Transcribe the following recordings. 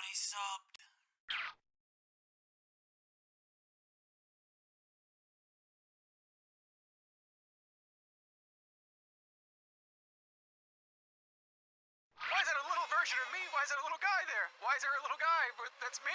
Somebody subbed. Why is that a little version of me? Why is there a little guy there? Why is there a little guy? That's me.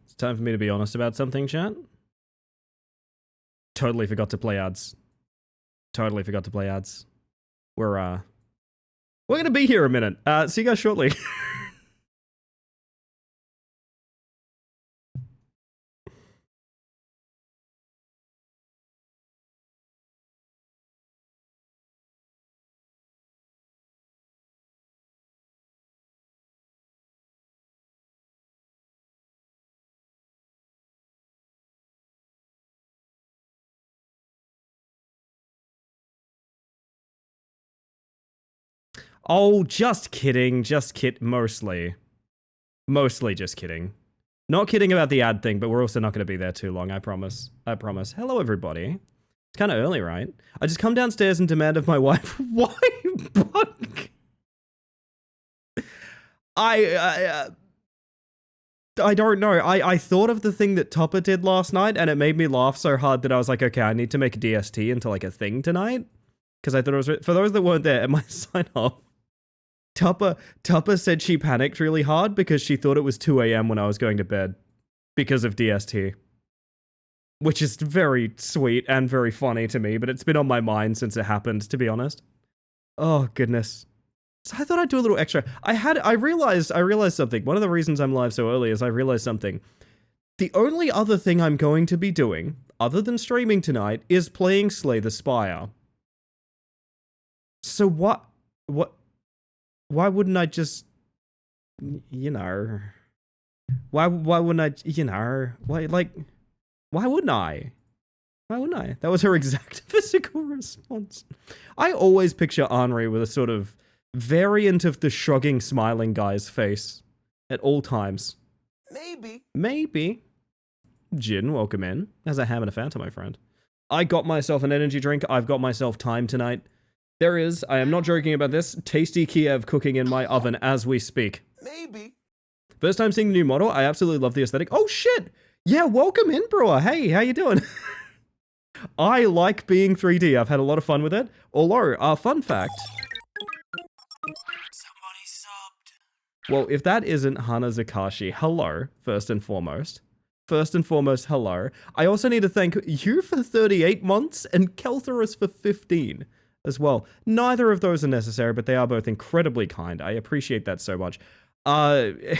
It's time for me to be honest about something, chat. Totally forgot to play ads. Totally forgot to play ads. We're gonna be here a minute. See you guys shortly. Oh, just kidding. Mostly. Mostly just kidding. Not kidding about the ad thing, but we're also not going to be there too long, I promise. I promise. Hello, everybody. It's kind of early, right? I just come downstairs and demand of my wife, why bug? I don't know. I thought of the thing that Topper did last night, and it made me laugh so hard that I was like, okay, I need to make a DST into like a thing tonight. Because I thought it was, for those that weren't there, at my sign off, Tupper said she panicked really hard because she thought it was 2 a.m. when I was going to bed because of DST. Which is very sweet and very funny to me, but it's been on my mind since it happened, to be honest. Oh, goodness. So I thought I'd do a little extra. I realized something. One of the reasons I'm live so early is I realized something. The only other thing I'm going to be doing, other than streaming tonight, is playing Slay the Spire. So why wouldn't I just, you know, why wouldn't I, you know, why wouldn't I? Why wouldn't I? That was her exact physical response. I always picture Henri with a sort of variant of the shrugging, smiling guy's face at all times. Maybe. Jin, welcome in. As a ham and a Fanta, my friend. I got myself an energy drink. I've got myself time tonight. There is, I am not joking about this, tasty Kiev cooking in my oven as we speak. First time seeing the new model, I absolutely love the aesthetic. Oh shit! Yeah, welcome in, Brewer. Hey, how you doing? I like being 3D. I've had a lot of fun with it. Although, fun fact. Somebody subbed. Well, if that isn't Hana Zakashi, hello, first and foremost. Hello. I also need to thank you for 38 months and Keltherus for 15 as well. Neither of those are necessary, but they are both incredibly kind. I appreciate that so much. Hana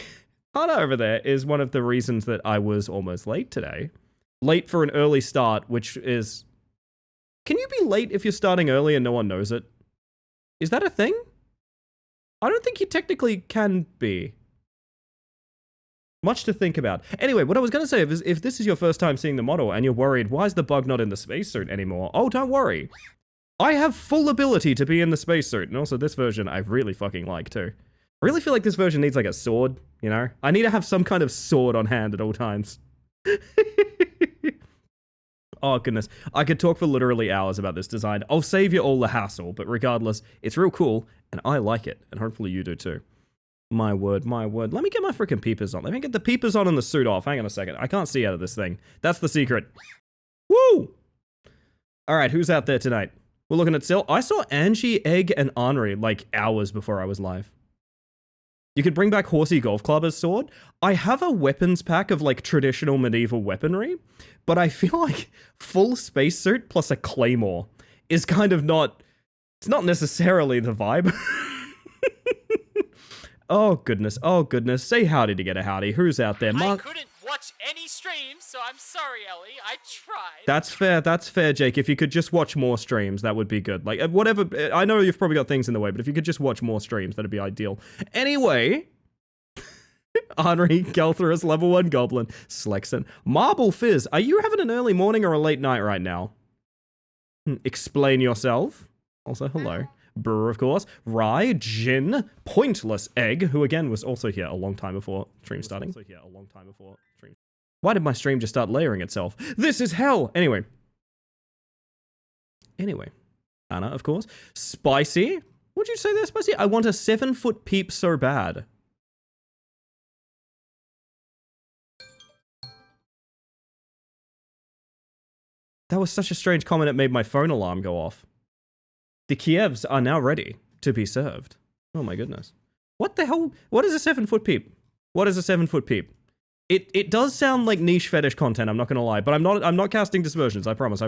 over there is one of the reasons that I was almost late today. Late for an early start, which is... Can you be late if you're starting early and no one knows it? Is that a thing? I don't think you technically can be. Much to think about. Anyway, what I was going to say is if this is your first time seeing the model and you're worried, why is the bug not in the spacesuit anymore? Oh, don't worry. I have full ability to be in the spacesuit. And also this version I really fucking like too. I really feel like this version needs like a sword, you know? I need to have some kind of sword on hand at all times. Oh, goodness. I could talk for literally hours about this design. I'll save you all the hassle, but regardless, it's real cool, and I like it, and hopefully you do too. My word, my word. Let me get my freaking peepers on. Let me get the peepers on and the suit off. Hang on a second. I can't see out of this thing. That's the secret. Woo! Alright, who's out there tonight? We're looking at Sil. I saw Angie, Egg, and Henri like hours before I was live. You could bring back Horsey Golf Club as sword. I have a weapons pack of like traditional medieval weaponry, but I feel like full spacesuit plus a claymore is kind of not... It's not necessarily the vibe. Oh goodness, oh goodness. Say howdy to get a howdy. Who's out there? Mark? I couldn't watch any streams, so I'm sorry, Ellie. I tried. That's fair, Jake. If you could just watch more streams, that would be good. Like, whatever, I know you've probably got things in the way, but if you could just watch more streams, that'd be ideal. Anyway, Henri, Keltherus, level 1 Goblin, Slexon, Marble Fizz, are you having an early morning or a late night right now? Explain yourself. Also, hello. Brewer, of course. Rye, Jin, Pointless Egg, who again was also here a long time before stream starting. Why did my stream just start layering itself? This is hell! Anyway. Anna, of course. Spicy. What'd you say there, Spicy? I want a 7-foot peep so bad. That was such a strange comment, it made my phone alarm go off. The Kievs are now ready to be served. Oh my goodness. What the hell? What is a 7-foot peep? What is a 7-foot peep? It does sound like niche fetish content, I'm not gonna lie, but I'm not casting dispersions, I promise.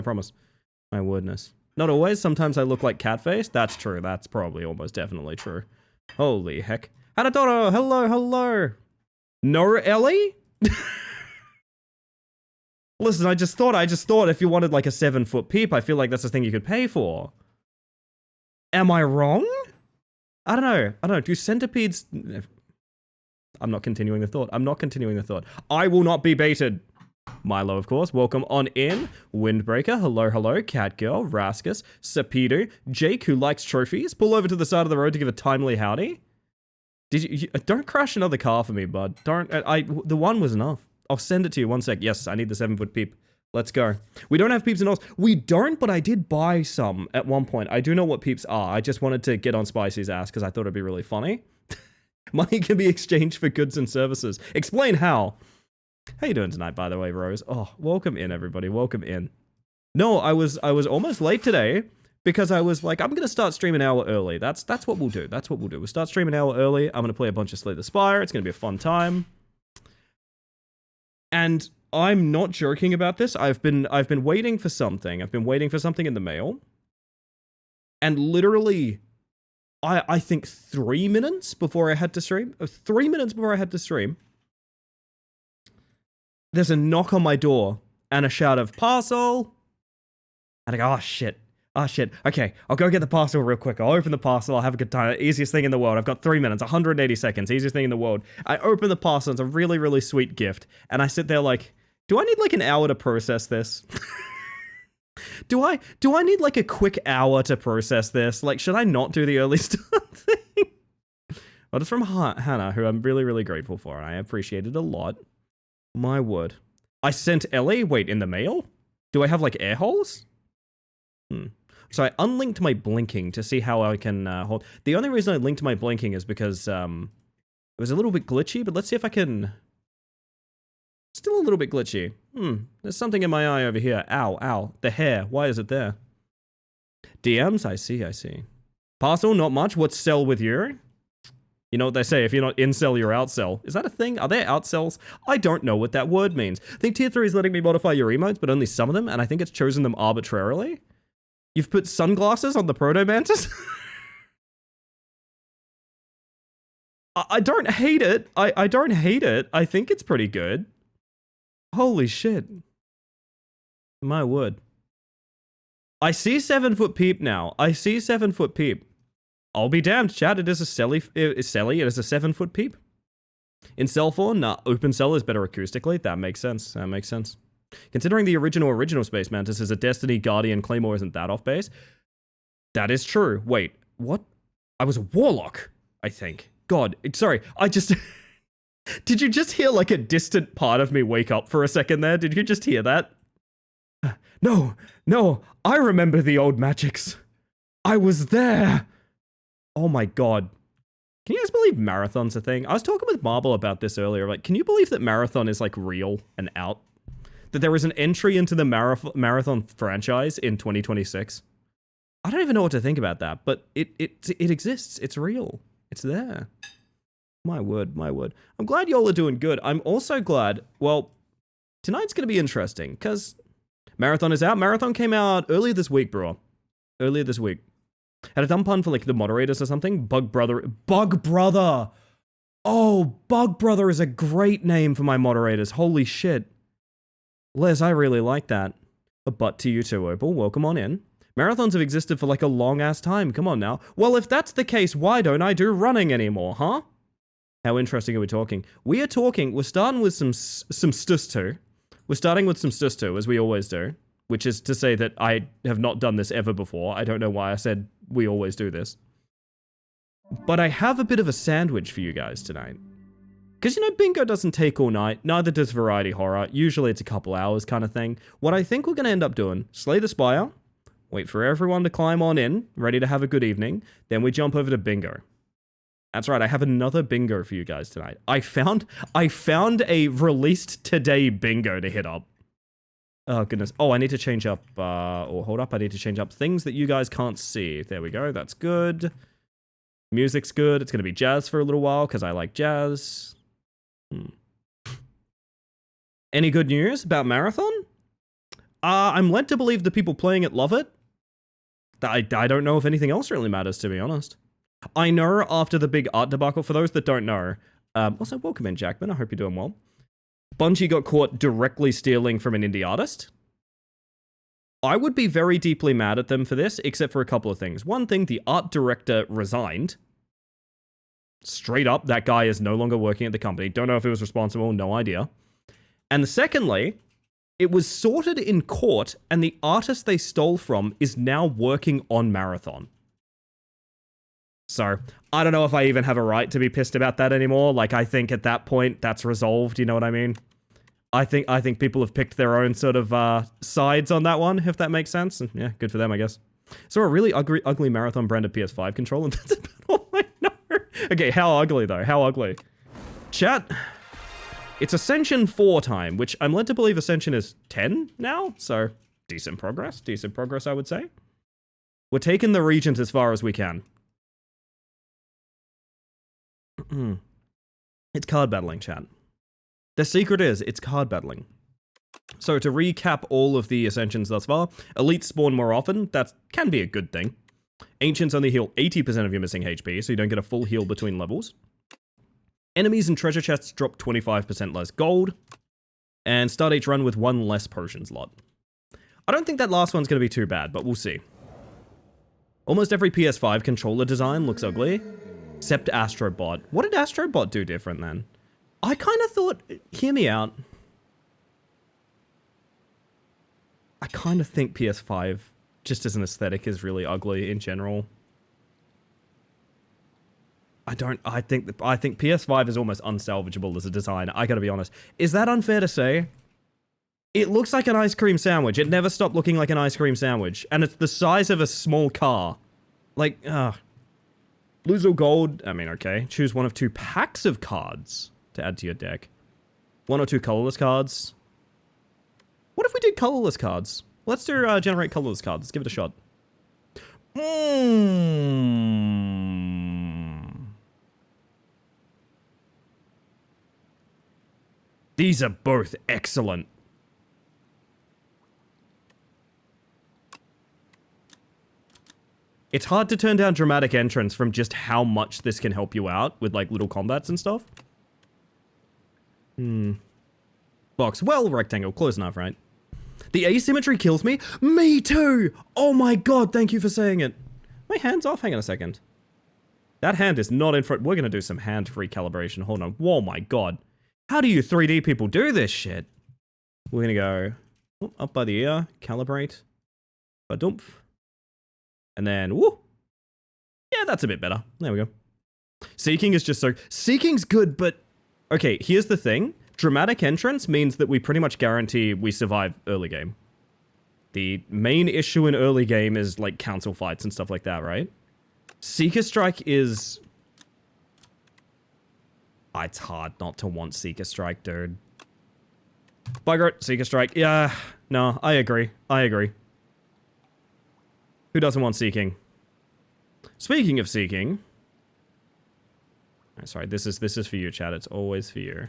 My wordness. Not always, sometimes I look like Catface. That's true, that's probably almost definitely true. Holy heck. Hanadoro, hello. No, Ellie? Listen, I just thought if you wanted like a 7-foot peep, I feel like that's the thing you could pay for. Am I wrong? I don't know. Do centipedes... I'm not continuing the thought. I will not be baited. Milo, of course. Welcome on in. Windbreaker. Hello. Catgirl. Raskus. Sapidu. Jake, who likes trophies. Pull over to the side of the road to give a timely howdy. Did you don't crash another car for me, bud. Don't... the one was enough. I'll send it to you. 1 sec. Yes, I need the 7-foot peep. Let's go. We don't have peeps and alls. We don't, but I did buy some at one point. I do know what peeps are. I just wanted to get on Spicy's ass because I thought it'd be really funny. Money can be exchanged for goods and services. Explain how. How you doing tonight, by the way, Rose? Oh, welcome in, everybody. Welcome in. No, I was almost late today because I was like, I'm going to start streaming an hour early. That's what we'll do. We'll start streaming an hour early. I'm going to play a bunch of Slay the Spire. It's going to be a fun time. And... I'm not joking about this. I've been waiting for something. I've been waiting for something in the mail. And literally, I think 3 minutes before I had to stream. 3 minutes before I had to stream. There's a knock on my door and a shout of parcel. And I go, oh shit. Okay, I'll go get the parcel real quick. I'll open the parcel. I'll have a good time. Easiest thing in the world. I've got 3 minutes, 180 seconds. Easiest thing in the world. I open the parcel. It's a really, really sweet gift. And I sit there like... Do I need like an hour to process this? Do I need like a quick hour to process this? Like, should I not do the early start thing? Well, it's from Hannah, who I'm really, really grateful for, and I appreciate it a lot. My word. I sent Ellie, wait, in the mail? Do I have like air holes? So I unlinked my blinking to see how I can hold. The only reason I linked my blinking is because it was a little bit glitchy, but let's see if I can... Still a little bit glitchy. There's something in my eye over here. Ow. The hair. Why is it there? DMs? I see. Parcel? Not much. What's sell with you? You know what they say, if you're not in-sell, you're out-sell. Is that a thing? Are there out-sells? I don't know what that word means. I think Tier 3 is letting me modify your emotes, but only some of them, and I think it's chosen them arbitrarily. You've put sunglasses on the Proto-Mantis? I don't hate it. I don't hate it. I think it's pretty good. Holy shit. My word. I see 7-foot peep now. I see 7-foot peep. I'll be damned, chat. It is a Selly. It is a 7-foot peep. In cell form, nah. Open cell is better acoustically. That makes sense. That makes sense. Considering the original Space Mantis is a Destiny Guardian, Claymore isn't that off base? That is true. Wait, what? I was a Warlock, I think. God, sorry. I just... Did you just hear like a distant part of me wake up for a second there? Did you just hear that? No, I remember the old magics. I was there. Oh my god. Can you guys believe Marathon's a thing? I was talking with Marble about this earlier. Like, can you believe that Marathon is like real and out? That there is an entry into the Marathon franchise in 2026? I don't even know what to think about that, but it exists. It's real. It's there. My word, my word. I'm glad y'all are doing good. I'm also glad, well, tonight's going to be interesting, because Marathon is out. Marathon came out earlier this week, bro. Earlier this week. Had a dumb pun for, like, the moderators or something. Bug Brother. Oh, Bug Brother is a great name for my moderators. Holy shit. Les, I really like that. A butt to you too, Opal. Welcome on in. Marathons have existed for, like, a long-ass time. Come on now. Well, if that's the case, why don't I do running anymore, huh? How interesting are we talking? We're starting with some stus2. We're starting with some stus2, as we always do. Which is to say that I have not done this ever before. I don't know why I said we always do this. But I have a bit of a sandwich for you guys tonight. Because, you know, bingo doesn't take all night. Neither does variety horror. Usually it's a couple hours kind of thing. What I think we're going to end up doing, slay the Spire, wait for everyone to climb on in, ready to have a good evening, then we jump over to bingo. That's right, I have another bingo for you guys tonight. I found a released today bingo to hit up. Oh, goodness. Oh, I need to change up, hold up, I need to change up things that you guys can't see. There we go, that's good. Music's good. It's going to be jazz for a little while, because I like jazz. Any good news about Marathon? I'm led to believe the people playing it love it. I don't know if anything else really matters, to be honest. I know after the big art debacle, for those that don't know, also welcome in, Jackman, I hope you're doing well. Bungie got caught directly stealing from an indie artist. I would be very deeply mad at them for this, except for a couple of things. One thing, the art director resigned. Straight up, that guy is no longer working at the company. Don't know if he was responsible, no idea. And secondly, it was sorted in court, and the artist they stole from is now working on Marathon. So, I don't know if I even have a right to be pissed about that anymore. Like, I think at that point, that's resolved, you know what I mean? I think people have picked their own sort of sides on that one, if that makes sense. And yeah, good for them, I guess. So a really ugly Marathon branded PS5 controller. That's about all I know. Okay, how ugly though? How ugly? Chat, it's Ascension 4 time, which I'm led to believe Ascension is 10 now. So decent progress I would say. We're taking the regions as far as we can. It's card battling, chat. The secret is, it's card battling. So to recap all of the Ascensions thus far, Elites spawn more often, that can be a good thing. Ancients only heal 80% of your missing HP, so you don't get a full heal between levels. Enemies and treasure chests drop 25% less gold. And start each run with 1 less potion slot. I don't think that last one's going to be too bad, but we'll see. Almost every PS5 controller design looks ugly, except Astrobot. What did Astrobot do different then? I kind of thought, hear me out. I kind of think PS5, just as an aesthetic, is really ugly in general. I think PS5 is almost unsalvageable as a design, I gotta be honest. Is that unfair to say? It looks like an ice cream sandwich. It never stopped looking like an ice cream sandwich. And it's the size of a small car. Like, lose all gold, I mean, okay. Choose one of 2 packs of cards to add to your deck. 1 or 2 colorless cards. What if we did colorless cards? Let's do generate colorless cards. Let's give it a shot. These are both excellent. It's hard to turn down dramatic entrance from just how much this can help you out with like little combats and stuff. Box, well, rectangle, close enough, right? The asymmetry kills me. Me too. Oh my god, thank you for saying it. My hand's off. Hang on a second. That hand is not in front. We're going to do some hand recalibration. Hold on. Whoa, my god. How do you 3D people do this shit? We're going to go up by the ear, calibrate, ba-dump, and then, woo. Yeah, that's a bit better. There we go. Seeking is just so... Seeking's good, but... Okay, here's the thing. Dramatic entrance means that we pretty much guarantee we survive early game. The main issue in early game is, like, council fights and stuff like that, right? Seeker Strike is... It's hard not to want Seeker Strike, dude. Bugger it, Seeker Strike. Yeah, no, I agree. I agree. Who doesn't want Seeking? Speaking of Seeking... Oh, sorry, this is for you, chat. It's always for you.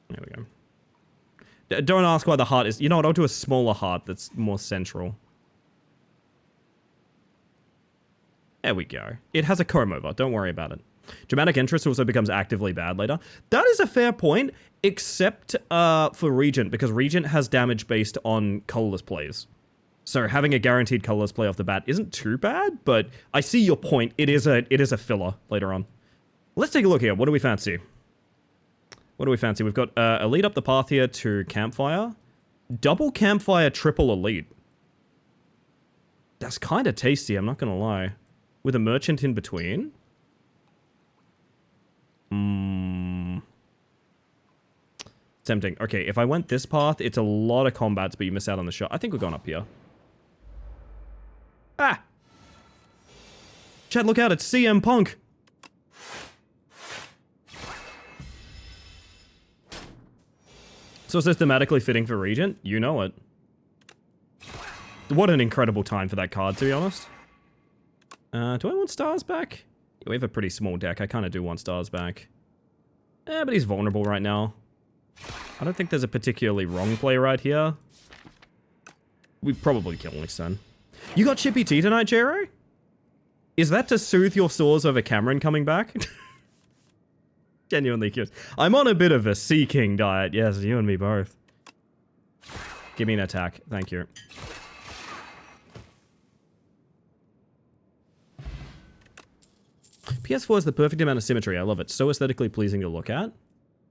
There we go. Don't ask why the heart is... You know what, I'll do a smaller heart that's more central. There we go. It has a comb over. Don't worry about it. Dramatic interest also becomes actively bad later. That is a fair point, except for Regent, because Regent has damage based on colorless plays. So having a guaranteed colorless play off the bat isn't too bad, but I see your point. It is a filler later on. Let's take a look here. What do we fancy? What do we fancy? We've got Elite up the path here to Campfire. Double Campfire, triple Elite. That's kind of tasty, I'm not going to lie. With a Merchant in between. Tempting. Okay, if I went this path, it's a lot of combats, but you miss out on the shot. I think we're going up here. Ah! Chad, look out, it's CM Punk! So systematically fitting for Regent? You know it. What an incredible time for that card, to be honest. Do I want stars back? Yeah, we have a pretty small deck. I kind of do want stars back. But he's vulnerable right now. I don't think there's a particularly wrong play right here. We probably kill next turn. You got Chippy T tonight, Jero? Is that to soothe your sores over Cameron coming back? Genuinely curious. I'm on a bit of a Seeking diet. Yes, you and me both. Give me an attack. Thank you. PS4 is the perfect amount of symmetry. I love it. So aesthetically pleasing to look at.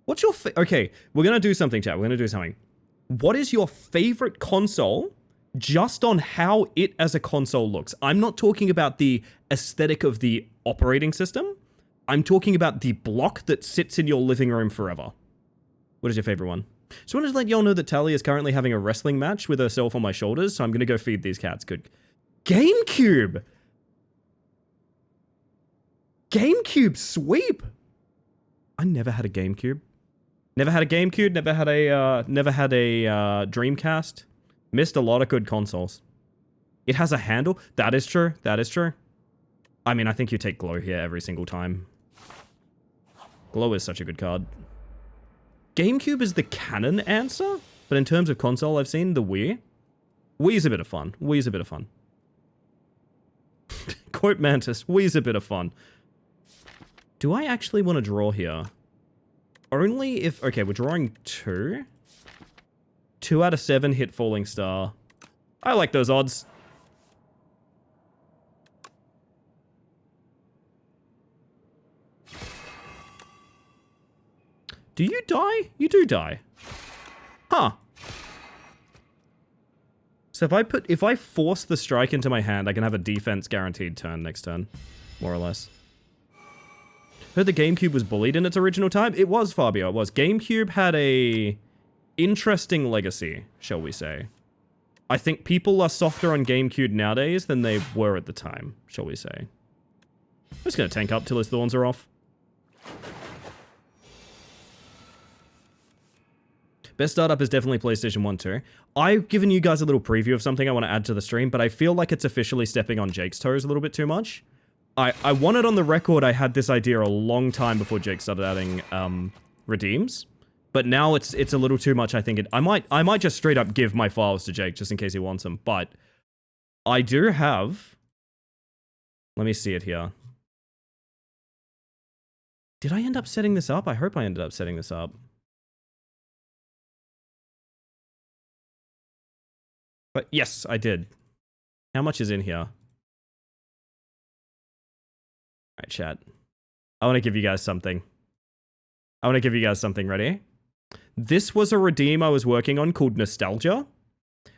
What's your... Okay, we're going to do something, chat. We're going to do something. What is your favorite console just on how it as a console looks? I'm not talking about the aesthetic of the operating system. I'm talking about the block that sits in your living room forever. What is your favorite one? So I want to let y'all know that Tally is currently having a wrestling match with herself on my shoulders, so I'm going to go feed these cats. Good. GameCube! GameCube sweep! I never had a GameCube. Never had a GameCube, never had a Dreamcast. Missed a lot of good consoles. It has a handle. That is true. That is true. I mean, I think you take Glow here every single time. Glow is such a good card. GameCube is the canon answer, but in terms of console, I've seen the Wii. Wii's a bit of fun. Wii's a bit of fun. Quote Mantis, Wii's a bit of fun. Do I actually want to draw here? Only if... Okay, we're drawing 2. 2 out of 7 hit Falling Star. I like those odds. Do you die? You do die. Huh. So if I force the strike into my hand, I can have a defense guaranteed turn next turn. More or less. Heard the GameCube was bullied in its original time? It was, Fabio, it was. GameCube had a interesting legacy, shall we say. I think people are softer on GameCube nowadays than they were at the time, shall we say. I'm just gonna tank up till his thorns are off. Best startup is definitely PlayStation 1 too. I've given you guys a little preview of something I want to add to the stream, but I feel like it's officially stepping on Jake's toes a little bit too much. I wanted on the record I had this idea a long time before Jake started adding redeems, but now it's a little too much. I think I might just straight up give my files to Jake just in case he wants them. But I do have. Let me see it here. Did I end up setting this up? I hope I ended up setting this up. But yes, I did. How much is in here? All right, chat. I want to give you guys something. Ready? This was a redeem I was working on called Nostalgia,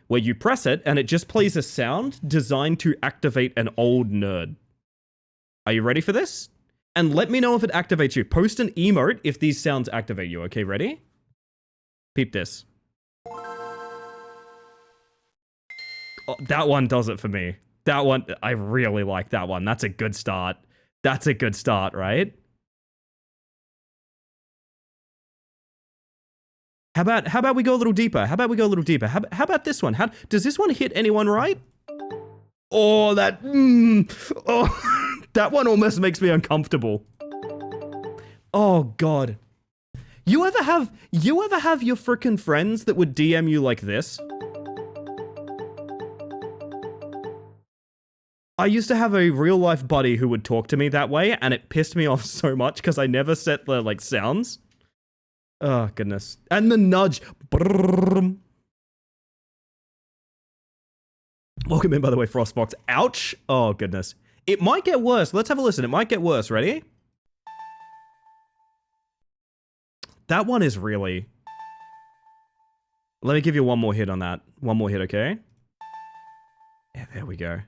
where you press it and it just plays a sound designed to activate an old nerd. Are you ready for this? And let me know if it activates you. Post an emote if these sounds activate you. Okay, ready? Peep this. Oh, that one does it for me. That one, I really like that one. That's a good start. That's a good start, right? How about we go a little deeper? How about this one? Does this one hit anyone right? Oh, that, oh, that one almost makes me uncomfortable. Oh God. You ever have your frickin' friends that would DM you like this? I used to have a real life buddy who would talk to me that way, and it pissed me off so much because I never set the like sounds. Oh goodness. And the nudge. Brrrr. Welcome in, by the way, Frostbox. Ouch. Oh goodness. It might get worse. Let's have a listen. It might get worse. Ready? That one is really... Let me give you one more hit on that. One more hit, okay? Yeah, there we go.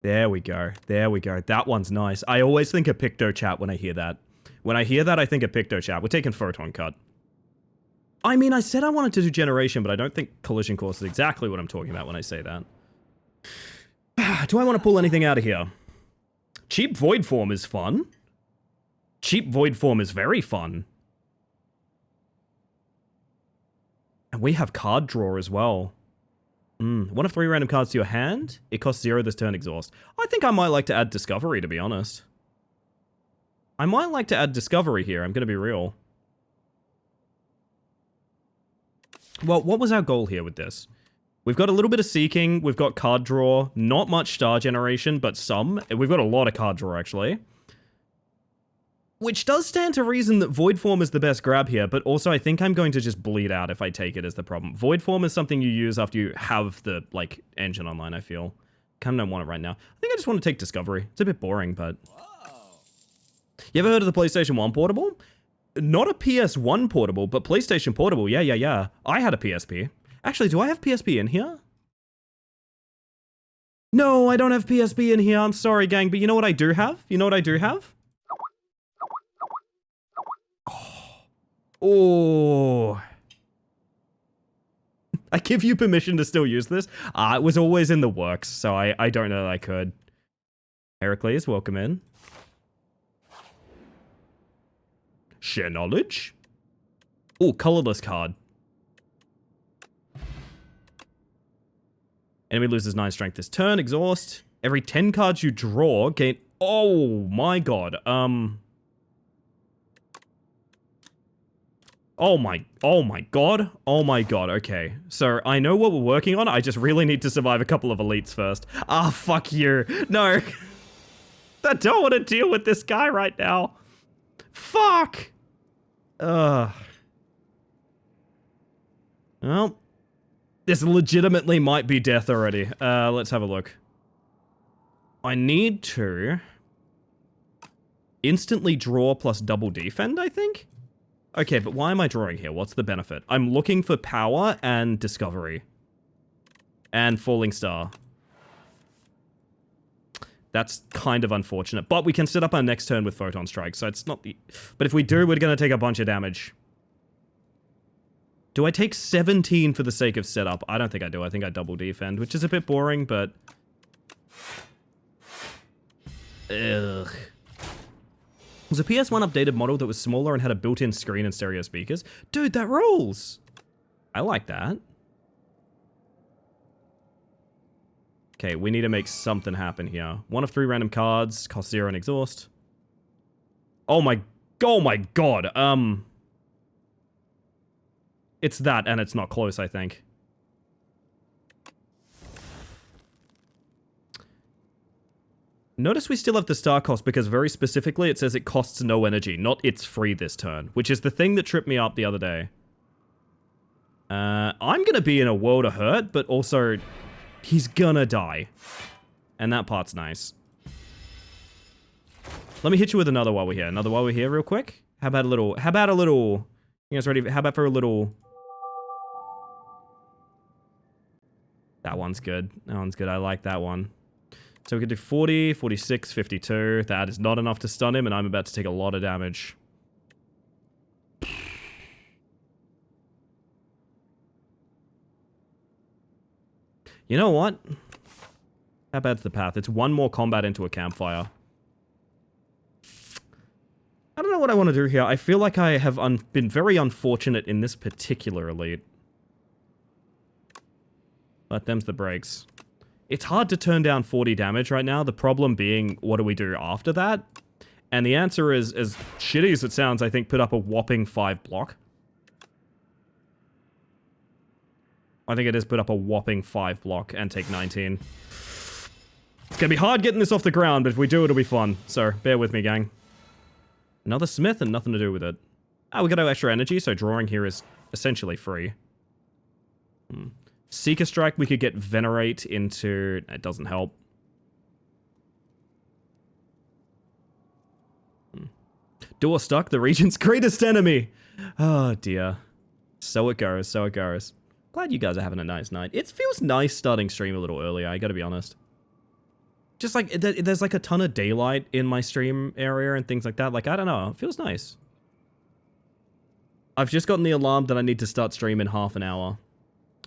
There we go. There we go. That one's nice. I always think of PictoChat when I hear that. When I hear that, I think of PictoChat. We're taking Photon Cut. I mean, I said I wanted to do Generation, but I don't think Collision Course is exactly what I'm talking about when I say that. Do I want to pull anything out of here? Cheap Void Form is fun. Cheap Void Form is very fun. And we have Card Draw as well. 1 of 3 random cards to your hand. It costs 0 this turn, exhaust. I think I might like to add Discovery, to be honest. I might like to add Discovery here, I'm going to be real. Well, what was our goal here with this? We've got a little bit of Seeking, we've got Card Draw, not much Star Generation, but some. We've got a lot of Card Draw, actually. Which does stand to reason that Void Form is the best grab here, but also I think I'm going to just bleed out if I take it as the problem. Void Form is something you use after you have the, like, engine online, I feel. Kind of don't want it right now. I think I just want to take Discovery. It's a bit boring, but... You ever heard of the PlayStation 1 Portable? Not a PS1 Portable, but PlayStation Portable. Yeah. I had a PSP. Actually, do I have PSP in here? No, I don't have PSP in here. I'm sorry, gang, but you know what I do have? You know what I do have? Oh. I give you permission to still use this. It was always in the works, so I don't know that I could. Heracles, welcome in. Share knowledge. Oh, colorless card. Enemy loses 9 strength this turn. Exhaust. Every 10 cards you draw gain... Oh my god. Oh my god. Oh my god. Okay. So I know what we're working on. I just really need to survive a couple of elites first. Ah, fuck you. No. I don't want to deal with this guy right now. Fuck. Well, this legitimately might be death already. Let's have a look. I need to instantly draw plus double defend, I think? Okay, but why am I drawing here? What's the benefit? I'm looking for power and discovery. And falling star. That's kind of unfortunate. But we can set up our next turn with Photon Strike, so it's not the... But if we do, we're going to take a bunch of damage. Do I take 17 for the sake of setup? I don't think I do. I think I double defend, which is a bit boring, but... Ugh. Was a PS1 updated model that was smaller and had a built-in screen and stereo speakers? Dude, that rules! I like that. Okay, we need to make something happen here. 1 of 3 random cards, cost 0 and exhaust. Oh my god, it's that, and it's not close, I think. Notice we still have the star cost because very specifically it says it costs no energy, not it's free this turn, which is the thing that tripped me up the other day. I'm gonna be in a world of hurt, but also he's gonna die. And that part's nice. Let me hit you with another while we're here. Another while we're here real quick. How about a little, you guys ready? How about for a little... That one's good. That one's good. I like that one. So we could do 40, 46, 52. That is not enough to stun him, and I'm about to take a lot of damage. You know what? How bad's the path? It's one more combat into a campfire. I don't know what I want to do here. I feel like I have been very unfortunate in this particular elite. But them's the breaks. It's hard to turn down 40 damage right now. The problem being, what do we do after that? And the answer is, as shitty as it sounds, I think put up a whopping 5 block. I think it is put up a whopping 5 block and take 19. It's gonna be hard getting this off the ground, but if we do, it'll be fun. So, bear with me, gang. Another smith and nothing to do with it. Oh, we got no extra energy, so drawing here is essentially free. Seeker Strike, we could get Venerate into... It doesn't help. Door stuck, the region's greatest enemy! Oh, dear. So it goes, so it goes. Glad you guys are having a nice night. It feels nice starting stream a little earlier, I gotta be honest. Just like, there's like a ton of daylight in my stream area and things like that. Like, I don't know, it feels nice. I've just gotten the alarm that I need to start stream in half an hour.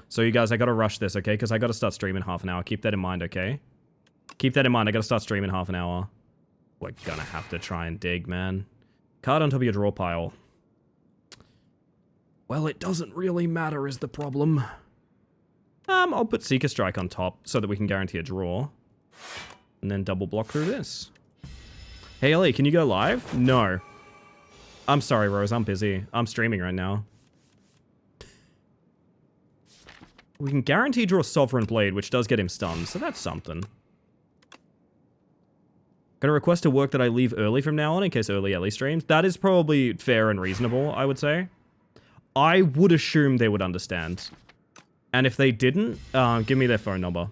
So you guys, I gotta rush this, okay? Because I gotta start streaming half an hour. Keep that in mind, okay? Keep that in mind. I gotta start streaming half an hour. We're gonna have to try and dig, man. Card on top of your draw pile. Well, it doesn't really matter is the problem. I'll put Seeker Strike on top so that we can guarantee a draw. And then double block through this. Hey, Ellie, can you go live? No. I'm sorry, Rose. I'm busy. I'm streaming right now. We can guarantee draw Sovereign Blade, which does get him stunned, so that's something. Gonna request a work that I leave early from now on in case early Ellie streams. That is probably fair and reasonable, I would say. I would assume they would understand. And if they didn't, give me their phone number.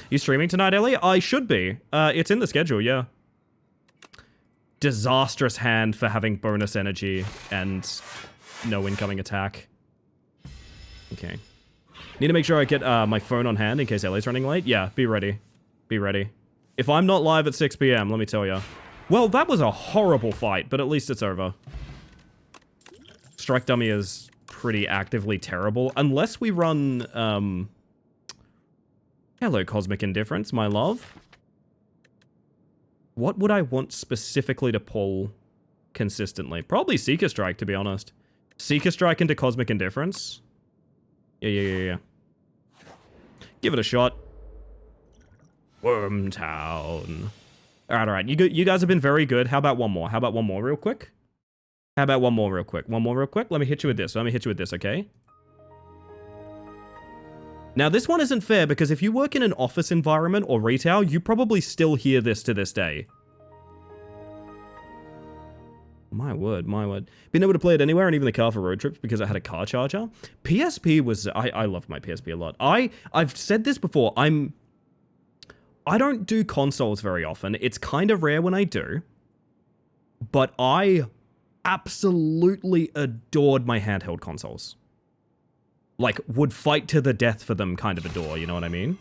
You streaming tonight, Ellie? I should be. It's in the schedule, yeah. Disastrous hand for having bonus energy and no incoming attack. Okay. Need to make sure I get my phone on hand in case Ellie's running late. Yeah, be ready. Be ready. If I'm not live at 6 PM, let me tell you. Well, that was a horrible fight, but at least it's over. Strike Dummy is pretty actively terrible. Unless we run, Hello, Cosmic Indifference, my love. What would I want specifically to pull consistently? Probably Seeker Strike, to be honest. Seeker Strike into Cosmic Indifference. Yeah. Give it a shot. Wormtown. Alright. You guys have been very good. How about one more? How about one more real quick? Let me hit you with this. Okay? Now, this one isn't fair because if you work in an office environment or retail, you probably still hear this to this day. My word. Been able to play it anywhere and even the car for road trips because I had a car charger. PSP was... I loved my PSP a lot. I've said this before. I don't do consoles very often. It's kind of rare when I do. But I absolutely adored my handheld consoles. Like, would fight to the death for them kind of adore, you know what I mean?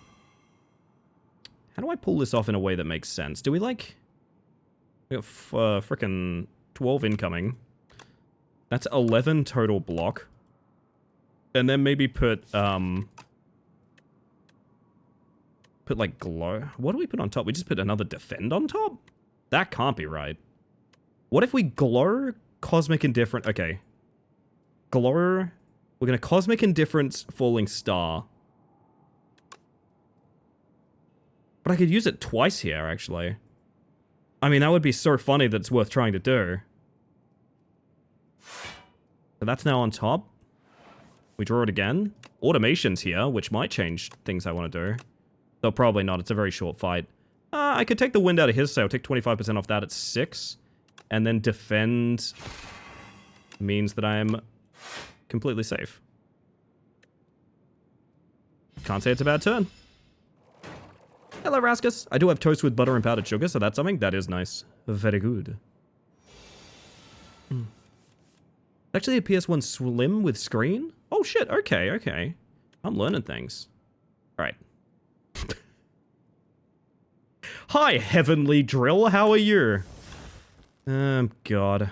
How do I pull this off in a way that makes sense? Do we, like... We got frickin' 12 incoming. That's 11 total block. And then maybe put, like, glow. What do we put on top? We just put another defend on top? That can't be right. What if we glow Cosmic Indifference? Okay. Glow... We're going to Cosmic Indifference Falling Star. But I could use it twice here, actually. I mean, that would be so funny that it's worth trying to do. So that's now on top. We draw it again. Automation's here, which might change things I want to do. Though probably not. It's a very short fight. I could take the wind out of his sail, take 25% off that at 6. And then defend means that I am completely safe. Can't say it's a bad turn. Hello, Raskus. I do have toast with butter and powdered sugar, so that's something. That is nice. Very good. Actually, a PS1 Slim with screen? Oh, shit. Okay, okay. I'm learning things. All right. Hi, Heavenly Drill. How are you? God.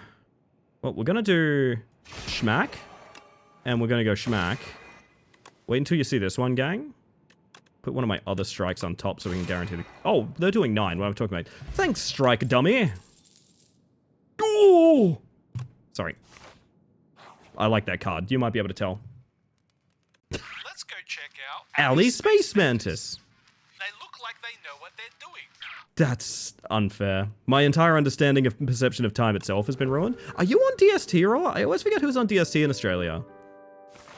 Well, we're gonna do schmack. And we're gonna go schmack. Wait until you see this one, gang. Put one of my other strikes on top so we can guarantee the... Oh, they're doing 9. What am I talking about? Thanks, strike dummy. Oh! Sorry. I like that card. You might be able to tell. Let's go check out Alley Space Mantis. They look like they know what they're doing. That's unfair. My entire understanding of perception of time itself has been ruined. Are you on DST, or I always forget who's on DST in Australia.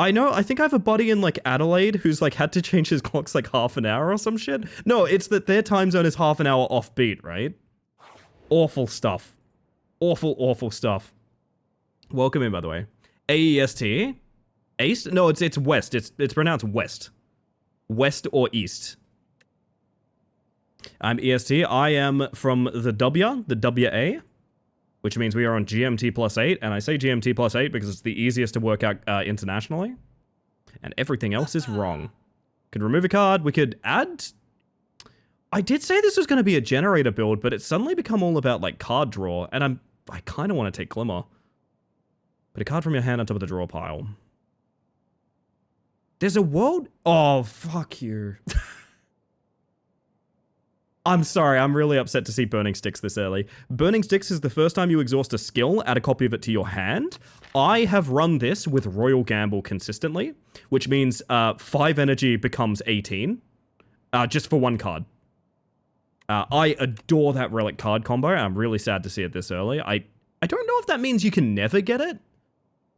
I know, I think I have a buddy in, like, Adelaide who's, like, had to change his clocks, like, half an hour or some shit. No, it's that their time zone is half an hour off beat, right? Awful stuff. Awful, awful stuff. Welcome in, by the way. AEST? East? No, it's west. It's pronounced west. West or east. I'm EST. I am from the WA, which means we are on GMT plus 8. And I say GMT plus 8 because it's the easiest to work out internationally. And everything else is wrong. Could remove a card. We could add... I did say this was going to be a generator build, but it's suddenly become all about, like, card draw. And I kind of want to take Glimmer. Put a card from your hand on top of the draw pile. There's a world... Oh, fuck you. I'm sorry, I'm really upset to see Burning Sticks this early. Burning Sticks is the first time you exhaust a skill, add a copy of it to your hand. I have run this with Royal Gamble consistently, which means 5 energy becomes 18, just for one card. I adore that relic card combo. I'm really sad to see it this early. I don't know if that means you can never get it.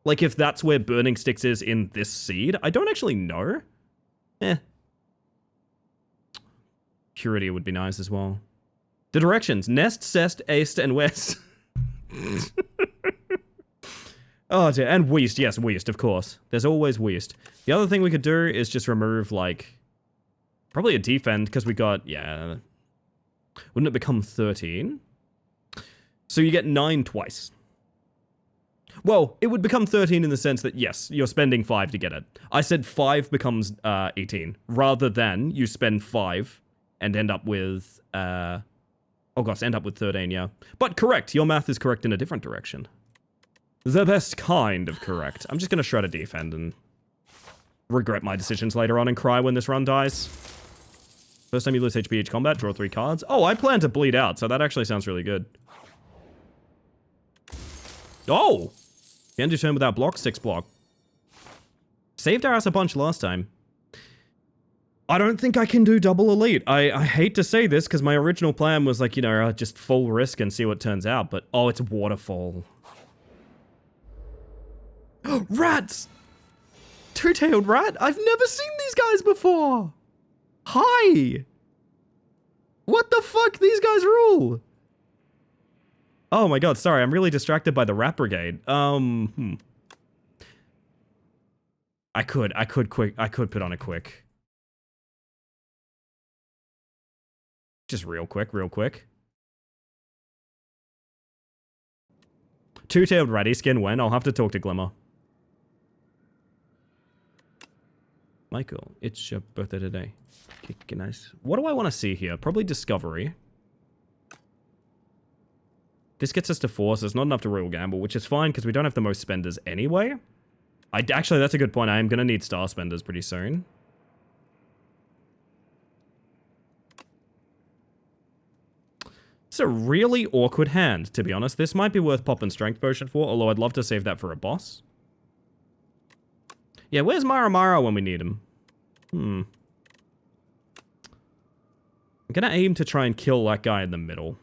Like, if that's where Burning Sticks is in this seed. I don't actually know. Purity would be nice as well. The directions. Nest, Cest, East, and West. Oh, dear. And West. Yes, West, of course. There's always West. The other thing we could do is just remove, like... Probably a defend, because we got... Yeah. Wouldn't it become 13? So you get 9 twice. Well, it would become 13 in the sense that, yes, you're spending 5 to get it. I said 5 becomes 18, rather than you spend 5 and end up with, oh gosh, end up with 13, yeah. But correct, your math is correct in a different direction. The best kind of correct. I'm just going to shred a defend and regret my decisions later on and cry when this run dies. First time you lose HP each combat, draw 3 cards. Oh, I plan to bleed out, so that actually sounds really good. Oh! You end your turn without block, 6 block. Saved our ass a bunch last time. I don't think I can do double elite. I hate to say this, because my original plan was like, you know, just full risk and see what turns out, but oh, it's waterfall. Rats! Two-tailed rat? I've never seen these guys before! Hi! What the fuck? These guys rule! Oh my god, sorry, I'm really distracted by the rat brigade. I could put on a quick. Just real quick. Two-tailed ratty skin when? I'll have to talk to Glimmer. Michael, it's your birthday today. Okay, nice. What do I want to see here? Probably Discovery. This gets us to 4, so it's not enough to Royal Gamble, which is fine because we don't have the most spenders anyway. Actually, that's a good point. I am going to need star spenders pretty soon. It's a really awkward hand, to be honest. This might be worth popping Strength Potion for, although I'd love to save that for a boss. Yeah, where's Mara when we need him? I'm gonna aim to try and kill that guy in the middle.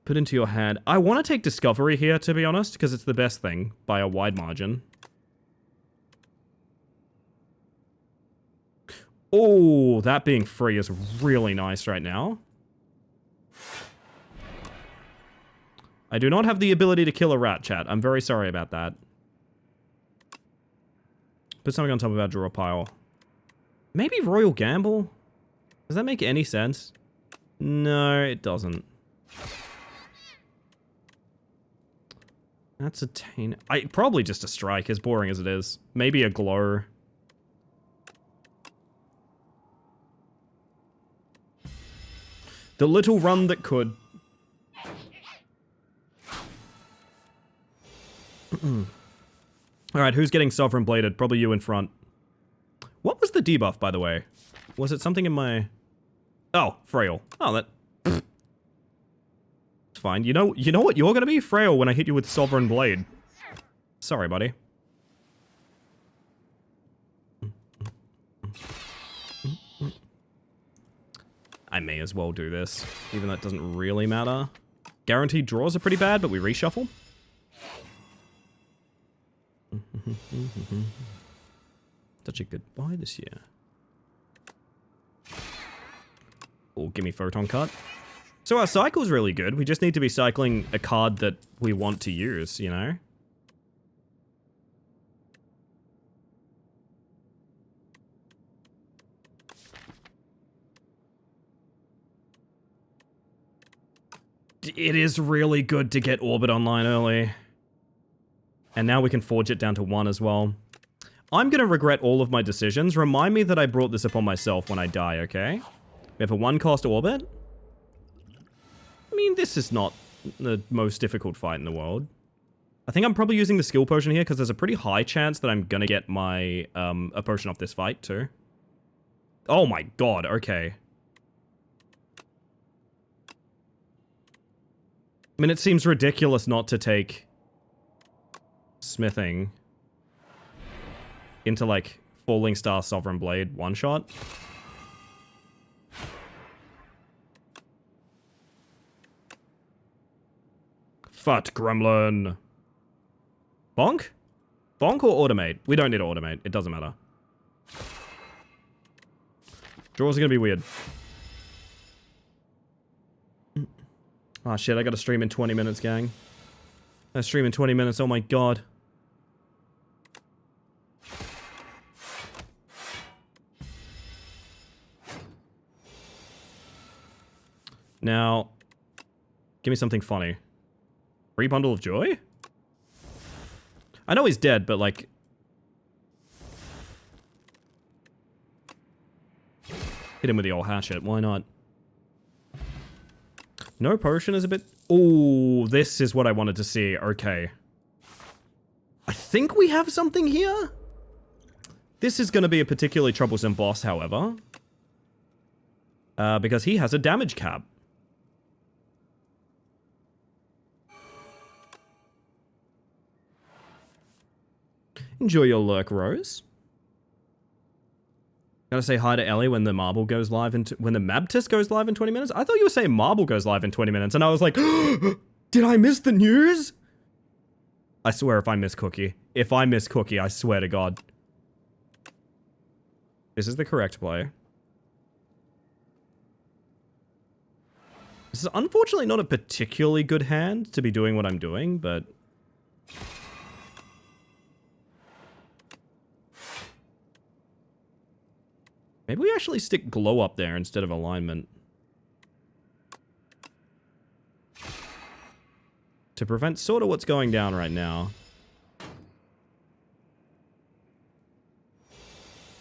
Put into your hand. I want to take Discovery here, to be honest, because it's the best thing by a wide margin. Oh, that being free is really nice right now. I do not have the ability to kill a rat, chat. I'm very sorry about that. Put something on top of our draw pile. Maybe Royal Gamble? Does that make any sense? No, it doesn't. That's a Taint. Probably just a Strike, as boring as it is. Maybe a Glow. The little run that could. Alright, who's getting Sovereign Bladed? Probably you in front. What was the debuff, by the way? Was it something in my... Oh, Frail. Oh, that... It's fine. You know what you're gonna be? Frail when I hit you with Sovereign Blade. Sorry, buddy. I may as well do this, even though it doesn't really matter. Guaranteed draws are pretty bad, but we reshuffle. Such a good buy this year. Oh, give me Photon Cut. So our cycle's really good. We just need to be cycling a card that we want to use, you know? It is really good to get Orbit online early. And now we can forge it down to 1 as well. I'm gonna regret all of my decisions. Remind me that I brought this upon myself when I die, okay? We have a 1-cost Orbit. I mean, this is not the most difficult fight in the world. I think I'm probably using the skill potion here because there's a pretty high chance that I'm gonna get my a potion off this fight too. Oh my god, okay. I mean, it seems ridiculous not to take smithing into, like, Falling Star Sovereign Blade one-shot. Fat gremlin. Bonk? Bonk or automate? We don't need to automate. It doesn't matter. Draws are gonna be weird. Oh shit, I gotta stream in 20 minutes, gang. I stream in 20 minutes, oh my god. Now, give me something funny. Free Bundle of Joy? I know he's dead, but like... Hit him with the old hatchet, why not? No potion is a bit... Oh, this is what I wanted to see. Okay. I think we have something here? This is going to be a particularly troublesome boss, however. Because he has a damage cap. Enjoy your lurk, Rose. Gotta say hi to Ellie when the marble goes live when the Mabtis goes live in 20 minutes. I thought you were saying marble goes live in 20 minutes, and I was like, did I miss the news? I swear if I miss Cookie. If I miss Cookie, I swear to God. This is the correct play. This is unfortunately not a particularly good hand to be doing what I'm doing, but... Maybe we actually stick Glow up there instead of Alignment. To prevent sort of what's going down right now.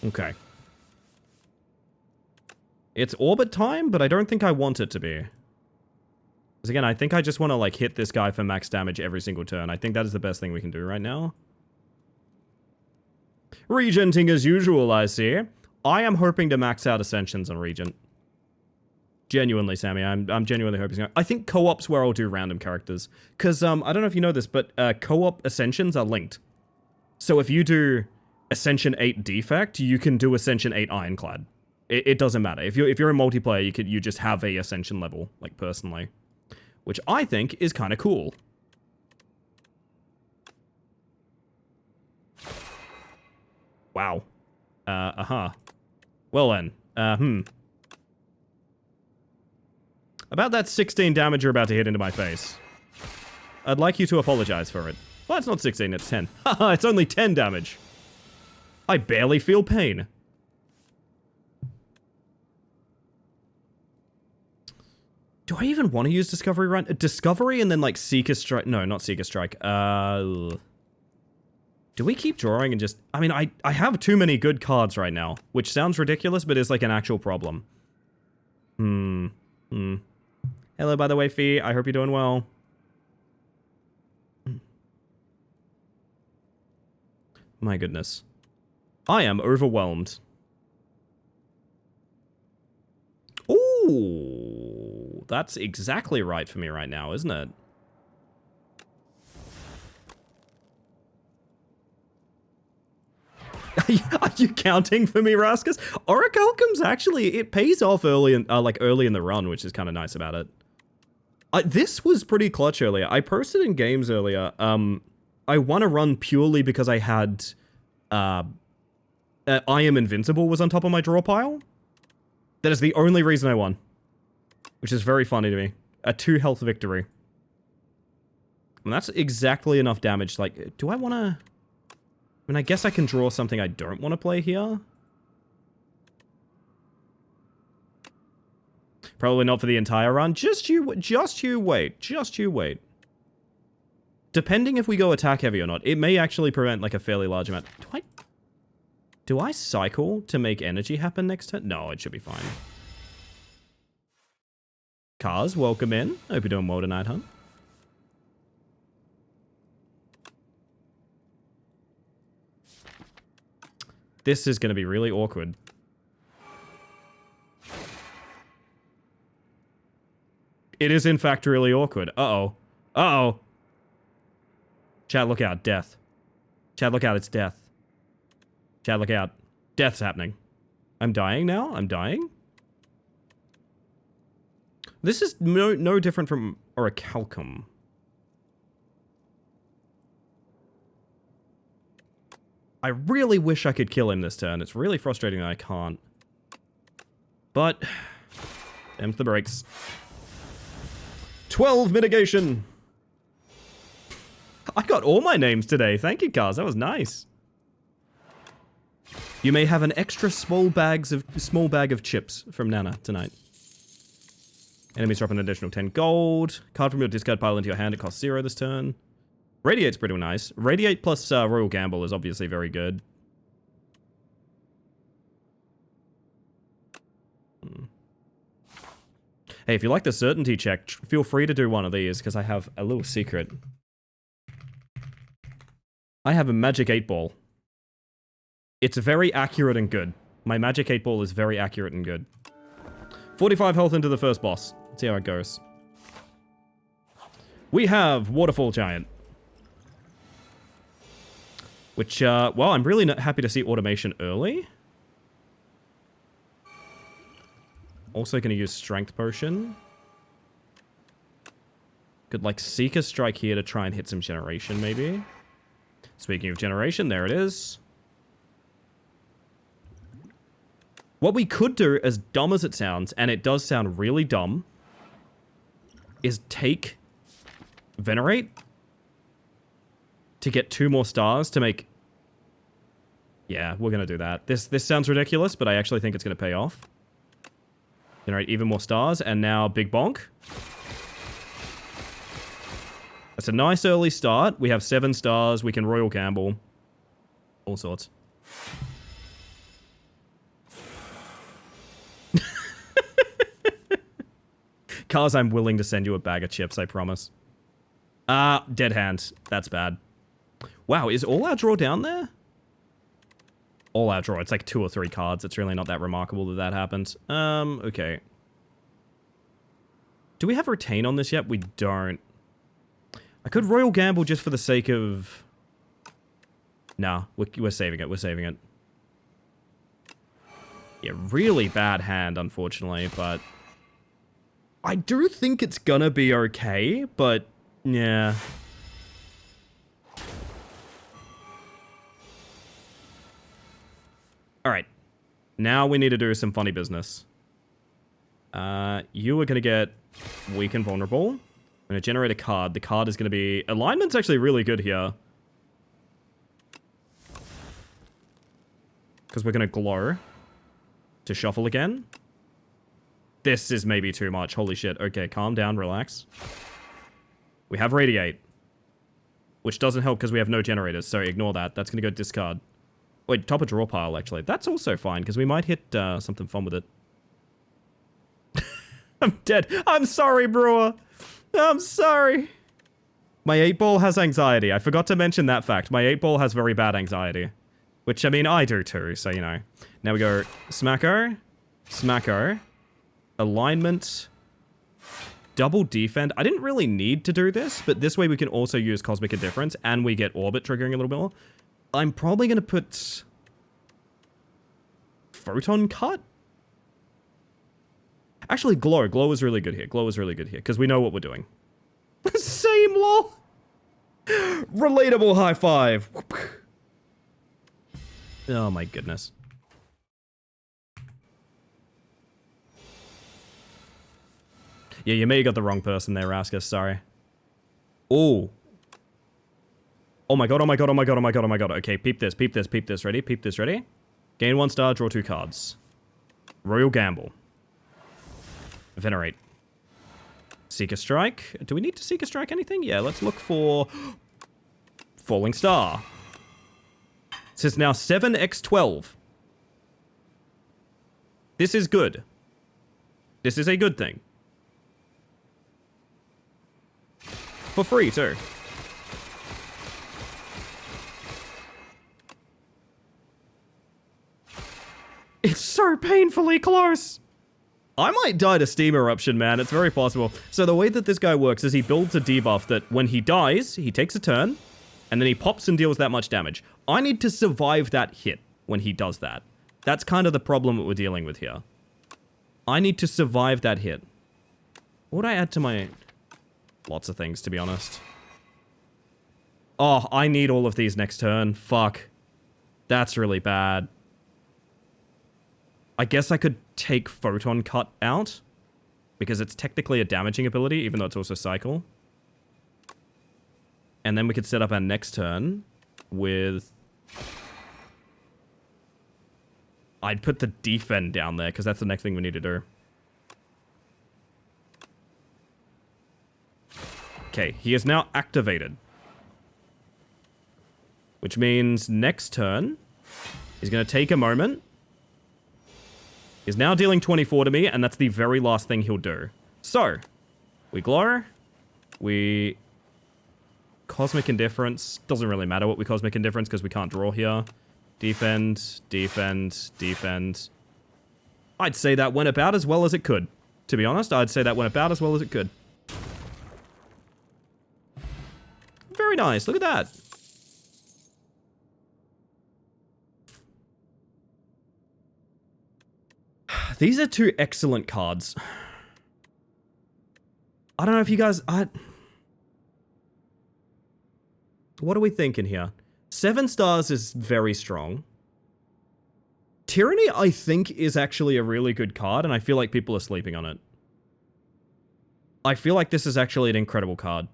Okay. It's Orbit time, but I don't think I want it to be. Because again, I think I just want to like hit this guy for max damage every single turn. I think that is the best thing we can do right now. Regenting as usual, I see. I am hoping to max out Ascensions on Regent. Genuinely, Sammy, I'm genuinely hoping so. I think co-op's where I'll do random characters. Because, I don't know if you know this, but co-op Ascensions are linked. So if you do Ascension 8 Defect, you can do Ascension 8 Ironclad. It doesn't matter. If you're a multiplayer, you just have a Ascension level, like, personally. Which I think is kind of cool. Wow. Uh-huh. Well then, about that 16 damage you're about to hit into my face. I'd like you to apologize for it. Well, it's not 16, it's 10. Haha, it's only 10 damage. I barely feel pain. Do I even want to use Discovery Run? Discovery and then, like, Seeker Strike. No, not Seeker Strike. Do we keep drawing and just... I mean, I have too many good cards right now, which sounds ridiculous, but is, like, an actual problem. Hello, by the way, Fee. I hope you're doing well. My goodness. I am overwhelmed. Ooh, that's exactly right for me right now, isn't it? Are you counting for me, Raskus? Orichalcum's actually, it pays off early in, early in the run, which is kind of nice about it. This was pretty clutch earlier. I posted in games earlier. I won a run purely because I had, I Am Invincible was on top of my draw pile. That is the only reason I won. Which is very funny to me. A 2 health victory. And that's exactly enough damage. Like, do I want to... I mean, I guess I can draw something I don't want to play here. Probably not for the entire run. Just you wait. Just you wait. Depending if we go attack heavy or not, it may actually prevent, like, a fairly large amount. Do I cycle to make energy happen next turn? No, it should be fine. Cars, welcome in. Hope you're doing well tonight, huh? This is going to be really awkward. It is, in fact, really awkward. Uh-oh. Uh-oh. Chat, look out. Death. Chat, look out. It's death. Chat, look out. Death's happening. I'm dying now? I'm dying? This is no different from Orichalcum. I really wish I could kill him this turn. It's really frustrating that I can't. But, them's the breaks. 12 mitigation! I got all my names today. Thank you, Cars. That was nice. You may have an extra small bag of chips from Nana tonight. Enemies drop an additional 10 gold. Card from your discard pile into your hand. It costs 0 this turn. Radiate's pretty nice. Radiate plus Royal Gamble is obviously very good. Hey, if you like the certainty check, feel free to do one of these, because I have a little secret. I have a magic 8-ball. It's very accurate and good. My magic 8-ball is very accurate and good. 45 health into the first boss. Let's see how it goes. We have Waterfall Giant. Which, well, I'm really not happy to see automation early. Also going to use Strength Potion. Could, like, Seeker Strike here to try and hit some Generation, maybe. Speaking of Generation, there it is. What we could do, as dumb as it sounds, and it does sound really dumb, is take Venerate to get 2 more stars to make... Yeah, we're going to do that. This sounds ridiculous, but I actually think it's going to pay off. Generate even more stars, and now Big Bonk. That's a nice early start. We have 7 stars. We can Royal Gamble. All sorts. Cars, I'm willing to send you a bag of chips, I promise. Dead hand. That's bad. Wow, is all our draw down there? All out draw. It's like 2 or 3 cards. It's really not that remarkable that that happened. Okay. Do we have Retain on this yet? We don't. I could Royal Gamble just for the sake of... Nah, we're saving it. We're saving it. Yeah, really bad hand, unfortunately, but... I do think it's gonna be okay, but... Yeah. Alright. Now we need to do some funny business. You are going to get weak and vulnerable. I'm going to generate a card. The card is going to be... Alignment's actually really good here. Because we're going to glow. To shuffle again. This is maybe too much. Holy shit. Okay, calm down, relax. We have radiate. Which doesn't help because we have no generators, so ignore that. That's going to go discard. Wait, top of draw pile, actually. That's also fine, because we might hit something fun with it. I'm dead. I'm sorry, brewer. I'm sorry. My 8-ball has anxiety. I forgot to mention that fact. My 8-ball has very bad anxiety. Which, I mean, I do too, so, you know. Now we go Smacko. Smacko. Alignment. Double defend. I didn't really need to do this, but this way we can also use Cosmic Indifference, and we get Orbit triggering a little bit more. I'm probably going to put... Photon Cut? Actually, Glow. Glow is really good here. Glow is really good here, because we know what we're doing. Same, lol! Relatable high five! Oh my goodness. Yeah, you may have got the wrong person there, Raskus. Sorry. Oh. Oh my god, oh my god, oh my god, oh my god, oh my god. Okay, peep this, peep this, peep this. Ready? Peep this, ready? Gain 1 star, draw 2 cards. Royal Gamble. Venerate. Seek a Strike. Do we need to Seek a Strike anything? Yeah, let's look for... Falling Star. This is now 7x12. This is good. This is a good thing. For free, too. It's so painfully close. I might die to Steam Eruption, man. It's very possible. So the way that this guy works is he builds a debuff that when he dies, he takes a turn, and then he pops and deals that much damage. I need to survive that hit when he does that. That's kind of the problem that we're dealing with here. I need to survive that hit. What would I add to my... Lots of things, to be honest. Oh, I need all of these next turn. Fuck. That's really bad. I guess I could take Photon Cut out. Because it's technically a damaging ability, even though it's also Cycle. And then we could set up our next turn with... I'd put the Defend down there, because that's the next thing we need to do. Okay, he is now activated. Which means next turn, he's going to take a moment. He's now dealing 24 to me, and that's the very last thing he'll do. So, we glow. We... Cosmic Indifference. Doesn't really matter what we Cosmic Indifference, because we can't draw here. Defend, defend, defend. I'd say that went about as well as it could. To be honest, I'd say that went about as well as it could. Very nice, look at that. These are 2 excellent cards. I don't know if you guys... What are we thinking here? 7 stars is very strong. Tyranny, I think, is actually a really good card, and I feel like people are sleeping on it. I feel like this is actually an incredible card.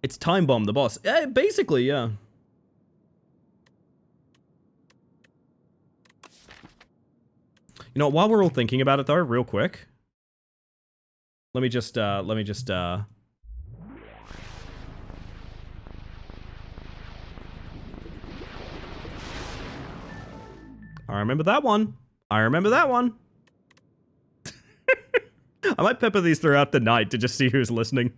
It's Time Bomb, the boss. Basically, yeah. You know, while we're all thinking about it, though, real quick. Let me just, I remember that one. I remember that one. I might pepper these throughout the night to just see who's listening.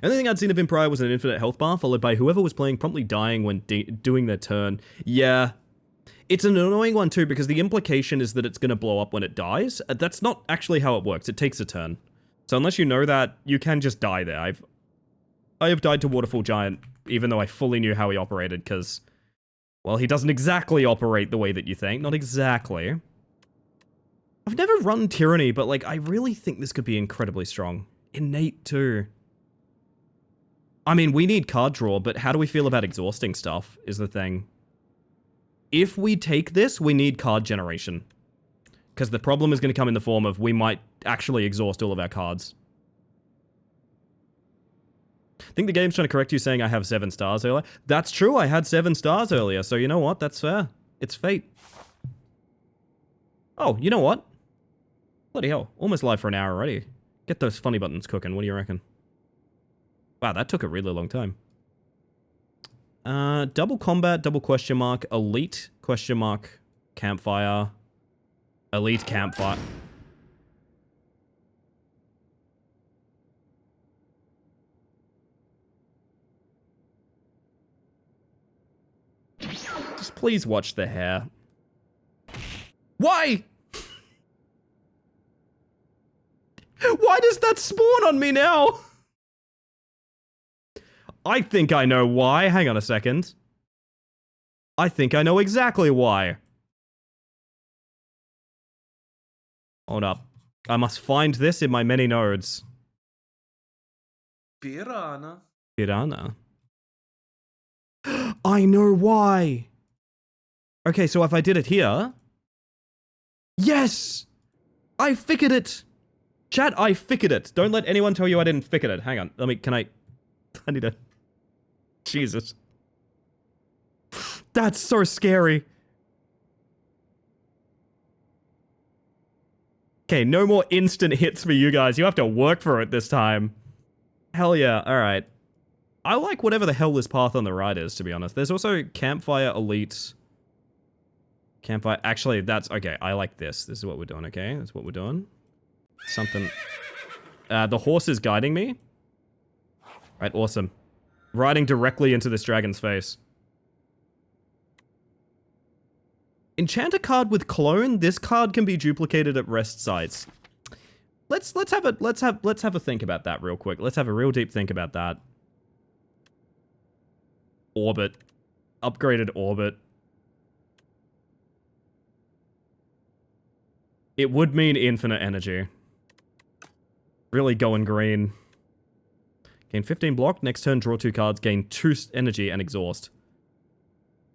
The only thing I'd seen of him prior was an infinite health bar, followed by whoever was playing promptly dying when doing their turn. Yeah. It's an annoying one too, because the implication is that it's going to blow up when it dies. That's not actually how it works. It takes a turn. So unless you know that, you can just die there. I have died to Waterfall Giant, even though I fully knew how he operated, because, well, he doesn't exactly operate the way that you think. Not exactly. I've never run Tyranny, but, like, I really think this could be incredibly strong. Innate, too. I mean, we need card draw, but how do we feel about exhausting stuff is the thing. If we take this, we need card generation. Because the problem is going to come in the form of we might actually exhaust all of our cards. I think the game's trying to correct you saying I have 7 stars earlier. That's true, I had 7 stars earlier, so you know what? That's fair. It's fate. Oh, you know what? Bloody hell, almost live for an hour already. Get those funny buttons cooking, what do you reckon? Wow, that took a really long time. Double combat, double question mark, elite, question mark, campfire, elite campfire. Just please watch the hair. Why? Why does that spawn on me now? I think I know why. Hang on a second. I think I know exactly why. Hold up. I must find this in my many nodes. Piranha. Piranha. I know why. Okay, so if I did it here... Yes! I figured it! Chat, I figured it. Don't let anyone tell you I didn't figure it. Hang on. Can I need to... Jesus. That's so scary. Okay, no more instant hits for you guys. You have to work for it this time. Hell yeah, alright. I like whatever the hell this path on the right is, to be honest. There's also Campfire Elite. Campfire... Actually, that's... Okay, I like this. This is what we're doing, okay? That's what we're doing. Something... the horse is guiding me. Right, awesome. Riding directly into this dragon's face. Enchant a card with clone. This card can be duplicated at rest sites. Let's have a think about that real quick. Let's have a real deep think about that. Orbit. Upgraded orbit. It would mean infinite energy. Really going green. Gain 15 block, next turn draw 2 cards, gain 2 energy and exhaust.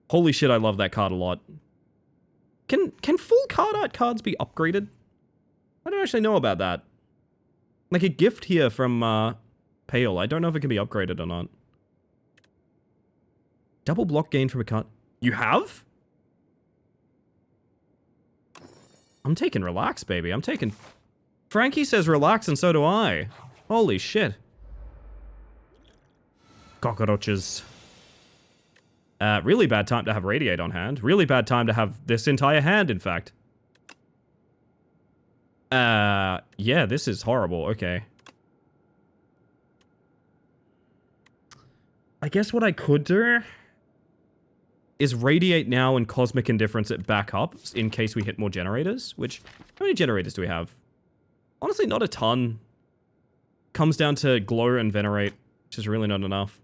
Holy shit, I love that card a lot. Can full card art cards be upgraded? I don't actually know about that. Like a gift here from Pale, I don't know if it can be upgraded or not. Double block gain from a card. You have? I'm taking relax, baby. I'm taking... Frankie says relax and so do I. Holy shit. Cockroaches. Really bad time to have Radiate on hand. Really bad time to have this entire hand, in fact. Yeah, this is horrible. Okay. I guess what I could do is Radiate now and Cosmic Indifference it back up in case we hit more generators, which... How many generators do we have? Honestly, not a ton. Comes down to Glow and Venerate, which is really not enough.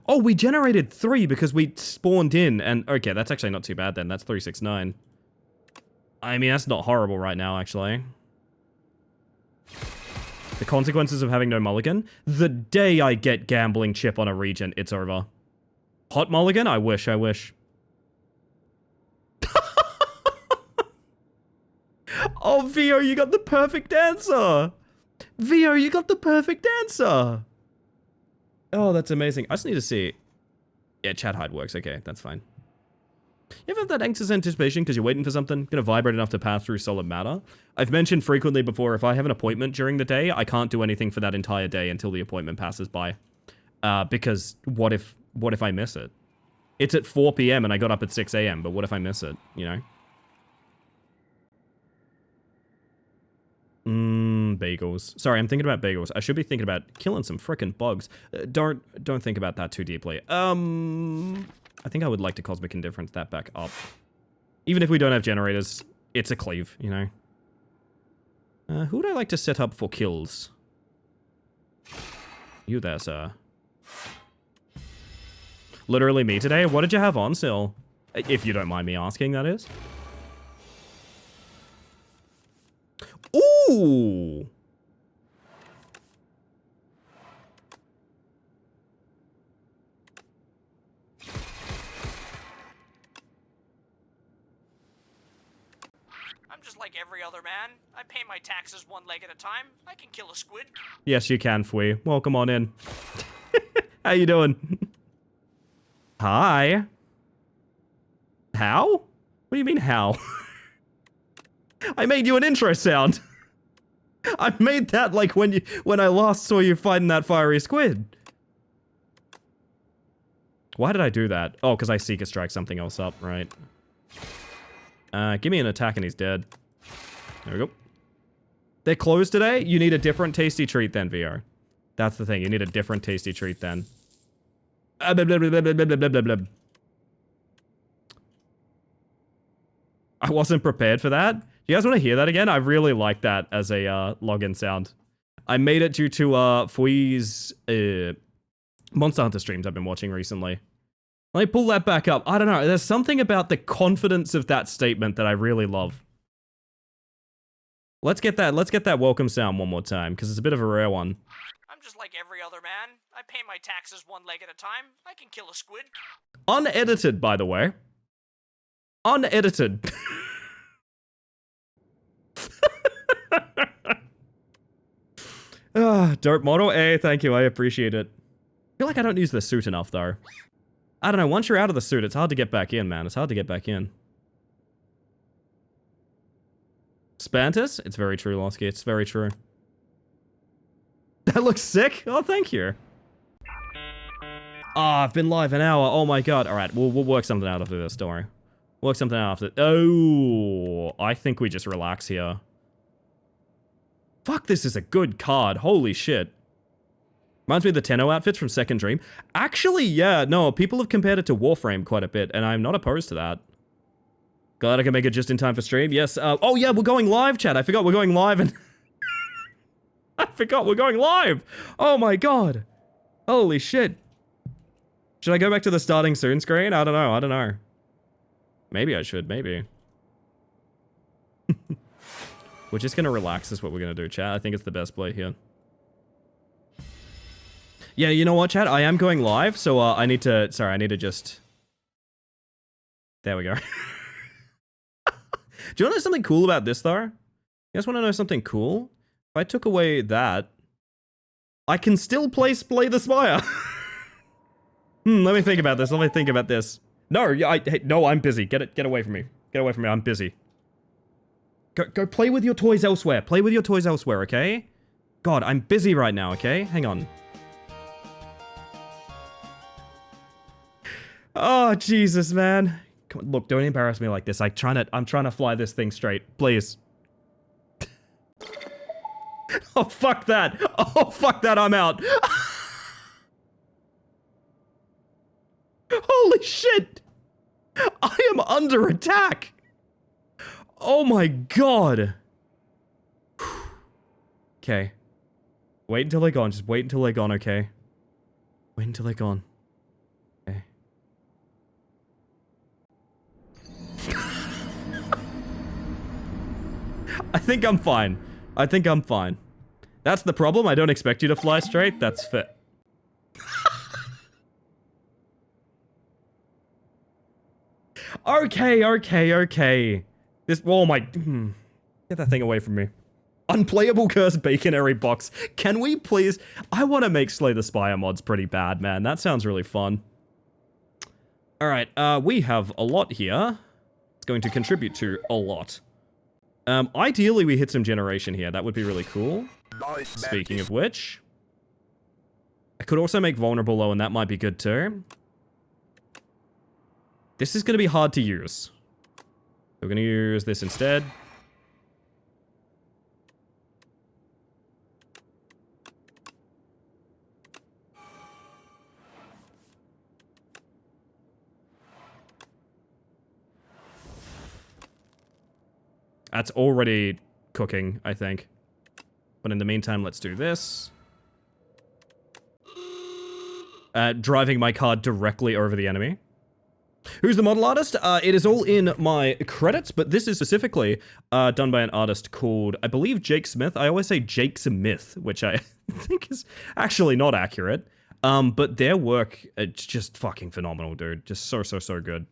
Oh, we generated 3 because we spawned in, and... Okay, that's actually not too bad then. That's 369. I mean, that's not horrible right now, actually. The consequences of having no mulligan? The day I get Gambling Chip on a Regent, it's over. Hot mulligan? I wish, I wish. Oh, Vio, you got the perfect answer! Vio, you got the perfect answer! Oh, that's amazing. I just need to see... Yeah, chat hide works. Okay, that's fine. You ever have that anxious anticipation because you're waiting for something? Gonna vibrate enough to pass through solid matter? I've mentioned frequently before, if I have an appointment during the day, I can't do anything for that entire day until the appointment passes by. Because what if I miss it? It's at 4 PM and I got up at 6 AM, but what if I miss it, you know? Bagels. Sorry, I'm thinking about bagels. I should be thinking about killing some frickin' bugs. Don't think about that too deeply. I think I would like to Cosmic Indifference that back up. Even if we don't have generators, it's a cleave, you know? Who would I like to set up for kills? You there, sir. Literally me today? What did you have on still? If you don't mind me asking, that is. Ooh! like every other man. I pay my taxes one leg at a time. I can kill a squid. Yes, you can, Fui. Welcome on in. How you doing? Hi. How? What do you mean, how? I made you an intro sound. I made that like when I last saw you fighting that fiery squid. Why did I do that? Oh, because I Seeker Strike something else up, right? Give me an attack and he's dead. There we go. They're closed today? You need a different tasty treat then, VR. That's the thing. You need a different tasty treat then. I wasn't prepared for that. Do you guys want to hear that again? I really like that as a login sound. I made it due to Fui's Monster Hunter streams I've been watching recently. Let me pull that back up. I don't know. There's something about the confidence of that statement that I really love. Let's get that welcome sound one more time, because it's a bit of a rare one. I'm just like every other man. I pay my taxes one leg at a time. I can kill a squid. Unedited, by the way. Unedited. Dope model. Hey, thank you. I appreciate it. I feel like I don't use the suit enough, though. I don't know. Once you're out of the suit, it's hard to get back in, man. It's hard to get back in. Spantus? It's very true, Losky. It's very true. That looks sick. Oh, thank you. Ah, I've been live an hour. Oh my god. All right, we'll work something out after this. Don't worry. Work something out after. Oh, I think we just relax here. Fuck, this is a good card. Holy shit. Reminds me of the Tenno outfits from Second Dream. Actually, yeah, no, people have compared it to Warframe quite a bit, and I'm not opposed to that. Glad I can make it just in time for stream. Yes, oh yeah, we're going live, chat. I forgot we're going live, and... I forgot we're going live! Oh my god. Holy shit. Should I go back to the starting soon screen? I don't know. Maybe I should, maybe. We're just gonna relax is what we're gonna do, chat. I think it's the best play here. Yeah, you know what, chat? I am going live, so I need to... Sorry, I need to just... There we go. Do you want to know something cool about this, though? You guys want to know something cool? If I took away that, I can still play the Spire. Let me think about this. No, hey, no, I'm busy. Get away from me. Get away from me. I'm busy. Go play with your toys elsewhere. Play with your toys elsewhere, okay? God, I'm busy right now, okay? Hang on. Oh, Jesus, man. Come on, look, don't embarrass me like this. I'm trying to fly this thing straight. Please. Oh, fuck that. Oh, fuck that. I'm out. Holy shit. I am under attack. Oh my god. Okay. Wait until they're gone. Just wait until they're gone, okay? Wait until they're gone. Okay. I think I'm fine. That's the problem. I don't expect you to fly straight. That's fair. Okay. This, oh my, get that thing away from me. Unplayable cursed baconary box. Can we please, I want to make Slay the Spire mods pretty bad, man. That sounds really fun. Alright, we have a lot here. It's going to contribute to a lot. Ideally we hit some generation here. That would be really cool. Speaking of which, I could also make vulnerable low and that might be good too. This is going to be hard to use. We're going to use this instead. That's already cooking, I think. But in the meantime, let's do this. Driving my car directly over the enemy. Who's the model artist? It is all in my credits, but this is specifically done by an artist called, I believe, Jake Smith. I always say Jake Smith, which I think is actually not accurate. But their work, it's just fucking phenomenal, dude. Just so good.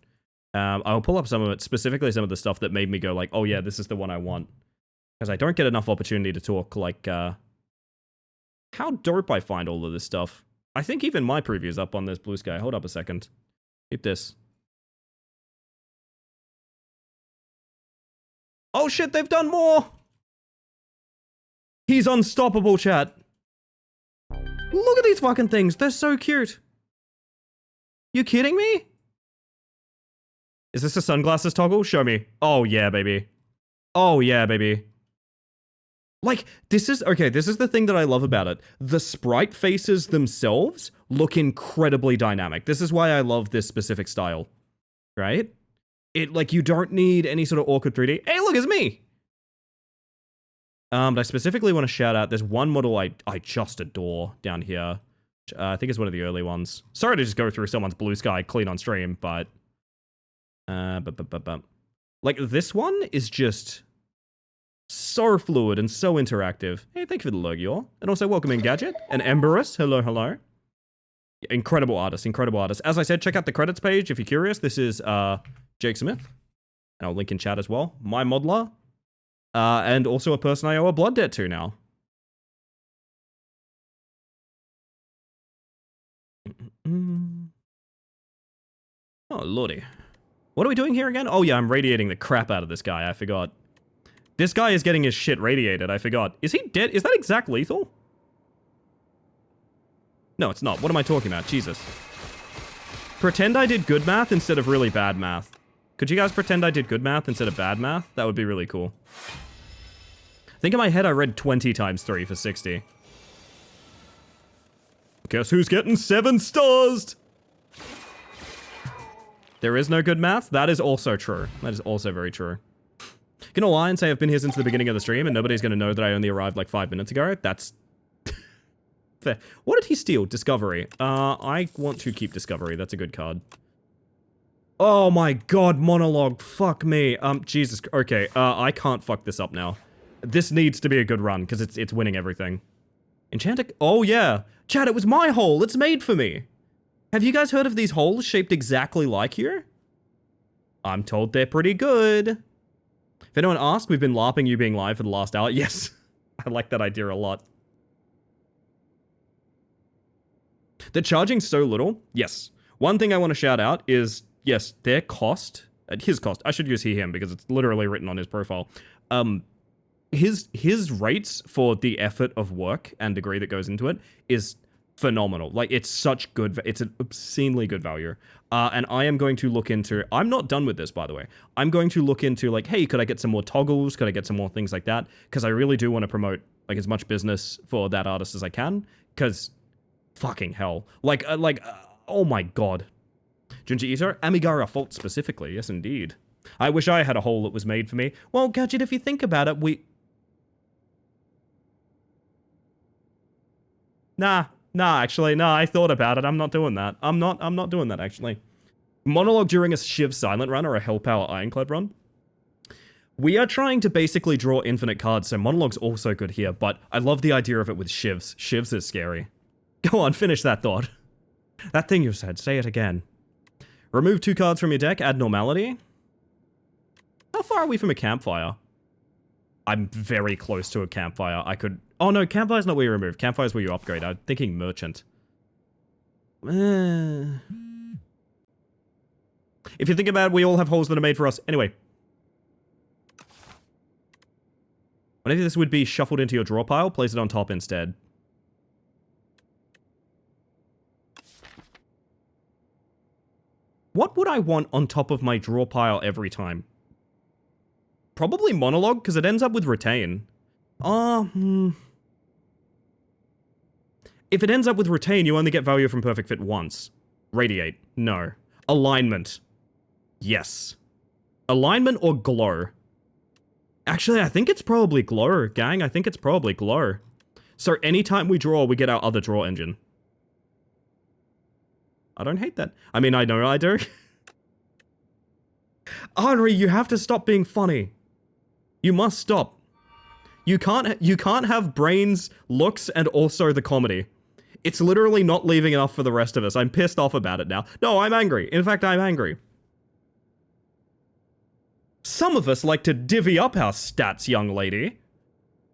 I'll pull up some of it, specifically some of the stuff that made me go like, oh yeah, this is the one I want. Because I don't get enough opportunity to talk, like, how dope I find all of this stuff. I think even my preview's up on this Blue Sky. Hold up a second. Keep this. Oh shit, they've done more! He's unstoppable, chat. Look at these fucking things. They're so cute. You kidding me? Is this a sunglasses toggle? Show me. Oh yeah, baby. Oh yeah, baby. Like, this is the thing that I love about it. The sprite faces themselves look incredibly dynamic. This is why I love this specific style. Right? It, like, you don't need any sort of awkward 3D. Hey, look, it's me! But I specifically want to shout out, there's one model I just adore down here. I think it's one of the early ones. Sorry to just go through someone's Blue Sky clean on stream, but... Like, this one is just... so fluid and so interactive. Hey, thank you for the logo, y'all. And also, welcome in Gadget and Emberus. Hello, hello. Incredible artist, incredible artist. As I said, check out the credits page if you're curious. This is Jake Smith. And I'll link in chat as well. My modeler. And also a person I owe a blood debt to now. Oh, lordy. What are we doing here again? Oh yeah, I'm radiating the crap out of this guy. I forgot. This guy is getting his shit radiated. I forgot. Is he dead? Is that exact lethal? No, it's not. What am I talking about? Jesus. Pretend I did good math instead of really bad math. Could you guys pretend I did good math instead of bad math? That would be really cool. I think in my head I read 20 times 3 for 60. Guess who's getting 7 stars? There is no good math? That is also true. That is also very true. Gonna lie and say I've been here since the beginning of the stream and nobody's gonna know that I only arrived like 5 minutes ago. That's... fair. What did he steal? Discovery. I want to keep Discovery. That's a good card. Oh my god, monologue. Fuck me. Jesus. Okay, I can't fuck this up now. This needs to be a good run, because it's winning everything. Enchanted... Oh yeah. Chad, it was my hole. It's made for me. Have you guys heard of these holes shaped exactly like you? I'm told they're pretty good. If anyone asks, we've been LARPing you being live for the last hour. Yes, I like that idea a lot. They're charging so little. Yes. One thing I want to shout out is, yes, their cost, his cost, I should use him because it's literally written on his profile. His rates for the effort of work and degree that goes into it is phenomenal. Like, it's such good, it's an obscenely good value. And I am going to look into, I'm not done with this, by the way. I'm going to look into, like, hey, could I get some more toggles? Could I get some more things like that? Because I really do want to promote, like, as much business for that artist as I can. Because, fucking hell. Oh my god. Junji Ito, Amigara Fault specifically, yes indeed. I wish I had a hole that was made for me. Well, Gadget, if you think about it, Nah, actually, I thought about it. I'm not doing that. I'm not doing that, actually. Monologue during a Shiv Silent run or a Hellpower Ironclad run. We are trying to basically draw infinite cards, so Monologue's also good here, but I love the idea of it with Shivs. Shivs is scary. Go on, finish that thought. That thing you said, say it again. Remove 2 cards from your deck, add Normality. How far are we from a campfire? I'm very close to a campfire. I could... Oh no, Campfire's not where you remove. Campfire's where you upgrade. I'm thinking Merchant. If you think about it, we all have holes that are made for us. Anyway. Whenever this would be shuffled into your draw pile, place it on top instead. What would I want on top of my draw pile every time? Probably Monologue, because it ends up with Retain. If it ends up with Retain, you only get value from Perfect Fit once. Radiate. No. Alignment. Yes. Alignment or Glow? Actually, I think it's probably Glow, gang. I think it's probably Glow. So anytime we draw, we get our other draw engine. I don't hate that. I mean, I know I do. Henri, you have to stop being funny. You must stop. You can't have brains, looks, and also the comedy. It's literally not leaving enough for the rest of us. I'm pissed off about it now. No, I'm angry. In fact, I'm angry. Some of us like to divvy up our stats, young lady.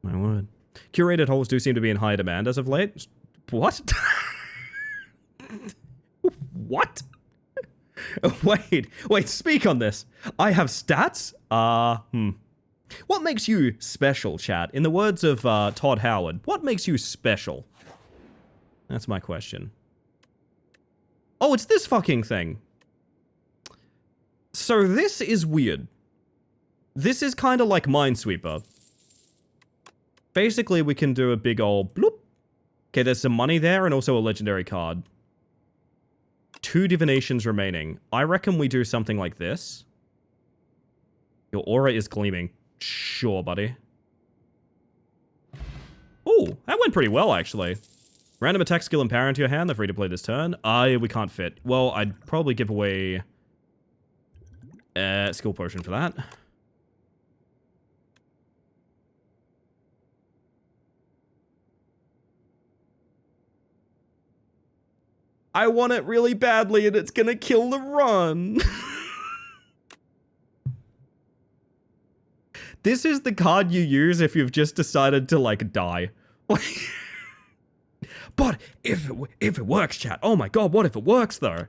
My word. Curated holes do seem to be in high demand as of late. What? What? Wait, speak on this. I have stats? What makes you special, chat? In the words of Todd Howard, what makes you special? That's my question. Oh, it's this fucking thing. So this is weird. This is kind of like Minesweeper. Basically, we can do a big old bloop. Okay, there's some money there and also a legendary card. 2 divinations remaining. I reckon we do something like this. Your aura is gleaming. Sure, buddy. Ooh, that went pretty well, actually. Random attack skill and power into your hand. They're free to play this turn. We can't fit. Well, I'd probably give away skill potion for that. I want it really badly and it's gonna kill the run. This is the card you use if you've just decided to, like, die. But if it works, chat. Oh my god, what if it works, though?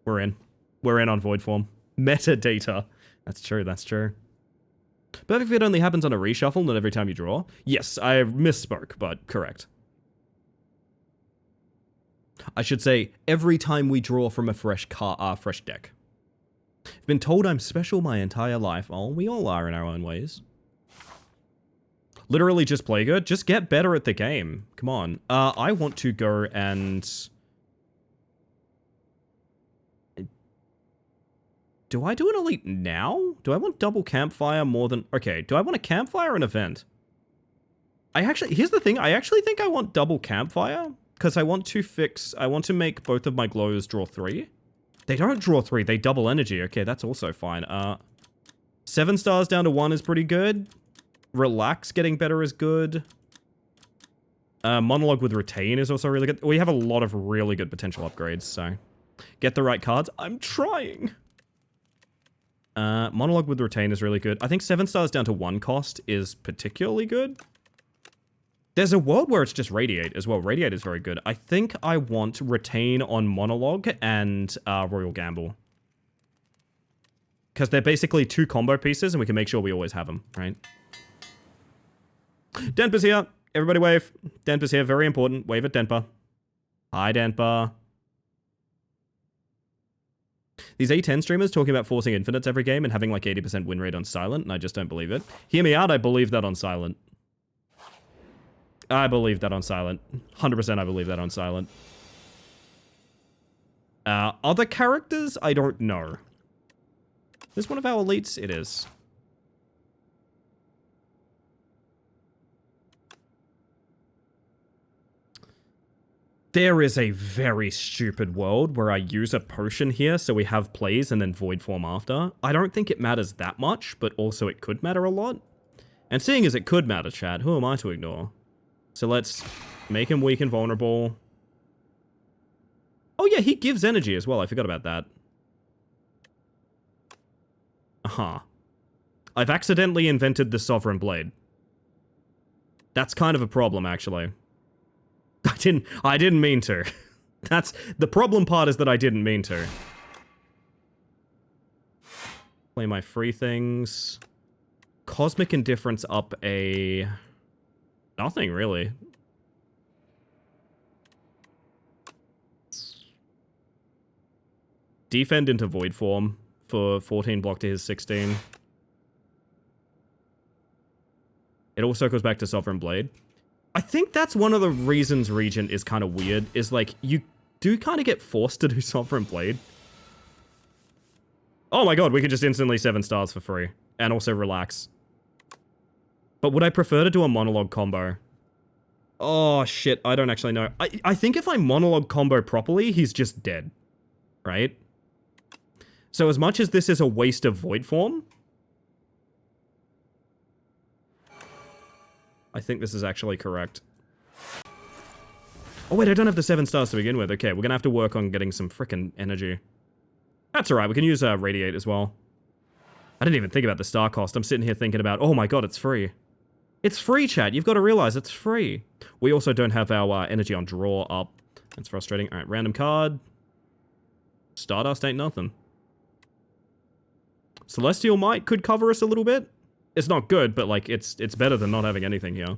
We're in. We're in on void form. Metadata. That's true, that's true. Perfect Fit only happens on a reshuffle, not every time you draw. Yes, I misspoke, but correct. I should say, every time we draw from a fresh deck. I've been told I'm special my entire life. Oh, we all are in our own ways. Literally just play good. Just get better at the game. Come on. I want to go and... Do I do an elite now? Do I want double campfire more than... Okay, do I want a campfire or an event? Here's the thing. I actually think I want double campfire. Because I want to make both of my glows draw 3. They don't draw 3, they double energy. Okay, that's also fine. 7 stars down to 1 is pretty good. Relax getting better is good. Monologue with retain is also really good. We have a lot of really good potential upgrades, so... Get the right cards. I'm trying! Monologue with retain is really good. I think 7 stars down to 1 cost is particularly good. There's a world where it's just Radiate as well. Radiate is very good. I think I want retain on Monologue and Royal Gamble. Because they're basically 2 combo pieces and we can make sure we always have them, right? Denpa's here. Everybody wave. Denpa's here. Very important. Wave at Denpa. Hi, Denpa. These A10 streamers talking about forcing infinites every game and having like 80% win rate on silent, and I just don't believe it. Hear me out, I believe that on silent. I believe that on silent. 100% I believe that on silent. Other characters? I don't know. Is this one of our elites? It is. There is a very stupid world where I use a potion here so we have plays and then void form after. I don't think it matters that much, but also it could matter a lot. And seeing as it could matter, chat, who am I to ignore? So let's make him weak and vulnerable. Oh yeah, he gives energy as well. I forgot about that. I've accidentally invented the Sovereign Blade. That's kind of a problem, actually. I didn't mean to. That's the problem part is that I didn't mean to. Play my free things. Cosmic Indifference up a... Nothing, really. Defend into Void Form for 14 block to his 16. It also goes back to Sovereign Blade. I think that's one of the reasons Regent is kind of weird, is like, you do kind of get forced to do Sovereign Blade. Oh my god, we could just instantly 7 stars for free. And also relax. But would I prefer to do a monologue combo? Oh shit, I don't actually know. I think if I monologue combo properly, he's just dead. Right? So as much as this is a waste of void form, I think this is actually correct. Oh wait, I don't have the 7 stars to begin with. Okay, we're gonna have to work on getting some frickin' energy. That's alright, we can use Radiate as well. I didn't even think about the star cost. I'm sitting here thinking about, oh my god, it's free. It's free, chat. You've got to realize it's free. We also don't have our energy on draw up. That's frustrating. Alright, random card. Stardust ain't nothing. Celestial Might could cover us a little bit. It's not good, but like, it's better than not having anything here.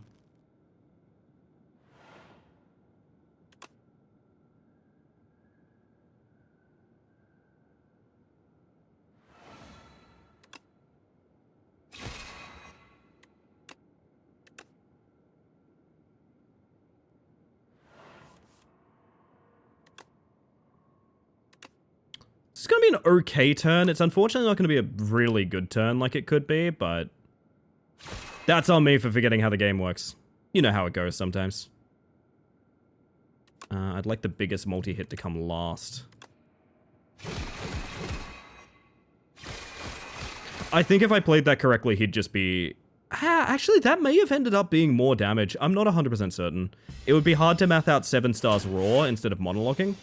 It's going to be an okay turn. It's unfortunately not going to be a really good turn like it could be, but that's on me for forgetting how the game works. You know how it goes sometimes. I'd like the biggest multi-hit to come last. I think if I played that correctly, he'd just be... actually, that may have ended up being more damage. I'm not 100% certain. It would be hard to math out 7 stars raw instead of monologuing.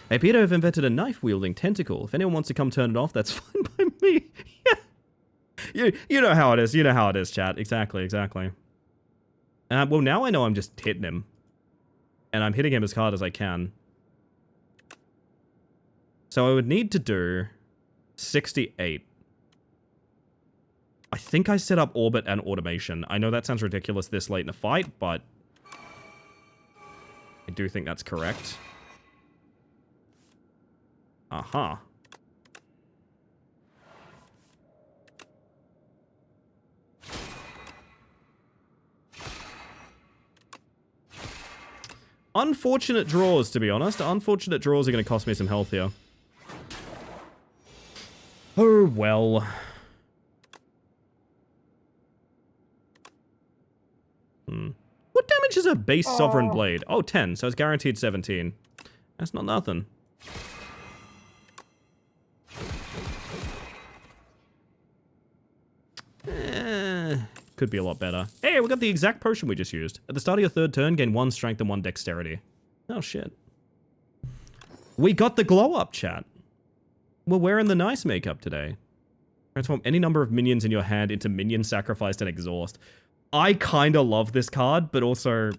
Hey, Peter, I've invented a knife-wielding tentacle. If anyone wants to come turn it off, that's fine by me. Yeah. You know how it is. You know how it is, chat. Exactly, exactly. Well, now I know I'm just hitting him. And I'm hitting him as hard as I can. So I would need to do 68. I think I set up orbit and automation. I know that sounds ridiculous this late in the fight, but I do think that's correct. Aha. Unfortunate draws, to be honest. Unfortunate draws are going to cost me some health here. Oh, well. What damage is a base Sovereign Blade? Oh, 10, so it's guaranteed 17. That's not nothing. Could be a lot better. Hey, we got the exact potion we just used. At the start of your 3rd turn, gain 1 strength and 1 dexterity. Oh, shit. We got the glow up, chat. We're wearing the nice makeup today. Transform any number of minions in your hand into minion sacrificed and exhaust. I kinda love this card, but also...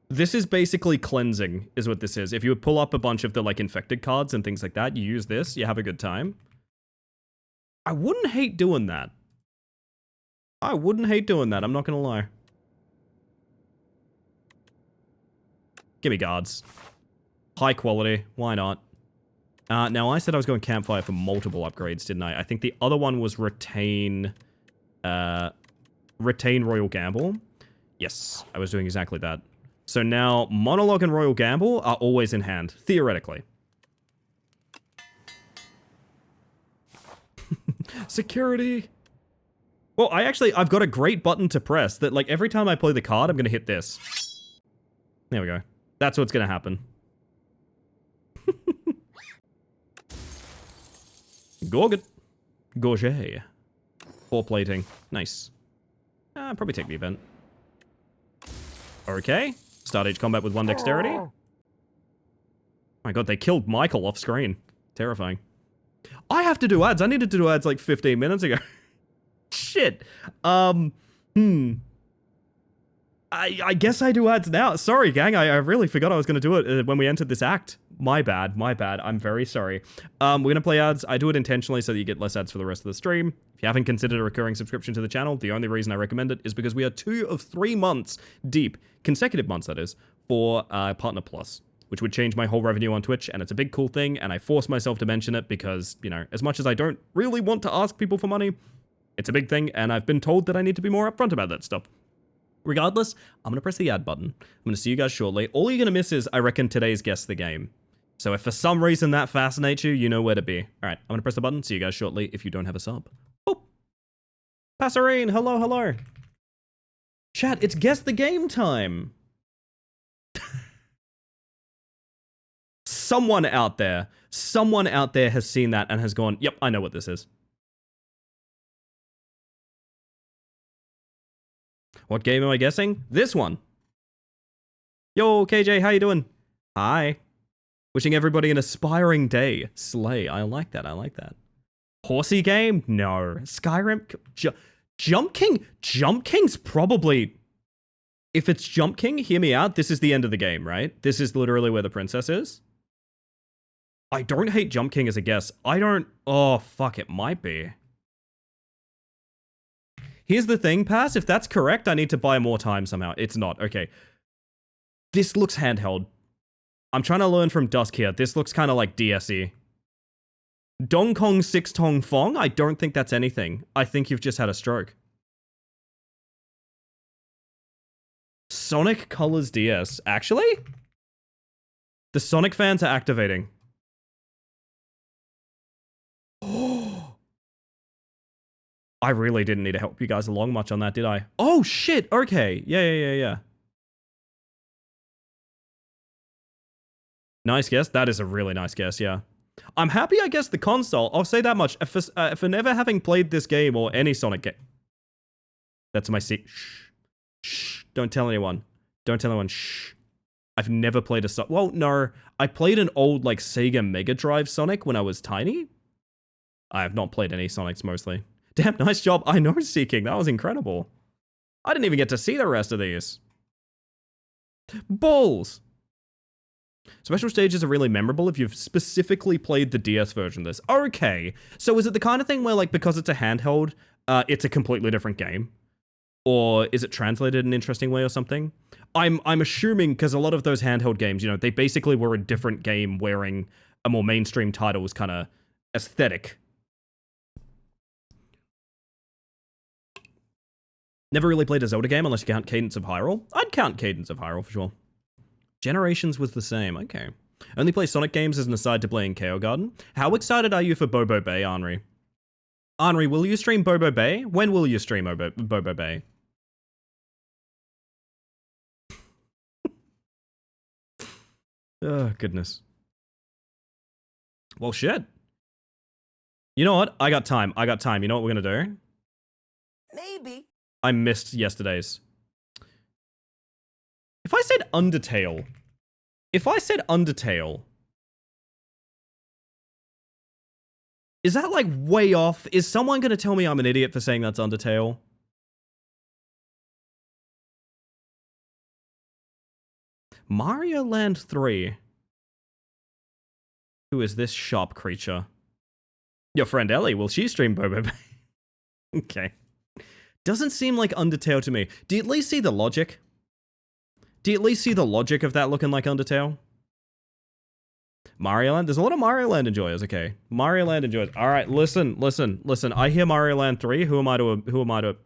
This is basically cleansing, is what this is. If you pull up a bunch of the, like, infected cards and things like that, you use this, you have a good time. I wouldn't hate doing that. I wouldn't hate doing that, I'm not gonna lie. Give me guards. High quality, why not? Now, I said I was going campfire for multiple upgrades, didn't I? I think the other one was retain Royal Gamble. Yes, I was doing exactly that. So now, Monologue and Royal Gamble are always in hand, theoretically. Security. Well, I've got a great button to press that, like, every time I play the card, I'm gonna hit this. There we go. That's what's gonna happen. Gorget. Gorget. 4 plating. Nice. Probably take the event. Okay. Start each combat with 1 dexterity. Oh my god, they killed Michael off screen. Terrifying. I have to do ads. I needed to do ads like 15 minutes ago. Shit. I guess I do ads now. Sorry, gang. I really forgot I was going to do it when we entered this act. My bad. My bad. I'm very sorry. We're going to play ads. I do it intentionally so that you get less ads for the rest of the stream. If you haven't considered a recurring subscription to the channel, the only reason I recommend it is because we are 2 of 3 months deep, consecutive months that is, for Partner Plus, which would change my whole revenue on Twitch, and it's a big cool thing, and I force myself to mention it because, you know, as much as I don't really want to ask people for money, it's a big thing, and I've been told that I need to be more upfront about that stuff. Regardless, I'm going to press the ad button. I'm going to see you guys shortly. All you're going to miss is, I reckon, today's Guess the Game. So if for some reason that fascinates you, you know where to be. Alright, I'm going to press the button. See you guys shortly if you don't have a sub. Oh! Passerine, hello, hello. Chat, it's Guess the Game time. Someone out there has seen that and has gone, yep, I know what this is. What game am I guessing? This one. Yo, KJ, how you doing? Hi. Wishing everybody an aspiring day. Slay. I like that. I like that. Horsey game? No. Skyrim? Jump King? Jump King's probably... If it's Jump King, hear me out. This is the end of the game, right? This is literally where the princess is. I don't hate Jump King as a guess. I don't... Oh, fuck, it might be. Here's the thing, Pass. If that's correct, I need to buy more time somehow. It's not. Okay. This looks handheld. I'm trying to learn from Dusk here. This looks kind of like DSE. Dong Kong 6 Tong Fong? I don't think that's anything. I think you've just had a stroke. Sonic Colors DS. Actually? The Sonic fans are activating. I really didn't need to help you guys along much on that, did I? Oh, shit! Okay. Yeah. Nice guess. That is a really nice guess, yeah. I'm happy I guessed the console. I'll say that much. For never having played this game or any Sonic game. That's my seat. Shh. Shh. Don't tell anyone. Don't tell anyone. Shh. I've never played a Sonic. Well, no. I played an old, like, Sega Mega Drive Sonic when I was tiny. I have not played any Sonics, mostly. Damn, nice job. I know, Seeking. That was incredible. I didn't even get to see the rest of these. Balls! Special stages are really memorable if you've specifically played the DS version of this. Okay, so is it the kind of thing where, like, because it's a handheld, it's a completely different game? Or is it translated in an interesting way or something? I'm assuming, because a lot of those handheld games, you know, they basically were a different game wearing a more mainstream title's kind of aesthetic. Never really played a Zelda game unless you count Cadence of Hyrule. I'd count Cadence of Hyrule for sure. Generations was the same. Okay. Only play Sonic games as an aside to playing KO Garden. How excited are you for Bobo Bay, Henri? Henri, will you stream Bobo Bay? When will you stream Bobo Bay? Oh, goodness. Well, shit. You know what? I got time. You know what we're gonna do? Maybe. I missed yesterday's. If I said Undertale, is that like way off? Is someone gonna tell me I'm an idiot for saying that's Undertale? Mario Land 3. Who is this sharp creature? Your friend Ellie, will she stream Bobo Bay? Okay. Doesn't seem like Undertale to me. Do you at least see the logic? Do you at least see the logic of that looking like Undertale? Mario Land? There's a lot of Mario Land enjoyers, okay. Mario Land enjoyers. Alright, listen. I hear Mario Land 3. Who am I to...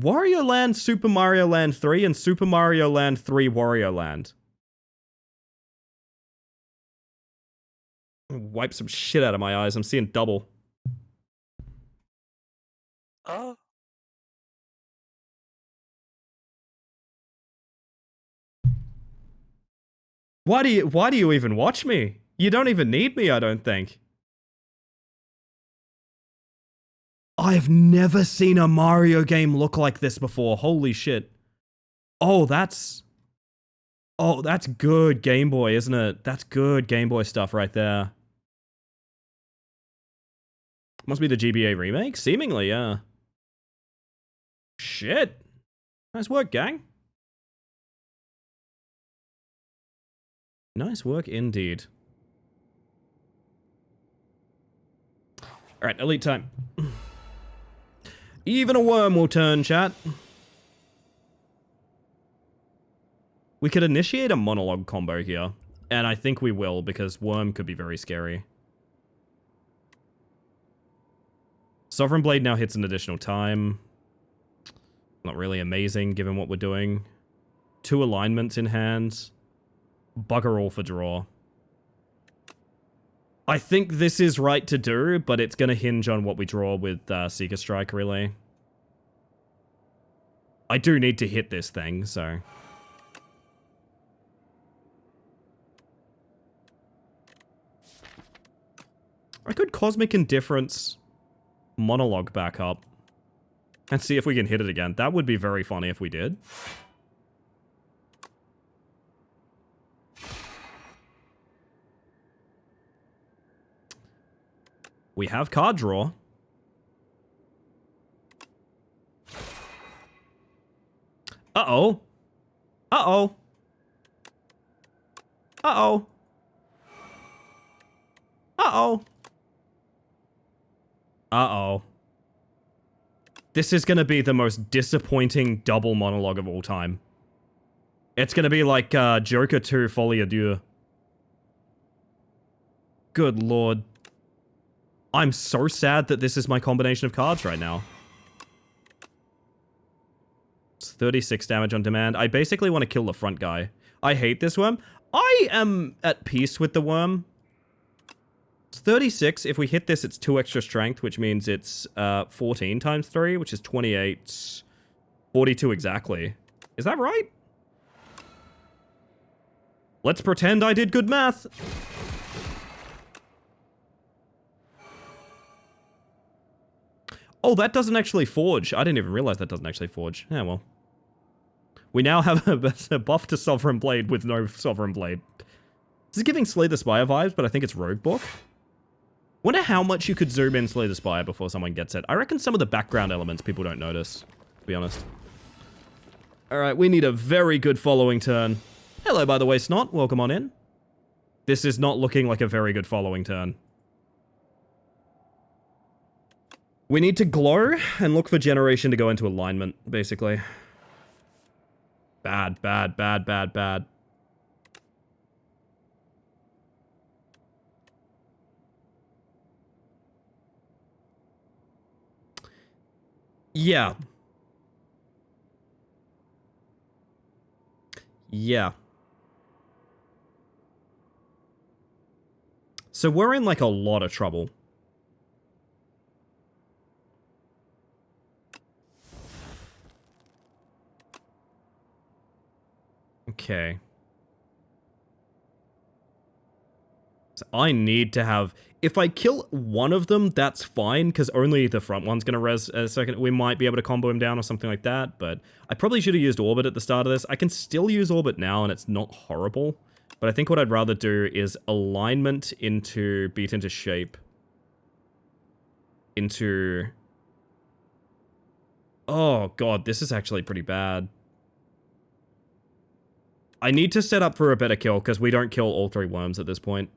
Wario Land, Super Mario Land 3, and Super Mario Land 3 Wario Land. Wipe some shit out of my eyes. I'm seeing double. Oh. Why do you even watch me? You don't even need me, I don't think. I've never seen a Mario game look like this before. Holy shit. Oh, that's good Game Boy, isn't it? That's good Game Boy stuff right there. Must be the GBA remake? Seemingly, yeah. Shit. Nice work, gang. Nice work indeed. Alright, elite time. Even a worm will turn, chat. We could initiate a monologue combo here. And I think we will, because worm could be very scary. Sovereign Blade now hits an additional time. Not really amazing, given what we're doing. 2 alignments in hand. Bugger all for draw. I think this is right to do, but it's going to hinge on what we draw with Seeker Strike, really. I do need to hit this thing, so... I could Cosmic Indifference monologue back up and see if we can hit it again. That would be very funny if we did. We have card draw. Uh-oh. Uh-oh. Uh-oh. Uh-oh. Uh-oh. This is gonna be the most disappointing double monologue of all time. It's gonna be like Joker 2 Folie à Deux. Good lord. I'm so sad that this is my combination of cards right now. It's 36 damage on demand. I basically want to kill the front guy. I hate this worm. I am at peace with the worm. It's 36. If we hit this, it's 2 extra strength, which means it's 14 times 3, which is 28. 42 exactly. Is that right? Let's pretend I did good math. Oh, that doesn't actually forge. I didn't even realize that doesn't actually forge. Yeah, well. We now have a buff to Sovereign Blade with no Sovereign Blade. This is giving Slay the Spire vibes, but I think it's Rogue Book. Wonder how much you could zoom in Slay the Spire before someone gets it. I reckon some of the background elements people don't notice, to be honest. Alright, we need a very good following turn. Hello, by the way, Snot. Welcome on in. This is not looking like a very good following turn. We need to glow and look for generation to go into alignment, basically. Bad, bad, bad, bad, bad. Yeah. Yeah. So we're in, like, a lot of trouble. Okay. So I need to have... If I kill one of them, that's fine, because only the front one's going to res a second. We might be able to combo him down or something like that, but I probably should have used Orbit at the start of this. I can still use Orbit now, and it's not horrible. But I think what I'd rather do is alignment into beat into shape. Into... Oh, God, this is actually pretty bad. I need to set up for a better kill, because we don't kill all 3 worms at this point.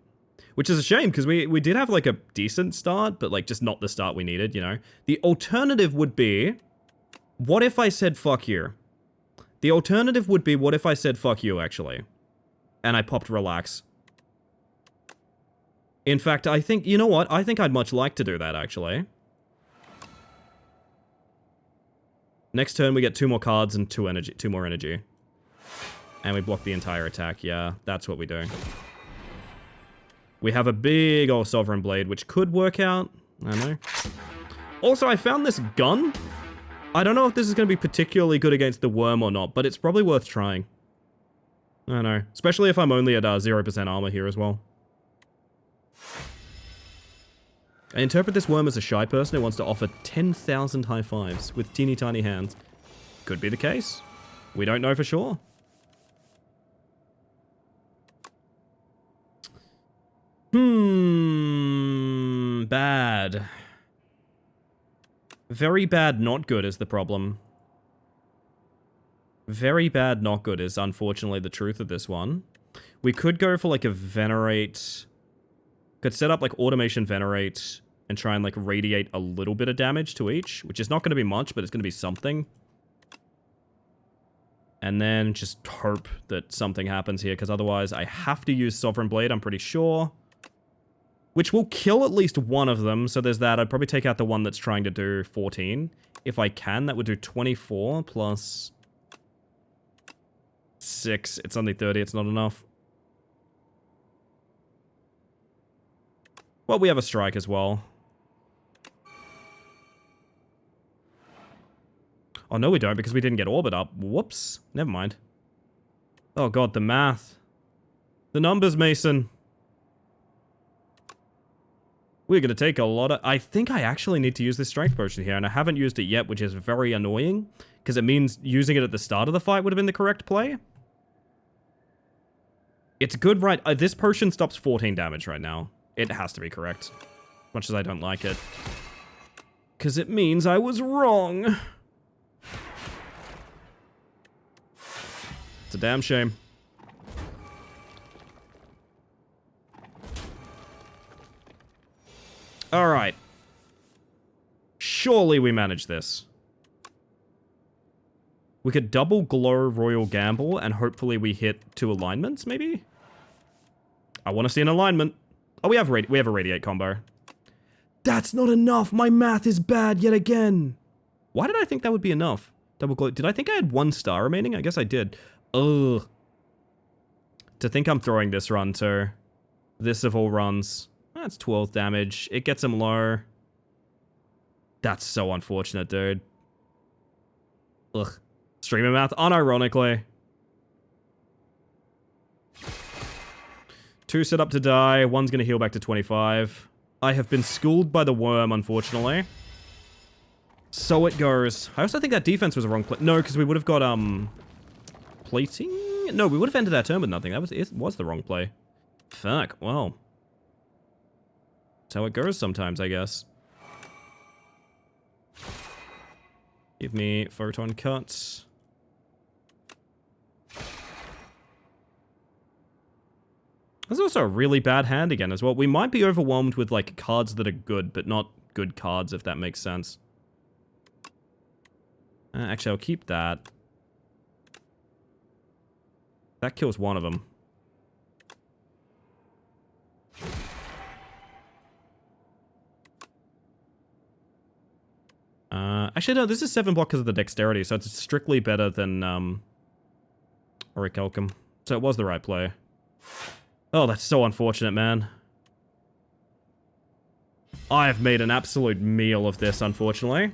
Which is a shame, because we did have, like, a decent start, but, like, just not the start we needed, you know? The alternative would be... What if I said fuck you? The alternative would be, what if I said fuck you, actually? And I popped relax. In fact, I think... You know what? I think I'd much like to do that, actually. Next turn, we get 2 more cards and 2 more energy. And we block the entire attack. Yeah, that's what we do. We have a big old Sovereign Blade, which could work out. I don't know. Also, I found this gun. I don't know if this is going to be particularly good against the worm or not, but it's probably worth trying. I don't know. Especially if I'm only at 0% armor here as well. I interpret this worm as a shy person who wants to offer 10,000 high fives with teeny tiny hands. Could be the case. We don't know for sure. Bad. Very bad, not good is the problem. Very bad, not good is unfortunately the truth of this one. We could go for like a Venerate. Could set up like Automation Venerate and try and like radiate a little bit of damage to each, which is not going to be much, but it's going to be something. And then just hope that something happens here, because otherwise I have to use Sovereign Blade, I'm pretty sure. Which will kill at least one of them, so there's that. I'd probably take out the one that's trying to do 14. If I can, that would do 24 plus 6. It's only 30, it's not enough. Well, we have a strike as well. Oh, no we don't, because we didn't get Orbit up. Whoops. Never mind. Oh god, the math. The numbers, Mason. We're going to take a lot of... I think I actually need to use this strength potion here, and I haven't used it yet, which is very annoying, because it means using it at the start of the fight would have been the correct play. It's good, right? This potion stops 14 damage right now. It has to be correct. much as I don't like it. Because it means I was wrong. It's a damn shame. Alright. Surely we manage this. We could double glow Royal Gamble, and hopefully we hit 2 alignments, maybe? I want to see an alignment. Oh, we have a Radiate combo. That's not enough! My math is bad yet again! Why did I think that would be enough? Double glow. Did I think I had 1 star remaining? I guess I did. Ugh. To think I'm throwing this run to this of all runs. That's 12 damage. It gets him low. That's so unfortunate, dude. Ugh. Streamer math, unironically. 2 set up to die. 1's gonna heal back to 25. I have been schooled by the worm, unfortunately. So it goes. I also think that defense was a wrong play. No, because we would have got, plating? No, we would have ended our turn with nothing. It was the wrong play. Fuck, well. That's how it goes sometimes, I guess. Give me photon cuts. There's also a really bad hand again as well. We might be overwhelmed with, like, cards that are good, but not good cards, if that makes sense. Actually, I'll keep that. That kills one of them. Actually, no, this is 7 block because of the dexterity, so it's strictly better than, Orichalcum. So it was the right play. Oh, that's so unfortunate, man. I have made an absolute meal of this, unfortunately.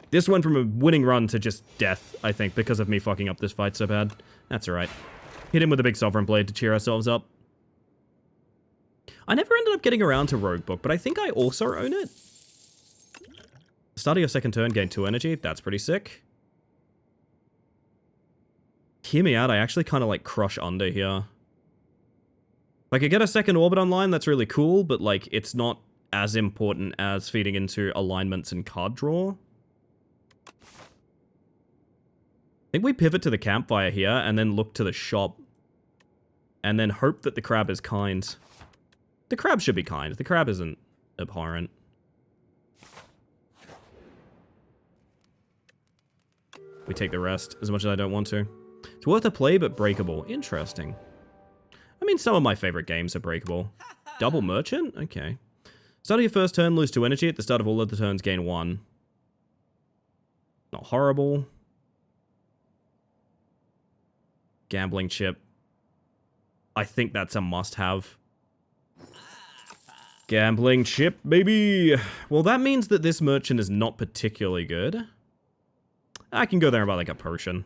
This went from a winning run to just death, I think, because of me fucking up this fight so bad. That's alright. Hit him with a big Sovereign Blade to cheer ourselves up. I never ended up getting around to Rogue Book, but I think I also own it. Start of your second turn, gain 2 energy. That's pretty sick. Hear me out, I actually kind of like crush under here. If I could get a second orbit online, that's really cool, but like, it's not as important as feeding into alignments and card draw. I think we pivot to the campfire here, and then look to the shop. And then hope that the crab is kind. The crab should be kind. The crab isn't abhorrent. We take the rest, as much as I don't want to. It's worth a play, but breakable. Interesting. I mean, some of my favorite games are breakable. Double Merchant? Okay. Start of your first turn, lose 2 energy. At the start of all other turns, gain 1. Not horrible. Gambling chip. I think that's a must-have. Gambling chip, baby! Well, that means that this merchant is not particularly good. I can go there and buy, like, a potion.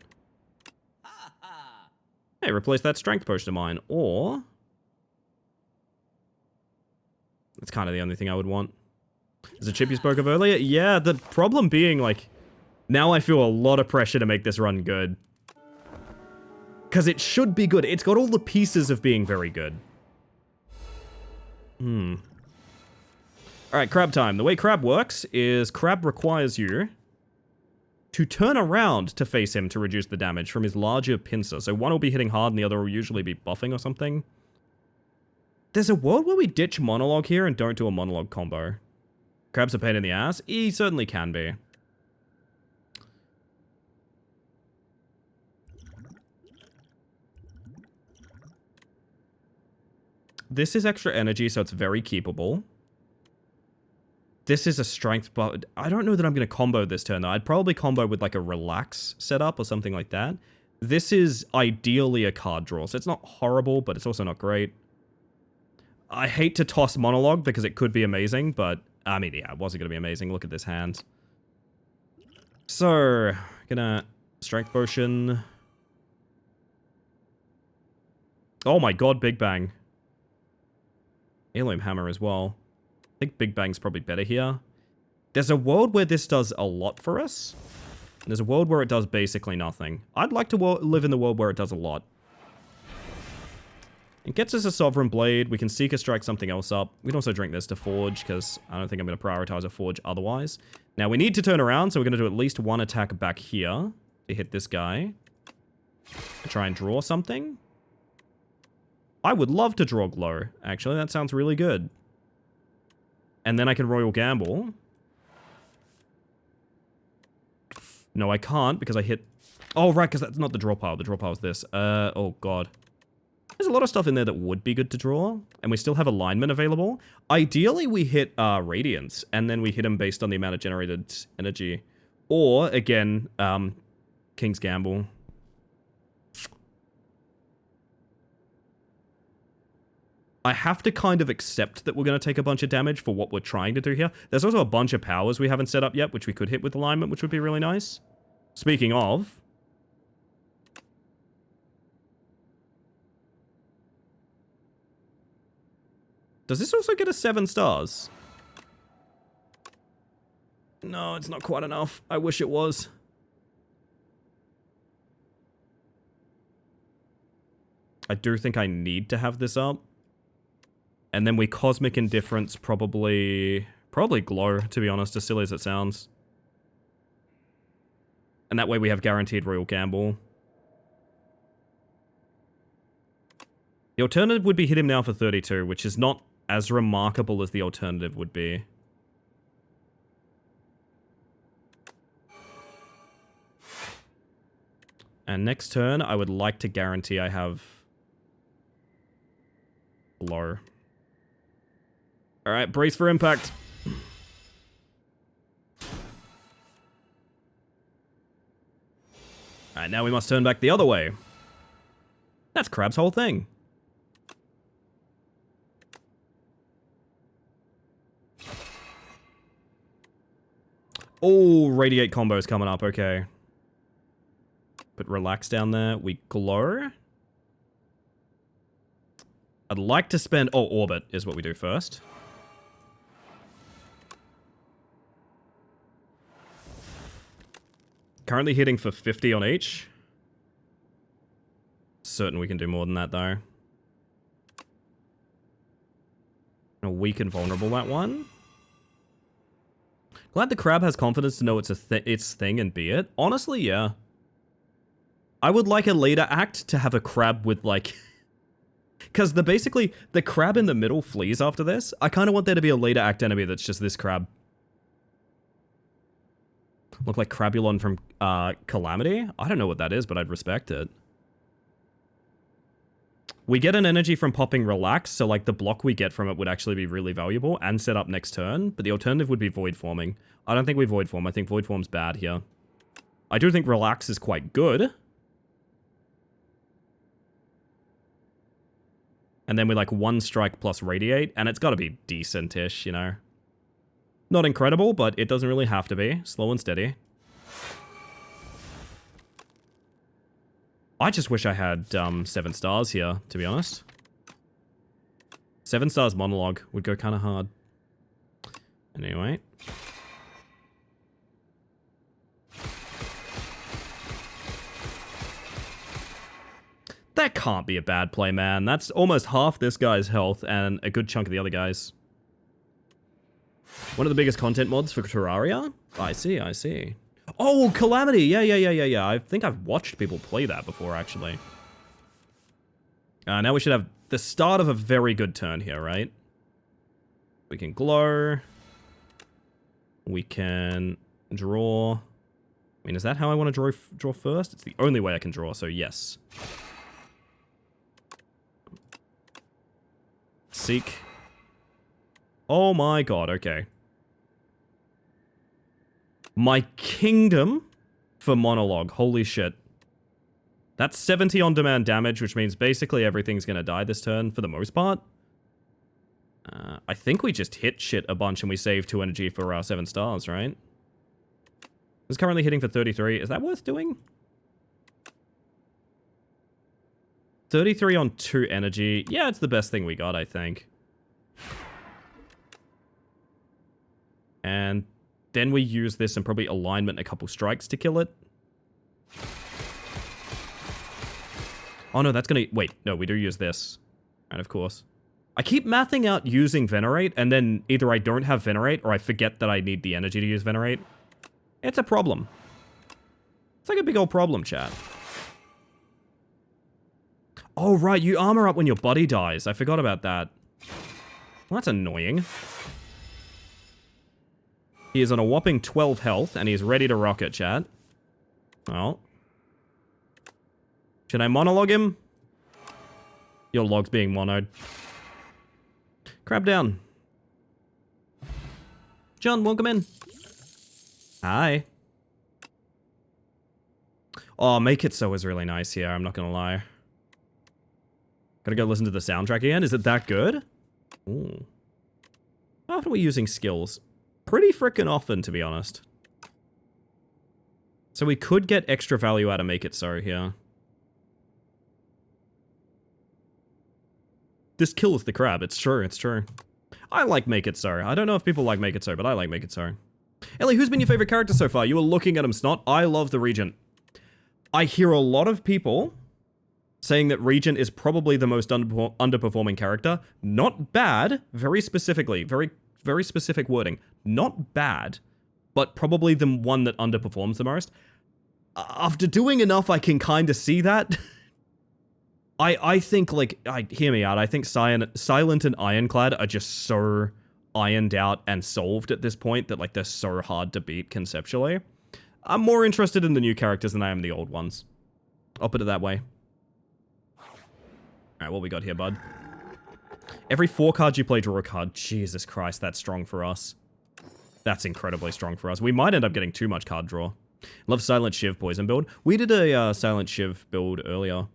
Hey, replace that strength potion of mine, or... That's kind of the only thing I would want. Is the chip you spoke of earlier? Yeah, the problem being, like... Now I feel a lot of pressure to make this run good. Because it should be good. It's got all the pieces of being very good. Alright, crab time. The way crab works is crab requires you to turn around to face him to reduce the damage from his larger pincer. So one will be hitting hard and the other will usually be buffing or something. There's a world where we ditch monologue here and don't do a monologue combo. Crab's a pain in the ass? He certainly can be. This is extra energy, so it's very keepable. This is a strength, but I don't know that I'm going to combo this turn, though. I'd probably combo with, like, a relax setup or something like that. This is ideally a card draw, so it's not horrible, but it's also not great. I hate to toss monologue because it could be amazing, but, I mean, yeah, it wasn't going to be amazing. Look at this hand. So, gonna strength potion. Oh my god, Big Bang. Heirloom Hammer as well. I think Big Bang's probably better here. There's a world where this does a lot for us. And there's a world where it does basically nothing. I'd like to live in the world where it does a lot. It gets us a Sovereign Blade. We can Seeker Strike something else up. We can also drink this to Forge, because I don't think I'm going to prioritize a Forge otherwise. Now, we need to turn around, so we're going to do at least one attack back here to hit this guy. Try and draw something. I would love to draw Glow, actually. That sounds really good. And then I can Royal Gamble. No, I can't, because I hit... Oh, right, because that's not the draw pile. The draw pile is this. Oh, God. There's a lot of stuff in there that would be good to draw, and we still have alignment available. Ideally, we hit Radiance, and then we hit them based on the amount of generated energy. Or, again, King's Gamble. I have to kind of accept that we're going to take a bunch of damage for what we're trying to do here. There's also a bunch of powers we haven't set up yet, which we could hit with alignment, which would be really nice. Speaking of... Does this also get us 7 stars? No, it's not quite enough. I wish it was. I do think I need to have this up. And then we Cosmic Indifference probably Glow, to be honest, as silly as it sounds. And that way we have guaranteed Royal Gamble. The alternative would be hit him now for 32, which is not as remarkable as the alternative would be. And next turn, I would like to guarantee I have Glow. Alright, brace for impact. Alright, now we must turn back the other way. That's Crab's whole thing. Oh, Radiate combo's coming up, okay. But relax down there. We Glow. I'd like to spend... Oh, Orbit is what we do first. Currently hitting for 50 on each. Certain we can do more than that, though. Weak and vulnerable, that one. Glad the Crab has confidence to know it's its thing and be it. Honestly, yeah. I would like a later act to have a Crab with, like... Because basically, the Crab in the middle flees after this. I kind of want there to be a later act enemy that's just this Crab. Look like Crabulon from Calamity? I don't know what that is, but I'd respect it. We get an energy from popping Relax, so like the block we get from it would actually be really valuable and set up next turn, but the alternative would be Void Forming. I don't think we Void Form. I think Void Form's bad here. I do think Relax is quite good. And then we like 1 strike plus Radiate, and it's got to be decent-ish, you know. Not incredible, but it doesn't really have to be. Slow and steady. I just wish I had 7 stars here, to be honest. 7 stars monologue would go kind of hard. Anyway. That can't be a bad play, man. That's almost half this guy's health and a good chunk of the other guys. One of the biggest content mods for Terraria? I see, I see. Oh, Calamity! Yeah. I think I've watched people play that before, actually. Now we should have the start of a very good turn here, right? We can Glow. We can draw. I mean, is that how I want to draw first? It's the only way I can draw, so yes. Seek. Oh my god, okay. My Kingdom for Monologue. Holy shit. That's 70 on-demand damage, which means basically everything's gonna die this turn for the most part. I think we just hit shit a bunch and we save 2 energy for our 7 stars, right? It's currently hitting for 33. Is that worth doing? 33 on 2 energy. Yeah, it's the best thing we got, I think. And then we use this and probably alignment a couple strikes to kill it. Oh no, that's gonna... Wait, no, we do use this. And of course. I keep mathing out using Venerate, and then either I don't have Venerate, or I forget that I need the energy to use Venerate. It's a problem. It's like a big old problem, chat. Oh, right, you armor up when your buddy dies. I forgot about that. Well, that's annoying. He is on a whopping 12 health, and he's ready to rock it, chat. Well. Should I monologue him? Your log's being monoed. Crab down. John, welcome in. Hi. Oh, Make It So is really nice here, I'm not gonna lie. Gotta go listen to the soundtrack again. Is it that good? Ooh. How often are we using skills? Pretty frickin' often, to be honest. So we could get extra value out of Make It So here. This kills the crab. It's true, it's true. I like Make It So. I don't know if people like Make It So, but I like Make It So. Ellie, who's been your favorite character so far? You were looking at him, Snot. I love the Regent. I hear a lot of people saying that Regent is probably the most underperforming character. Not bad, very specifically, very specific wording. Not bad, but probably the one that underperforms the most. After doing enough, I can kind of see that. I think, like, hear me out, I think Silent and Ironclad are just so ironed out and solved at this point that, like, they're so hard to beat conceptually. I'm more interested in the new characters than I am the old ones. I'll put it that way. Alright, what we got here, bud? Every 4 cards you play, draw a card. Jesus Christ, that's strong for us. That's incredibly strong for us. We might end up getting too much card draw. Love Silent Shiv poison build. We did a Silent Shiv build earlier.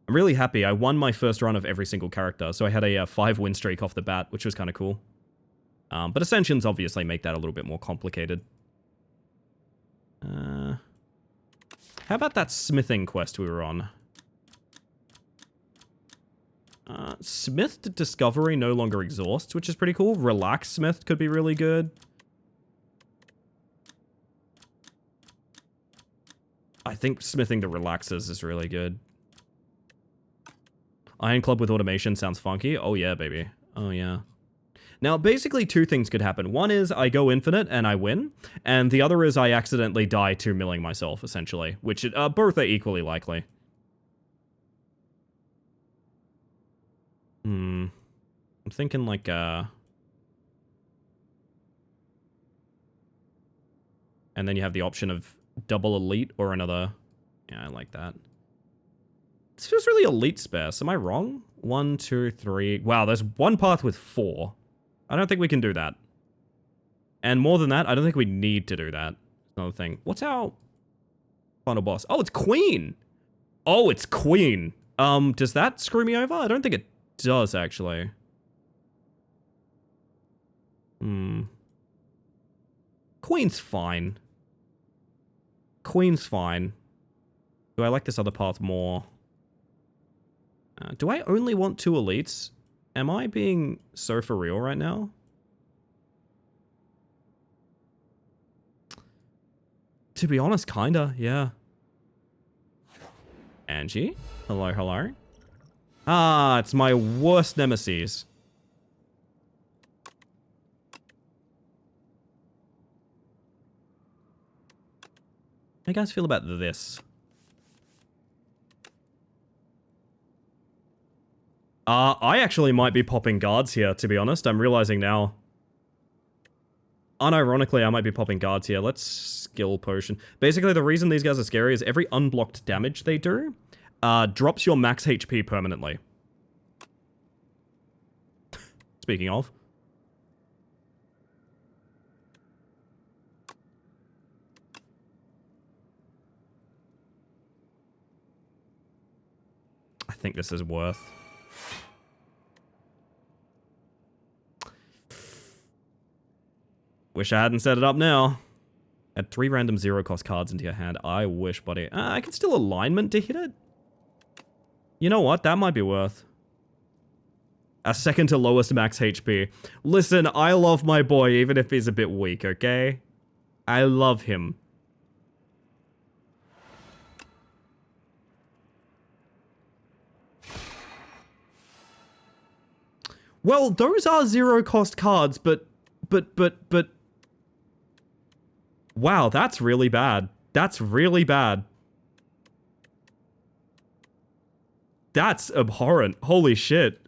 I'm really happy. I won my first run of every single character, so I had a 5-win streak off the bat, which was kind of cool. But Ascensions obviously make that a little bit more complicated. How about that smithing quest we were on? Smithed Discovery no longer exhausts, which is pretty cool. Relax Smith could be really good. I think smithing the relaxes is really good. Iron Club with automation sounds funky. Oh yeah, baby. Oh yeah. Now, basically 2 things could happen. One is I go infinite and I win, and the other is I accidentally die 2-milling myself, essentially, which both are equally likely. I'm thinking like, and then you have the option of double elite or another. Yeah, I like that. This feels really elite sparse. Am I wrong? 1, 2, 3. Wow, there's one path with 4. I don't think we can do that. And more than that, I don't think we need to do that. Another thing. What's our final boss? Oh, it's Queen! Oh, it's Queen. Does that screw me over? I don't think it does, actually. Queen's fine. Queen's fine. Do I like this other path more? Do I only want 2 elites? Am I being so for real right now? To be honest, kinda, yeah. Angie? Hello, hello. Ah, it's my worst nemesis. How you guys feel about this? I actually might be popping guards here, to be honest. I'm realizing now. Unironically, I might be popping guards here. Let's skill potion. Basically, the reason these guys are scary is every unblocked damage they do drops your max HP permanently. Speaking of. I think this is worth. Wish I hadn't set it up now. Add 3 random 0-cost cards into your hand. I wish, buddy. I can still alignment to hit it. You know what? That might be worth. A second to lowest max HP. Listen, I love my boy, even if he's a bit weak, okay? I love him. Well, those are zero cost cards, but... Wow, that's really bad. That's really bad. That's abhorrent. Holy shit.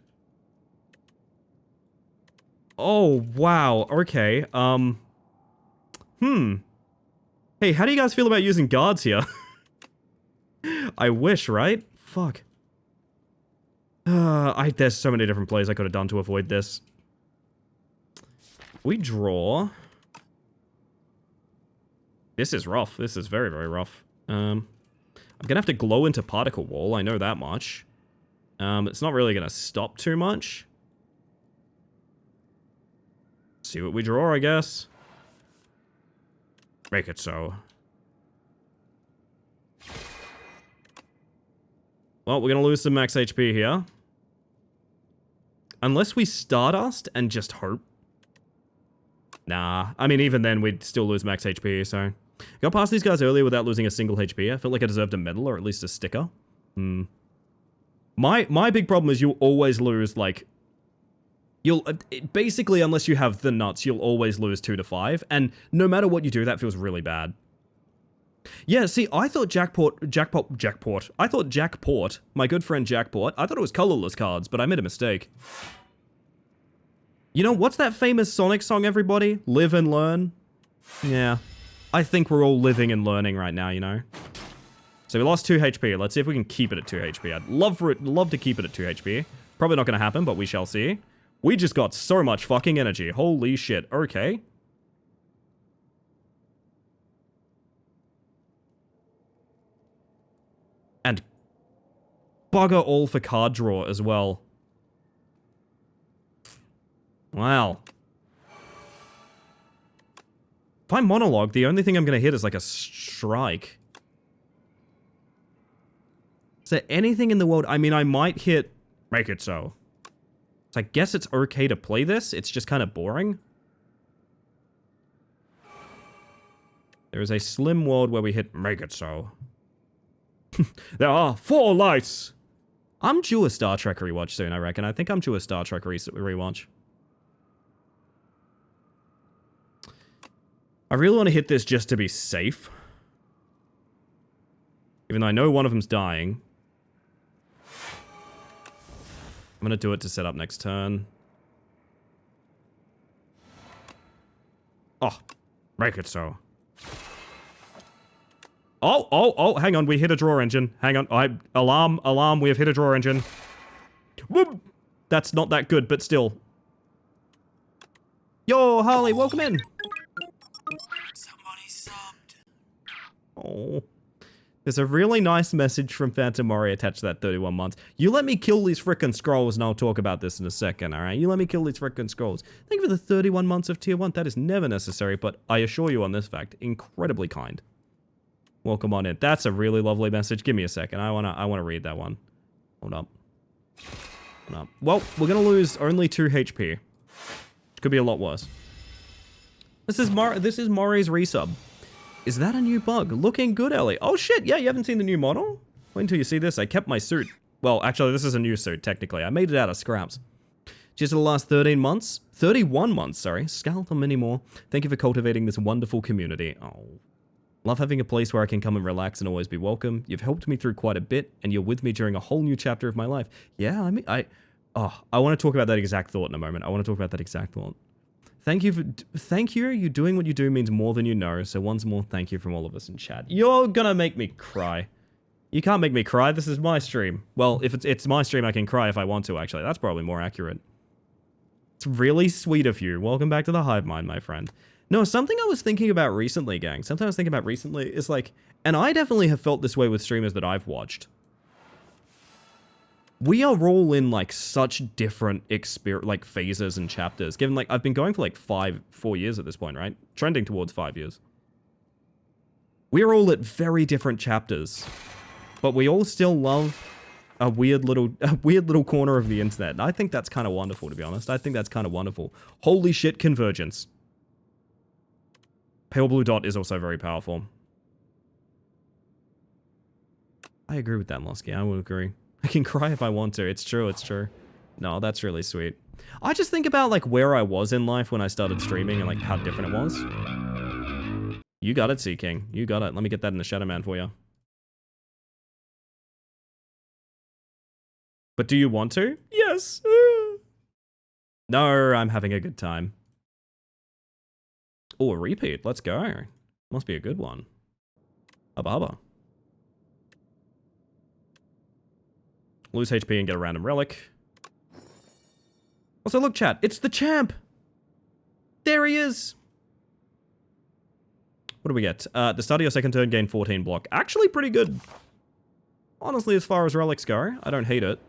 Oh, wow. Okay. Hey, how do you guys feel about using guards here? I wish, right? Fuck. There's so many different plays I could have done to avoid this. We draw. This is rough. This is very, very rough. I'm gonna have to glow into Particle Wall. I know that much. It's not really gonna stop too much. See what we draw, I guess. Make it so. Well, we're gonna lose some max HP here. Unless we Stardust and just hope. Nah. I mean, even then, we'd still lose max HP, so... Got past these guys earlier without losing a single HP. I felt like I deserved a medal, or at least a sticker. My big problem is you'll always lose, like... You'll... Basically, unless you have the nuts, you'll always lose 2 to 5. And no matter what you do, that feels really bad. Yeah, see, I thought Jackpot, my good friend Jackpot, I thought it was colorless cards, but I made a mistake. You know, what's that famous Sonic song, everybody? Live and learn? Yeah. I think we're all living and learning right now, you know? So we lost 2 HP. Let's see if we can keep it at 2 HP. I'd love to keep it at 2 HP. Probably not going to happen, but we shall see. We just got so much fucking energy. Holy shit. Okay. And bugger all for card draw as well. Wow. If I monologue, the only thing I'm going to hit is like a strike. Is there anything in the world? I mean, I might hit... Make it so. So I guess it's okay to play this. It's just kind of boring. There is a slim world where we hit Make it so. There are 4 lights! I'm due a Star Trek rewatch soon, I reckon. I think I'm due a Star Trek rewatch. I really want to hit this just to be safe. Even though I know one of them's dying. I'm going to do it to set up next turn. Oh, make it so. Oh, hang on, we hit a draw engine. Hang on, alarm, we have hit a draw engine. Whoop! That's not that good, but still. Yo, Harley, welcome in. Somebody subbed. Oh. There's a really nice message from Phantom Mori attached to that 31 months. You let me kill these frickin' scrolls, and I'll talk about this in a second, alright? You let me kill these frickin' scrolls. Thank you for the 31 months of tier 1. That is never necessary, but I assure you on this fact, incredibly kind. Welcome on in. That's a really lovely message. Give me a second. I wanna read that one. Hold up. Hold up. Well, we're gonna lose only 2 HP. Which could be a lot worse. This is Mori's resub. Is that a new bug? Looking good, Ellie. Oh shit, yeah, you haven't seen the new model? Wait until you see this. I kept my suit. Well, actually, this is a new suit, technically. I made it out of scraps. Just for the last 31 months, sorry. Scalp them anymore. Thank you for cultivating this wonderful community. Oh. Love having a place where I can come and relax and always be welcome. You've helped me through quite a bit, and you're with me during a whole new chapter of my life. Yeah, I mean, I want to talk about that exact thought in a moment. I want to talk about that exact thought. Thank you. You doing what you do means more than you know. So once more, thank you from all of us in chat. You're gonna make me cry. You can't make me cry. This is my stream. Well, if it's my stream, I can cry if I want to, actually. That's probably more accurate. It's really sweet of you. Welcome back to the hive mind, my friend. No, something I was thinking about recently, gang. Something I was thinking about recently is like, and I definitely have felt this way with streamers that I've watched. We are all in like such different phases and chapters. Given like I've been going for like 4 years at this point, right? Trending towards 5 years. We're all at very different chapters, but we all still love a weird little corner of the internet. And I think that's kind of wonderful, to be honest. I think that's kind of wonderful. Holy shit, convergence. Pale blue dot is also very powerful. I agree with that, Losky. I would agree. I can cry if I want to. It's true, it's true. No, that's really sweet. I just think about, like, where I was in life when I started streaming and, like, how different it was. You got it, Sea King. You got it. Let me get that in the Shadow Man for you. But do you want to? Yes. No, I'm having a good time. Oh, a repeat. Let's go. Must be a good one. Hubba hubba. Lose HP and get a random relic. Also, look, chat. It's the champ. There he is. What do we get? The start of your second turn, gain 14 block. Actually, pretty good. Honestly, as far as relics go, I don't hate it.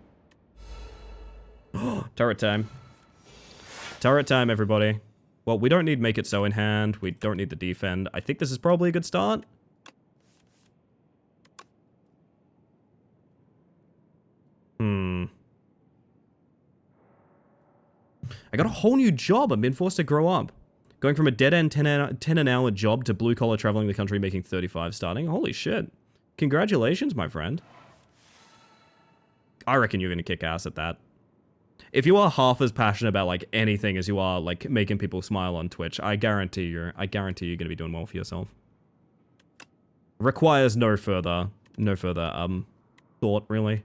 Turret time. Turret time, everybody. Well, we don't need Make It So in hand. We don't need the defend. I think this is probably a good start. I got a whole new job. I'm being forced to grow up. Going from a dead-end 10 an hour job to blue-collar traveling the country making 35 starting. Holy shit. Congratulations, my friend. I reckon you're going to kick ass at that. If you are half as passionate about, like, anything as you are, like, making people smile on Twitch, I guarantee you're going to be doing well for yourself. Requires no further, thought, really.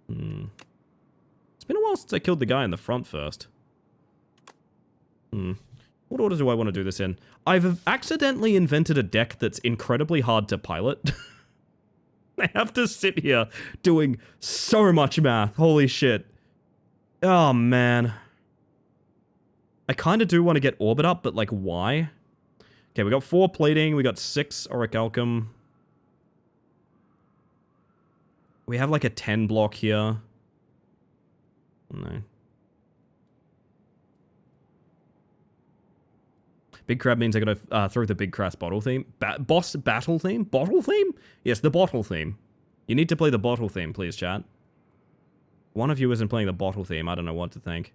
It's been a while since I killed the guy in the front first. What order do I want to do this in? I've accidentally invented a deck that's incredibly hard to pilot. I have to sit here doing so much math. Holy shit. Oh, man. I kind of do want to get Orbit up, but, like, why? Okay, we got 4 plating. We got 6 Orichalcum. We have, like, a 10 block here. No. Big crab means I gotta throw the big crass bottle theme. Boss battle theme? Bottle theme? Yes, the bottle theme. You need to play the bottle theme, please, chat. One of you isn't playing the bottle theme. I don't know what to think.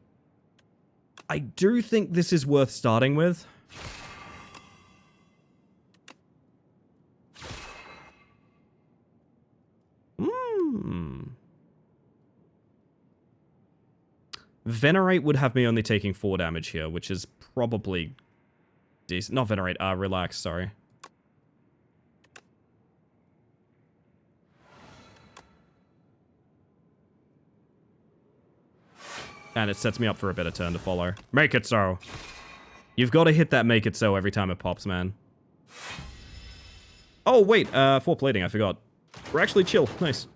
I do think this is worth starting with. Venerate would have me only taking 4 damage here, which is probably decent. Not Venerate, Relax, sorry. And it sets me up for a better turn to follow. Make it so. You've got to hit that make it so every time it pops, man. Oh, wait, 4 plating, I forgot. We're actually chill, nice.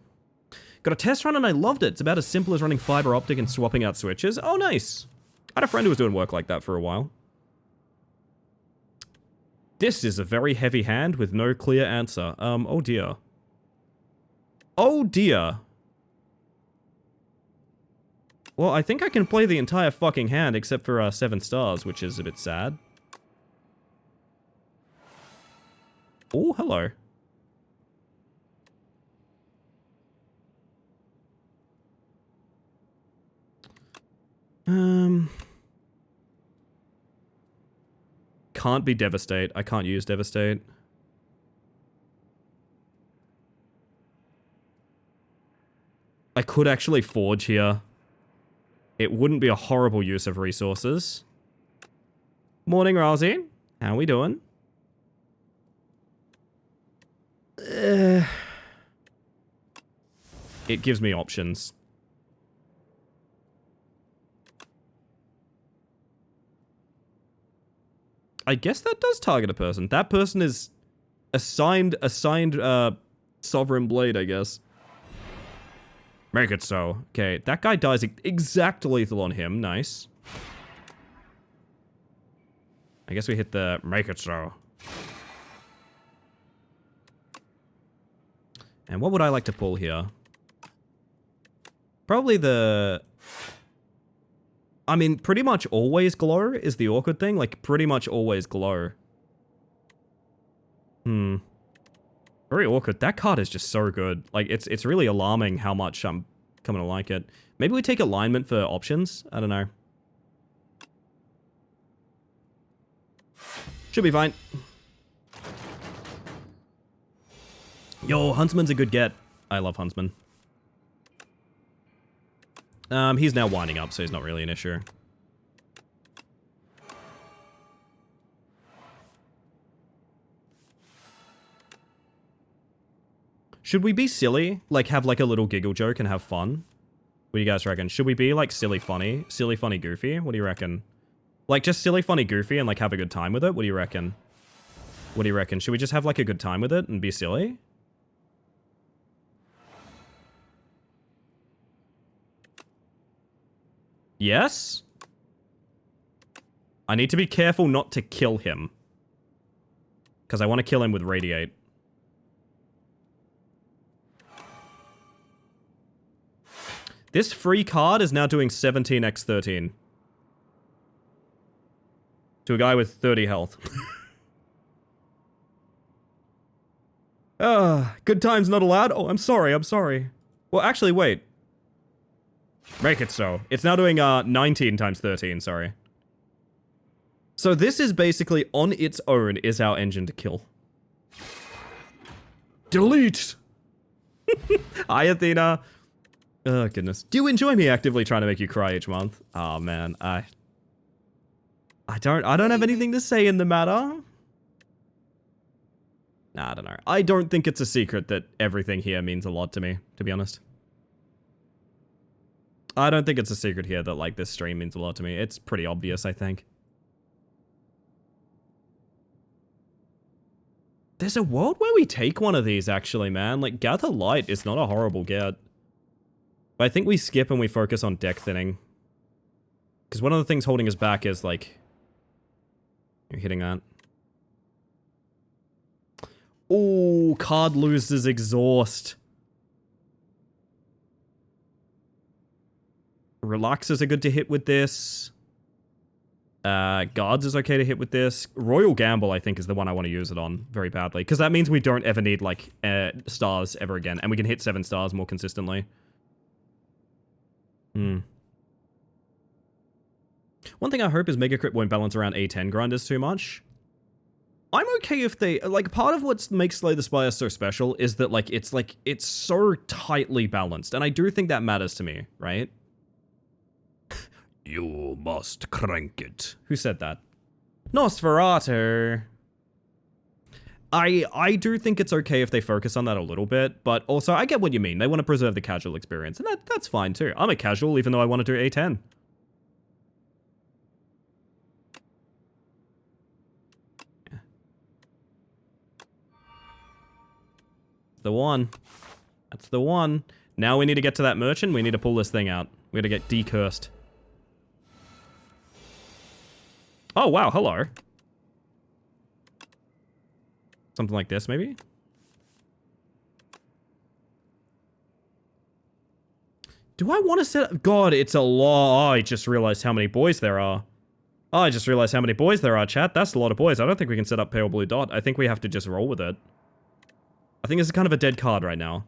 Got a test run and I loved it. It's about as simple as running fiber optic and swapping out switches. Oh, nice. I had a friend who was doing work like that for a while. This is a very heavy hand with no clear answer. Oh dear. Oh dear. Well, I think I can play the entire fucking hand except for 7 stars, which is a bit sad. Oh, hello. Can't be Devastate. I can't use Devastate. I could actually Forge here. It wouldn't be a horrible use of resources. Morning, Rousey. How we doing? It gives me options. I guess that does target a person. That person is assigned Sovereign Blade, I guess. Make it so. Okay, that guy dies exact lethal on him. Nice. I guess we hit the make it so. And what would I like to pull here? Probably the... I mean, pretty much always glow is the awkward thing. Like, pretty much always glow. Very awkward. That card is just so good. Like, it's really alarming how much I'm coming to like it. Maybe we take alignment for options? I don't know. Should be fine. Yo, Huntsman's a good get. I love Huntsman. He's now winding up, so he's not really an issue. Should we be silly? Like, have like a little giggle joke and have fun? What do you guys reckon? Should we be like silly, funny, goofy? What do you reckon? Like, just silly, funny, goofy and like have a good time with it? What do you reckon? What do you reckon? Should we just have like a good time with it and be silly? Yes? I need to be careful not to kill him. Because I want to kill him with Radiate. This free card is now doing 17x13. To a guy with 30 health. Good times not allowed? Oh, I'm sorry, I'm sorry. Well, actually, wait. Make it so. It's now doing 19 times 13, sorry. So this is basically, on its own, is our engine to kill. Delete! Hi, Athena. Oh, goodness. Do you enjoy me actively trying to make you cry each month? Oh, man. I don't have anything to say in the matter. Nah, I don't know. I don't think it's a secret that everything here means a lot to me, to be honest. I don't think it's a secret here that, like, this stream means a lot to me. It's pretty obvious, I think. There's a world where we take one of these, actually, man. Like, Gather Light is not a horrible get. But I think we skip and we focus on deck thinning. Because one of the things holding us back is, like... You're hitting that. Oh, card loses exhaust. Relaxers are good to hit with this. Guards is okay to hit with this. Royal Gamble, I think, is the one I want to use it on very badly. Because that means we don't ever need, like, stars ever again. And we can hit 7 stars more consistently. One thing I hope is Mega Crit won't balance around A10 grinders too much. I'm okay if they... Like, part of what makes Slay the Spire so special is that, like, it's so tightly balanced. And I do think that matters to me, right? You must crank it. Who said that? Nosferatu. I do think it's okay if they focus on that a little bit, but also I get what you mean. They want to preserve the casual experience, and that's fine too. I'm a casual even though I want to do A10. Yeah. The one. That's the one. Now we need to get to that merchant. We need to pull this thing out. We gotta get decursed. Oh, wow, hello. Something like this, maybe? Do I want to set up... God, it's a lot. Oh, I just realized how many boys there are. Oh, I just realized how many boys there are, chat. That's a lot of boys. I don't think we can set up Pale Blue Dot. I think we have to just roll with it. I think this is kind of a dead card right now.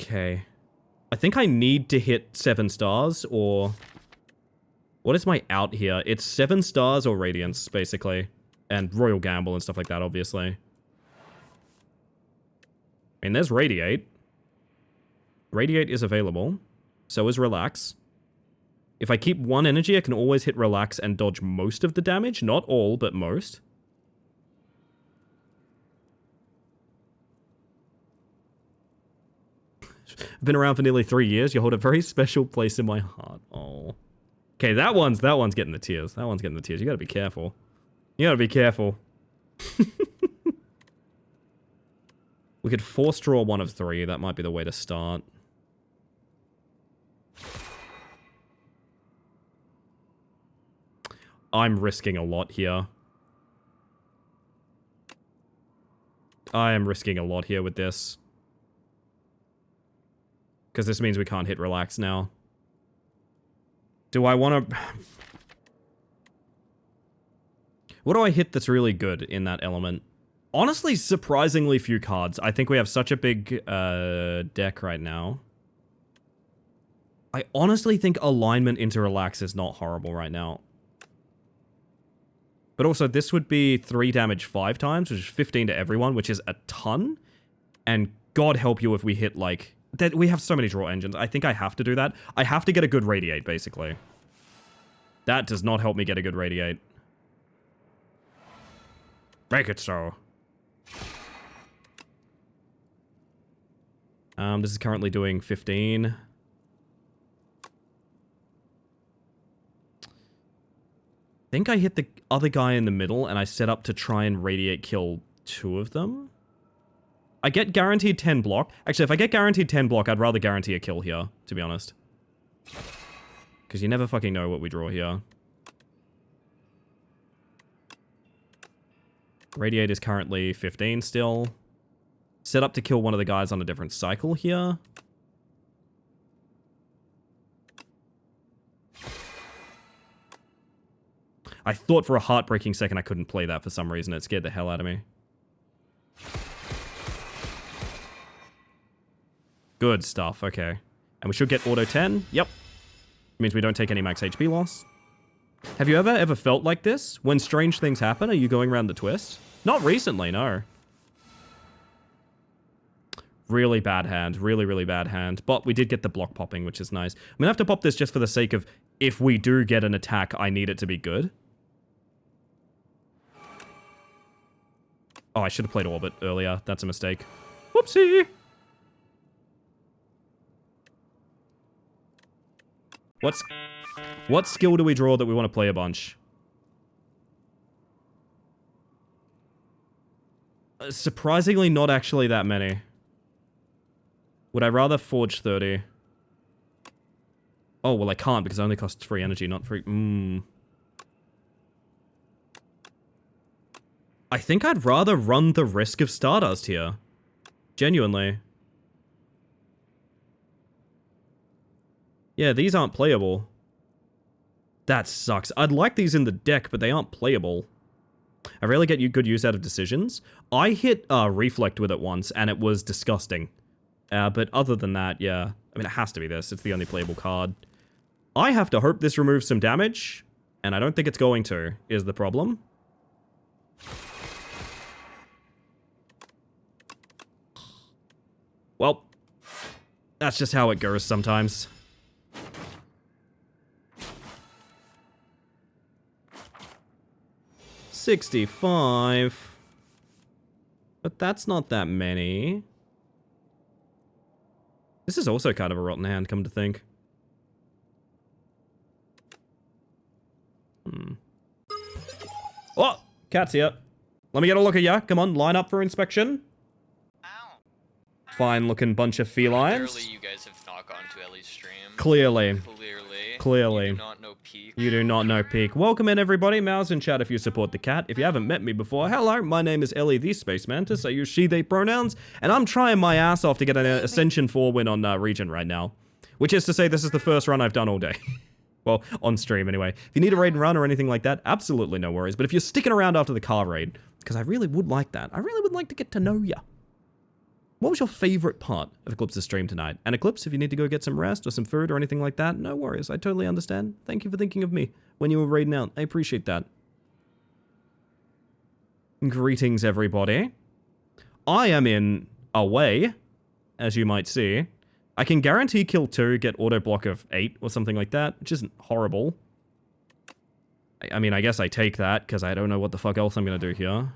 Okay. I think I need to hit 7 stars, or... What is my out here? It's 7 stars or Radiance, basically. And Royal Gamble and stuff like that, obviously. I mean, there's Radiate. Radiate is available. So is Relax. If I keep 1 energy, I can always hit Relax and dodge most of the damage. Not all, but most. I've been around for nearly 3 years. You hold a very special place in my heart. Oh. Okay, that one's getting the tears. That one's getting the tears. You gotta be careful. You gotta be careful. We could force draw 1 of 3. That might be the way to start. I'm risking a lot here. I am risking a lot here with this. Because this means we can't hit Relax now. Do I want to... What do I hit that's really good in that element? Honestly, surprisingly few cards. I think we have such a big deck right now. I honestly think alignment into Relax is not horrible right now. But also, this would be 3 damage 5 times, which is 15 to everyone, which is a ton. And God help you if we hit, like... That we have so many draw engines. I think I have to do that. I have to get a good radiate, basically. That does not help me get a good radiate. Make it so. This is currently doing 15. I think I hit the other guy in the middle, and I set up to try and radiate kill 2 of them. I get guaranteed 10 block. Actually, if I get guaranteed 10 block, I'd rather guarantee a kill here, to be honest. Because you never fucking know what we draw here. Radiate is currently 15 still. Set up to kill one of the guys on a different cycle here. I thought for a heartbreaking second I couldn't play that for some reason. It scared the hell out of me. Good stuff, okay. And we should get auto 10. Yep. Means we don't take any max HP loss. Have you ever felt like this? When strange things happen, are you going around the twist? Not recently, no. Really bad hand. Really, really bad hand. But we did get the block popping, which is nice. I'm gonna have to pop this just for the sake of, if we do get an attack, I need it to be good. Oh, I should have played Orbit earlier. That's a mistake. Whoopsie! What skill do we draw that we want to play a bunch? Surprisingly, not actually that many. Would I rather Forge 30? Oh, well, I can't because it only costs free energy, not free... I think I'd rather run the risk of Stardust here. Genuinely. Yeah, these aren't playable. That sucks. I'd like these in the deck, but they aren't playable. I rarely get good use out of decisions. I hit Reflect with it once, and it was disgusting. But other than that, yeah. I mean, it has to be this. It's the only playable card. I have to hope this removes some damage, and I don't think it's going to, is the problem. Well, that's just how it goes sometimes. $65. But that's not that many. This is also kind of a rotten hand, come to think. Oh! Cat's here. Let me get a look at ya. Come on, line up for inspection. Fine looking bunch of felines. Clearly, you guys have not gone to Ellie's stream. Clearly. Clearly. You do not know Peak. You do not know Peak. Welcome in, everybody. Mouse in chat if you support the cat. If you haven't met me before, hello. My name is Ellie the Space Mantis. I use she, they pronouns. And I'm trying my ass off to get an Ascension 4 win on Region right now. Which is to say, this is the first run I've done all day. Well, on stream anyway. If you need a raid and run or anything like that, absolutely no worries. But if you're sticking around after the car raid, because I really would like that. I really would like to get to know ya. What was your favorite part of Eclipse's stream tonight? And Eclipse, if you need to go get some rest or some food or anything like that, no worries. I totally understand. Thank you for thinking of me when you were raiding out. I appreciate that. Greetings, everybody. I am in away, as you might see. I can guarantee kill 2, get auto block of 8 or something like that, which isn't horrible. I mean, I guess I take that because I don't know what the fuck else I'm going to do here.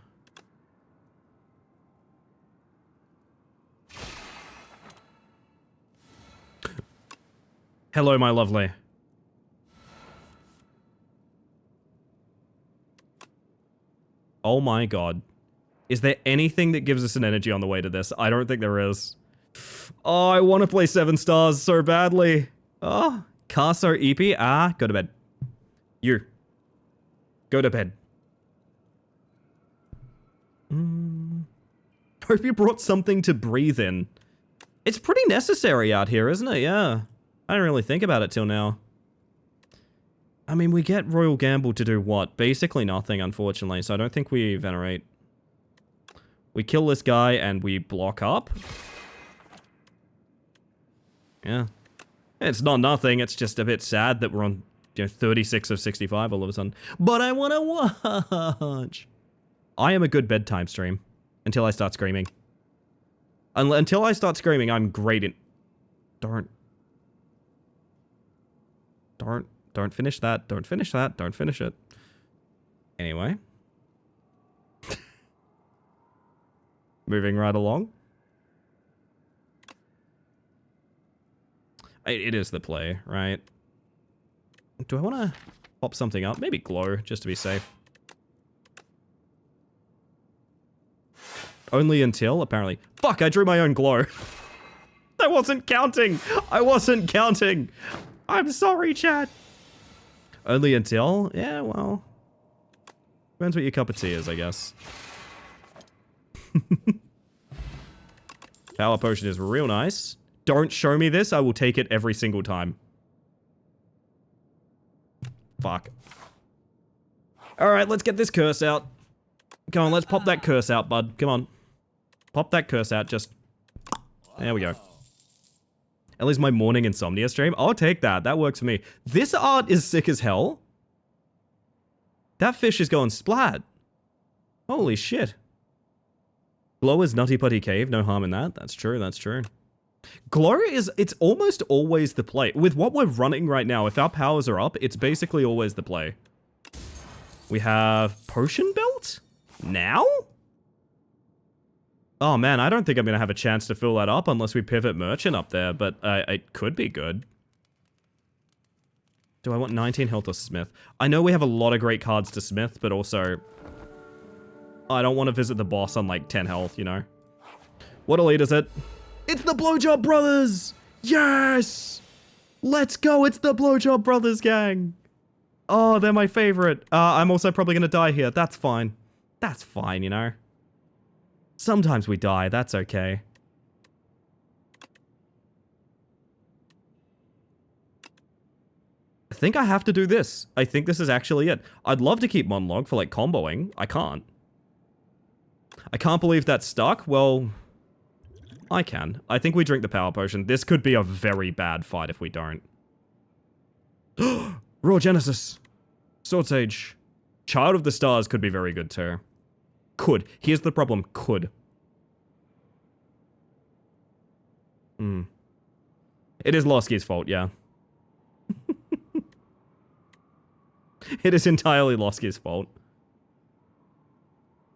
Hello, my lovely. Oh my god. Is there anything that gives us an energy on the way to this? I don't think there is. Oh, I want to play 7 stars so badly. Oh, Carso EP. Ah, go to bed. You. Go to bed. Hope you brought something to breathe in. It's pretty necessary out here, isn't it? Yeah. I didn't really think about it till now. I mean, we get Royal Gamble to do what? Basically nothing, unfortunately, so I don't think we venerate. We kill this guy and we block up. Yeah. It's not nothing, it's just a bit sad that we're on 36 of 65 all of a sudden. But I want to watch. I am a good bedtime stream until I start screaming. Until I start screaming, I'm great in... Don't finish that. Don't finish that. Don't finish it. Anyway. Moving right along. It is the play, right? Do I want to pop something up? Maybe glow, just to be safe. Only until, apparently. Fuck, I drew my own glow. I wasn't counting. I wasn't counting. I'm sorry, chat. Only until? Yeah, well. Depends what your cup of tea is, I guess. Power potion is real nice. Don't show me this. I will take it every single time. Fuck. Alright, let's get this curse out. Come on, let's pop that curse out, bud. Come on. Pop that curse out, just... There we go. At least my morning insomnia stream. I'll take that. That works for me. This art is sick as hell. That fish is going splat. Holy shit. Glow is Nutty Putty Cave. No harm in that. That's true. That's true. Glow is... It's almost always the play. With what we're running right now, if our powers are up, it's basically always the play. We have Potion Belt? Now? Oh man, I don't think I'm going to have a chance to fill that up unless we pivot Merchant up there, but it could be good. Do I want 19 health or Smith? I know we have a lot of great cards to Smith, but also... I don't want to visit the boss on like 10 health, you know? What elite is it? It's the Blowjob Brothers! Yes! Let's go, it's the Blowjob Brothers gang! Oh, they're my favorite. I'm also probably going to die here. That's fine. That's fine, you know? Sometimes we die, that's okay. I think I have to do this. I think this is actually it. I'd love to keep Monlog for, like, comboing. I can't. I can't believe that's stuck. Well, I can. I think we drink the power potion. This could be a very bad fight if we don't. Raw Genesis. Sword Sage. Child of the Stars could be very good too. Could. Here's the problem. Could. It is Losky's fault, yeah. It is entirely Losky's fault.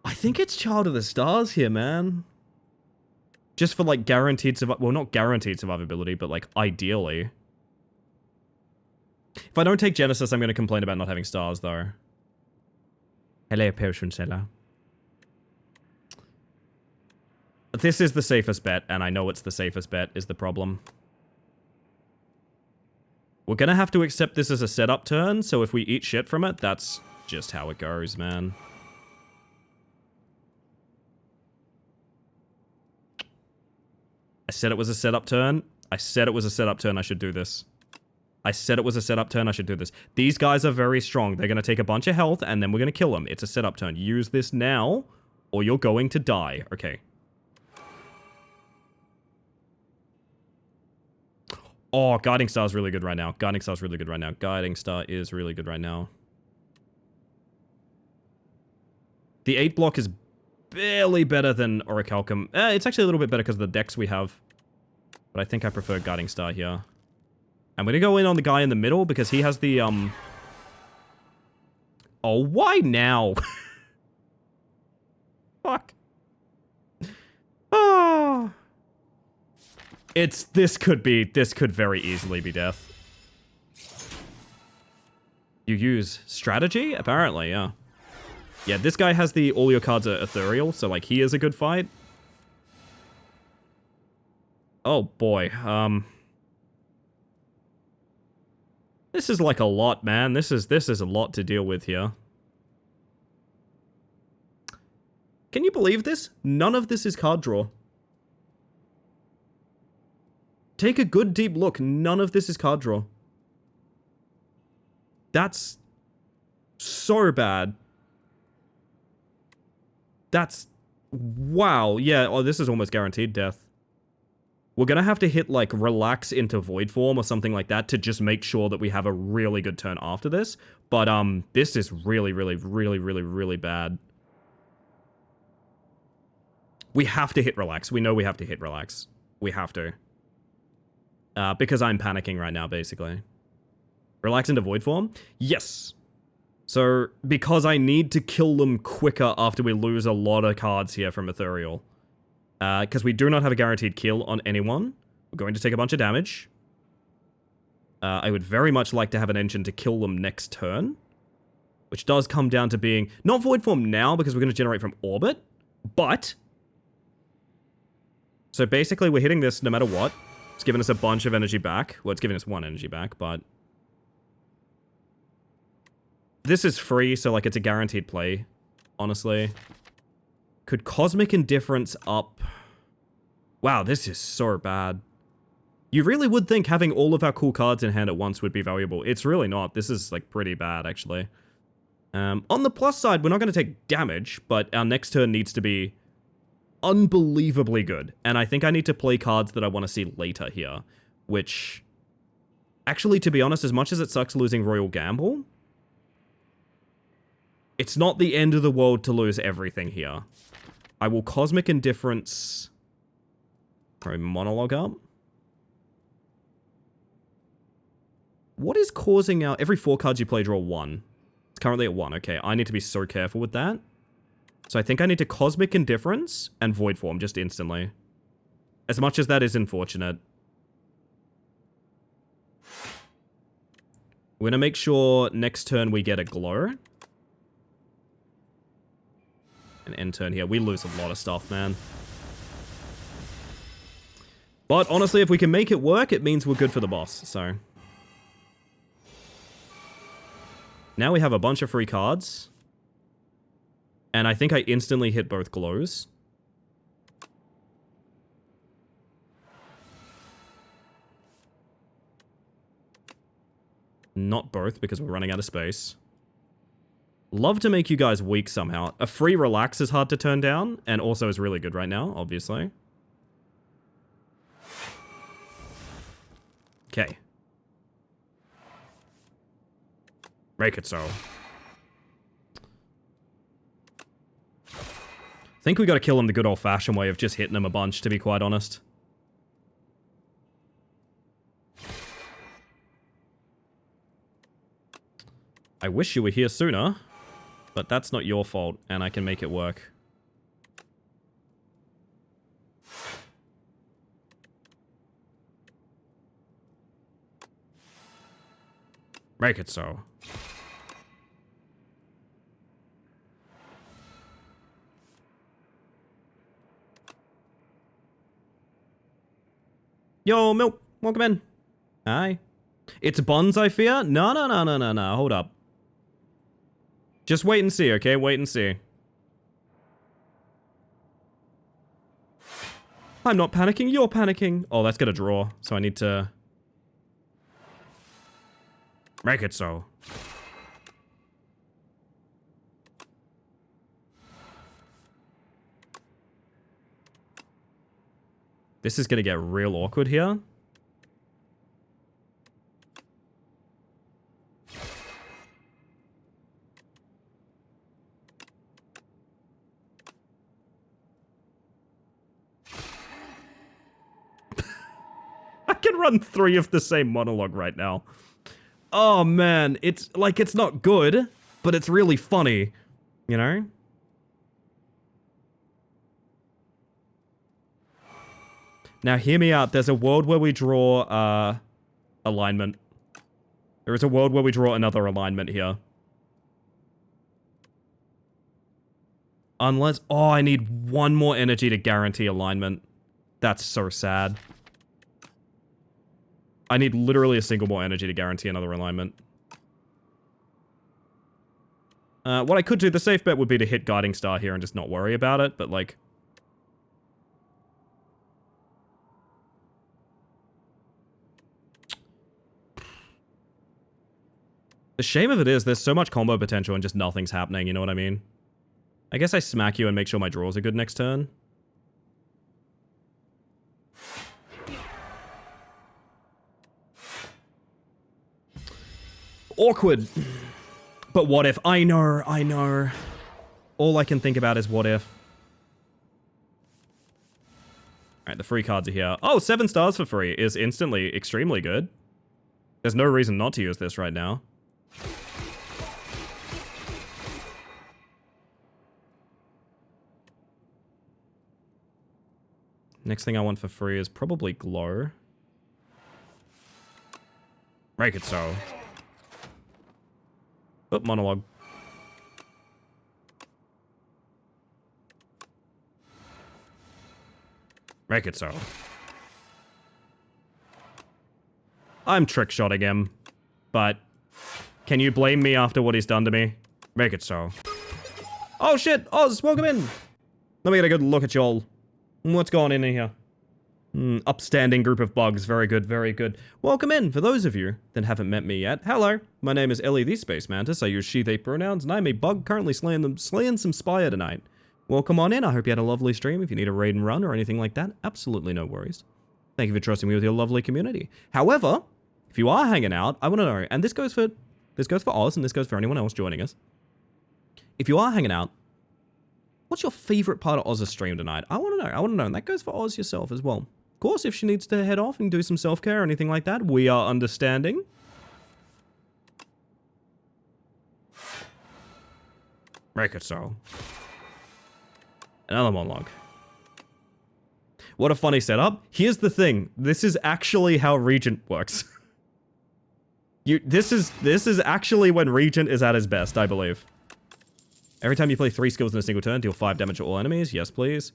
I think it's Child of the Stars here, man. Just for, like, guaranteed survival... Well, not guaranteed survivability, but, like, ideally. If I don't take Genesis, I'm going to complain about not having stars, though. Hello, potion seller. This is the safest bet, and I know it's the safest bet, is the problem. We're gonna have to accept this as a setup turn, so if we eat shit from it, that's just how it goes, man. I said it was a setup turn. I said it was a setup turn. I should do this. I said it was a setup turn. I should do this. These guys are very strong. They're going to take a bunch of health, and then we're going to kill them. It's a setup turn. Use this now, or you're going to die. Okay. Oh, Guiding Star is really good right now. Guiding Star is really good right now. Guiding Star is really good right now. The 8 block is barely better than Orichalcum. It's actually a little bit better because of the decks we have. But I think I prefer Guiding Star here. I'm going to go in on the guy in the middle because he has the, Oh, why now? Fuck. Oh. This could very easily be death. You use strategy? Apparently, yeah. Yeah, this guy has the all your cards are ethereal, so like he is a good fight. Oh boy, this is like a lot, man. This is a lot to deal with here. Can you believe this? None of this is card draw. Take a good deep look. None of this is card draw. That's so bad. That's... Wow. Yeah, oh, this is almost guaranteed death. We're going to have to hit, like, relax into void form or something like that to just make sure that we have a really good turn after this. But, this is really, really, really, really, really bad. We have to hit relax. We know we have to hit relax. We have to. Because I'm panicking right now, basically. Relax into void form? Yes. So, because I need to kill them quicker after we lose a lot of cards here from Ethereal. Because we do not have a guaranteed kill on anyone. We're going to take a bunch of damage. I would very much like to have an engine to kill them next turn. Which does come down to being... not void form now, because we're going to generate from orbit. But... so basically, we're hitting this no matter what. It's giving us a bunch of energy back. Well, it's giving us 1 energy back, but... this is free, so, like, it's a guaranteed play, honestly. Could Cosmic Indifference up... wow, this is so bad. You really would think having all of our cool cards in hand at once would be valuable. It's really not. This is, like, pretty bad, actually. On the plus side, we're not going to take damage, but our next turn needs to be unbelievably good. And I think I need to play cards that I want to see later here, which... actually, to be honest, as much as it sucks losing Royal Gamble... it's not the end of the world to lose everything here. I will Cosmic Indifference... probably Monologue up. What is causing our... every 4 cards you play, draw 1. It's currently at 1. Okay, I need to be so careful with that. So I think I need to Cosmic Indifference and Void Form just instantly. As much as that is unfortunate. We're going to make sure next turn we get a Glow. An end turn here. We lose a lot of stuff, man. But honestly, if we can make it work, it means we're good for the boss, so... now we have a bunch of free cards. And I think I instantly hit both glows. Not both, because we're running out of space. Love to make you guys weak somehow. A free relax is hard to turn down, and also is really good right now, obviously. Okay. Make it so. I think we gotta kill him the good old-fashioned way of just hitting him a bunch, to be quite honest. I wish you were here sooner, but that's not your fault, and I can make it work. Make it so. Yo, Milk, welcome in. Hi. It's Bonds, I fear? No, no, no, no, no, no, hold up. Just wait and see, okay? Wait and see. I'm not panicking, you're panicking. Oh, that's gonna draw, so I need to... make it so. This is gonna get real awkward here. I can run 3 of the same monologue right now. Oh man, it's like, it's not good, but it's really funny, you know? Now hear me out, there's a world where we draw, alignment. There is a world where we draw another alignment here. Unless, oh, I need 1 more energy to guarantee alignment. That's so sad. I need literally a single more energy to guarantee another alignment. What I could do, the safe bet would be to hit Guiding Star here and just not worry about it, but like... the shame of it is, there's so much combo potential and just nothing's happening, you know what I mean? I guess I smack you and make sure my draws are good next turn. Awkward. But what if? I know. All I can think about is what if. Alright, the free cards are here. Oh, 7 stars for free is instantly extremely good. There's no reason not to use this right now. Next thing I want for free is probably Glow. Make it so. Oh, monologue. Make it so. I'm trick-shotting him, but can you blame me after what he's done to me? Make it so. Oh shit! Oz, welcome in! Let me get a good look at y'all. What's going on in here? Upstanding group of bugs. Very good, very good. Welcome in, for those of you that haven't met me yet. Hello, my name is Ellie the Space Mantis. I use she, they pronouns, and I'm a bug currently slaying some Spire tonight. Welcome on in. I hope you had a lovely stream. If you need a raid and run or anything like that, absolutely no worries. Thank you for trusting me with your lovely community. However, if you are hanging out, I want to know, and this goes for Oz, and this goes for anyone else joining us. If you are hanging out, what's your favorite part of Oz's stream tonight? I want to know, and that goes for Oz yourself as well. Of course, if she needs to head off and do some self-care or anything like that, we are understanding. Make it so. Another monologue. What a funny setup. Here's the thing. This is actually how Regent works. This is actually when Regent is at his best, I believe. Every time you play 3 skills in a single turn, deal 5 damage to all enemies. Yes, please.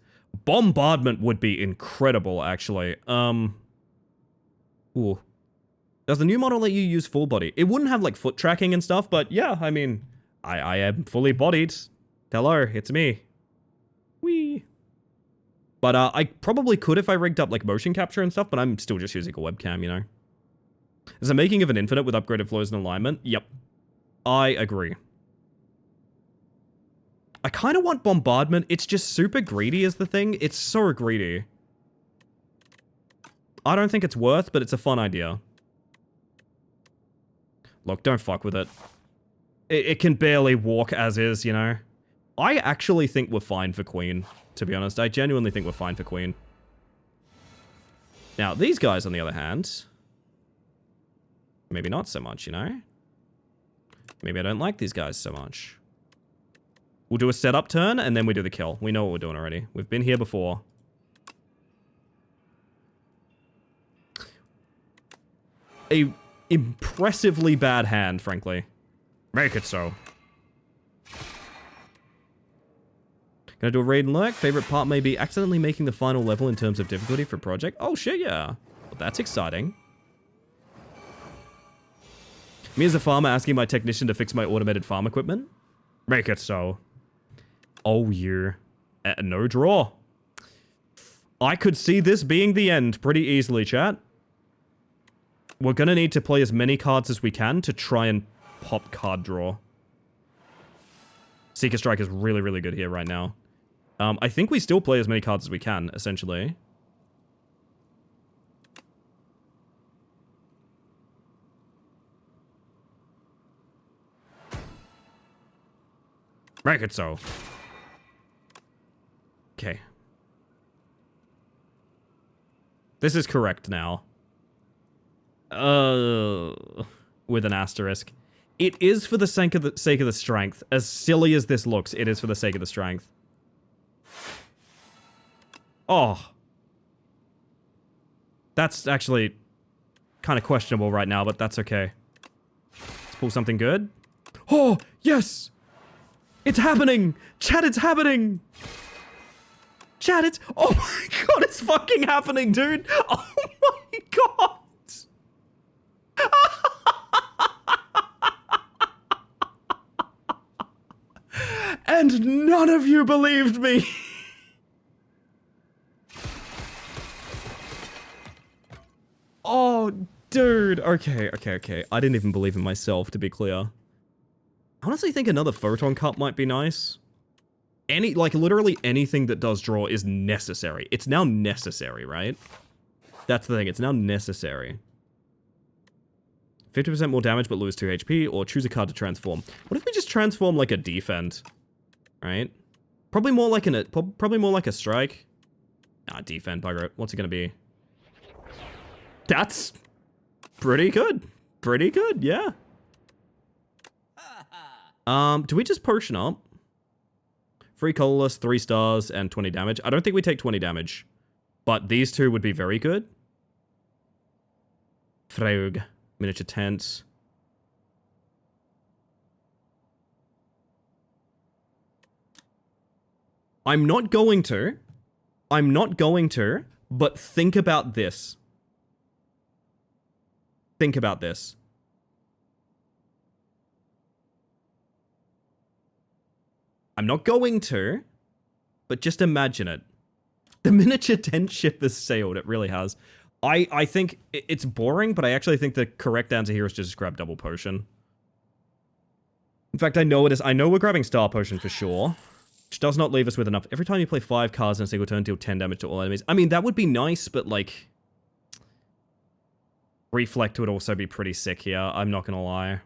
Bombardment would be incredible, actually. Ooh. Does the new model let you use full body? It wouldn't have, like, foot tracking and stuff, but yeah, I mean, I am fully bodied. Hello, it's me. Whee. But I probably could if I rigged up like motion capture and stuff, but I'm still just using a webcam, you know. Is the making of an infinite with upgraded flows and alignment? Yep. I agree. I kind of want bombardment. It's just super greedy is the thing. It's so greedy. I don't think it's worth, but it's a fun idea. Look, don't fuck with it. It can barely walk as is, you know. I actually think we're fine for Queen, to be honest. I genuinely think we're fine for Queen. Now, these guys, on the other hand, maybe not so much, you know? Maybe I don't like these guys so much. We'll do a setup turn, and then we do the kill. We know what we're doing already. We've been here before. A impressively bad hand, frankly. Make it so. Gonna do a raid and lurk. Favorite part may be accidentally making the final level in terms of difficulty for project. Oh shit, yeah. Well, that's exciting. Me as a farmer asking my technician to fix my automated farm equipment. Make it so. Oh yeah. No draw. I could see this being the end pretty easily, chat. We're gonna need to play as many cards as we can to try and pop card draw. Seeker Strike is really, really good here right now. I think we still play as many cards as we can, essentially. Make it so. Okay. This is correct now. With an asterisk. It is for the sake of the strength. As silly as this looks, it is for the sake of the strength. Oh. That's actually kind of questionable right now, but that's okay. Let's pull something good. Oh, yes! It's happening! Chat, it's happening! Chat, it's... Oh my god, it's fucking happening, dude! Oh my god! And none of you believed me! Oh, dude. Okay. I didn't even believe in myself, to be clear. I honestly think another Photon Cup might be nice. Literally anything that does draw is necessary. It's now necessary, right? That's the thing. It's now necessary. 50% more damage but lose 2 HP, or choose a card to transform. What if we just transform like a defend? Right? Probably more like probably more like a strike. Ah, defend, bugger it. What's it gonna be? That's pretty good. Pretty good, yeah. Do we just potion up? 3 colorless, 3 stars, and 20 damage. I don't think we take 20 damage. But these two would be very good. Freug. Miniature tent. I'm not going to, but think about this. Think about this. I'm not going to, but just imagine it. The miniature tent ship has sailed. It really has. I think it's boring, but I actually think the correct answer here is just grab double potion. In fact, I know it is. I know we're grabbing star potion for sure. Which does not leave us with enough. Every time you play 5 cards in a single turn, deal 10 damage to all enemies. I mean, that would be nice, but like... Reflect would also be pretty sick here. I'm not gonna lie.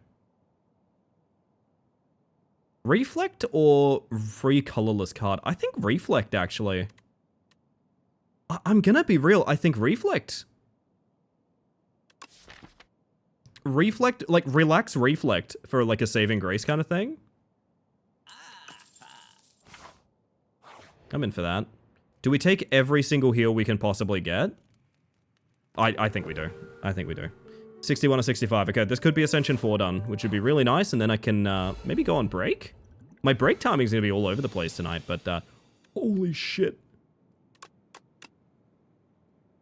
Reflect or free colorless card? I think Reflect, actually. I'm gonna be real. I think Reflect. Reflect, like, relax Reflect for, like, a saving grace kind of thing. I'm in for that. Do we take every single heal we can possibly get? I think we do. I think we do. 61 or 65. Okay, this could be Ascension 4 done, which would be really nice, and then I can maybe go on break? My break timing's gonna be all over the place tonight, but holy shit.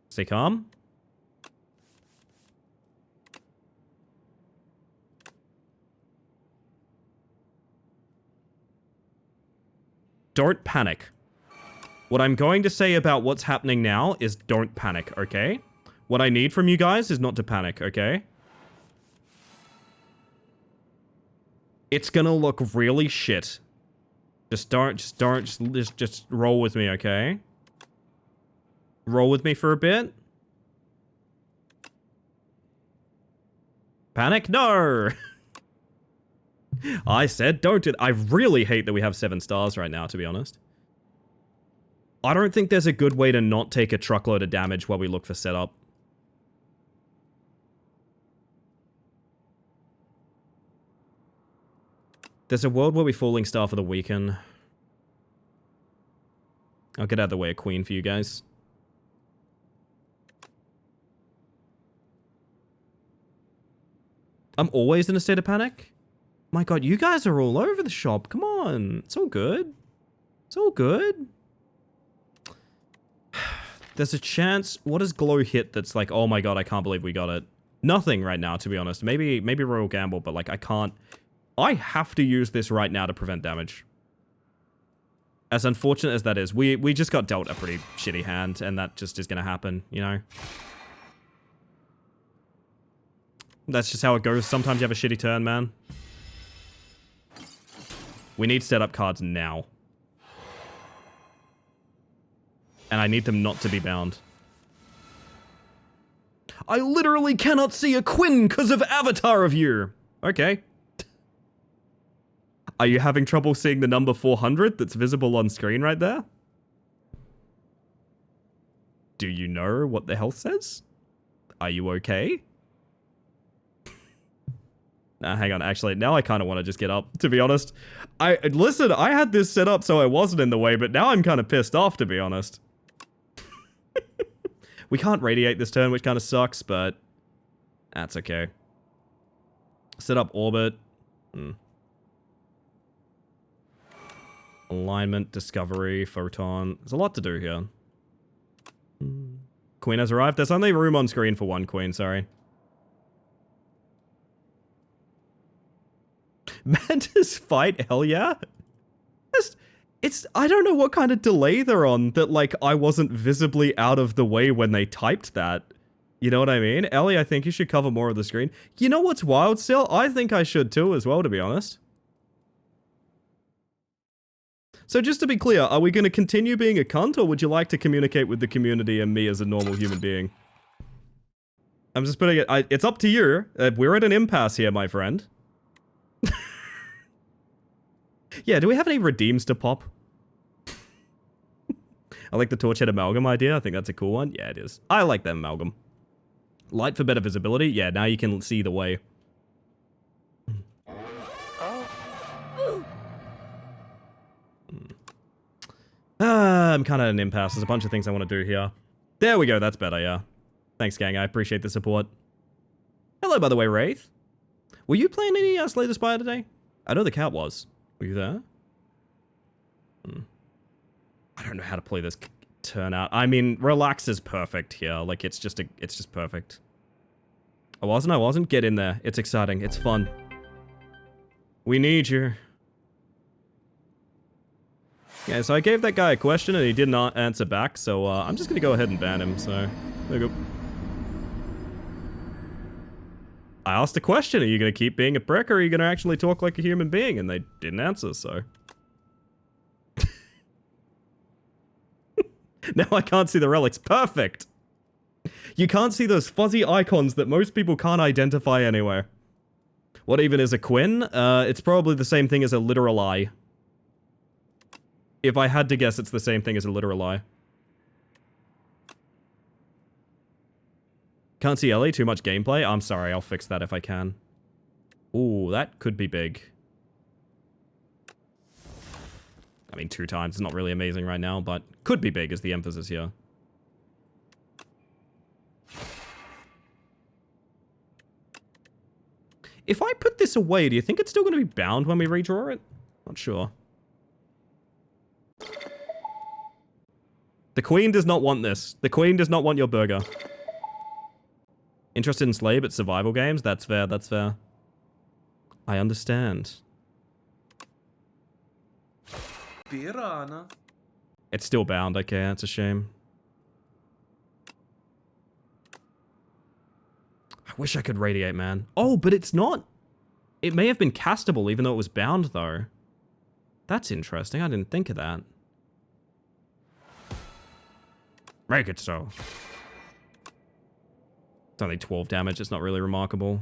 Stay calm. Don't panic. What I'm going to say about what's happening now is don't panic, okay? What I need from you guys is not to panic, okay? It's gonna look really shit. Just roll with me, okay? Roll with me for a bit. Panic? No! I said don't do it. I really hate that we have 7 stars right now, to be honest. I don't think there's a good way to not take a truckload of damage while we look for setup. There's a world where we falling star for the weekend. I'll get out of the way a queen for you guys. I'm always in a state of panic? My god, you guys are all over the shop. Come on. It's all good. It's all good. There's a chance... What does Glow hit that's like, oh my god, I can't believe we got it? Nothing right now, to be honest. Maybe Royal Gamble, but like, I can't... I have to use this right now to prevent damage. As unfortunate as that is, we just got dealt a pretty shitty hand, and that just is gonna happen, you know? That's just how it goes. Sometimes you have a shitty turn, man. We need setup cards now. And I need them not to be bound. I literally cannot see a Quinn because of Avatar of you! Okay. Are you having trouble seeing the number 400 that's visible on screen right there? Do you know what the health says? Are you okay? Nah, hang on. Actually, now I kind of want to just get up, to be honest. Listen, I had this set up so I wasn't in the way, but now I'm kind of pissed off, to be honest. We can't radiate this turn, which kind of sucks, but that's okay. Set up orbit. Alignment, discovery, photon. There's a lot to do here. Queen has arrived. There's only room on screen for 1 queen, sorry. Mantis fight, hell yeah. It's, I don't know what kind of delay they're on that, like, I wasn't visibly out of the way when they typed that. You know what I mean? Ellie, I think you should cover more of the screen. You know what's wild still? I think I should too as well, to be honest. So just to be clear, are we going to continue being a cunt, or would you like to communicate with the community and me as a normal human being? I'm just putting it... it's up to you. We're at an impasse here, my friend. Yeah, do we have any redeems to pop? I like the torch-head amalgam idea. I think that's a cool one. Yeah, it is. I like that amalgam. Light for better visibility. Yeah, now you can see the way. I'm kind of at an impasse. There's a bunch of things I want to do here. There we go. That's better, yeah. Thanks, gang. I appreciate the support. Hello, by the way, Wraith. Were you playing any Slay the Spire today? I know the cat was. Were you there? I don't know how to play this turnout. I mean, relax is perfect here. Like, it's just perfect. I wasn't. Get in there. It's exciting. It's fun. We need you. Yeah, so I gave that guy a question and he did not answer back, so I'm just gonna go ahead and ban him, so there we go. I asked a question, are you gonna keep being a prick or are you gonna actually talk like a human being? And they didn't answer, so. Now I can't see the relics. Perfect! You can't see those fuzzy icons that most people can't identify anywhere. What even is a Quinn? It's probably the same thing as a literal eye. If I had to guess, it's the same thing as a literal eye. Can't see Ellie, too much gameplay? I'm sorry, I'll fix that if I can. Ooh, that could be big. I mean, 2 times is not really amazing right now, but could be big is the emphasis here. If I put this away, do you think it's still going to be bound when we redraw it? Not sure. The Queen does not want this. The Queen does not want your burger. Interested in Slay, but survival games? That's fair, that's fair. I understand. Piranha. It's still bound, okay, that's a shame. I wish I could radiate, man. Oh, but it's not. It may have been castable even though it was bound, though. That's interesting, I didn't think of that. Make it so. It's only 12 damage, it's not really remarkable.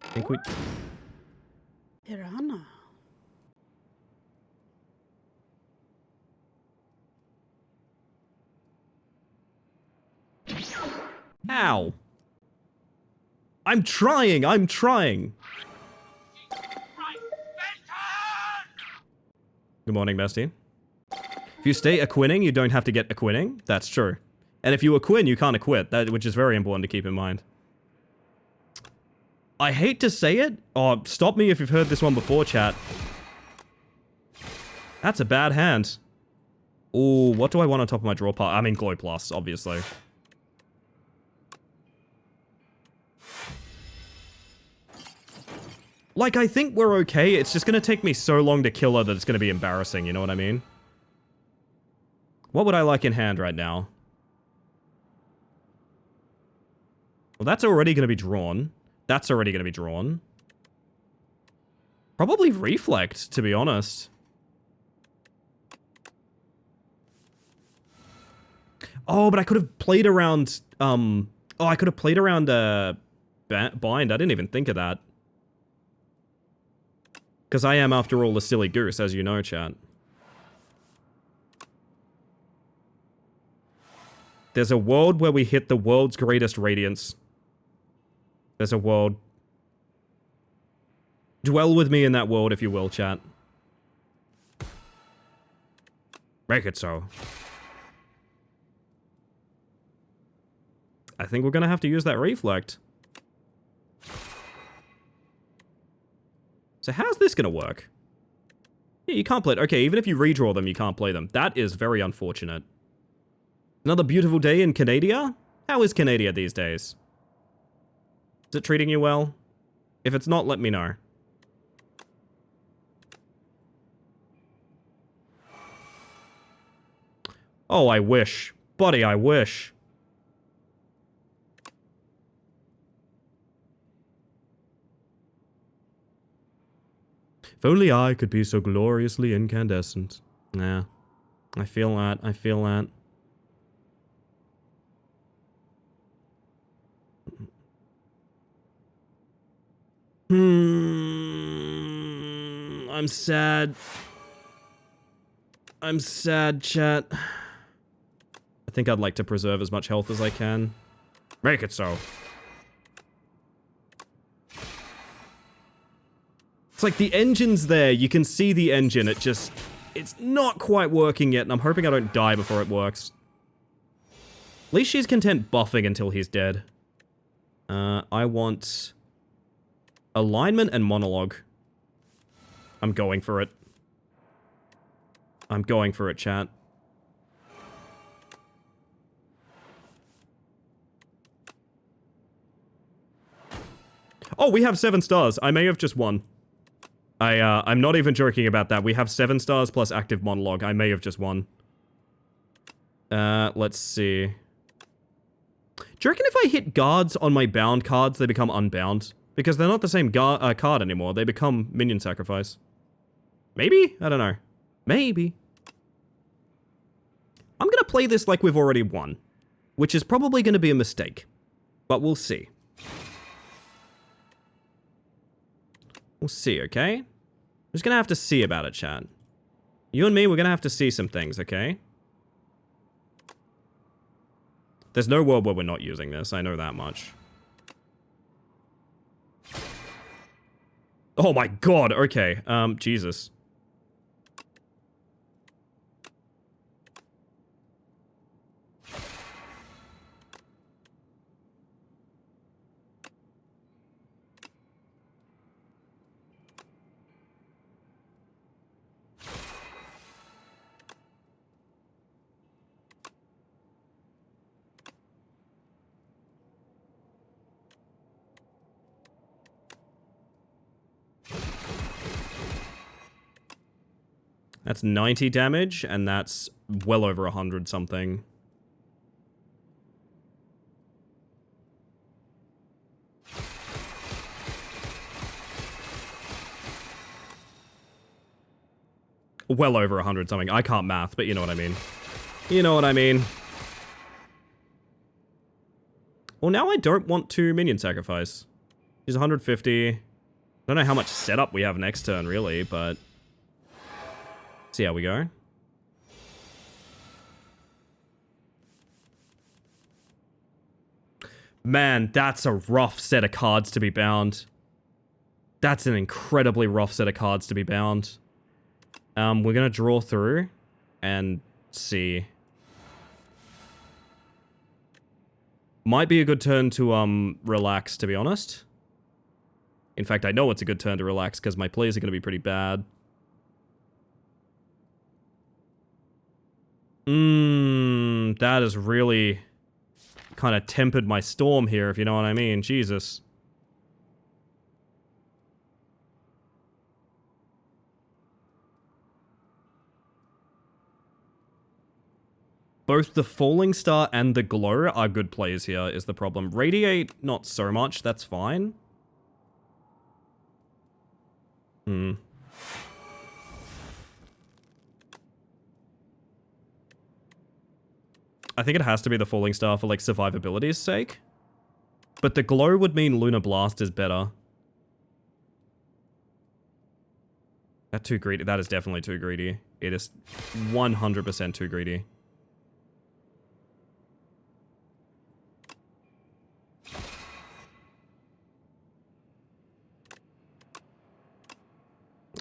I think we... Piranha. Ow! I'm trying! I'm trying! Good morning, bestie. If you stay acquitting, you don't have to get acquitting. That's true. And if you acquit, you can't acquit, which is very important to keep in mind. I hate to say it. Oh, stop me if you've heard this one before, chat. That's a bad hand. Ooh, what do I want on top of my draw pile? I mean, Glow Plus, obviously. Like, I think we're okay. It's just gonna take me so long to kill her that it's gonna be embarrassing, you know what I mean? What would I like in hand right now? Well, that's already gonna be drawn. That's already gonna be drawn. Probably Reflect, to be honest. Oh, but I could have played around, oh, I could have played around, Bind. I didn't even think of that. Because I am, after all, a silly goose, as you know, chat. There's a world where we hit the world's greatest radiance. There's a world. Dwell with me in that world, if you will, chat. Make it so. I think we're gonna have to use that Reflect. So how's this gonna work? Yeah, you can't play it. Okay, even if you redraw them, you can't play them. That is very unfortunate. Another beautiful day in Canada? How is Canada these days? Is it treating you well? If it's not, let me know. Oh, I wish. Buddy, I wish. If only I could be so gloriously incandescent. Nah. I feel that. I feel that. I'm sad. I'm sad, chat. I think I'd like to preserve as much health as I can. Make it so. It's like the engine's there. You can see the engine. It's not quite working yet, and I'm hoping I don't die before it works. At least she's content buffing until he's dead. I want alignment and monologue. I'm going for it. I'm going for it, chat. Oh, we have 7 stars. I may have just won. I'm not even joking about that. We have 7 stars plus active monologue. I may have just won. Let's see. Do you reckon if I hit guards on my bound cards, they become unbound? Because they're not the same card anymore. They become minion sacrifice. Maybe? I don't know. Maybe. I'm gonna play this like we've already won. Which is probably gonna be a mistake. But we'll see. We'll see, okay? I'm just gonna have to see about it, chat. You and me, we're gonna have to see some things, okay? There's no world where we're not using this, I know that much. Oh my god, okay. Jesus. That's 90 damage, and that's well over 100 something. Well over 100 something. I can't math, but you know what I mean. You know what I mean. Well, now I don't want to minion sacrifice. She's 150. I don't know how much setup we have next turn, really, but... see how we go. Man, that's a rough set of cards to be bound. That's an incredibly rough set of cards to be bound. We're gonna draw through and see. Might be a good turn to relax, to be honest. In fact, I know it's a good turn to relax because my plays are gonna be pretty bad. That has really kind of tempered my storm here, if you know what I mean. Jesus. Both the Falling Star and the Glow are good plays here, is the problem. Radiate, not so much, that's fine. I think it has to be the Falling Star for, like, survivability's sake. But the Glow would mean Lunar Blast is better. That's too greedy. That is definitely too greedy. It is 100% too greedy.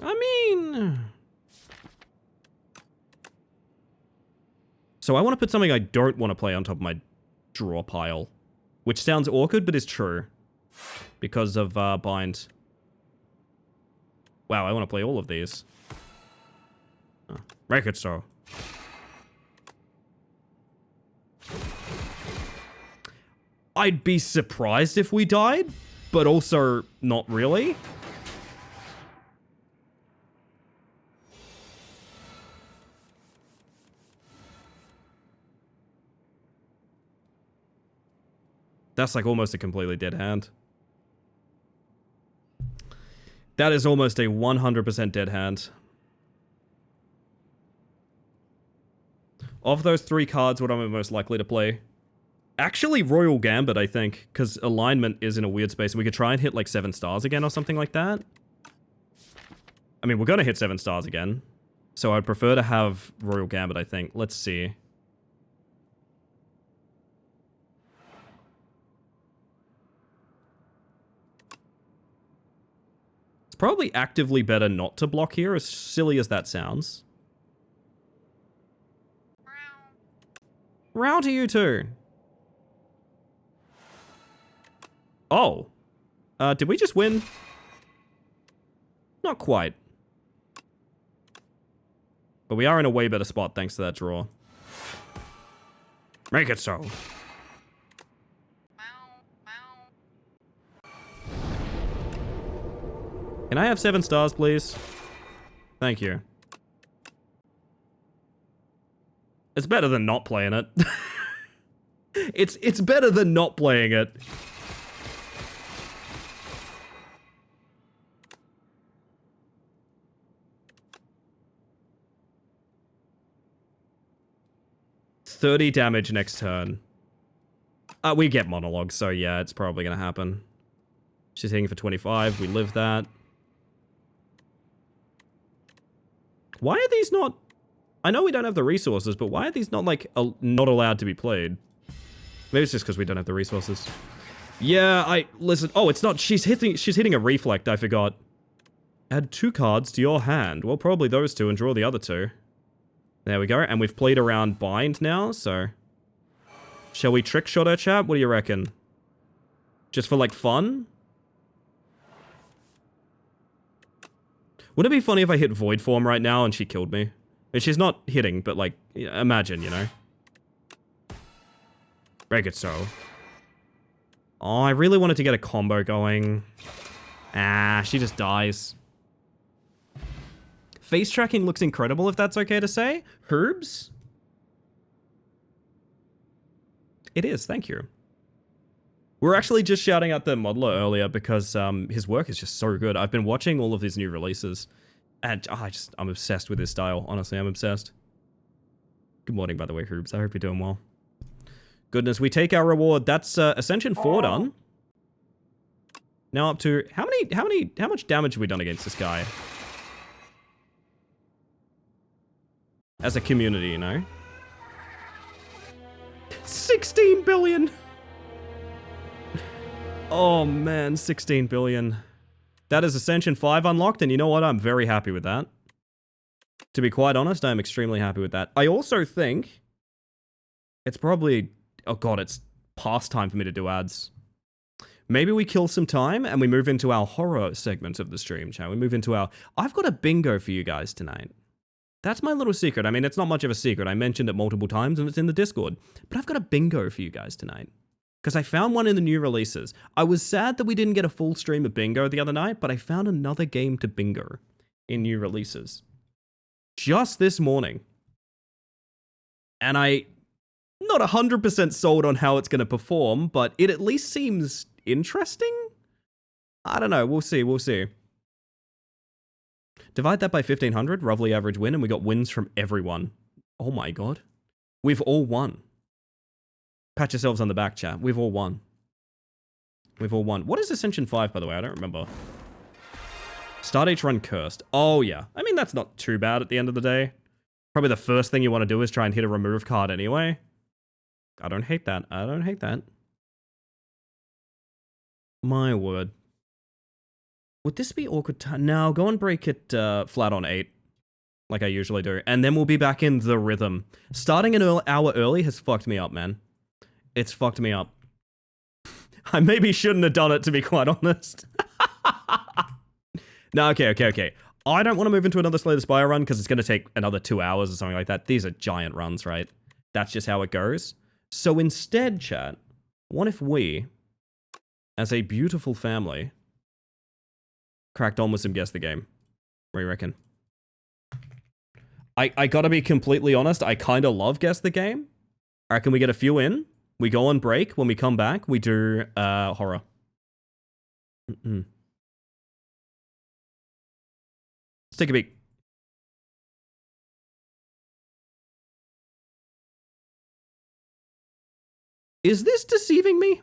I mean... so I want to put something I don't want to play on top of my draw pile. Which sounds awkward, but is true. Because of bind. Wow, I want to play all of these. Oh, make it so. I'd be surprised if we died, but also not really. That's like almost a completely dead hand. That is almost a 100% dead hand. Of those 3 cards, what am I most likely to play? Actually, Royal Gambit, I think, because alignment is in a weird space. We could try and hit like 7 stars again or something like that. I mean, we're going to hit 7 stars again. So I'd prefer to have Royal Gambit, I think. Let's see. It's probably actively better not to block here, as silly as that sounds. Round to you two. Oh. Did we just win? Not quite. But we are in a way better spot thanks to that draw. Make it so. Can I have 7 stars, please? Thank you. It's better than not playing it. It's better than not playing it. $30 damage next turn. We get monologue, so yeah, it's probably gonna happen. She's hitting for 25. We live that. Why are these not... I know we don't have the resources, but why are these not, like, not allowed to be played? Maybe it's just because we don't have the resources. Yeah, listen... Oh, it's not... She's hitting a reflect, I forgot. Add 2 cards to your hand. Well, probably those 2 and draw the other 2. There we go. And we've played around bind now, so... Shall we trick shot her, chat? What do you reckon? Just for, like, fun? Wouldn't it be funny if I hit Void Form right now and she killed me? And she's not hitting, but, like, imagine, you know? Break it so. Oh, I really wanted to get a combo going. Ah, she just dies. Face tracking looks incredible, if that's okay to say. Herbs? It is, thank you. We're actually just shouting out the modeler earlier because his work is just so good. I've been watching all of his new releases, and I'm obsessed with his style. Honestly, I'm obsessed. Good morning, by the way, Herbs. I hope you're doing well. Goodness, we take our reward. That's Ascension 4 done. Now up to... How much damage have we done against this guy? As a community, you know? 16 billion! Oh man, 16 billion. That is Ascension 5 unlocked, and you know what? I'm very happy with that. To be quite honest, I'm extremely happy with that. I also think... It's probably... Oh god, it's past time for me to do ads. Maybe we kill some time and we move into our horror segment of the stream, shall we? Move into our... I've got a bingo for you guys tonight. That's my little secret. I mean, it's not much of a secret. I mentioned it multiple times and it's in the Discord. But I've got a bingo for you guys tonight. Because I found one in the new releases. I was sad that we didn't get a full stream of bingo the other night, but I found another game to bingo in new releases. Just this morning. And I'm not 100% sold on how it's going to perform, but it at least seems interesting? I don't know. We'll see. We'll see. Divide that by 1,500, roughly average win, and we got wins from everyone. Oh my god. We've all won. Pat yourselves on the back, chat. We've all won. We've all won. What is Ascension 5, by the way? I don't remember. Start each run cursed. Oh, yeah. I mean, that's not too bad at the end of the day. Probably the first thing you want to do is try and hit a remove card anyway. I don't hate that. I don't hate that. My word. Would this be awkward time? No, go and break it flat on 8. Like I usually do. And then we'll be back in the rhythm. Starting an hour early has fucked me up, man. It's fucked me up. I maybe shouldn't have done it, to be quite honest. No, okay. I don't want to move into another Slay the Spire run because it's going to take another 2 hours or something like that. These are giant runs, right? That's just how it goes. So instead, chat, what if we, as a beautiful family... cracked on with some Guess the Game? What do you reckon? I gotta be completely honest, I kinda love Guess the Game. I reckon we get a few in, we go on break, when we come back, we do horror. Let's take a peek. Is this deceiving me?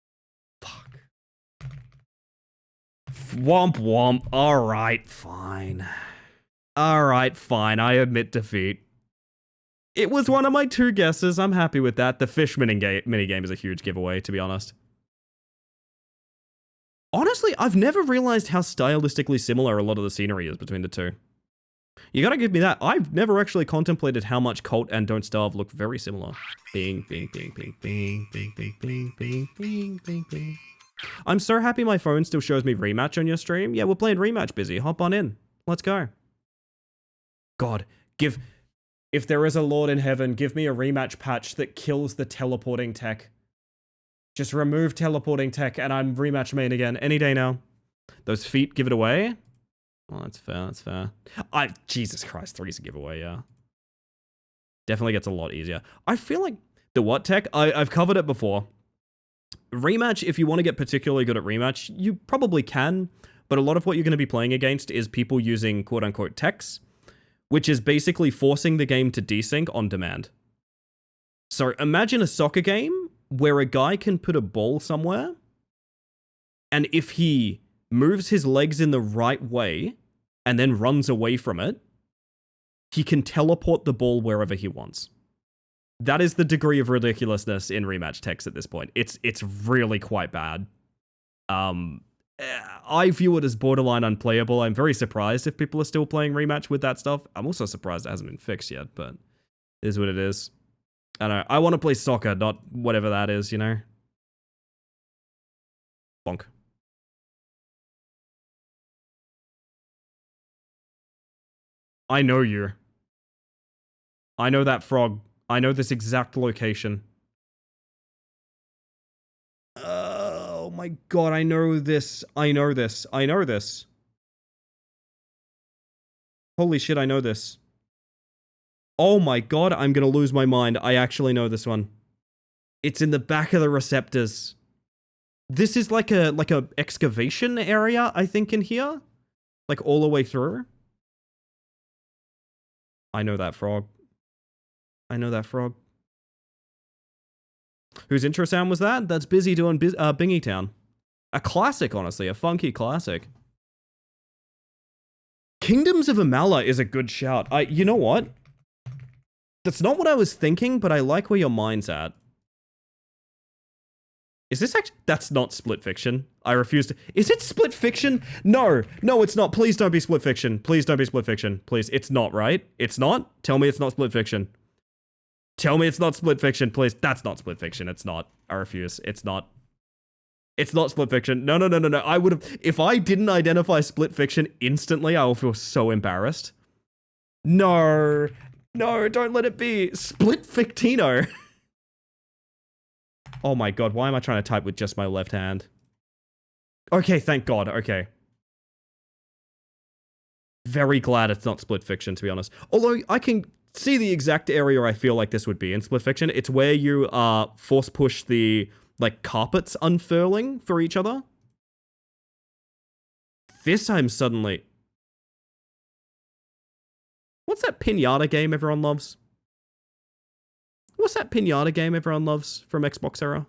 Womp womp. Alright, fine. Alright, fine. I admit defeat. It was one of my 2 guesses. I'm happy with that. The fish minigame is a huge giveaway, to be honest. Honestly, I've never realized how stylistically similar a lot of the scenery is between the 2. You gotta give me that. I've never actually contemplated how much Cult and Don't Starve look very similar. Bing, bing, bing, bing, bing, bing, bing, bing, bing, bing, bing, bing. I'm so happy my phone still shows me Rematch on your stream. Yeah, we're playing Rematch, Busy. Hop on in. Let's go. God, if there is a Lord in heaven, give me a Rematch patch that kills the teleporting tech. Just remove teleporting tech and I'm Rematch main again. Any day now. Those feet give it away. Oh, that's fair, that's fair. Jesus Christ, 3's a giveaway, yeah. Definitely gets a lot easier. I feel like the what tech? I've covered it before. Rematch, if you want to get particularly good at Rematch, you probably can, but a lot of what you're going to be playing against is people using quote-unquote techs, which is basically forcing the game to desync on demand. So imagine a soccer game where a guy can put a ball somewhere, and if he moves his legs in the right way, and then runs away from it, he can teleport the ball wherever he wants. That is the degree of ridiculousness in Rematch text at this point. It's really quite bad. I view it as borderline unplayable. I'm very surprised if people are still playing Rematch with that stuff. I'm also surprised it hasn't been fixed yet, but it is what it is. I don't know. I want to play soccer, not whatever that is, you know? Bonk. I know you. I know that frog. I know this exact location. Oh my god, I know this. I know this. I know this. Holy shit, I know this. Oh my god, I'm gonna lose my mind. I actually know this one. It's in the back of the receptors. This is like a excavation area, I think, in here. Like all the way through. I know that frog. I know that frog. Whose intro sound was that? That's Busy doing Bingy Town. A classic, honestly. A funky classic. Kingdoms of Amala is a good shout. You know what? That's not what I was thinking, but I like where your mind's at. Is this actually... That's not Split Fiction. I refuse to... Is it Split Fiction? No. No, it's not. Please don't be Split Fiction. Please don't be Split Fiction. Please. It's not, right? It's not? Tell me it's not Split Fiction. Tell me it's not Split Fiction, please. That's not Split Fiction. It's not. I refuse. It's not. It's not Split Fiction. No, no, no, no, no. I would have... If I didn't identify Split Fiction instantly, I will feel so embarrassed. No. No, don't let it be. Split Fictino. Oh my god, why am I trying to type with just my left hand? Okay, thank god, okay. Very glad it's not Split Fiction, to be honest. Although, I can see the exact area I feel like this would be in Split Fiction. It's where you force push the, like, carpets unfurling for each other. This I'm suddenly... What's that pinata game everyone loves? What's that pinata game everyone loves from Xbox era?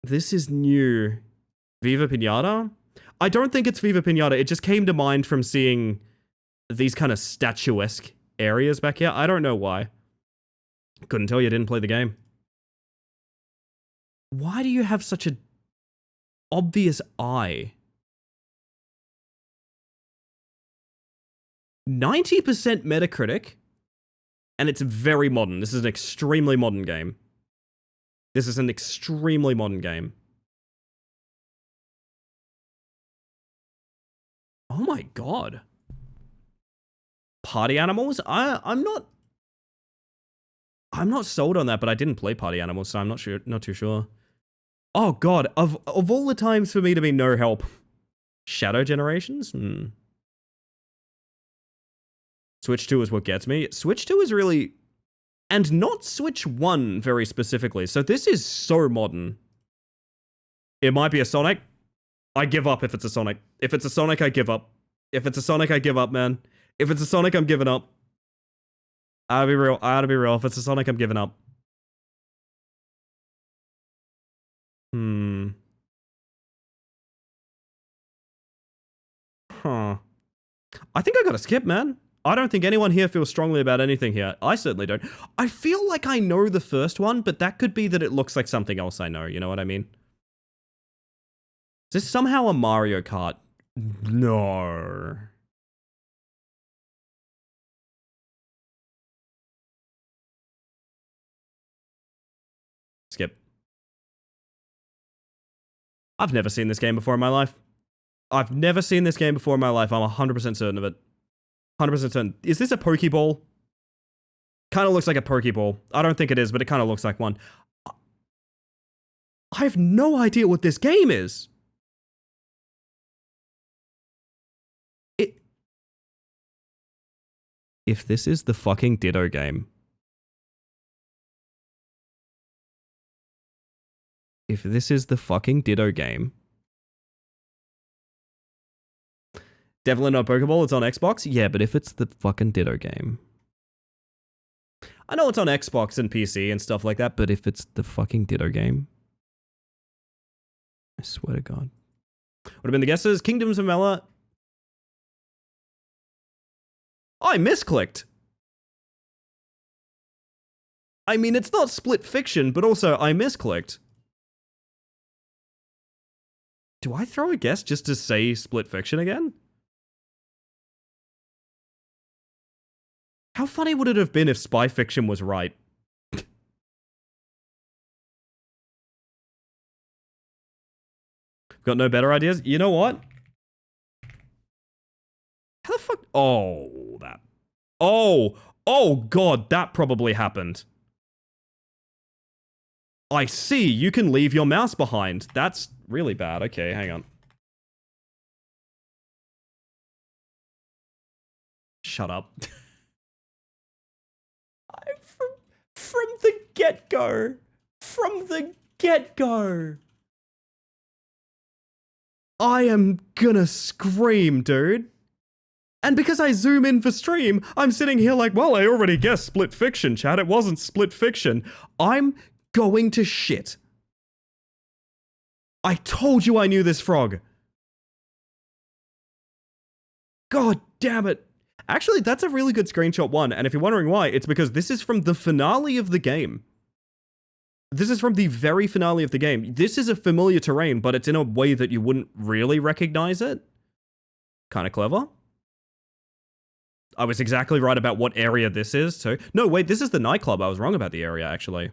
This is new. Viva Pinata? I don't think it's Viva Pinata. It just came to mind from seeing these kind of statuesque areas back here. I don't know why. Couldn't tell you, didn't play the game. Why do you have such a obvious eye? 90% Metacritic, and it's very modern. This is an extremely modern game. This is an extremely modern game. Oh my god. Party Animals? I'm not sold on that, but I didn't play Party Animals, so I'm not too sure. Oh god, of all the times for me to be no help. Shadow Generations? Switch 2 is what gets me. Switch 2 is really... And not Switch 1 very specifically. So this is so modern. It might be a Sonic. I give up if it's a Sonic. If it's a Sonic, I give up. If it's a Sonic, I give up, man. If it's a Sonic, I'm giving up. I gotta be real. If it's a Sonic, I'm giving up. Huh. I think I gotta skip, man. I don't think anyone here feels strongly about anything here. I certainly don't. I feel like I know the first one, but that could be that it looks like something else I know. You know what I mean? Is this somehow a Mario Kart? No. Skip. I've never seen this game before in my life. I've never seen this game before in my life. I'm 100% certain of it. 100% certain. Is this a Pokeball? Kind of looks like a Pokeball. I don't think it is, but it kind of looks like one. I have no idea what this game is. If this is the fucking Ditto game. If this is the fucking Ditto game. Definitely not Pokeball, it's on Xbox? Yeah, but if it's the fucking Ditto game. I know it's on Xbox and PC and stuff like that, but if it's the fucking Ditto game. I swear to God. Would have been the guesses. Kingdoms of Mela. I misclicked. I mean, it's not split fiction, but also I misclicked. Do I throw a guess just to say split fiction again? How funny would it have been if spy fiction was right? Got no better ideas? You know what? How the fuck? Oh, that. Oh God, that probably happened. I see, you can leave your mouse behind. That's really bad. Okay, hang on. Shut up. From the get-go. From the get-go. I am gonna scream, dude. And because I zoom in for stream, I'm sitting here like, well, I already guessed split fiction, chat. It wasn't split fiction. I'm going to shit. I told you I knew this frog. God damn it. Actually, that's a really good screenshot one, and if you're wondering why, it's because this is from the finale of the game. This is from the very finale of the game. This is a familiar terrain, but it's in a way that you wouldn't really recognize it. Kind of clever. I was exactly right about what area this is, too. No, wait, this is the nightclub. I was wrong about the area, actually.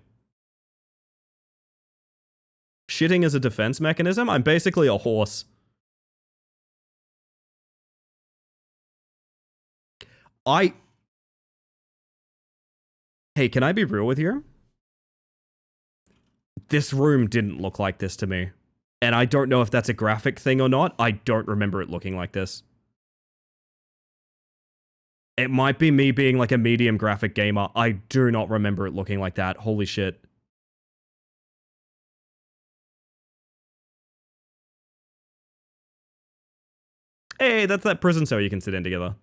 Shitting as a defense mechanism? I'm basically a horse. Hey, can I be real with you? This room didn't look like this to me. And I don't know if that's a graphic thing or not. I don't remember it looking like this. It might be me being like a medium graphic gamer. I do not remember it looking like that. Holy shit. Hey, that's that prison cell you can sit in together.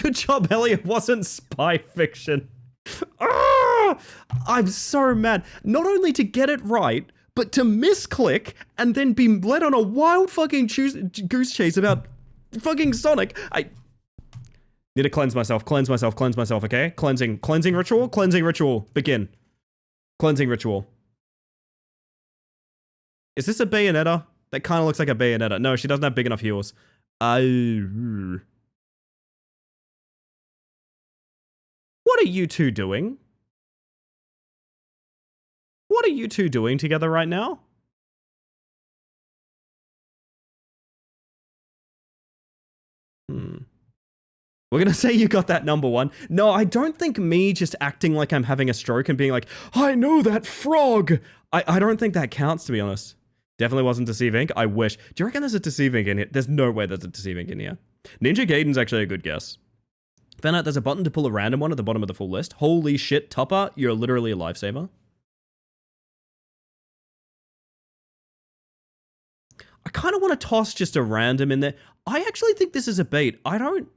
Good job, Elliot. It wasn't spy fiction. Ah! I'm so mad. Not only to get it right, but to misclick and then be led on a wild fucking goose chase about fucking Sonic. I need to cleanse myself, okay? Cleansing ritual, begin. Cleansing ritual. Is this a Bayonetta? That kind of looks like a Bayonetta. No, she doesn't have big enough heels. What are you two doing? What are you two doing together right now? We're gonna say you got that number one. No, I don't think me just acting like I'm having a stroke and being like, I know that frog! I don't think that counts, to be honest. Definitely wasn't Deceive Inc. I wish. Do you reckon there's a Deceive Inc. in here? There's no way there's a Deceive Inc. in here. Ninja Gaiden's actually a good guess. Found out there's a button to pull a random one at the bottom of the full list. Holy shit, Tupper, you're literally a lifesaver. I kind of want to toss just a random in there. I actually think this is a bait. I don't...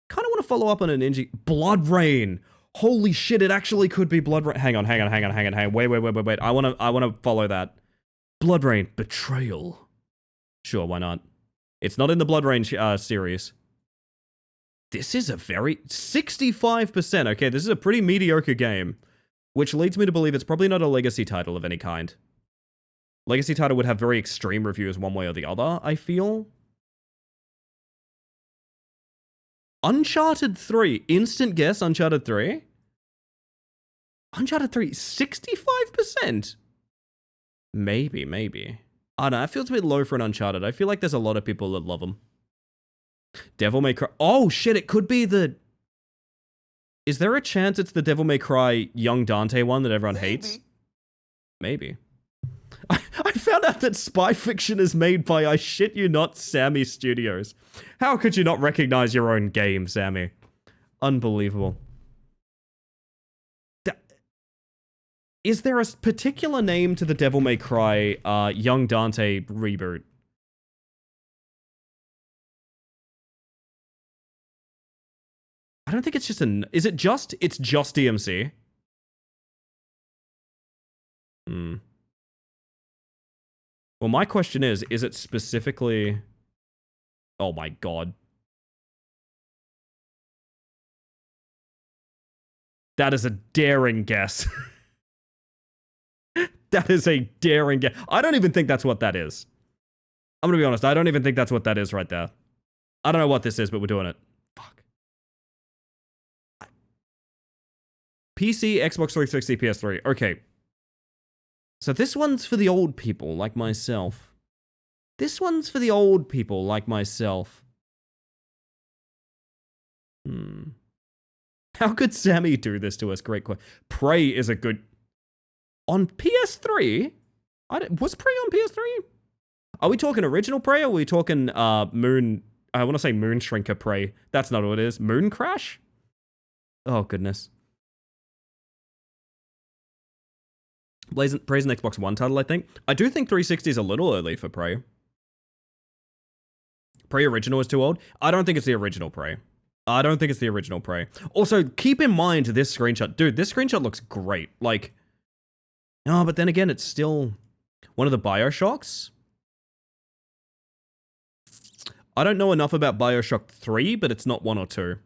kind of want to follow up on a Ninja... Blood Rain. Holy shit, it actually could be Blood Rain. Hang on. Wait. I wanna follow that. Blood Rain Betrayal. Sure, why not? It's not in the Blood Rain series. This is a very 65%. Okay, this is a pretty mediocre game, which leads me to believe it's probably not a legacy title of any kind. Legacy title would have very extreme reviews one way or the other, I feel. Uncharted 3. Instant guess, Uncharted 3. Uncharted 3, 65%? Maybe. I don't know, that feels a bit low for an Uncharted. I feel like there's a lot of people that love them. Devil May Cry. Oh, shit, it could be the... Is there a chance it's the Devil May Cry Young Dante one that everyone hates? Maybe. I found out that Spy Fiction is made by, I shit you not, Sammy Studios. How could you not recognize your own game, Sammy? Unbelievable. Is there a particular name to the Devil May Cry Young Dante reboot? I don't think it's just an... Is it just... It's just DMC? Well, my question is it specifically... Oh my god. That is a daring guess. That is a daring guess. I don't even think that's what that is. I'm gonna be honest, I don't even think that's what that is right there. I don't know what this is, but we're doing it. Fuck. PC, Xbox 360, PS3. Okay. So this one's for the old people, like myself. This one's for the old people, like myself. How could Sammy do this to us? Great question. Prey is a good... On PS3? Was Prey on PS3? Are we talking original Prey, or are we talking Moon... I want to say Moon Shrinker Prey. That's not what it is. Moon Crash? Oh, goodness. Prey's an Xbox One title, I think. I do think 360 is a little early for Prey. Prey original is too old. I don't think it's the original Prey. I don't think it's the original Prey. Also, keep in mind this screenshot. Dude, this screenshot looks great. Like... Oh, but then again, it's still one of the Bioshocks. I don't know enough about Bioshock 3, but it's not 1 or 2.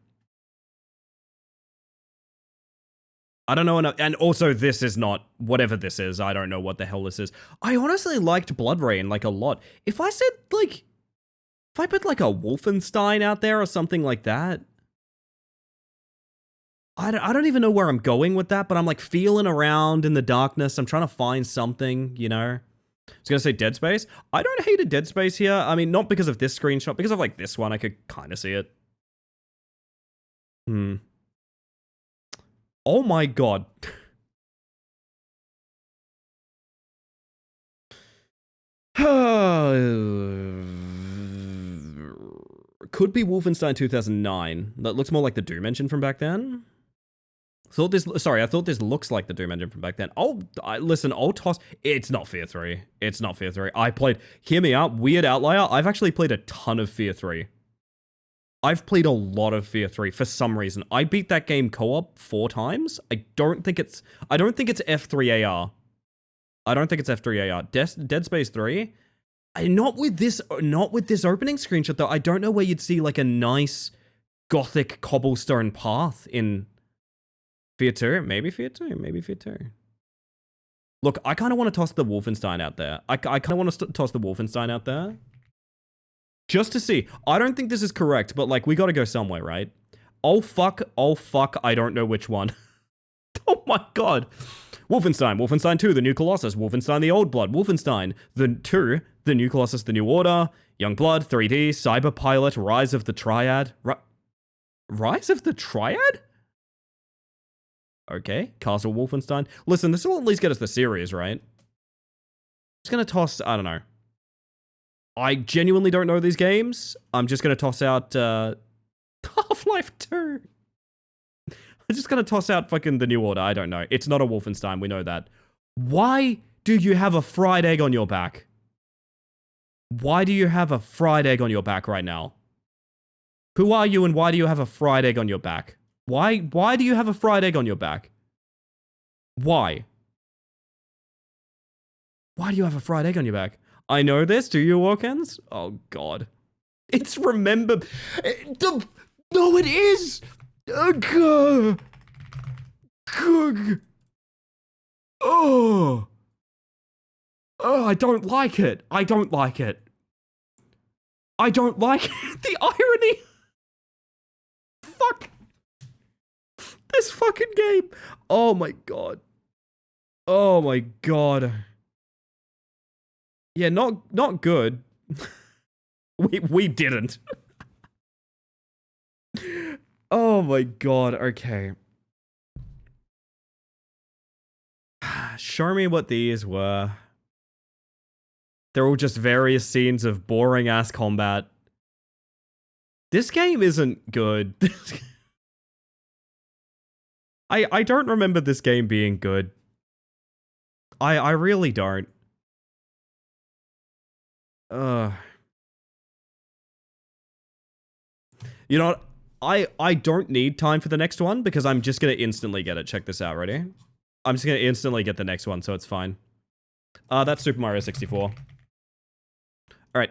I don't know enough, and also this is not, whatever this is, I don't know what the hell this is. I honestly liked Blood Rain, like, a lot. If I said, like, if I put, like, a Wolfenstein out there or something like that, I don't even know where I'm going with that, but I'm, like, feeling around in the darkness. I'm trying to find something, you know? I was gonna say Dead Space. I don't hate a Dead Space here. I mean, not because of this screenshot, because of, like, this one, I could kind of see it. Oh my god. Could be Wolfenstein 2009. That looks more like the Doom engine from back then. I thought this looks like the Doom engine from back then. Listen, I'll toss... It's not Fear 3. It's not Fear 3. I played... Hear me out. Weird outlier. I've actually played a ton of Fear 3. I've played a lot of Fear 3 for some reason. I beat that game co-op 4 times. I don't think it's F3AR. I don't think it's F3AR. Dead Space 3. Not with this opening screenshot though. I don't know where you'd see like a nice gothic cobblestone path in Fear 2. Maybe Fear 2. Look, I kind of want to toss the Wolfenstein out there. I kind of want to toss the Wolfenstein out there. Just to see. I don't think this is correct, but like, we gotta go somewhere, right? Oh fuck, I don't know which one. Oh my god. Wolfenstein 2, The New Colossus, Wolfenstein The Old Blood, Wolfenstein The 2, The New Colossus, The New Order, Young Blood, 3D, Cyber Pilot, Rise of the Triad. Rise of the Triad? Okay, Castle Wolfenstein. Listen, this will at least get us the series, right? Just gonna toss, I don't know. I genuinely don't know these games. I'm just going to toss out Half-Life 2. I'm just going to toss out fucking The New Order. I don't know. It's not a Wolfenstein. We know that. Why do you have a fried egg on your back? Why do you have a fried egg on your back right now? Who are you and why do you have a fried egg on your back? Why do you have a fried egg on your back? Why? Why do you have a fried egg on your back? I know this, do you, Walkins? Oh, God. It's remember... No, it is! Oh! Oh, I don't like it. I don't like it. I don't like it. The irony. Fuck. This fucking game. Oh my god. Oh my god. Yeah, not good. we didn't. Oh my god. Okay. Show me what these were. They're all just various scenes of boring ass combat. This game isn't good. I don't remember this game being good. I really don't. You know what? I don't need time for the next one because I'm just gonna instantly get it. Check this out, ready? I'm just gonna instantly get the next one, so it's fine. That's Super Mario 64. Alright.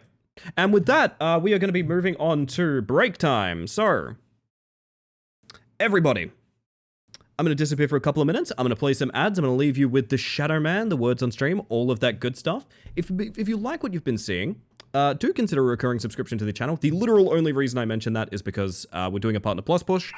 And with that, we are gonna be moving on to break time. So, everybody, I'm gonna disappear for a couple of minutes. I'm gonna play some ads. I'm gonna leave you with the Shadow Man, the words on stream, all of that good stuff. If you like what you've been seeing, do consider a recurring subscription to the channel. The literal only reason I mention that is because we're doing a Partner Plus push.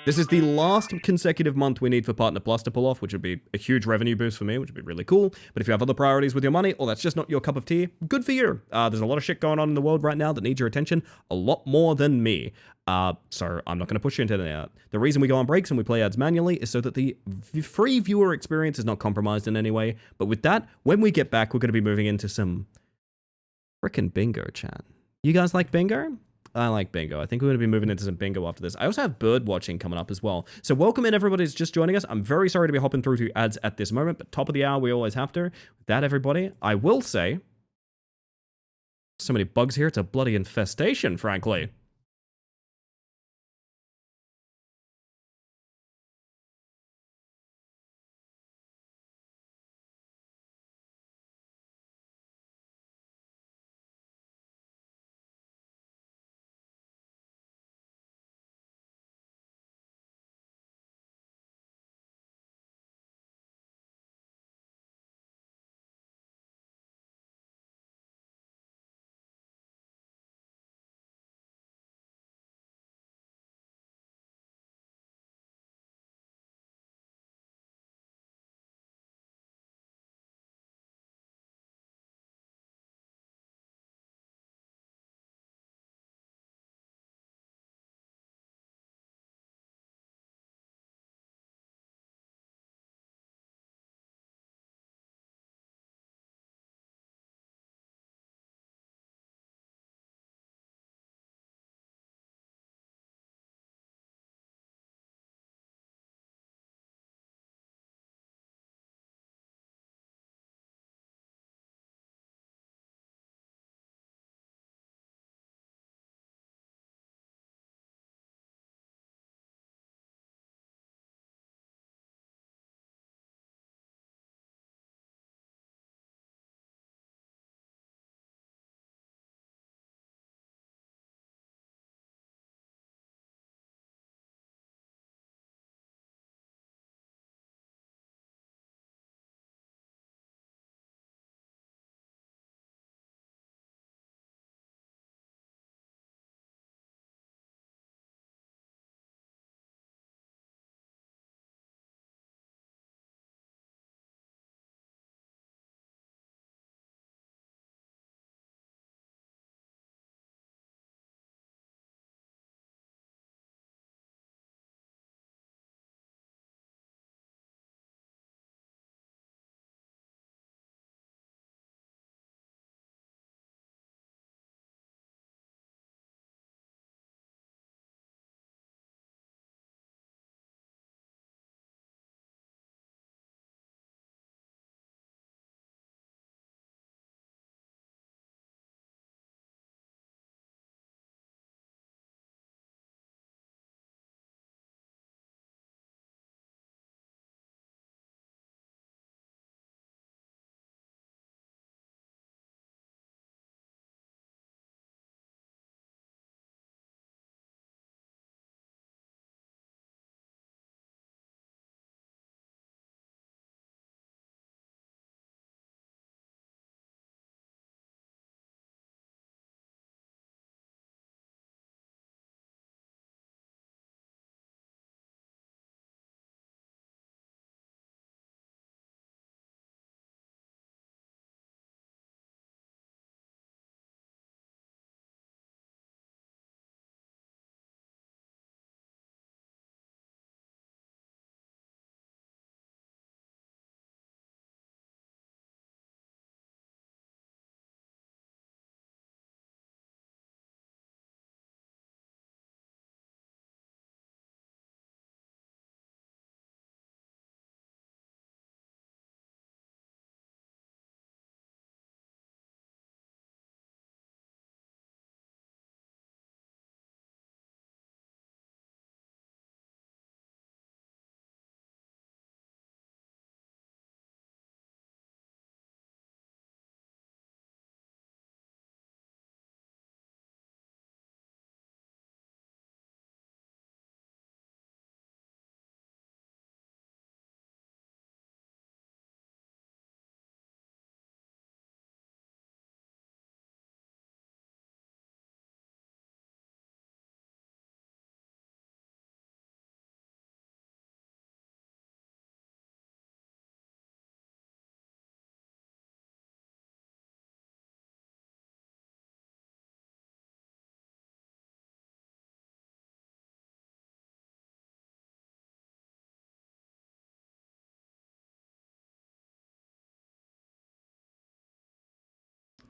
This is the last consecutive month we need for Partner Plus to pull off, which would be a huge revenue boost for me, which would be really cool. But if you have other priorities with your money, or that's just not your cup of tea, good for you. There's a lot of shit going on in the world right now that needs your attention, a lot more than me. So I'm not going to push you into that. The reason we go on breaks and we play ads manually is so that the free viewer experience is not compromised in any way. But with that, when we get back, we're going to be moving into some frickin' bingo, chat. You guys like bingo? I like bingo. I think we're going to be moving into some bingo after this. I also have bird watching coming up as well. So welcome in everybody who's just joining us. I'm very sorry to be hopping through to ads at this moment, but top of the hour, we always have to. With that, everybody, I will say, so many bugs here, it's a bloody infestation, frankly.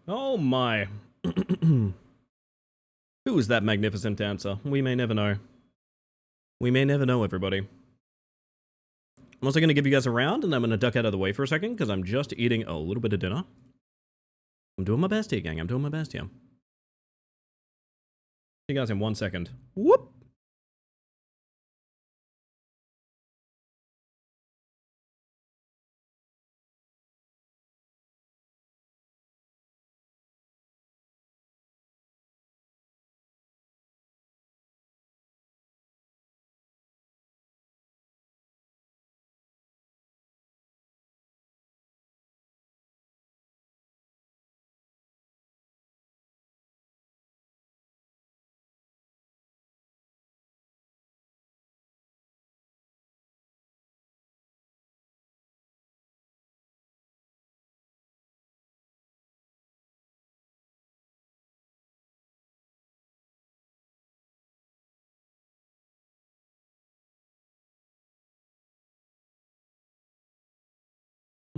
Oh my. Who is that magnificent dancer? We may never know. We may never know, everybody. I'm also going to give you guys a round, and I'm going to duck out of the way for a second, because I'm just eating a little bit of dinner. I'm doing my best here, gang. I'm doing my best here. See you guys in 1 second. Whoop!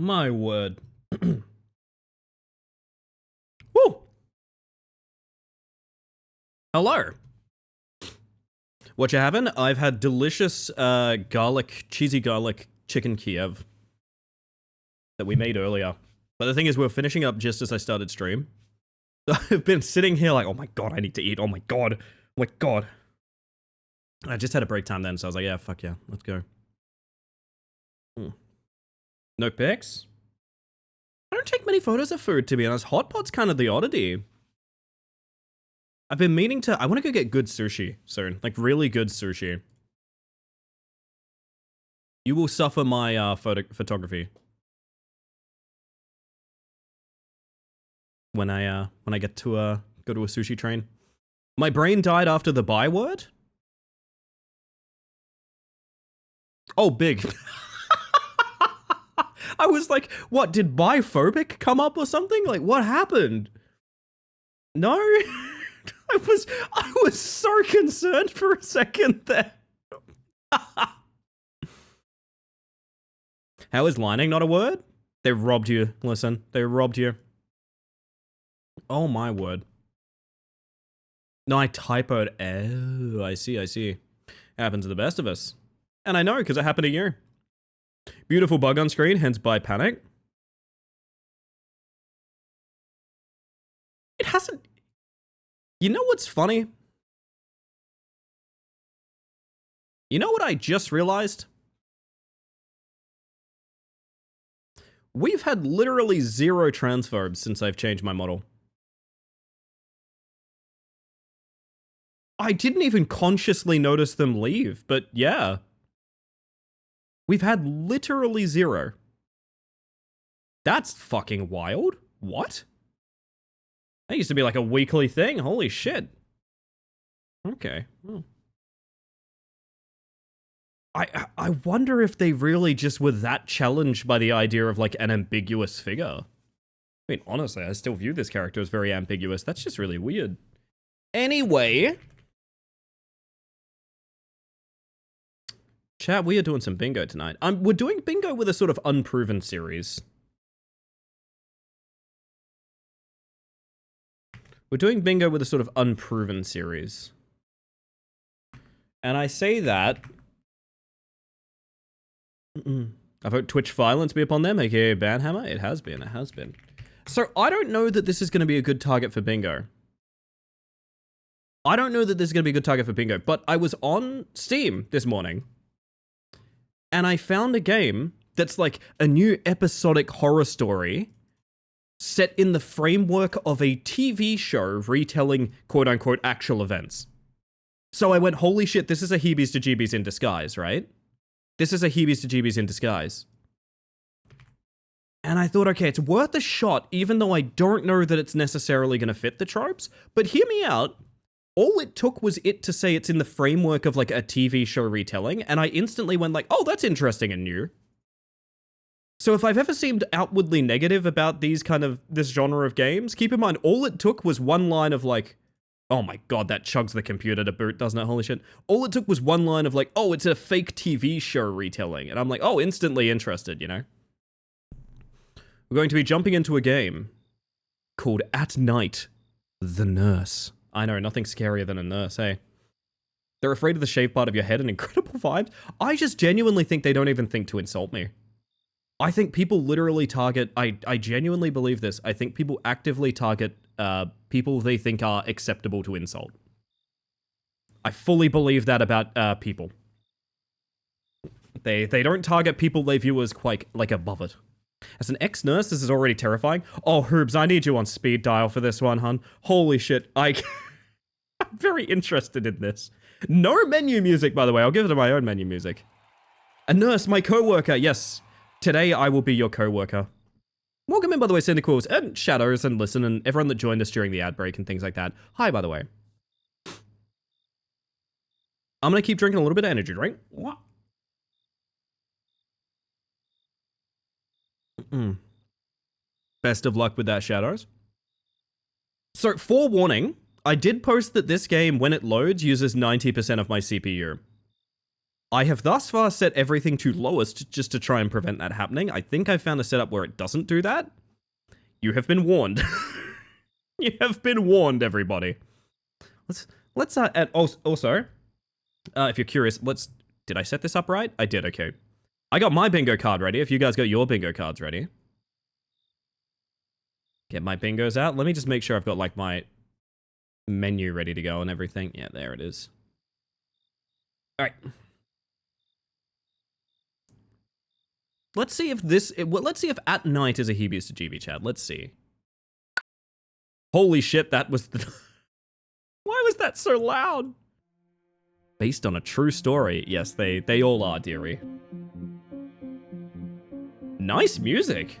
My word. Woo! Hello. What you having? I've had delicious cheesy garlic chicken Kiev that we made earlier. But the thing is, we're finishing up just as I started stream. So I've been sitting here like, oh my god, I need to eat. Oh my god. Oh my god. I just had a break time then, so I was like, yeah, fuck yeah, let's go. No pics? I don't take many photos of food, to be honest. Hot pot's kind of the oddity. I've been meaning to... I want to go get good sushi soon. Like, really good sushi. You will suffer my photography. When I get to go to a sushi train. My brain died after the buy word? Oh, big. I was like, what, did biphobic come up or something? Like, what happened? No? I was so concerned for a second there. How is lining not a word? They robbed you. Listen, they robbed you. Oh my word. No, I typoed. Oh, I see. Happens to the best of us. And I know, because it happened to you. Beautiful bug on screen, hence by panic. It hasn't... You know what's funny? You know what I just realized? We've had literally 0 transphobes since I've changed my model. I didn't even consciously notice them leave, but yeah. We've had literally 0. That's fucking wild. What? That used to be like a weekly thing. Holy shit. Okay. Oh. I wonder if they really just were that challenged by the idea of like an ambiguous figure. I mean, honestly, I still view this character as very ambiguous. That's just really weird. Anyway. Chat, we are doing some bingo tonight. We're doing bingo with a sort of unproven series. We're doing bingo with a sort of unproven series. And I say that... I've heard Twitch violence be upon them, aka Banhammer. It has been. So I don't know that this is going to be a good target for bingo. But I was on Steam this morning. And I found a game that's like a new episodic horror story set in the framework of a TV show retelling quote-unquote actual events. So I went, holy shit, this is a Heebies to Jeebies in disguise, right? This is a Heebies to Jeebies in disguise. And I thought, okay, it's worth a shot, even though I don't know that it's necessarily going to fit the tropes. But hear me out. All it took was it to say it's in the framework of like a TV show retelling, and I instantly went like, oh, that's interesting and new. So if I've ever seemed outwardly negative about this genre of games, keep in mind, all it took was one line of like, oh my god, that chugs the computer to boot, doesn't it? Holy shit. All it took was one line of like, oh, it's a fake TV show retelling. And I'm like, oh, instantly interested, you know? We're going to be jumping into a game called At Night, the Nurse. I know, nothing scarier than a nurse, hey? They're afraid of the shaved part of your head and incredible vibes. I just genuinely think they don't even think to insult me. I think people literally target, I genuinely believe this, I think people actively target people they think are acceptable to insult. I fully believe that about people. They don't target people they view as quite, like, above it. As an ex-nurse, this is already terrifying. Oh, Hoobs, I need you on speed dial for this one, hun. Holy shit, I'm very interested in this. No menu music, by the way. I'll give it my own menu music. A nurse, my co-worker, yes. Today, I will be your co-worker. Welcome in, by the way, Syndicals, and Shadows, and Listen, and everyone that joined us during the ad break and things like that. Hi, by the way. I'm gonna keep drinking a little bit of energy drink. What? Best of luck with that, Shadows. So, forewarning, I did post that this game, when it loads, uses 90% of my CPU. I have thus far set everything to lowest just to try and prevent that happening. I think I found a setup where it doesn't do that. You have been warned. You have been warned, everybody. Let's and also, if you're curious, did I set this up right? I did, okay. I got my bingo card ready, if you guys got your bingo cards ready. Get my bingos out. Let me just make sure I've got, like, my menu ready to go and everything. Yeah, there it is. Alright. Let's see if let's see if At Night is a Heebies to GB chat. Let's see. Holy shit, that was the... Why was that so loud? Based on a true story. Yes, they all are, dearie. Nice music.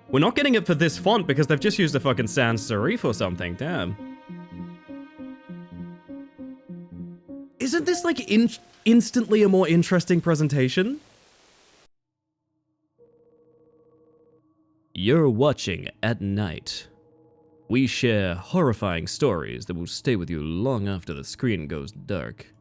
We're not getting it for this font because they've just used a fucking sans serif or something. Damn. Isn't this like instantly a more interesting presentation? You're watching At Night. We share horrifying stories that will stay with you long after the screen goes dark.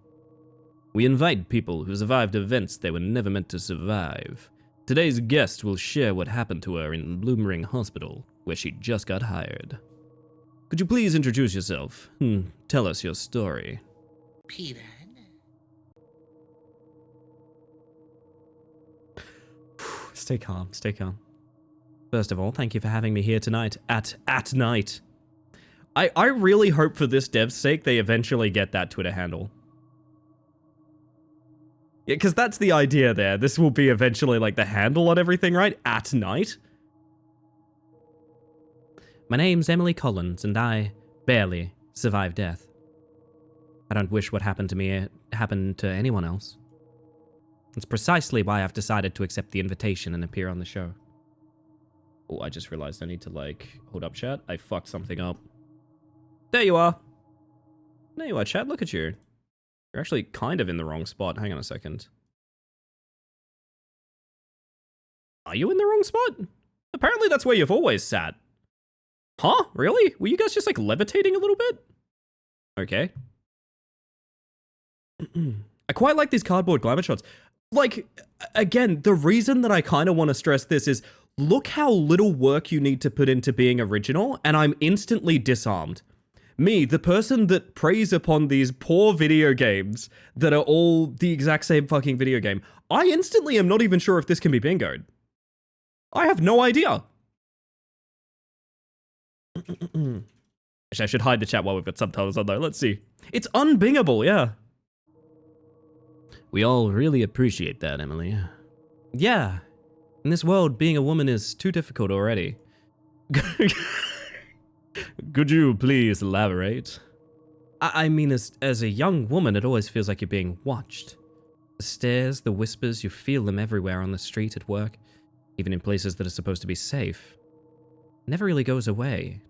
We invite people who survived events they were never meant to survive. Today's guest will share what happened to her in Bloomering Hospital, where she just got hired. Could you please introduce yourself? Tell us your story. Peter. Stay calm, stay calm. First of all, thank you for having me here tonight at Night. I really hope for this dev's sake they eventually get that Twitter handle. Yeah, because that's the idea there. This will be eventually like the handle on everything, right? At Night. My name's Emily Collins, and I barely survived death. I don't wish what happened to me happened to anyone else. It's precisely why I've decided to accept the invitation and appear on the show. Oh, I just realized I need to, like, hold up, chat. I fucked something up. There you are. There you are, chat. Look at you. You're actually kind of in the wrong spot. Hang on a second. Are you in the wrong spot? Apparently that's where you've always sat. Huh? Really? Were you guys just, like, levitating a little bit? Okay. I quite like these cardboard glamour shots. Like, again, the reason that I kind of want to stress this is, look how little work you need to put into being original, and I'm instantly disarmed. Me, the person that preys upon these poor video games that are all the exact same fucking video game, I instantly am not even sure if this can be bingoed. I have no idea. Actually, I should hide the chat while we've got subtitles on though. Let's see. It's unbingable, yeah. We all really appreciate that, Emily. Yeah. In this world, being a woman is too difficult already. Could you please elaborate? I mean, as a young woman, it always feels like you're being watched. The stares, the whispers, you feel them everywhere on the street, at work, even in places that are supposed to be safe. It never really goes away.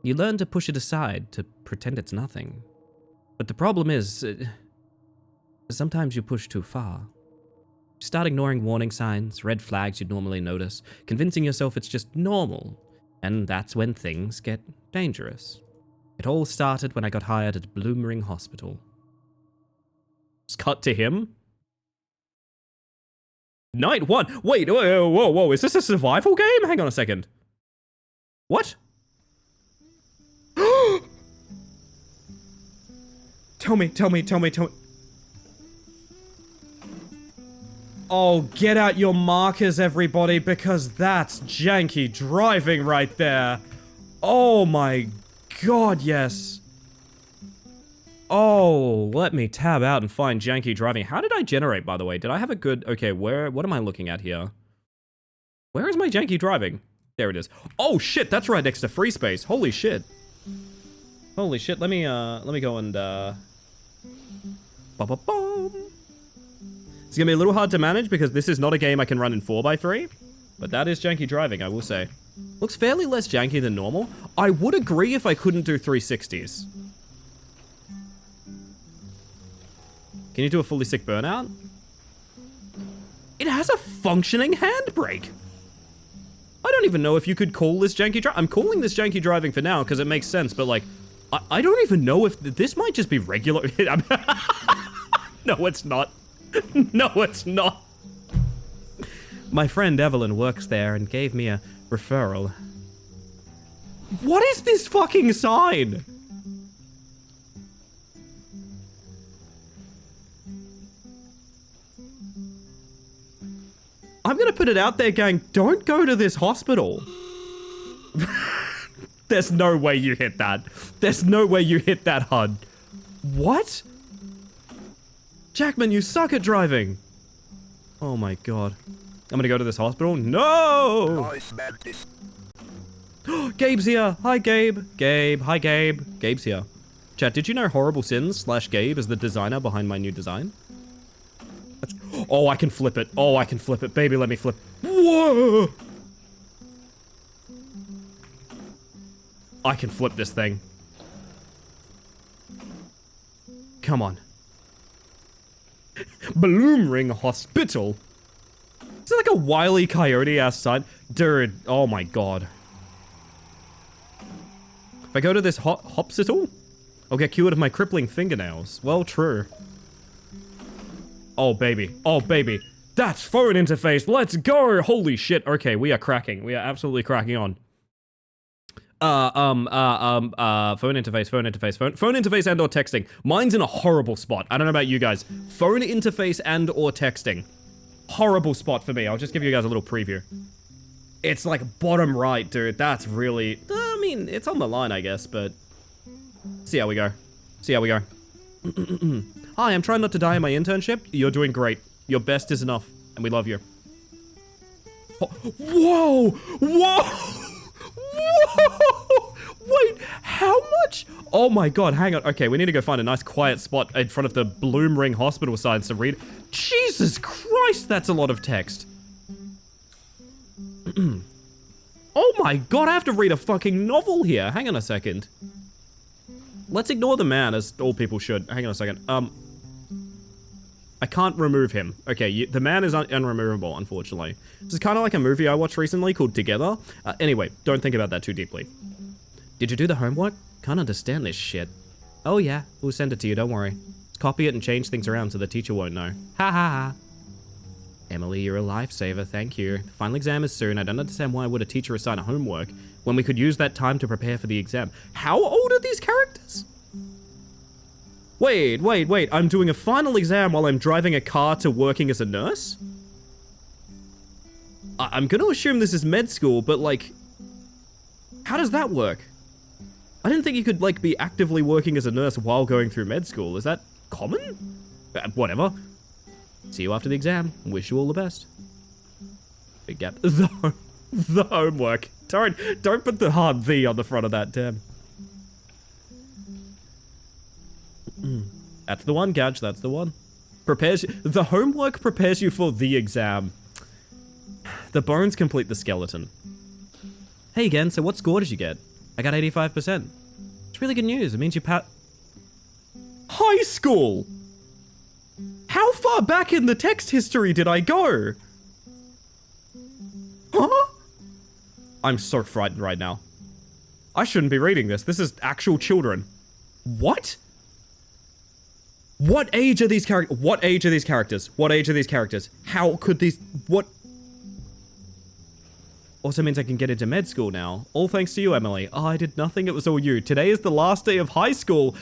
You learn to push it aside, to pretend it's nothing. But the problem is, sometimes you push too far. You start ignoring warning signs, red flags you'd normally notice, convincing yourself it's just normal, and that's when things get dangerous. It all started when I got hired at Bloomering Hospital. Just cut to him. Night 1. Wait, whoa. Is this a survival game? Hang on a second. What? Tell me. Oh, get out your markers, everybody, because that's janky driving right there. Oh my god, yes. Oh, let me tab out and find janky driving. How did I generate, by the way? Did I have a good... Okay, what am I looking at here? Where is my janky driving? There it is. Oh shit, that's right next to free space. Holy shit. Holy shit, let me go and, Ba-ba-bum. It's gonna be a little hard to manage because this is not a game I can run in 4x3, but that is janky driving, I will say. Looks fairly less janky than normal. I would agree if I couldn't do 360s. Can you do a fully sick burnout? It has a functioning handbrake. I don't even know if you could call this janky driving. I'm calling this janky driving for now because it makes sense, but like, I don't even know if this might just be regular. No, it's not. No, it's not. My friend Evelyn works there and gave me a referral. What is this fucking sign? I'm gonna put it out there, gang. Don't go to this hospital. There's no way you hit that. There's no way you hit that HUD. What? Jackman, you suck at driving. Oh my god. I'm gonna go to this hospital. No! Gabe's here. Hi, Gabe. Gabe. Hi, Gabe. Gabe's here. Chat, did you know Horrible Sins / Gabe is the designer behind my new design? Oh, I can flip it. Oh, I can flip it. Baby, let me flip. Whoa! I can flip this thing. Come on. Bloom Ring Hospital. Is it like a Wile E. Coyote-ass sign? Dude, oh my god. If I go to this hopsital, I'll get cured of my crippling fingernails. Well, true. Oh, baby. Oh, baby. That's phone interface. Let's go. Holy shit. Okay, we are cracking. We are absolutely cracking on. Phone interface and or texting. Mine's in a horrible spot. I don't know about you guys. Phone interface and or texting. Horrible spot for me. I'll just give you guys a little preview. It's like bottom right, dude. That's really... I mean, it's on the line, I guess, but... See how we go. See how we go. Hi, I'm trying not to die in my internship. You're doing great. Your best is enough, and we love you. Oh, whoa! Whoa! Whoa! Wait, how much? Oh my god, hang on. Okay, we need to go find a nice quiet spot in front of the Bloom Ring Hospital signs to read. Jesus Christ, that's a lot of text. Oh my god, I have to read a fucking novel here. Hang on a second. Let's ignore the man, as all people should. Hang on a second. I can't remove him. Okay, the man is unremovable, unfortunately. This is kind of like a movie I watched recently called Together. Anyway, don't think about that too deeply. Did you do the homework? Can't understand this shit. Oh yeah, we'll send it to you, don't worry. Just copy it and change things around so the teacher won't know. Ha ha ha. Emily, you're a lifesaver, thank you. The final exam is soon. I don't understand why would a teacher assign a homework when we could use that time to prepare for the exam. How old are these characters? Wait, I'm doing a final exam while I'm driving a car to working as a nurse? I'm gonna assume this is med school, but like, how does that work? I didn't think you could like be actively working as a nurse while going through med school. Is that common? Whatever. See you after the exam. Wish you all the best. Big gap. The homework. Don't put the hard V on the front of that, damn. That's the one, Gadge, that's the one. The homework prepares you for the exam. The bones complete the skeleton. Hey again, so what score did you get? I got 85%. It's really good news, it means you High school! How far back in the text history did I go? Huh? I'm so frightened right now. I shouldn't be reading this. This is actual children. What? What age are these characters? What age are these characters? What age are these characters? How could these... What? Also means I can get into med school now. All thanks to you, Emily. Oh, I did nothing. It was all you. Today is the last day of high school.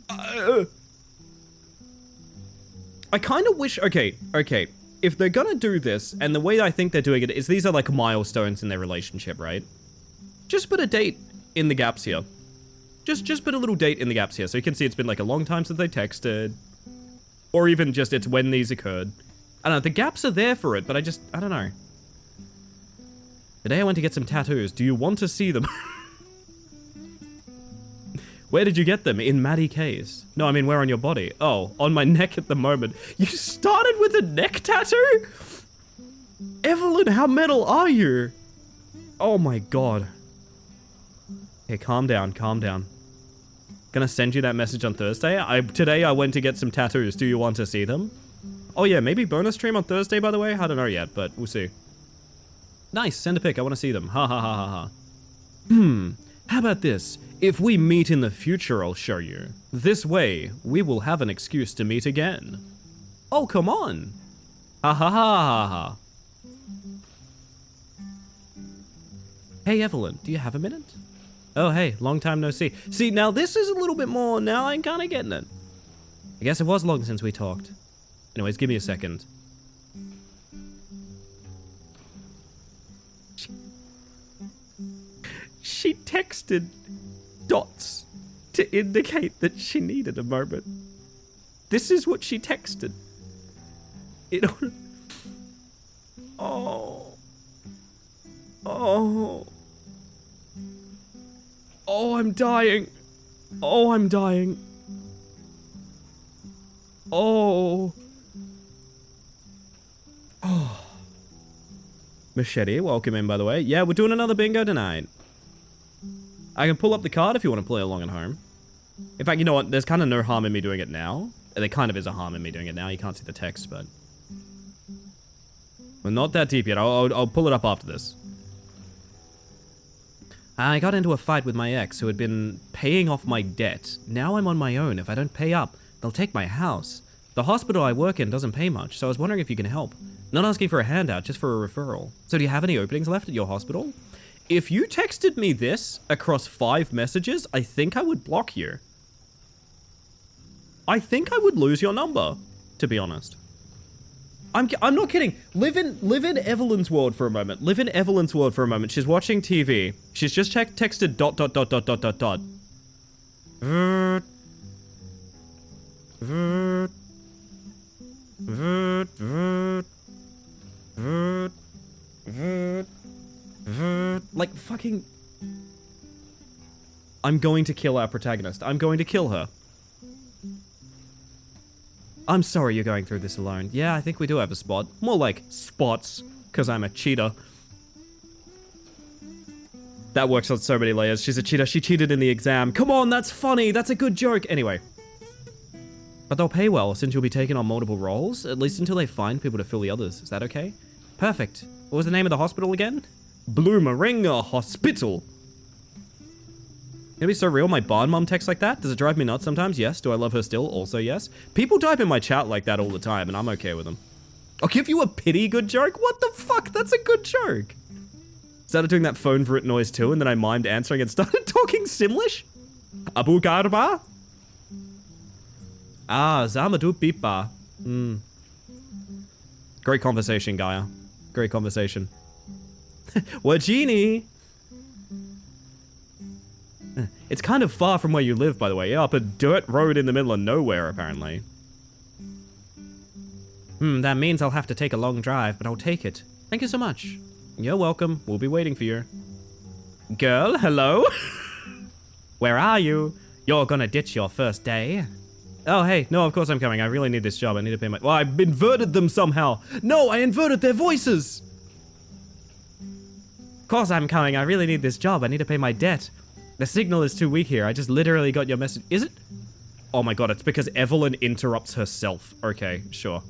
I kind of wish... Okay. If they're gonna do this, and the way I think they're doing it is these are like milestones in their relationship, right? Just put a date in the gaps here. Just put a little date in the gaps here so you can see it's been like a long time since they texted. Or even just it's when these occurred. I don't know, the gaps are there for it, but I don't know. Today I went to get some tattoos. Do you want to see them? Where did you get them? In Maddie K's. No, I mean, where on your body? Oh, on my neck at the moment. You started with a neck tattoo? Evelyn, how metal are you? Oh my god. Okay, calm down. Gonna send you that message on Thursday. Today I went to get some tattoos. Do you want to see them? Oh yeah, maybe bonus stream on Thursday, by the way. I don't know yet, but we'll see. Nice, send a pic. I want to see them. Ha ha ha ha ha. How about this? If we meet in the future, I'll show you. This way, we will have an excuse to meet again. Oh, come on. Ha ha ha ha ha. Hey Evelyn, do you have a minute? Oh hey, long time no see. See, now this is a little bit more, now I'm kind of getting it. I guess it was long since we talked. Anyways, give me a second. She texted dots to indicate that she needed a moment. This is what she texted. Oh, I'm dying. Oh. Machete, welcome in, by the way. Yeah, we're doing another bingo tonight. I can pull up the card if you want to play along at home. In fact, you know what? There's kind of no harm in me doing it now. There kind of is a harm in me doing it now. You can't see the text, but... We're not that deep yet. I'll pull it up after this. I got into a fight with my ex who had been paying off my debt. Now I'm on my own. If I don't pay up, they'll take my house. The hospital I work in doesn't pay much, so I was wondering if you can help. Not asking for a handout, just for a referral. So do you have any openings left at your hospital? If you texted me this across 5 messages, I think I would block you. I think I would lose your number, to be honest. I'm not kidding. Live in Evelyn's world for a moment. Live in Evelyn's world for a moment. She's watching TV. She's just texted ... Like, fucking... I'm going to kill our protagonist. I'm going to kill her. I'm sorry you're going through this alone. Yeah, I think we do have a spot. More like spots, because I'm a cheater. That works on so many layers. She's a cheater. She cheated in the exam. Come on, that's funny. That's a good joke. Anyway. But they'll pay well, since you'll be taking on multiple roles, at least until they find people to fill the others. Is that okay? Perfect. What was the name of the hospital again? Bloomaringa Hospital. Gonna be so real, my barn mom texts like that? Does it drive me nuts sometimes? Yes. Do I love her still? Also yes. People type in my chat like that all the time, and I'm okay with them. I'll give you a pity good joke? What the fuck? That's a good joke. Started doing that phone fruit noise too, and then I mimed answering and started talking Simlish? Abu Garba? Ah, Zamadu Pipa. Great conversation, Gaia. Great conversation. Wajini! It's kind of far from where you live, by the way. Yeah, up a dirt road in the middle of nowhere, apparently. That means I'll have to take a long drive, but I'll take it. Thank you so much. You're welcome. We'll be waiting for you. Girl, hello? Where are you? You're gonna ditch your first day. Oh, hey. No, of course I'm coming. I really need this job. I need to pay my... Well, I've inverted them somehow. No, I inverted their voices. Of course I'm coming. I really need this job. I need to pay my debt. The signal is too weak here. I just literally got your message. Is it? Oh my god, it's because Evelyn interrupts herself. Okay, sure.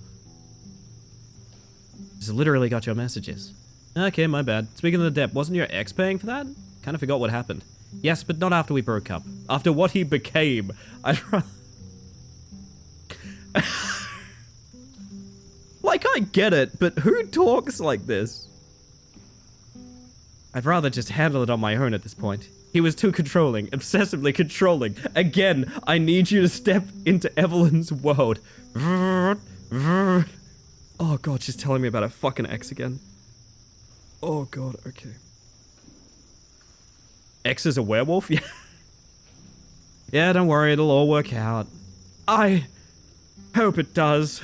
Just literally got your messages. Okay, my bad. Speaking of the debt, wasn't your ex paying for that? Kind of forgot what happened. Yes, but not after we broke up. After what he became. I'd like, I get it, but who talks like this? I'd rather just handle it on my own at this point. He was too controlling, obsessively controlling. Again, I need you to step into Evelyn's world. Oh god, she's telling me about her fucking ex again. Oh god, okay. Ex is a werewolf? Yeah. Yeah, don't worry, it'll all work out. I hope it does.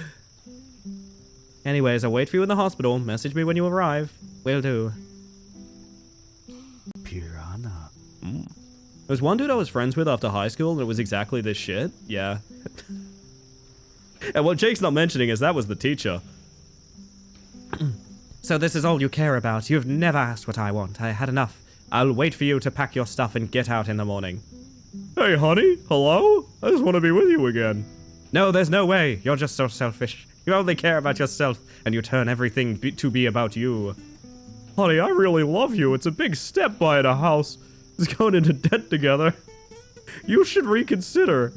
Anyways, I'll wait for you in the hospital. Message me when you arrive. Will do. Piranha. There was one dude I was friends with after high school, and it was exactly this shit. Yeah. And what Jake's not mentioning is that was the teacher. So this is all you care about. You've never asked what I want. I had enough. I'll wait for you to pack your stuff and get out in the morning. Hey, honey. Hello? I just want to be with you again. No, there's no way. You're just so selfish. You only care about yourself, and you turn everything to be about you. Honey, I really love you. It's a big step buying a house. It's going into debt together. You should reconsider.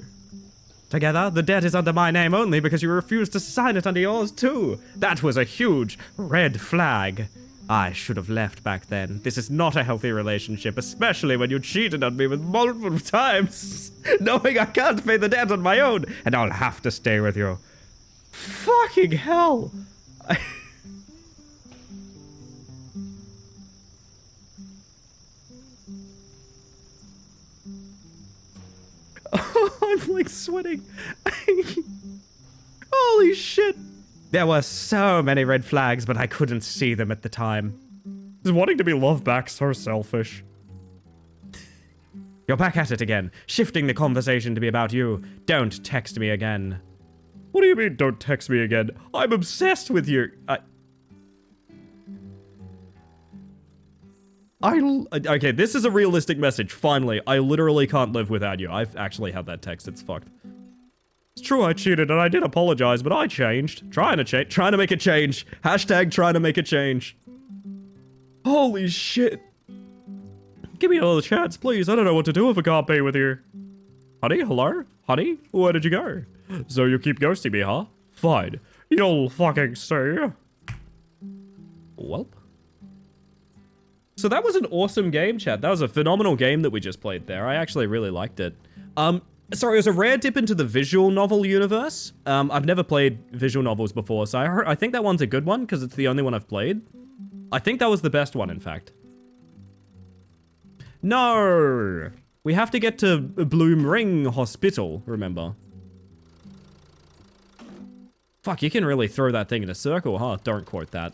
Together, the debt is under my name only because you refused to sign it under yours too. That was a huge red flag. I should have left back then. This is not a healthy relationship, especially when you cheated on me with multiple times, knowing I can't pay the debt on my own, and I'll have to stay with you. Fucking hell. I'm like sweating. Holy shit. There were so many red flags, but I couldn't see them at the time. Is wanting to be loved back so selfish? You're back at it again, shifting the conversation to be about you. Don't text me again. What do you mean, don't text me again? I'm obsessed with you. Okay, this is a realistic message, finally. I literally can't live without you. I've actually had that text, it's fucked. It's true I cheated and I did apologize, but I changed. Trying to make a change. Hashtag trying to make a change. Holy shit. Give me another chance, please. I don't know what to do if I can't be with you. Honey, hello? Honey, where did you go? So you keep ghosting me, huh? Fine. You'll fucking see. Welp. So that was an awesome game, chat. That was a phenomenal game that we just played there. I actually really liked it. Sorry, it was a rare dip into the visual novel universe. I've never played visual novels before, so I think that one's a good one because it's the only one I've played. I think that was the best one, in fact. No! We have to get to Bloom Ring Hospital, remember? Fuck, you can really throw that thing in a circle, huh? Don't quote that.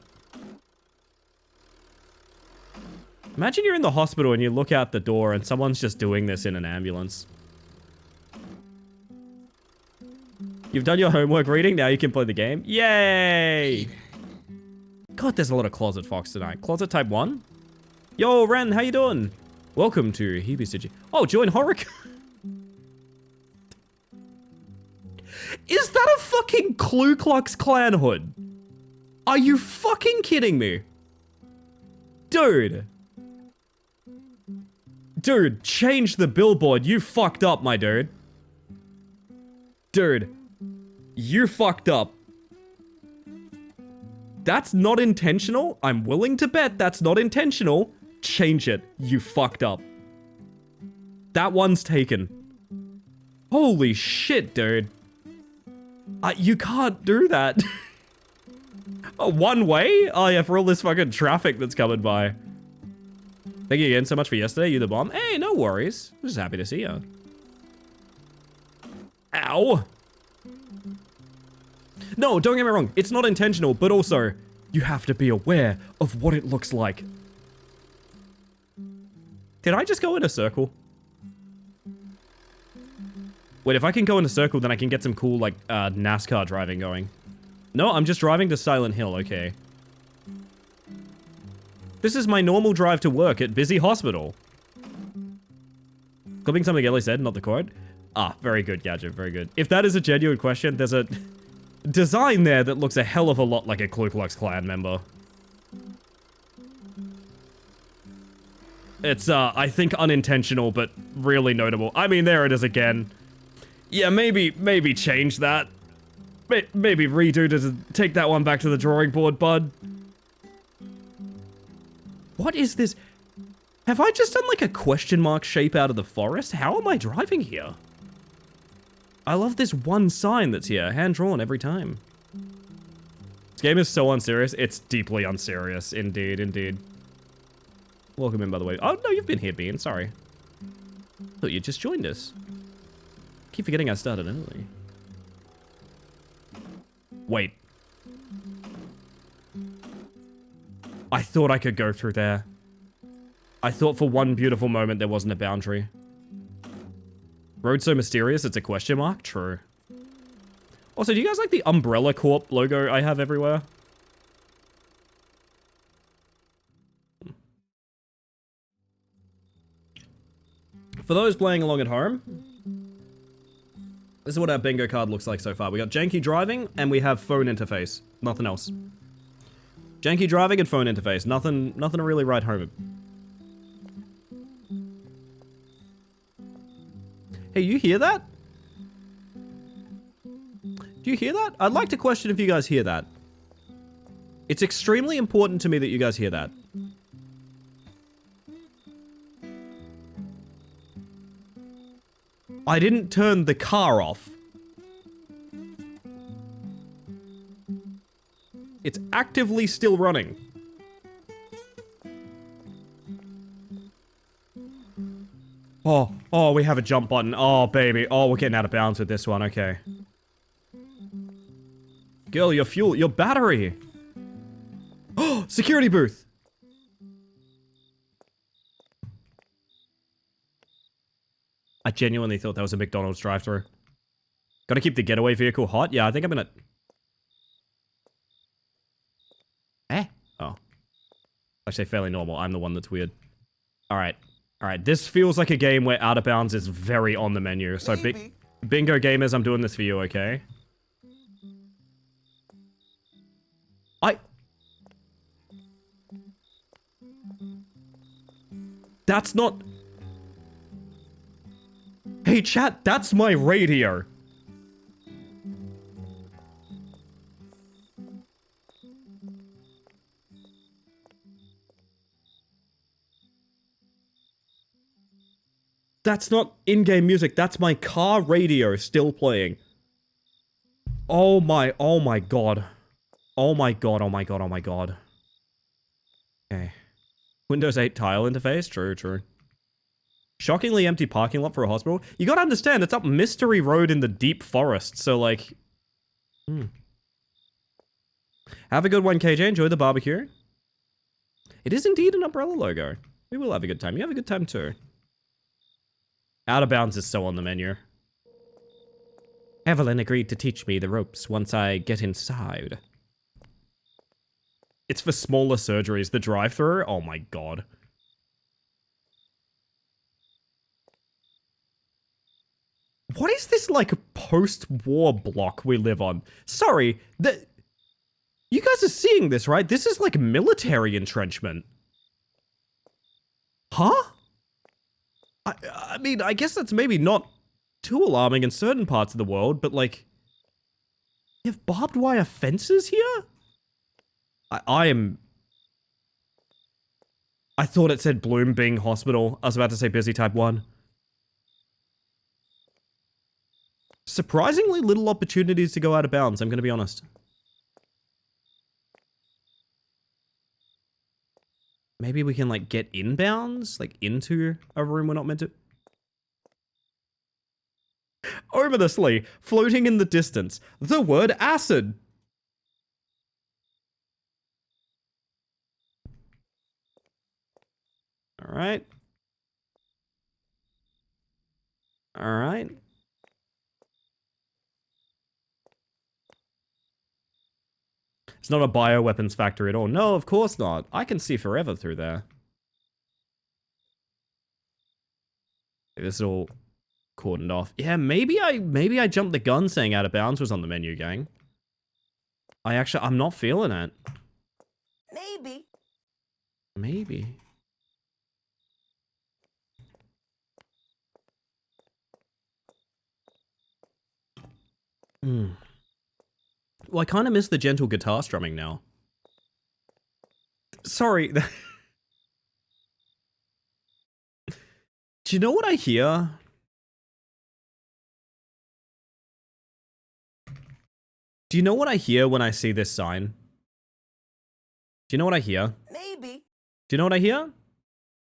Imagine you're in the hospital and you look out the door and someone's just doing this in an ambulance. You've done your homework reading, now you can play the game. Yay! God, there's a lot of Closet Fox tonight. Closet Type 1? Yo, Ren, how you doing? Welcome to Hebe's Digi. Oh, join Horror. Is that a fucking Ku Klux Klan hood? Are you fucking kidding me? Dude. Dude, change the billboard. You fucked up, my dude. Dude. You fucked up. That's not intentional. I'm willing to bet that's not intentional. Change it. You fucked up. That one's taken. Holy shit, dude. You can't do that. One way? Oh yeah, for all this fucking traffic that's coming by. Thank you again so much for yesterday. You the bomb. Hey, no worries. I'm just happy to see you. Ow. No, don't get me wrong. It's not intentional, but also, you have to be aware of what it looks like. Did I just go in a circle? Wait, if I can go in a circle, then I can get some cool, like, NASCAR driving going. No, I'm just driving to Silent Hill, okay. This is my normal drive to work at Busy Hospital. Clipping something Ellie said, not the quote. Ah, very good, Gadget, very good. If that is a genuine question, there's a design there that looks a hell of a lot like a Ku Klux Klan member. It's, I think unintentional, but really notable. I mean, there it is again. Yeah, maybe change that. Maybe redo to take that one back to the drawing board, bud. What is this? Have I just done like a question mark shape out of the forest? How am I driving here? I love this one sign that's here, hand-drawn every time. This game is so unserious. It's deeply unserious. Indeed, indeed. Welcome in, by the way. Oh, no, you've been here, Bean. Sorry. Thought you just joined us. Keep forgetting I started early. Wait. I thought I could go through there. I thought for one beautiful moment there wasn't a boundary. Road so mysterious, it's a question mark? True. Also, do you guys like the Umbrella Corp logo I have everywhere? For those playing along at home, this is what our bingo card looks like so far. We got janky driving, and we have phone interface. Nothing else. Janky driving and phone interface. Nothing to really write home. Hey, you hear that? Do you hear that? I'd like to question if you guys hear that. It's extremely important to me that you guys hear that. I didn't turn the car off. It's actively still running. Oh, we have a jump button. Oh, baby. Oh, we're getting out of bounds with this one. Okay. Girl, your fuel, your battery. Oh, security booth. I genuinely thought that was a McDonald's drive-thru. Gotta keep the getaway vehicle hot? Yeah, I think I'm gonna... Oh. Actually, fairly normal. I'm the one that's weird. Alright. Alright, this feels like a game where Out of Bounds is very on the menu. So, bingo gamers, I'm doing this for you, okay? That's not... Hey, chat, that's my radio. That's not in-game music. That's my car radio still playing. Oh my god. Oh my god, oh my god, oh my god. Okay. Windows 8 tile interface? True, true. Shockingly empty parking lot for a hospital? You gotta understand, it's up Mystery Road in the deep forest, so like... Have a good one, KJ. Enjoy the barbecue. It is indeed an umbrella logo. We will have a good time. You have a good time too. Out of Bounds is so on the menu. Evelyn agreed to teach me the ropes once I get inside. It's for smaller surgeries. The drive-thru? Oh my god. What is this, like, post-war block we live on? Sorry, you guys are seeing this, right? This is, like, military entrenchment. Huh? I mean, I guess that's maybe not too alarming in certain parts of the world, but, like... You have barbed wire fences here? I thought it said Bloom Bing Hospital. I was about to say Busy Type 1. Surprisingly little opportunities to go out of bounds, I'm gonna be honest. Maybe we can, like, get inbounds? Like, into a room we're not meant to... Ominously, floating in the distance, the word acid! Alright. Alright. It's not a bioweapons factory at all. No, of course not. I can see forever through there. This is all cordoned off. Yeah, maybe I jumped the gun saying Out of Bounds was on the menu, gang. I'm not feeling it. Maybe. Maybe. Mm. Well, I kind of miss the gentle guitar strumming now. Sorry. Do you know what I hear? Do you know what I hear when I see this sign? Do you know what I hear? Maybe. Do you know what I hear?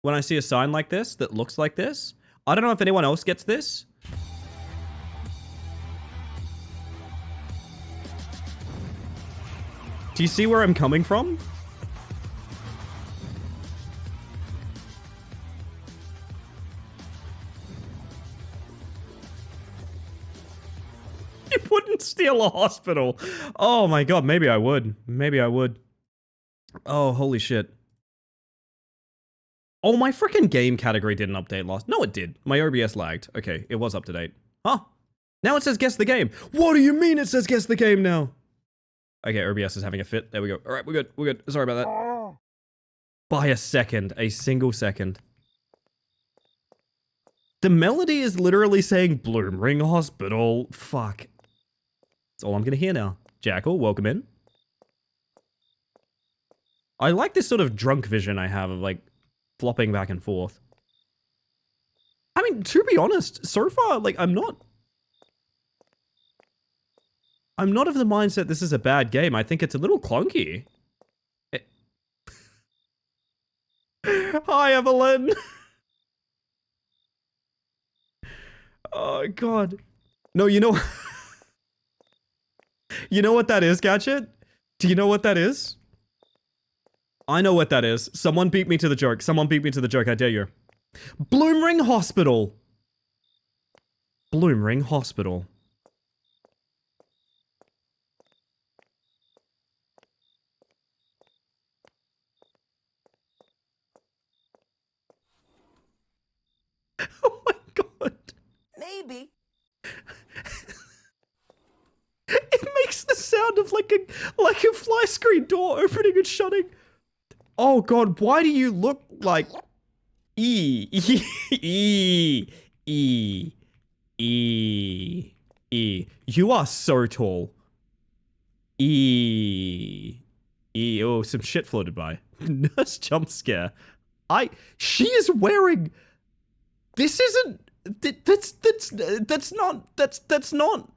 When I see a sign like this that looks like this? I don't know if anyone else gets this. Do you see where I'm coming from? You wouldn't steal a hospital. Oh my god, maybe I would. Maybe I would. Oh, holy shit. Oh, my freaking game category didn't update last. No, it did. My OBS lagged. Okay, it was up to date. Huh? Now it says guess the game. What do you mean it says guess the game now? Okay, OBS is having a fit. There we go. All right, we're good. We're good. Sorry about that. By a second. A single second. The melody is literally saying Bloom Ring Hospital. Fuck. That's all I'm gonna hear now. Jackal, welcome in. I like this sort of drunk vision I have of, like, flopping back and forth. I mean, to be honest, so far, like, I'm not of the mindset this is a bad game. I think it's a little clunky. Hi, Evelyn. Oh, God. No, you know... You know what that is, Gadget? Do you know what that is? I know what that is. Someone beat me to the joke. Someone beat me to the joke, I dare you. Bloom Ring Hospital. Bloom Ring Hospital. Oh my god. Maybe. It makes the sound of like a fly screen door opening and shutting. Oh god, why do you look like E? You are so tall. Oh, some shit floated by. Nurse jump scare. She is wearing. This isn't. That's not.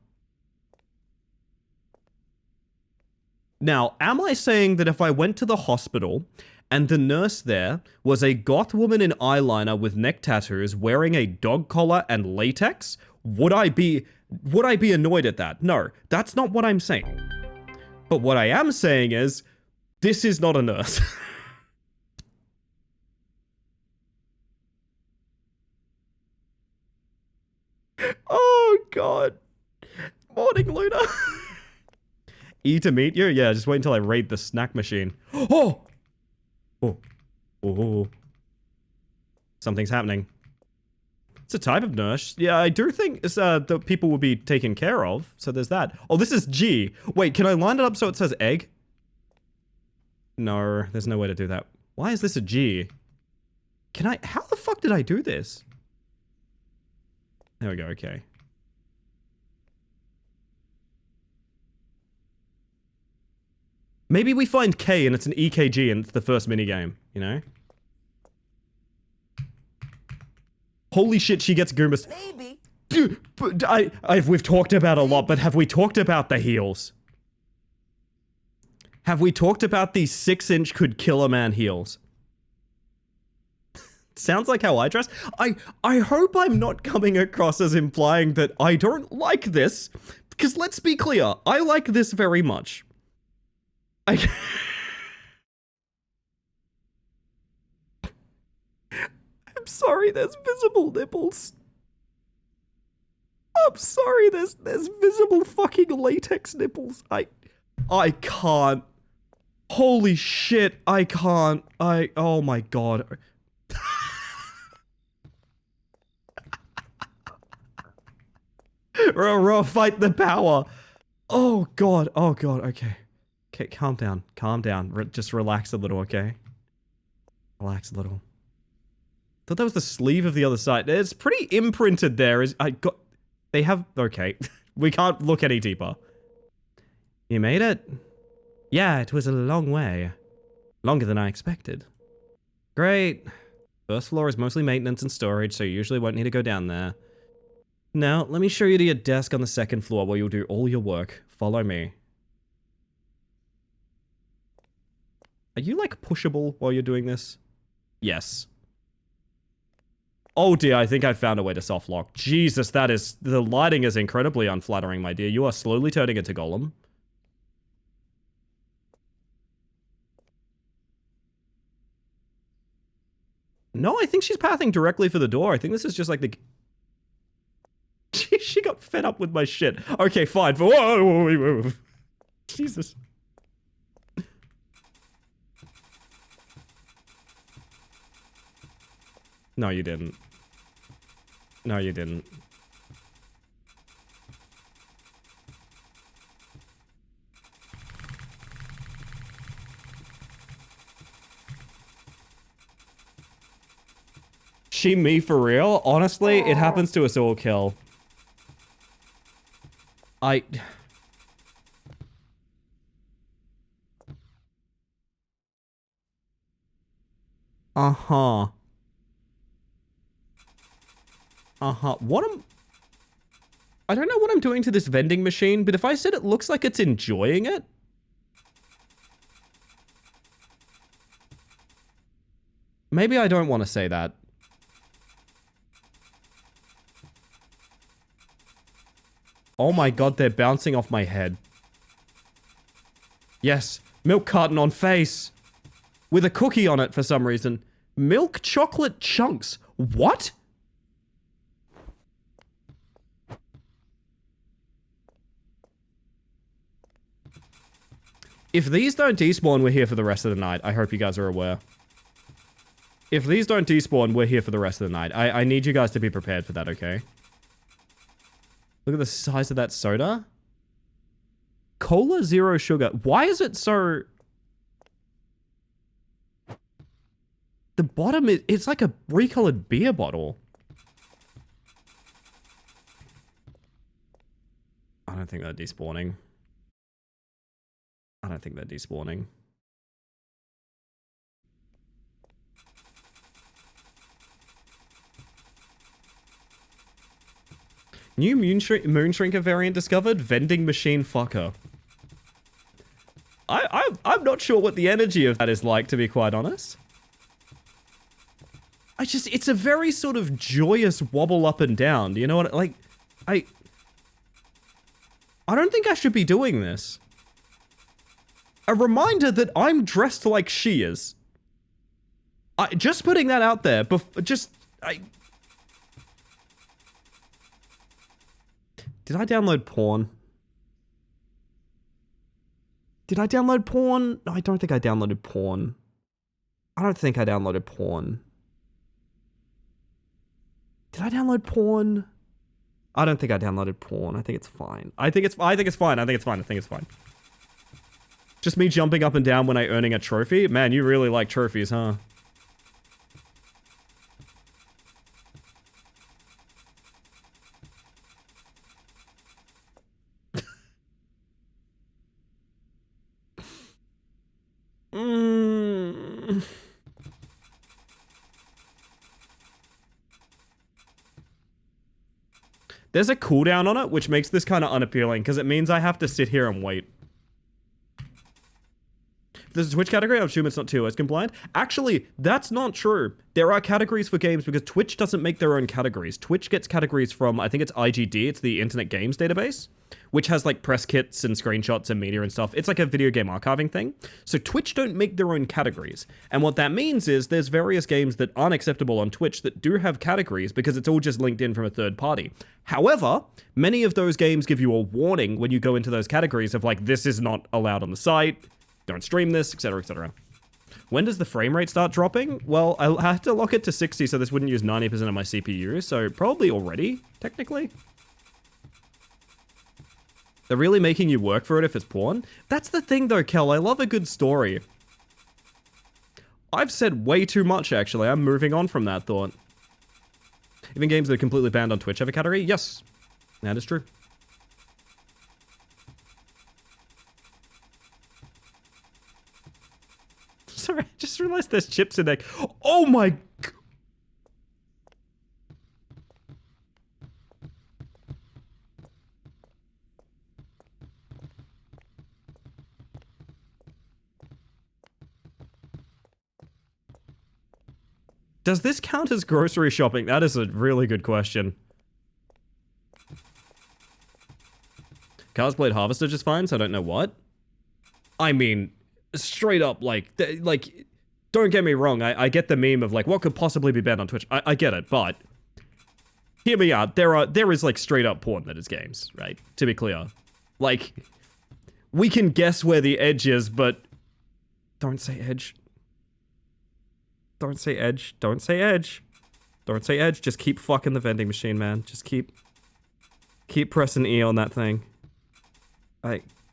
Now, am I saying that if I went to the hospital and the nurse there was a goth woman in eyeliner with neck tattoos wearing a dog collar and latex, would I be annoyed at that? No, that's not what I'm saying. But what I am saying is, this is not a nurse. Oh, God. Morning, Luna. E to meet you? Yeah, just wait until I raid the snack machine. Oh! Oh. Oh. Something's happening. It's a type of nurse. Yeah, I do think it's, that people will be taken care of. So there's that. Oh, this is G. Wait, can I line it up so it says egg? No, there's no way to do that. Why is this a G? Can I... How the fuck did I do this? There we go, okay. Maybe we find K and it's an EKG and it's the first minigame, you know? Holy shit, she gets Goombas. Maybe. Dude, we've talked about a lot, but have we talked about the heels? Have we talked about these 6-inch could kill a man heels? Sounds like how I dress. I hope I'm not coming across as implying that I don't like this, because let's be clear, I like this very much. I'm sorry, there's visible nipples. I'm sorry, there's visible fucking latex nipples. I can't. Holy shit, I can't. Oh my god. Raw, fight the power. Oh god, okay. Okay, calm down, just relax a little, okay? Relax a little. Thought that was the sleeve of the other side. It's pretty imprinted there. They have, okay. We can't look any deeper. You made it? Yeah, it was a long way. Longer than I expected. Great. First floor is mostly maintenance and storage, so you usually won't need to go down there. Now, let me show you to your desk on the second floor where you'll do all your work. Follow me. Are you, like, pushable while you're doing this? Yes. Oh dear, I think I found a way to soft lock. Jesus, that is... The lighting is incredibly unflattering, my dear. You are slowly turning into Golem. No, I think she's pathing directly for the door. I think this is just like the... She got fed up with my shit. Okay, fine. Whoa. Jesus. No, you didn't. No, you didn't. She me for real? Honestly, it happens to us all, Kill. Uh-huh. I don't know what I'm doing to this vending machine, but if I said it looks like it's enjoying it... Maybe I don't want to say that. Oh my god, they're bouncing off my head. Yes, milk carton on face. With a cookie on it for some reason. Milk chocolate chunks. What? If these don't despawn, we're here for the rest of the night. I hope you guys are aware. If these don't despawn, we're here for the rest of the night. I need you guys to be prepared for that, okay? Look at the size of that soda. Cola zero sugar. Why is it so... The bottom is... It's like a recolored beer bottle. I don't think they're despawning. I don't think they're despawning. New Moonshrinker variant discovered? Vending machine fucker. I'm not sure what the energy of that is like, to be quite honest. It's a very sort of joyous wobble up and down. Do you know what, like, I don't think I should be doing this. A reminder that I'm dressed like she is. Just putting that out there, Did I download porn? Did I download porn? No, I don't think I downloaded porn. I don't think I downloaded porn. Did I download porn? I don't think I downloaded porn. I think it's fine. I think it's fine. Just me jumping up and down when I'm earning a trophy? Man, you really like trophies, huh? There's a cooldown on it, which makes this kind of unappealing, because it means I have to sit here and wait. If there's a Twitch category, I'm assuming it's not TOS compliant. Actually, that's not true. There are categories for games because Twitch doesn't make their own categories. Twitch gets categories from, I think it's IGD, it's the Internet Games Database, which has like press kits and screenshots and media and stuff. It's like a video game archiving thing. So Twitch don't make their own categories. And what that means is there's various games that aren't acceptable on Twitch that do have categories because it's all just linked in from a third party. However, many of those games give you a warning when you go into those categories of like, this is not allowed on the site, don't stream this, etc., etc. When does the frame rate start dropping? Well, I'll have to lock it to 60 so this wouldn't use 90% of my CPU, so probably already, technically. They're really making you work for it if it's porn? That's the thing though, Kel, I love a good story. I've said way too much, actually. I'm moving on from that thought. Even games that are completely banned on Twitch have a category? Yes, that is true. Sorry, I just realized there's chips in there. Oh my... Does this count as grocery shopping? That is a really good question. Cars Blade Harvester just fine, so I don't know what. I mean, straight up, like, don't get me wrong, I get the meme of, like, what could possibly be banned on Twitch? I get it, but hear me out. There is, like, straight up porn that is games, right? To be clear. Like, we can guess where the edge is, but don't say edge. Don't say edge. Don't say edge. Don't say edge. Just keep fucking the vending machine, man. Just keep pressing E on that thing.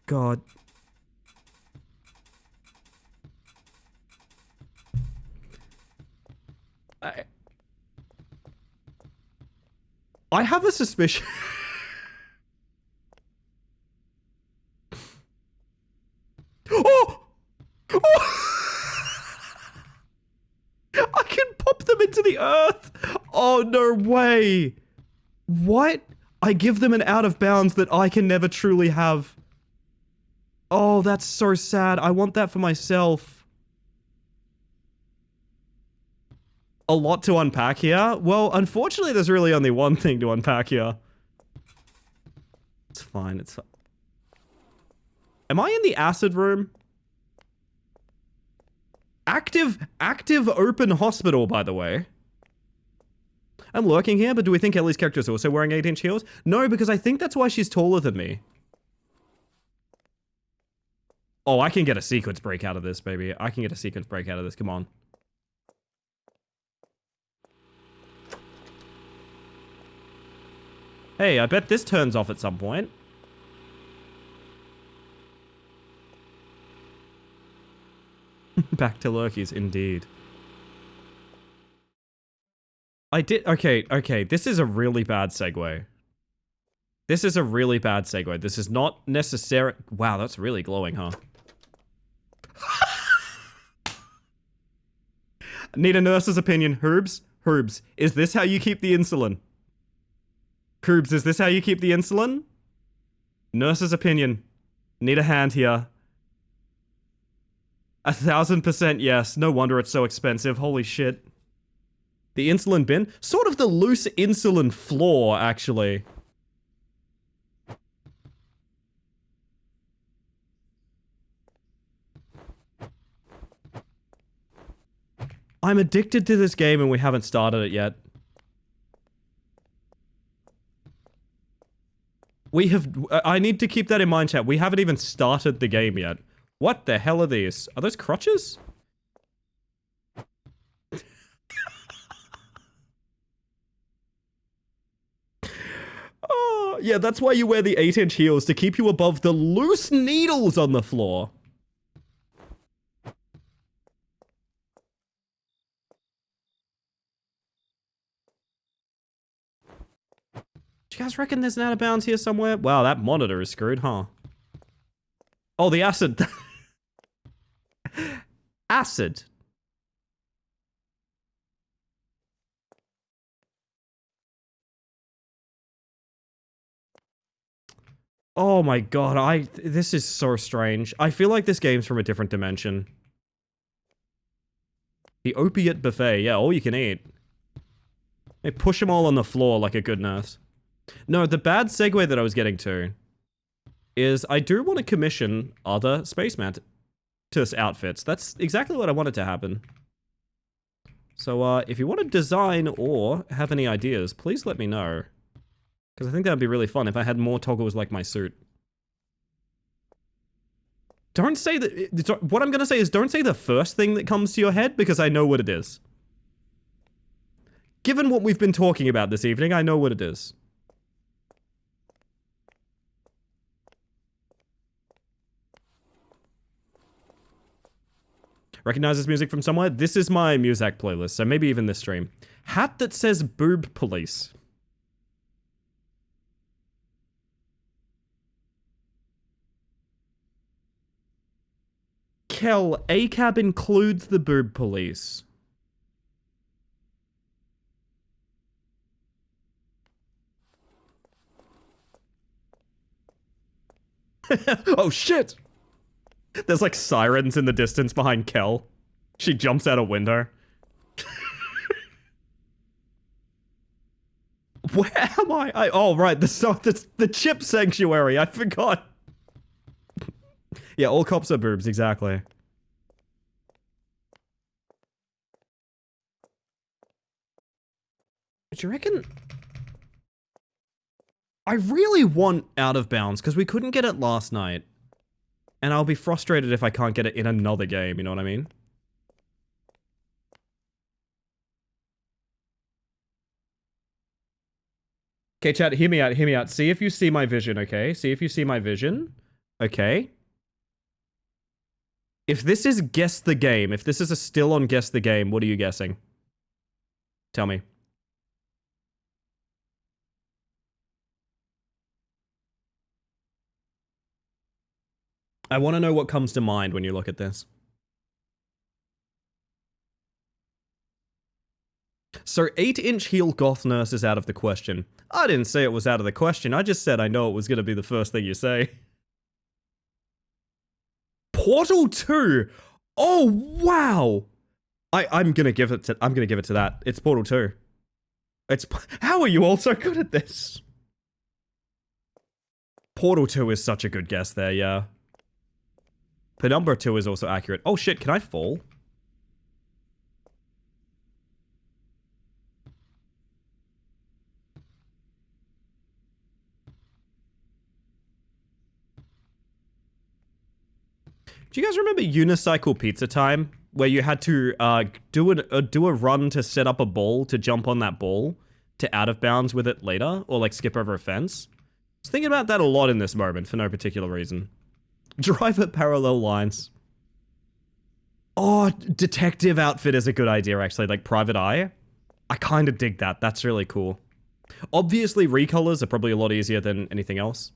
God. I have a suspicion. Oh! Oh! I can pop them into the earth! Oh, no way! What? I give them an out of bounds that I can never truly have. Oh, that's so sad. I want that for myself. A lot to unpack here. Well, unfortunately, there's really only one thing to unpack here. It's fine, it's fine. Am I in the acid room? Active open hospital, by the way. I'm lurking here, but do we think Ellie's character is also wearing 8-inch heels? No, because I think that's why she's taller than me. Oh, I can get a sequence break out of this, baby. I can get a sequence break out of this, come on. Hey, I bet this turns off at some point. Back to lurkies, indeed. Okay, this is a really bad segue. This is a really bad segue. This is not necessary. Wow, that's really glowing, huh? Need a nurse's opinion. Herbs, is this how you keep the insulin? Herbs, is this how you keep the insulin? Nurse's opinion. Need a hand here. 1000% yes. No wonder it's so expensive. Holy shit. The insulin bin? Sort of the loose insulin floor, actually. I'm addicted to this game and we haven't started it yet. I need to keep that in mind, chat. We haven't even started the game yet. What the hell are these? Are those crutches? Oh, yeah, that's why you wear the 8-inch heels, to keep you above the loose needles on the floor. Do you guys reckon there's an out of bounds here somewhere? Wow, that monitor is screwed, huh? Oh, the acid. Acid. Oh my god, this is so strange. I feel like this game's from a different dimension. The opiate buffet, yeah, all you can eat. They push them all on the floor like a good nurse. No, the bad segue that I was getting to is I do want to commission other Space Mantis outfits. That's exactly what I wanted to happen. So, if you want to design or have any ideas, please let me know. Because I think that would be really fun if I had more toggles like my suit. Don't say that... What I'm going to say is don't say the first thing that comes to your head, because I know what it is. Given what we've been talking about this evening, I know what it is. Recognize this music from somewhere? This is my Muzak playlist, so maybe even this stream. Hat that says boob police. Kel, ACAB includes the boob police. Oh shit! There's like sirens in the distance behind Kel. She jumps out a window. Where am I? Oh right, the chip sanctuary. I forgot. Yeah, all cops are boobs, exactly. Do you reckon? I really want Out of Bounds because we couldn't get it last night. And I'll be frustrated if I can't get it in another game, you know what I mean? Okay, chat, hear me out, hear me out. See if you see my vision, okay? See if you see my vision. Okay. If this is Guess the Game, if this is a still on Guess the Game, what are you guessing? Tell me. I want to know what comes to mind when you look at this. So 8-inch heel goth nurse is out of the question. I didn't say it was out of the question. I just said I know it was going to be the first thing you say. Portal 2. Oh wow. I'm going to give it to that. It's Portal 2. How are you all so good at this? Portal 2 is such a good guess there, yeah. Penumbra 2 is also accurate. Oh shit, can I fall? Do you guys remember Unicycle Pizza Time? Where you had to do a run to set up a ball to jump on that ball to out of bounds with it later? Or like skip over a fence? I was thinking about that a lot in this moment for no particular reason. Drive at parallel lines. Oh, detective outfit is a good idea, actually. Like, Private Eye. I kind of dig that. That's really cool. Obviously, recolors are probably a lot easier than anything else.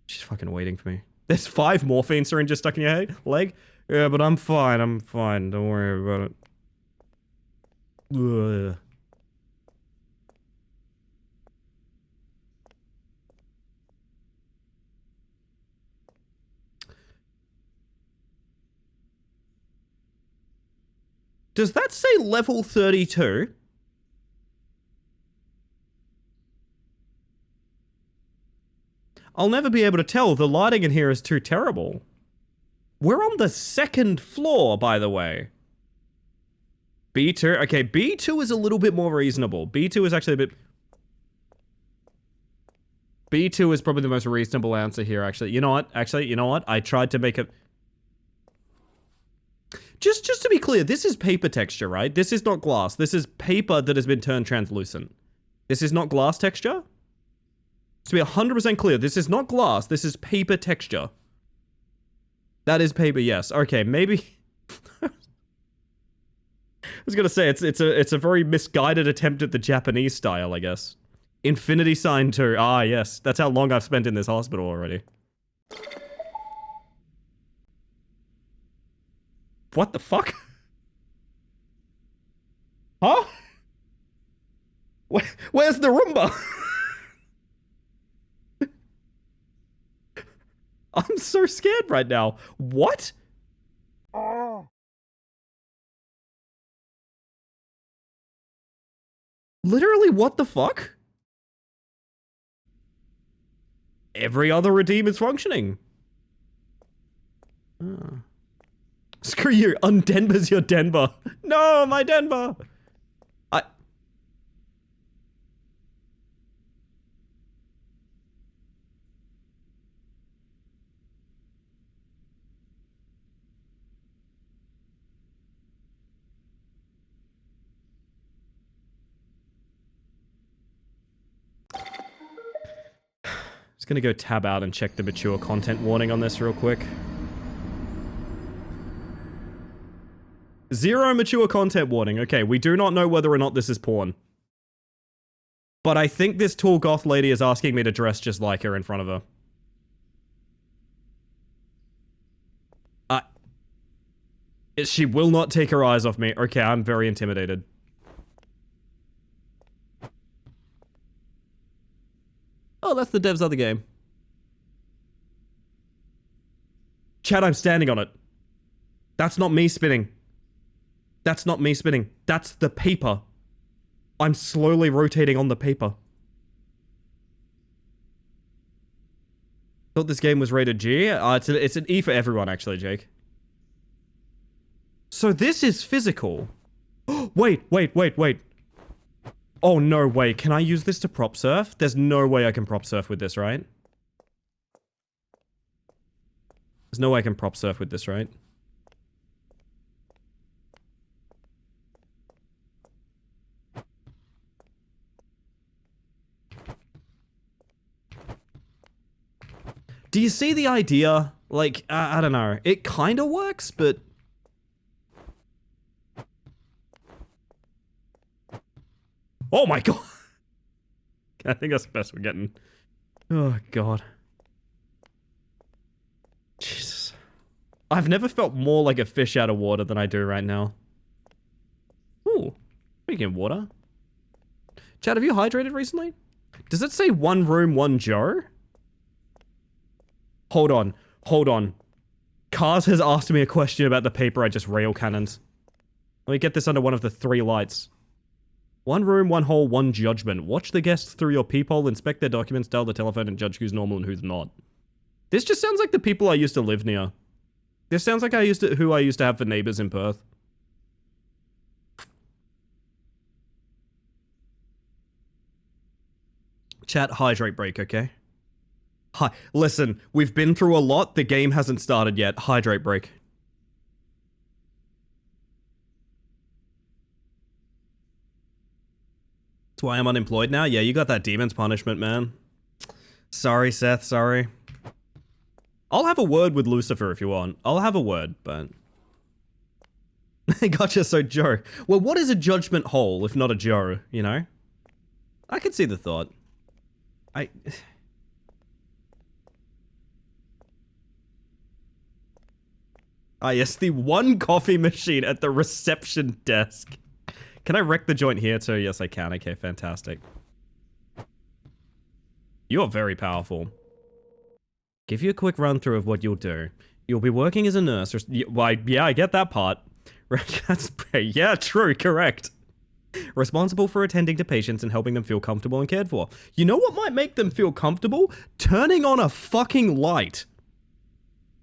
She's fucking waiting for me. There's 5 morphine syringes stuck in your leg? Yeah, but I'm fine. I'm fine. Don't worry about it. Ugh. Does that say level 32? I'll never be able to tell. The lighting in here is too terrible. We're on the 2nd floor, by the way. B2. Okay, B2 is a little bit more reasonable. B2 is actually a bit... B2 is probably the most reasonable answer here, actually. You know what? Actually, you know what? I tried to make a... Just to be clear, this is paper texture, right? This is not glass. This is paper that has been turned translucent. This is not glass texture. To be 100% clear, this is not glass. This is paper texture. That is paper, yes. Okay, maybe... I was gonna say, it's a very misguided attempt at the Japanese style, I guess. Infinity Sign 2. Ah, yes. That's how long I've spent in this hospital already. What the fuck? Huh? Where's the Roomba? I'm so scared right now. What? Oh. Literally, what the fuck? Every other redeem is functioning. Oh. Screw you, Undenver's your Denver. No, my Denver. Just gonna go tab out and check the mature content warning on this real quick. 0 mature content warning. Okay, we do not know whether or not this is porn. But I think this tall goth lady is asking me to dress just like her in front of her. She will not take her eyes off me. Okay, I'm very intimidated. Oh, that's the dev's other game. Chat, I'm standing on it. That's not me spinning. That's not me spinning. That's the paper. I'm slowly rotating on the paper. Thought this game was rated G. It's an E for everyone, actually, Jake. So this is physical. Wait. Oh, no way. Can I use this to prop surf? There's no way I can prop surf with this, right? There's no way I can prop surf with this, right? Do you see the idea? Like, I don't know. It kind of works, but... Oh my god! I think that's the best we're getting. Oh god. Jesus. I've never felt more like a fish out of water than I do right now. Ooh. Speaking of water. Chad, have you hydrated recently? Does it say one room, one jar? Hold on. Cars has asked me a question about the paper I just rail cannons. Let me get this under one of the 3 lights. One room, one hole, one judgment. Watch the guests through your peephole, inspect their documents, dial the telephone, and judge who's normal and who's not. This just sounds like the people I used to live near. This sounds like who I used to have for neighbors in Perth. Chat, hydrate break, okay? Listen, we've been through a lot. The game hasn't started yet. Hydrate break. That's why I'm unemployed now? Yeah, you got that demon's punishment, man. Sorry, Seth, sorry. I'll have a word with Lucifer if you want. I'll have a word, but... Gotcha, so Joe. Well, what is a judgment hole if not a Joe, you know? I can see the thought. Ah, yes, the one coffee machine at the reception desk. Can I wreck the joint here too? Yes, I can. Okay, fantastic. You're very powerful. Give you a quick run through of what you'll do. You'll be working as a nurse. Yeah, I get that part. Yeah, true, correct. Responsible for attending to patients and helping them feel comfortable and cared for. You know what might make them feel comfortable? Turning on a fucking light.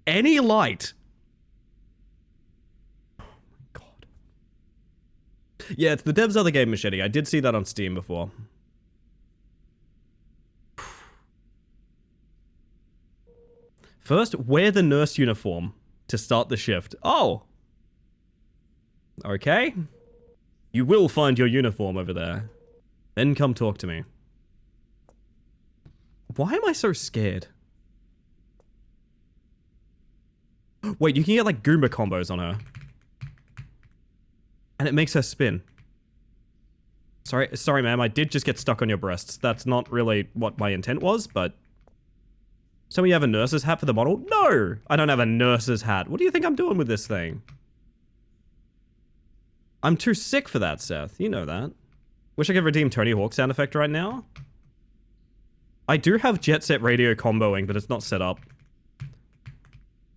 Any light. Yeah, it's the dev's other game, Machete. I did see that on Steam before. First, wear the nurse uniform to start the shift. Oh! Okay. You will find your uniform over there. Then come talk to me. Why am I so scared? Wait, you can get like Goomba combos on her. And it makes her spin. Sorry, ma'am. I did just get stuck on your breasts. That's not really what my intent was, but... So you have a nurse's hat for the model? No! I don't have a nurse's hat. What do you think I'm doing with this thing? I'm too sick for that, Seth. You know that. Wish I could redeem Tony Hawk sound effect right now. I do have Jet Set Radio comboing, but it's not set up.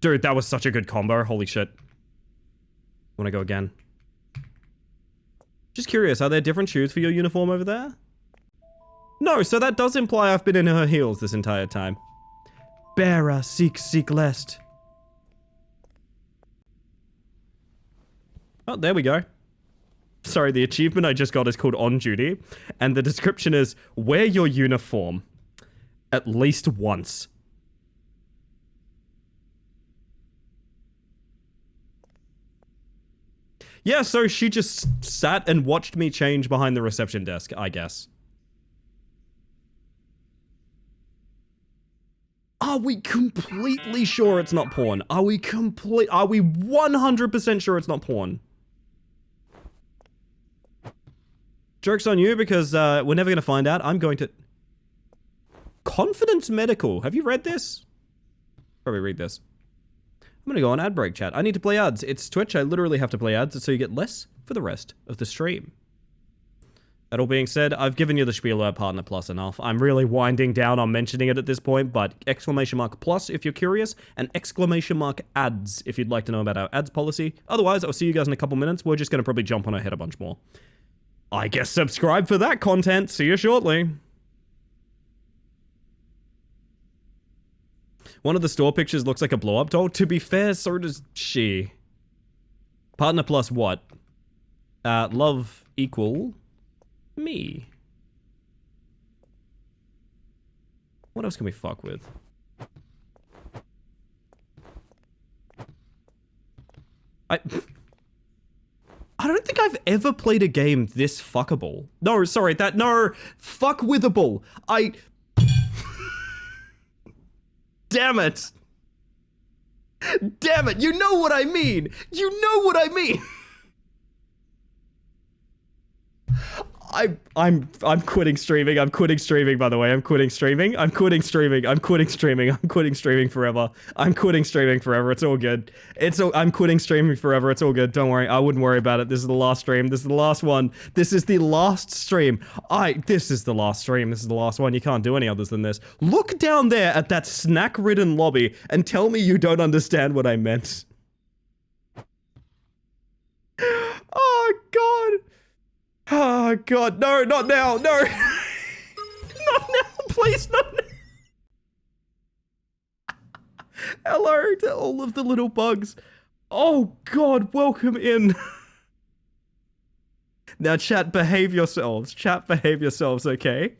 Dude, that was such a good combo. Holy shit. Wanna go again? Just curious, are there different shoes for your uniform over there? No, so that does imply I've been in her heels this entire time. Bearer, seek lest. Oh, there we go. Sorry, the achievement I just got is called On Duty, and the description is, wear your uniform. At least once. Yeah, so she just sat and watched me change behind the reception desk, I guess. Are we completely sure it's not porn? Are we 100% sure it's not porn? Joke's on you because we're never going to find out. I'm going to... Confidence Medical. Have you read this? Probably read this. I'm gonna go on ad break, chat. I need to play ads. It's Twitch. I literally have to play ads so you get less for the rest of the stream. That all being said, I've given you the spiel about Partner Plus enough. I'm really winding down on mentioning it at this point, but exclamation mark plus if you're curious, and exclamation mark ads if you'd like to know about our ads policy. Otherwise, I'll see you guys in a couple minutes. We're just gonna probably jump on ahead a bunch more. I guess subscribe for that content. See you shortly. One of the store pictures looks like a blow-up doll. To be fair, so does she. Partner Plus what? Love equal me. What else can we fuck with? I don't think I've ever played a game this fuckable. No, sorry, no, fuck-withable. Damn it. Damn it, you know what I mean. You know what I mean. I'm quitting streaming. I'm quitting streaming, by the way. I'm quitting streaming. I'm quitting streaming. I'm quitting streaming. I'm quitting streaming forever. I'm quitting streaming forever. It's all good. I'm quitting streaming forever. It's all good. Don't worry. I wouldn't worry about it. This is the last stream. This is the last one. This is the last stream. This is the last stream. This is the last one. You can't do any others than this. Look down there at that snack-ridden lobby and tell me you don't understand what I meant. Oh, God. Oh, God. No, not now. No. Not now. Please, not now. Hello to all of the little bugs. Oh, God. Welcome in. Now, chat, behave yourselves. Chat, behave yourselves, okay?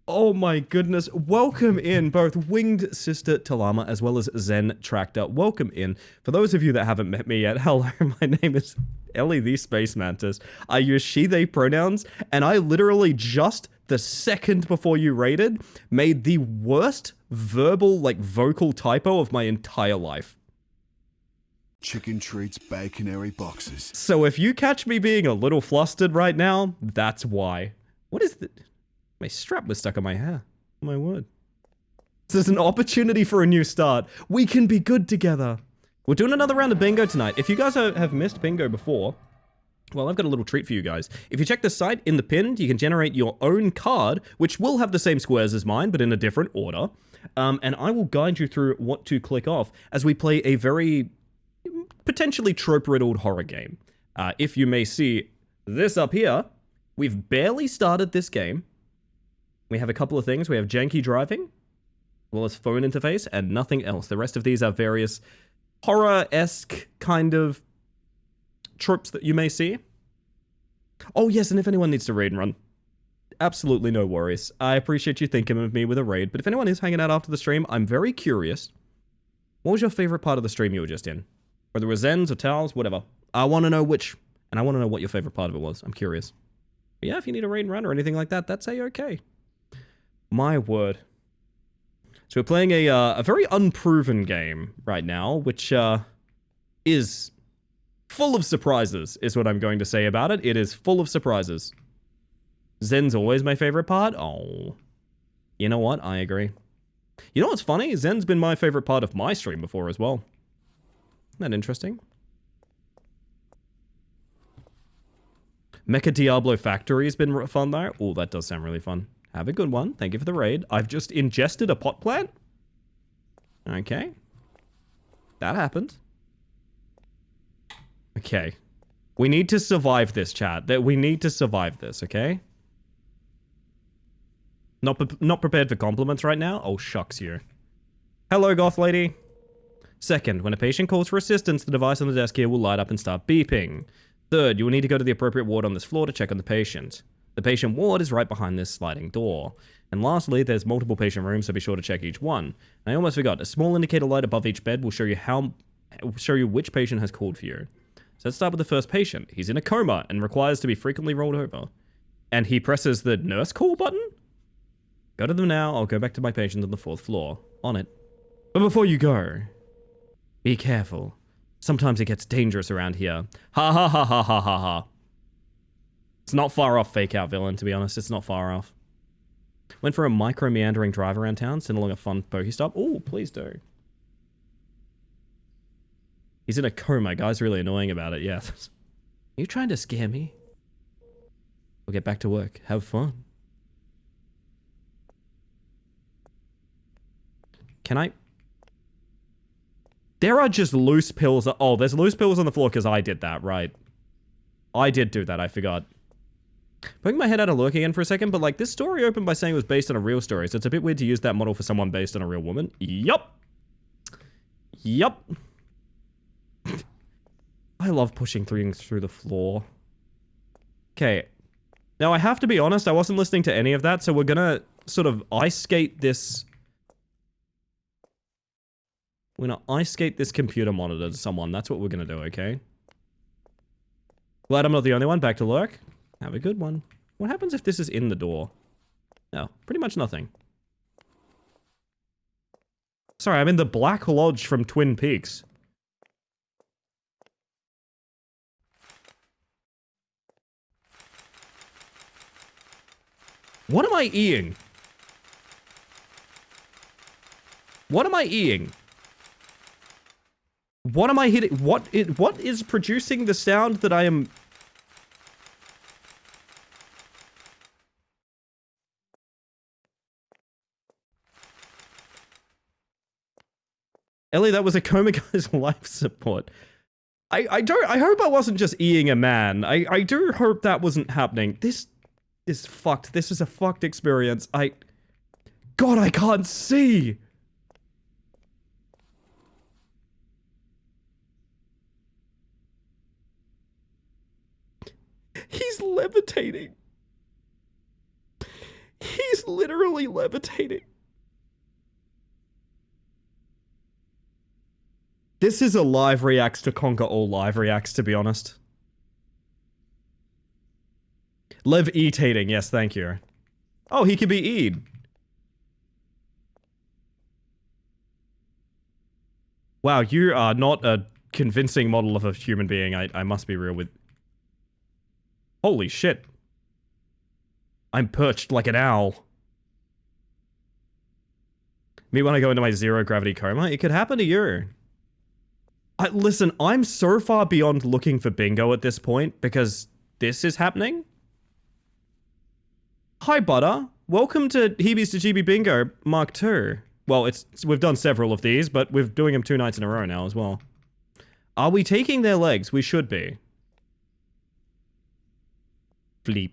Oh, my goodness. Welcome in, both Winged Sister Talama as well as Zen Tractor. Welcome in. For those of you that haven't met me yet, hello, my name is Ellie the Space Mantis. I use she, they pronouns, and I literally just the second before you raided made the worst verbal, vocal typo of my entire life. Chicken treats, baconary boxes. So if you catch me being a little flustered right now, that's why. What is the... My strap was stuck on my hair. Oh my word. This is an opportunity for a new start. We can be good together. We're doing another round of bingo tonight. If you guys have missed bingo before, well, I've got a little treat for you guys. If you check the site in the pinned, you can generate your own card, which will have the same squares as mine, but in a different order. And I will guide you through what to click off as we play a very potentially trope-riddled horror game. If you may see this up here, we've barely started this game. We have a couple of things. We have janky driving, as well as phone interface, and nothing else. The rest of these are various horror-esque kind of tropes that you may see. Oh, yes, and if anyone needs to raid and run, absolutely no worries. I appreciate you thinking of me with a raid, but if anyone is hanging out after the stream, I'm very curious. What was your favorite part of the stream you were just in? Whether it was Zens or Towels, whatever. I want to know which, and I want to know what your favorite part of it was. I'm curious. But yeah, if you need a raid and run or anything like that, that's A-okay. My word. So we're playing a very unproven game right now, which is full of surprises, is what I'm going to say about it. It is full of surprises. Zen's always my favorite part. Oh. You know what? I agree. You know what's funny? Zen's been my favorite part of my stream before as well. Isn't that interesting? Mecha Diablo Factory has been fun though. Oh, that does sound really fun. Have a good one. Thank you for the raid. I've just ingested a pot plant. Okay. That happened. Okay. We need to survive this, chat. We need to survive this, okay? Not prepared for compliments right now? Oh, shucks you. Hello, goth lady. Second, when a patient calls for assistance, the device on the desk here will light up and start beeping. Third, you will need to go to the appropriate ward on this floor to check on the patient. The patient ward is right behind this sliding door. And lastly, there's multiple patient rooms, so be sure to check each one. And I almost forgot, a small indicator light above each bed will show you which patient has called for you. So let's start with the first patient. He's in a coma and requires to be frequently rolled over. And he presses the nurse call button? Go to them now, I'll go back to my patient on the 4th floor. On it. But before you go, be careful. Sometimes it gets dangerous around here. Ha ha ha ha ha ha ha. It's not far off Fake Out Villain, to be honest. It's not far off. Went for a micro-meandering drive around town, sent along a fun Pokestop. Oh, please do. He's in a coma. Guy's really annoying about it, yeah. Are you trying to scare me? We'll get back to work. Have fun. Can I? There are just loose pills. Oh, there's loose pills on the floor because I did that, right? I did do that, I forgot. Putting my head out of lurk again for a second, but like this story opened by saying it was based on a real story, so it's a bit weird to use that model for someone based on a real woman. Yup. Yup. I love pushing things through the floor. Okay. Now I have to be honest, I wasn't listening to any of that, so we're gonna sort of ice skate this. We're gonna ice skate this computer monitor to someone. That's what we're gonna do, okay? Glad I'm not the only one. Back to lurk. Have a good one. What happens if this is in the door? No, pretty much nothing. Sorry, I'm in the Black Lodge from Twin Peaks. What am I eating? What am I eating? What am I hitting? What is producing the sound that I am... Ellie, that was a coma guy's life support. I hope I wasn't just eating a man. I do hope that wasn't happening. This is fucked. This is a fucked experience. God, I can't see! He's levitating. He's literally levitating. This is a live reacts to conquer all live reacts, to be honest. Lev-etating, yes, thank you. Oh, he can be eed. Wow, you are not a convincing model of a human being, I must be real with... Holy shit. I'm perched like an owl. Me when I go into my zero gravity coma? It could happen to you. Listen, I'm so far beyond looking for bingo at this point, because this is happening. Hi, Butter. Welcome to Heebies to GB Bingo Mark 2. Well, we've done several of these, but we're doing them 2 nights in a row now as well. Are we taking their legs? We should be. Fleep.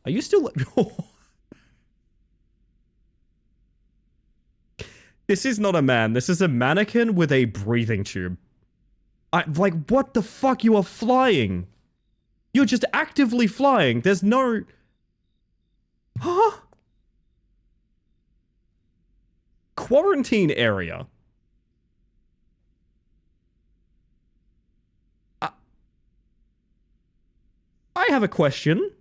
Are you still... This is not a man. This is a mannequin with a breathing tube. Like, what the fuck? You are flying. You're just actively flying. There's no... Huh? Quarantine area. I have a question.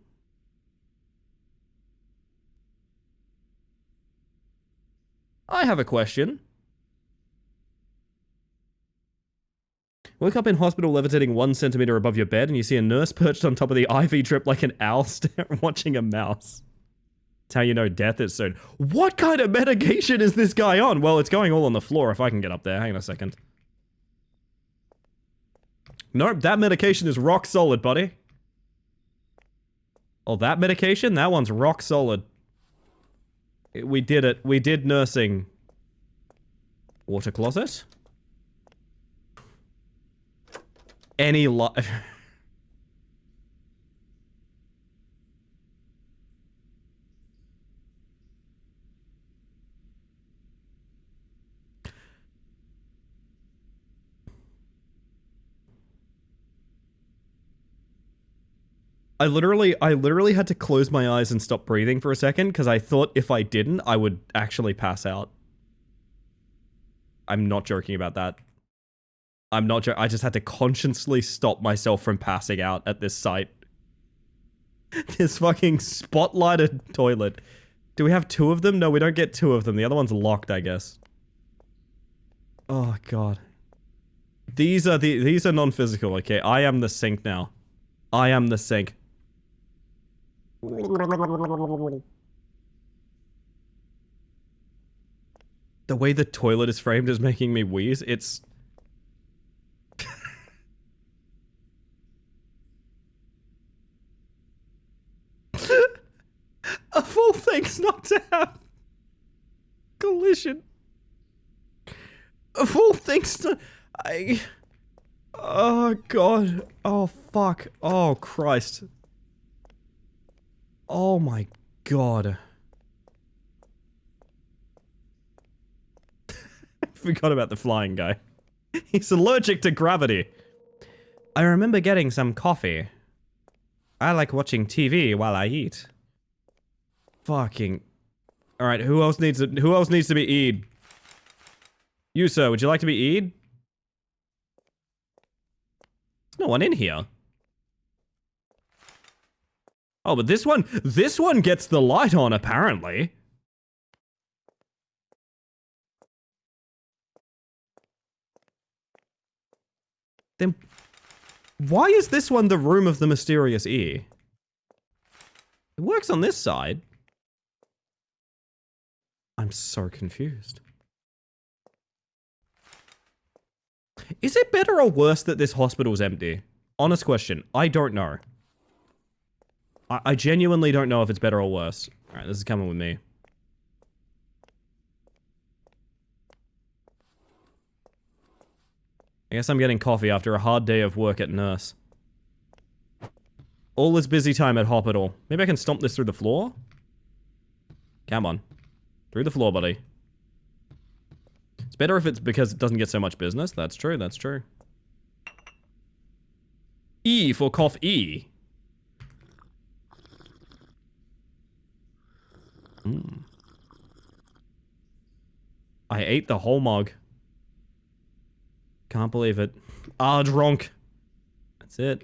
Wake up in hospital levitating 1 centimeter above your bed and you see a nurse perched on top of the IV drip like an owl watching a mouse. That's how you know death is soon. What kind of medication is this guy on? Well, it's going all on the floor if I can get up there. Hang on a second. Nope, that medication is rock solid, buddy. Oh, that medication? That one's rock solid. We did it. We did nursing. Water closet? Any I literally had to close my eyes and stop breathing for a second because I thought if I didn't, I would actually pass out. I'm not joking about that. I just had to consciously stop myself from passing out at this site. This fucking spotlighted toilet. Do we have 2 of them? No, we don't get 2 of them. The other one's locked, I guess. Oh god. These are non-physical, okay? I am the sink now. I am the sink. The way the toilet is framed is making me wheeze. It's... position. Of all things to... Oh, God. Oh, fuck. Oh, Christ. Oh, my God. Forgot about the flying guy. He's allergic to gravity. I remember getting some coffee. I like watching TV while I eat. Fucking... Alright, who else needs to be E'd? You, sir, would you like to be E'd? There's no one in here. Oh, but this one gets the light on, apparently. Then, why is this one the room of the mysterious E? It works on this side. I'm so confused. Is it better or worse that this hospital's empty? Honest question. I don't know. I genuinely don't know if it's better or worse. Alright, this is coming with me. I guess I'm getting coffee after a hard day of work at nurse. All this busy time at hospital. Maybe I can stomp this through the floor? Come on. Through the floor, buddy. It's better if it's because it doesn't get so much business. That's true, that's true. E for cough E. I ate the whole mug. Can't believe it. Ah, drunk. That's it.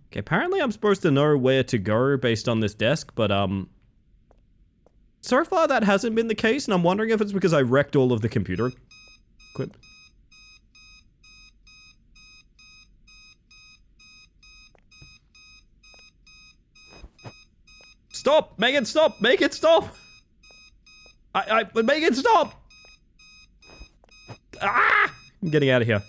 Okay, apparently I'm supposed to know where to go based on this desk, but, so far that hasn't been the case, and I'm wondering if it's because I wrecked all of the computer equipment. Stop! Make it stop! Make it stop! Make it stop! Ah! I'm getting out of here.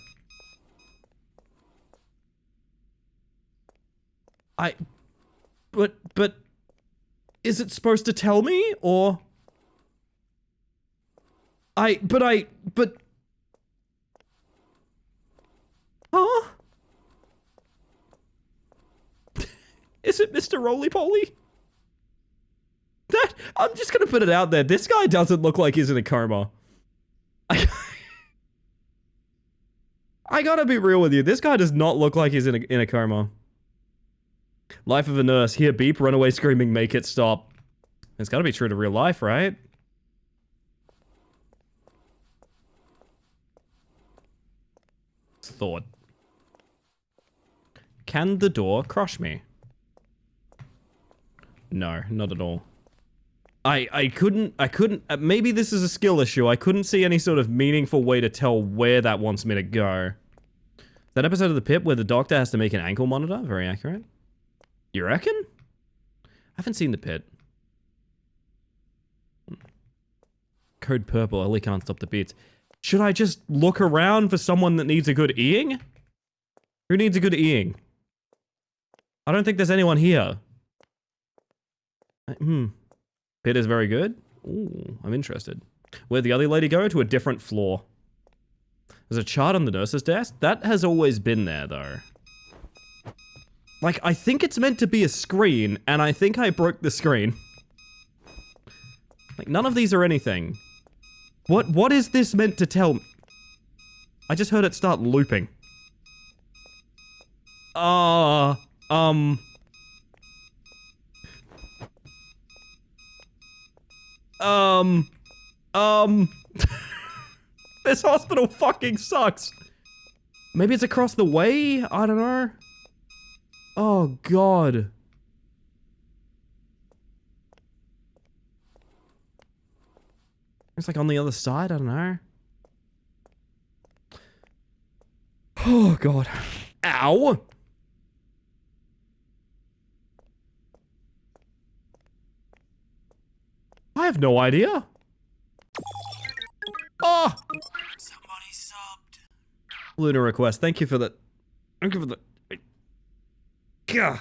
But, is it supposed to tell me, or? But. Huh? Is it Mr. Roly-Poly? I'm just gonna put it out there. This guy doesn't look like he's in a coma. I gotta be real with you. This guy does not look like he's in a coma. Life of a nurse. Hear beep, run away screaming, make it stop. It's gotta be true to real life, right? Thought. Can the door crush me? No, not at all. I couldn't, maybe this is a skill issue. I couldn't see any sort of meaningful way to tell where that wants me to go. That episode of The Pip where the doctor has to make an ankle monitor? Very accurate. You reckon? I haven't seen The Pit. Code purple, Ellie can't stop the beats. Should I just look around for someone that needs a good eating? Who needs a good eating? I don't think there's anyone here. Pit is very good. Ooh, I'm interested. Where'd the other lady go? To a different floor. There's a chart on the nurse's desk. That has always been there, though. Like, I think it's meant to be a screen, and I think I broke the screen. Like, none of these are anything. What is this meant to tell me? I just heard it start looping. This hospital fucking sucks. Maybe it's across the way? I don't know. Oh, God. It's like on the other side, I don't know. Oh, God. Ow! I have no idea. Oh! Somebody subbed. Lunar request. Thank you for that. Thank you for the... Gah.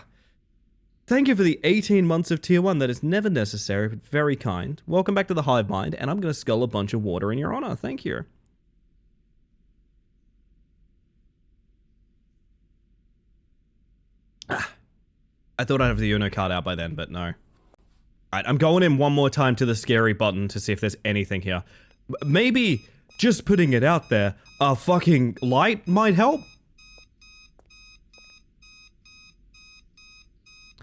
Thank you for the 18 months of tier 1. That is never necessary, but very kind. Welcome back to the hive mind, and I'm going to scull a bunch of water in your honor. Thank you. I thought I'd have the Uno card out by then, but no. Alright, I'm going in one more time to the scary button to see if there's anything here. Maybe just putting it out there, a fucking light might help?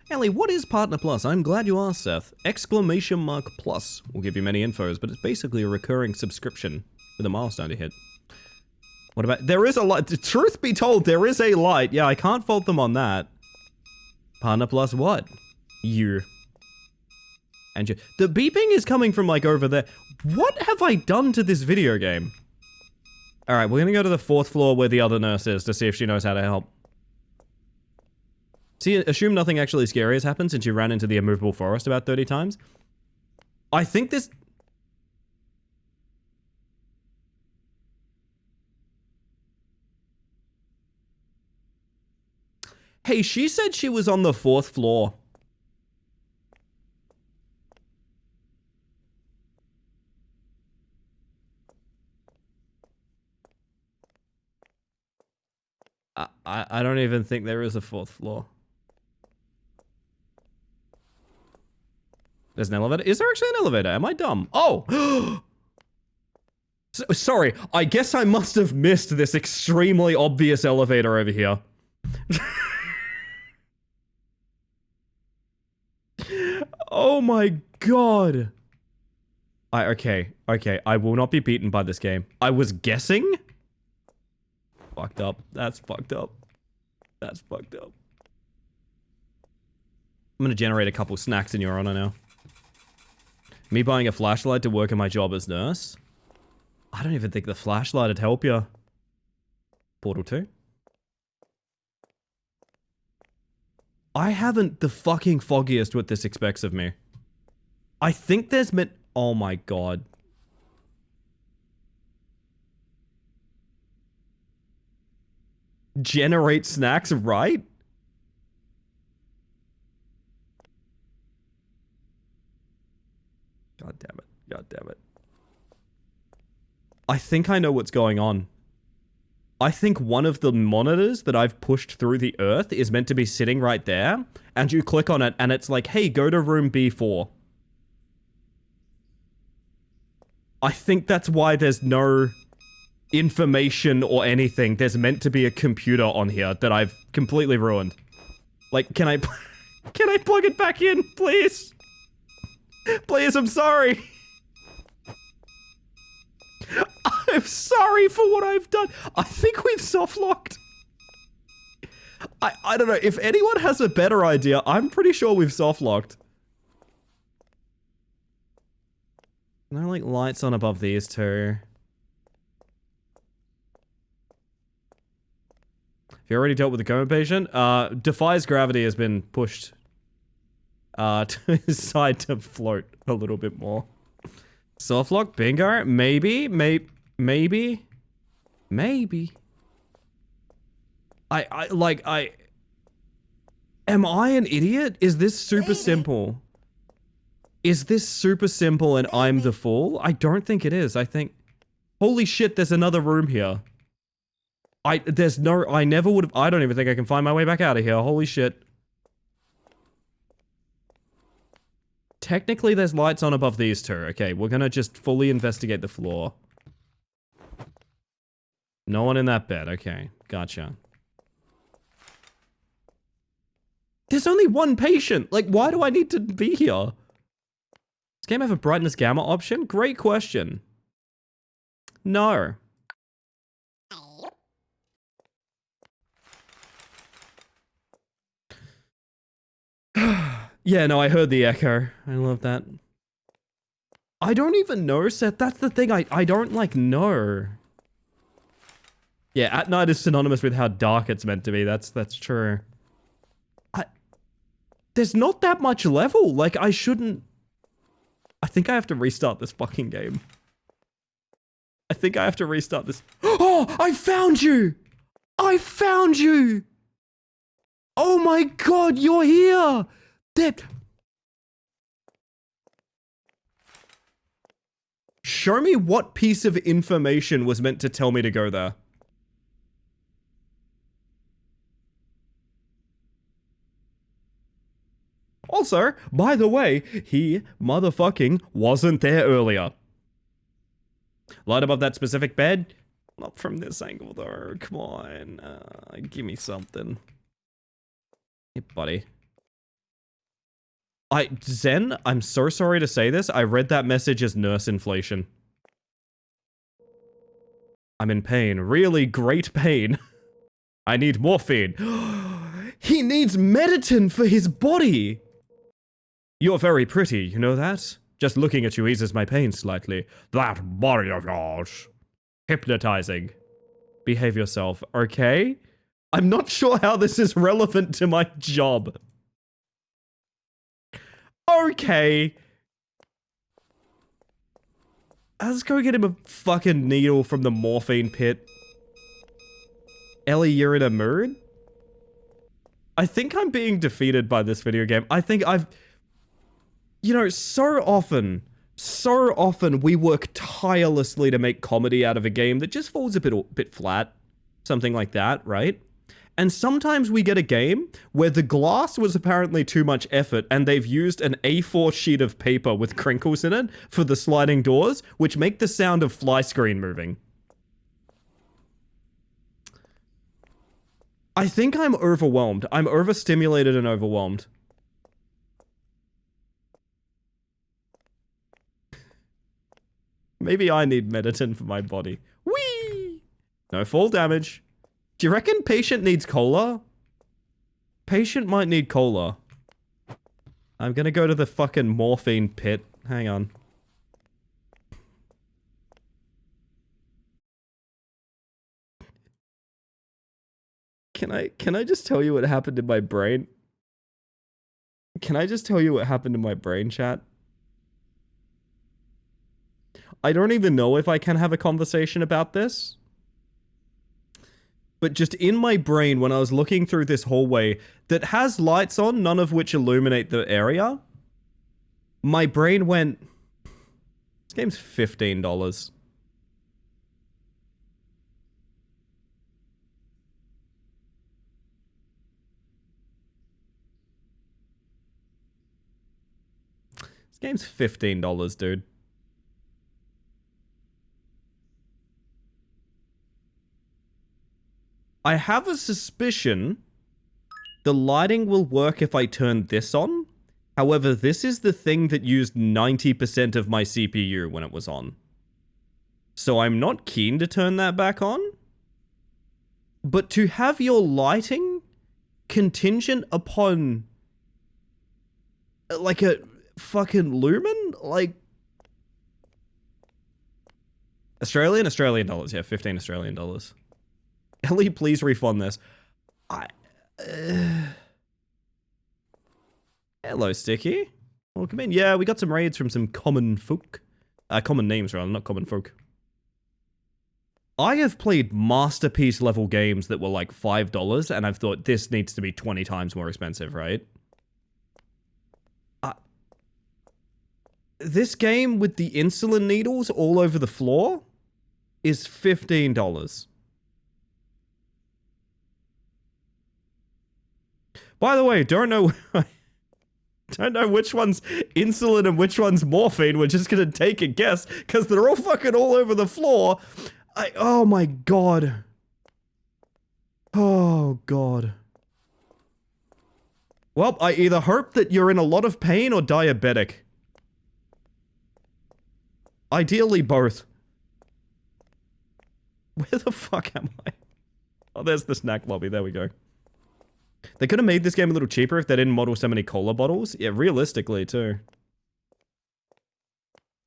Ellie, what is Partner Plus? I'm glad you asked, Seth. Exclamation mark plus. We'll give you many infos, but it's basically a recurring subscription with a milestone to hit. What about... There is a light. Truth be told, there is a light. Yeah, I can't fault them on that. Partner Plus what? You. And you. The beeping is coming from, like, over there. What have I done to this video game? Alright, we're gonna go to the 4th floor where the other nurse is to see if she knows how to help. See, assume nothing actually scary has happened since you ran into the immovable forest about 30 times. I think this... Hey, she said she was on the 4th floor. I don't even think there is a 4th floor. There's an elevator? Is there actually an elevator? Am I dumb? Oh! Sorry, I guess I must have missed this extremely obvious elevator over here. Oh my god. Okay, I will not be beaten by this game. I was guessing? Fucked up. That's fucked up. That's fucked up. I'm gonna generate a couple snacks in your honor now. Me buying a flashlight to work in my job as nurse? I don't even think the flashlight would help you. Portal 2? I haven't the fucking foggiest what this expects of me. I think there's meant... Oh my god. Generate snacks, right? God damn it. God damn it. I think I know what's going on. I think one of the monitors that I've pushed through the earth is meant to be sitting right there, and you click on it and it's like, hey, go to room B4. I think that's why there's no information or anything. There's meant to be a computer on here that I've completely ruined. Like, can I plug it back in, please? Please, I'm sorry. I'm sorry for what I've done. I think we've soft-locked. I don't know. If anyone has a better idea, I'm pretty sure we've soft-locked. There are, like, lights on above these two. Have you already dealt with the coma patient? Defies gravity has been pushed to his side to float a little bit more. Soft lock, bingo. Maybe. Am I an idiot? Is this super simple? Is this super simple and I'm the fool? I don't think it is. I think... Holy shit, there's another room here. I never would have... I don't even think I can find my way back out of here. Holy shit. Technically, there's lights on above these two. Okay, we're gonna just fully investigate the floor. No one in that bed. Okay, gotcha. There's only one patient. Like, why do I need to be here? Does this game have a brightness gamma option? Great question. No. Yeah, no, I heard the echo. I love that. I don't even know, Seth. That's the thing. I don't, like, know. Yeah, at night is synonymous with how dark it's meant to be. That's true. There's not that much level. Like, I shouldn't... I think I have to restart this fucking game. I think I have to restart this... Oh, I found you! I found you! Oh my god, you're here! That. Show me what piece of information was meant to tell me to go there. Also, by the way, he motherfucking wasn't there earlier. Light above that specific bed? Not from this angle though, come on. Give me something. Hey, buddy. Zen, I'm so sorry to say this, I read that message as nurse inflation. I'm in pain, really great pain. I need morphine. He needs Mediton for his body! You're very pretty, you know that? Just looking at you eases my pain slightly. That body of yours. Hypnotizing. Behave yourself, okay? I'm not sure how this is relevant to my job. Okay. Let's go get him a fucking needle from the morphine pit. Ellie, you're in a mood? I think I'm being defeated by this video game. I think I've... You know, so often we work tirelessly to make comedy out of a game that just falls a bit flat. Something like that, right? And sometimes we get a game where the glass was apparently too much effort and they've used an A4 sheet of paper with crinkles in it for the sliding doors, which make the sound of fly screen moving. I think I'm overwhelmed. I'm overstimulated and overwhelmed. Maybe I need Mediton for my body. Whee! No fall damage. Do you reckon patient needs cola? Patient might need cola. I'm gonna go to the fucking morphine pit. Hang on. Can I just tell you what happened in my brain? Can I just tell you what happened in my brain, chat? I don't even know if I can have a conversation about this. But just in my brain, when I was looking through this hallway that has lights on, none of which illuminate the area, my brain went, this game's $15. This game's $15, dude. I have a suspicion the lighting will work if I turn this on. However, this is the thing that used 90% of my CPU when it was on. So I'm not keen to turn that back on. But to have your lighting contingent upon like a fucking lumen? Like Australian dollars. Yeah, 15 Australian dollars. Ellie, please refund this. Hello, Sticky. Welcome in. Yeah, we got some raids from some common folk. Common names, rather, not common folk. I have played masterpiece level games that were like $5, and I've thought this needs to be 20 times more expensive, right? This game with the insulin needles all over the floor is $15. By the way, don't know which one's insulin and which one's morphine. We're just gonna take a guess, because they're all fucking all over the floor. Oh my god. Oh god. Well, I either hope that you're in a lot of pain or diabetic. Ideally both. Where the fuck am I? Oh, there's the snack lobby. There we go. They could have made this game a little cheaper if they didn't model so many cola bottles. Yeah, realistically, too.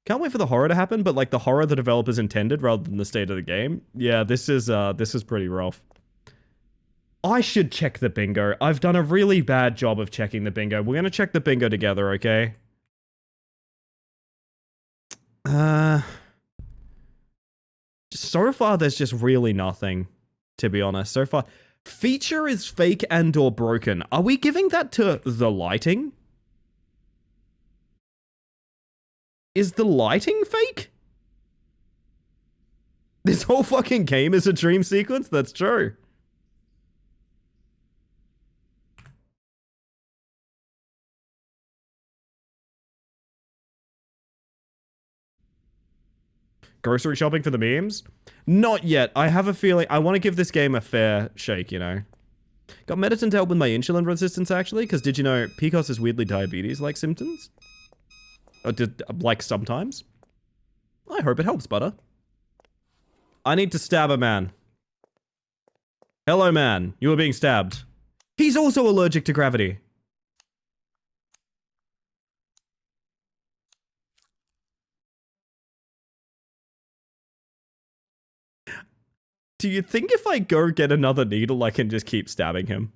Can't wait for the horror to happen, but like the horror the developers intended rather than the state of the game. Yeah, this is pretty rough. I should check the bingo. I've done a really bad job of checking the bingo. We're gonna check the bingo together, okay? So far, there's just really nothing, to be honest. So far... Feature is fake and or broken. Are we giving that to the lighting? Is the lighting fake? This whole fucking game is a dream sequence? That's true. Grocery shopping for the memes? Not yet. I have a feeling I want to give this game a fair shake, you know. Got medicine to help with my insulin resistance, actually, because did you know PCOS has weirdly diabetes-like symptoms? Or like sometimes? I hope it helps, butter. I need to stab a man. Hello, man. You are being stabbed. He's also allergic to gravity. Do you think if I go get another needle, I can just keep stabbing him?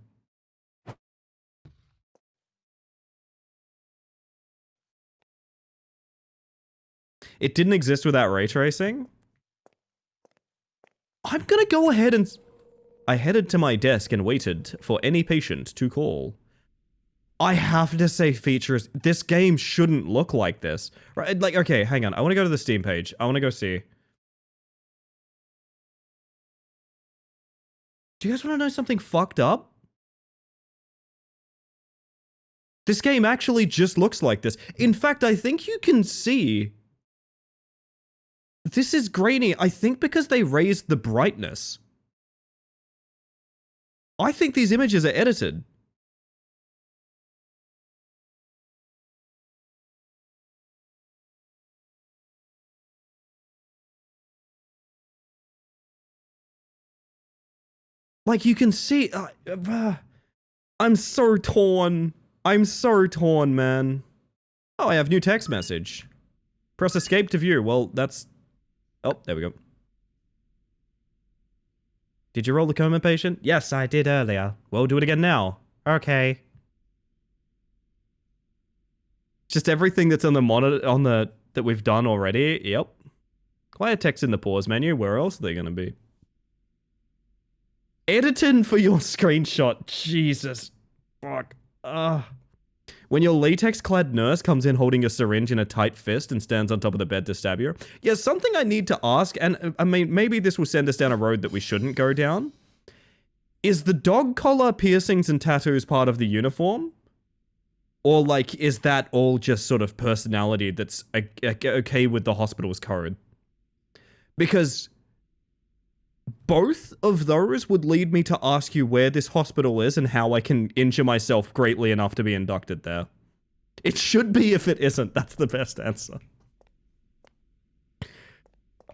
It didn't exist without ray tracing? I'm gonna go ahead and... I headed to my desk and waited for any patient to call. I have to say features... This game shouldn't look like this. Right? Like, okay, hang on. I want to go to the Steam page. I want to go see. Do you guys want to know something fucked up? This game actually just looks like this. In fact, I think you can see... This is grainy, I think because they raised the brightness. I think these images are edited. Like, you can see... I'm so torn. I'm so torn, man. Oh, I have new text message. Press escape to view. Well, that's... Oh, there we go. Did you roll the coma patient? Yes, I did earlier. Well, do it again now. Okay. Just everything that's on the monitor, on the... that we've done already. Yep. Quiet text in the pause menu. Where else are they gonna be? Editing for your screenshot. Jesus. Fuck. When your latex-clad nurse comes in holding a syringe in a tight fist and stands on top of the bed to stab you. Yeah, something I need to ask, and I mean, maybe this will send us down a road that we shouldn't go down. Is the dog collar, piercings, and tattoos part of the uniform? Or, like, is that all just sort of personality that's okay with the hospital's code? Because... both of those would lead me to ask you where this hospital is and how I can injure myself greatly enough to be inducted there. It should be if it isn't. That's the best answer.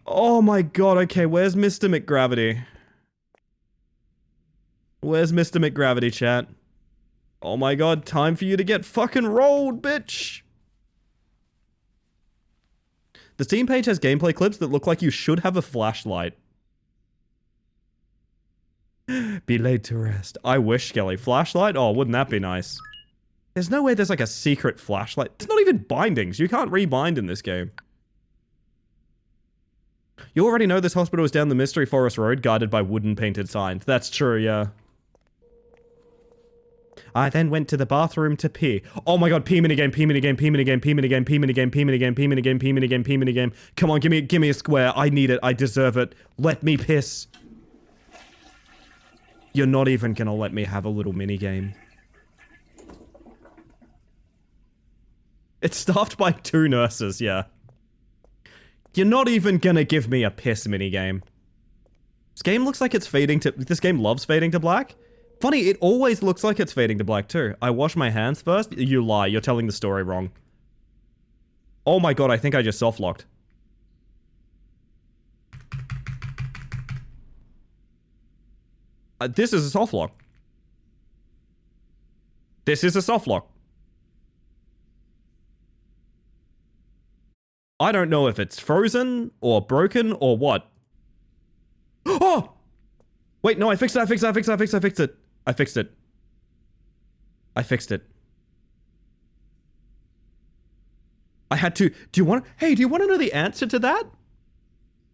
Oh my god, okay, where's Mr. McGravity? Where's Mr. McGravity, chat? Oh my god, time for you to get fucking rolled, bitch! The Steam page has gameplay clips that look like you should have a flashlight. Be laid to rest. I wish, Skelly. Flashlight? Oh, wouldn't that be nice? There's no way there's like a secret flashlight. It's not even bindings. You can't rebind in this game. You already know this hospital is down the Mystery Forest Road, guarded by wooden painted signs. That's true, yeah. I then went to the bathroom to pee. Oh my god, pee minigame, pee minigame, pee minigame, pee minigame, pee minigame, pee minigame, pee minigame, pee minigame, pee minigame. Come on, give me a square. I need it. I deserve it. Let me piss. You're not even gonna let me have a little minigame. It's staffed by 2 nurses, yeah. You're not even gonna give me a piss minigame. This game looks like it's fading to... This game loves fading to black. Funny, it always looks like it's fading to black too. I wash my hands first? You lie, you're telling the story wrong. Oh my god, I think I just soft-locked. This is a soft lock. This is a soft lock. I don't know if it's frozen or broken or what. Oh! Wait, no, I fixed it, I fixed it, I fixed it, I fixed it, I fixed it. I fixed it. I fixed it. I had to... Do you want... Hey, do you want to know the answer to that?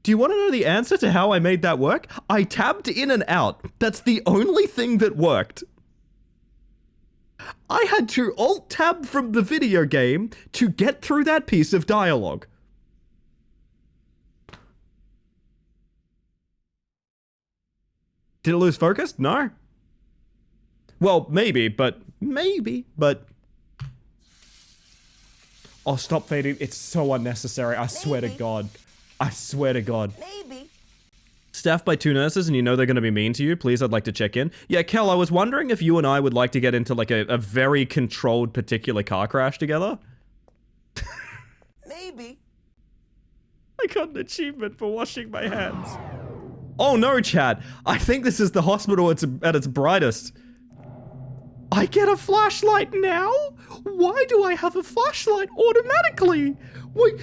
Do you want to know the answer to how I made that work? I tabbed in and out. That's the only thing that worked. I had to alt-tab from the video game to get through that piece of dialogue. Did it lose focus? No. Well, maybe, but... Oh, stop fading. It's so unnecessary. I swear to God. I swear to God. Maybe. Staffed by 2 nurses and you know they're going to be mean to you, please, I'd like to check in. Yeah, Kel, I was wondering if you and I would like to get into, like, a very controlled particular car crash together. Maybe. I got an achievement for washing my hands. Oh no, Chad. I think this is the hospital at its brightest. I get a flashlight now? Why do I have a flashlight automatically? Wait,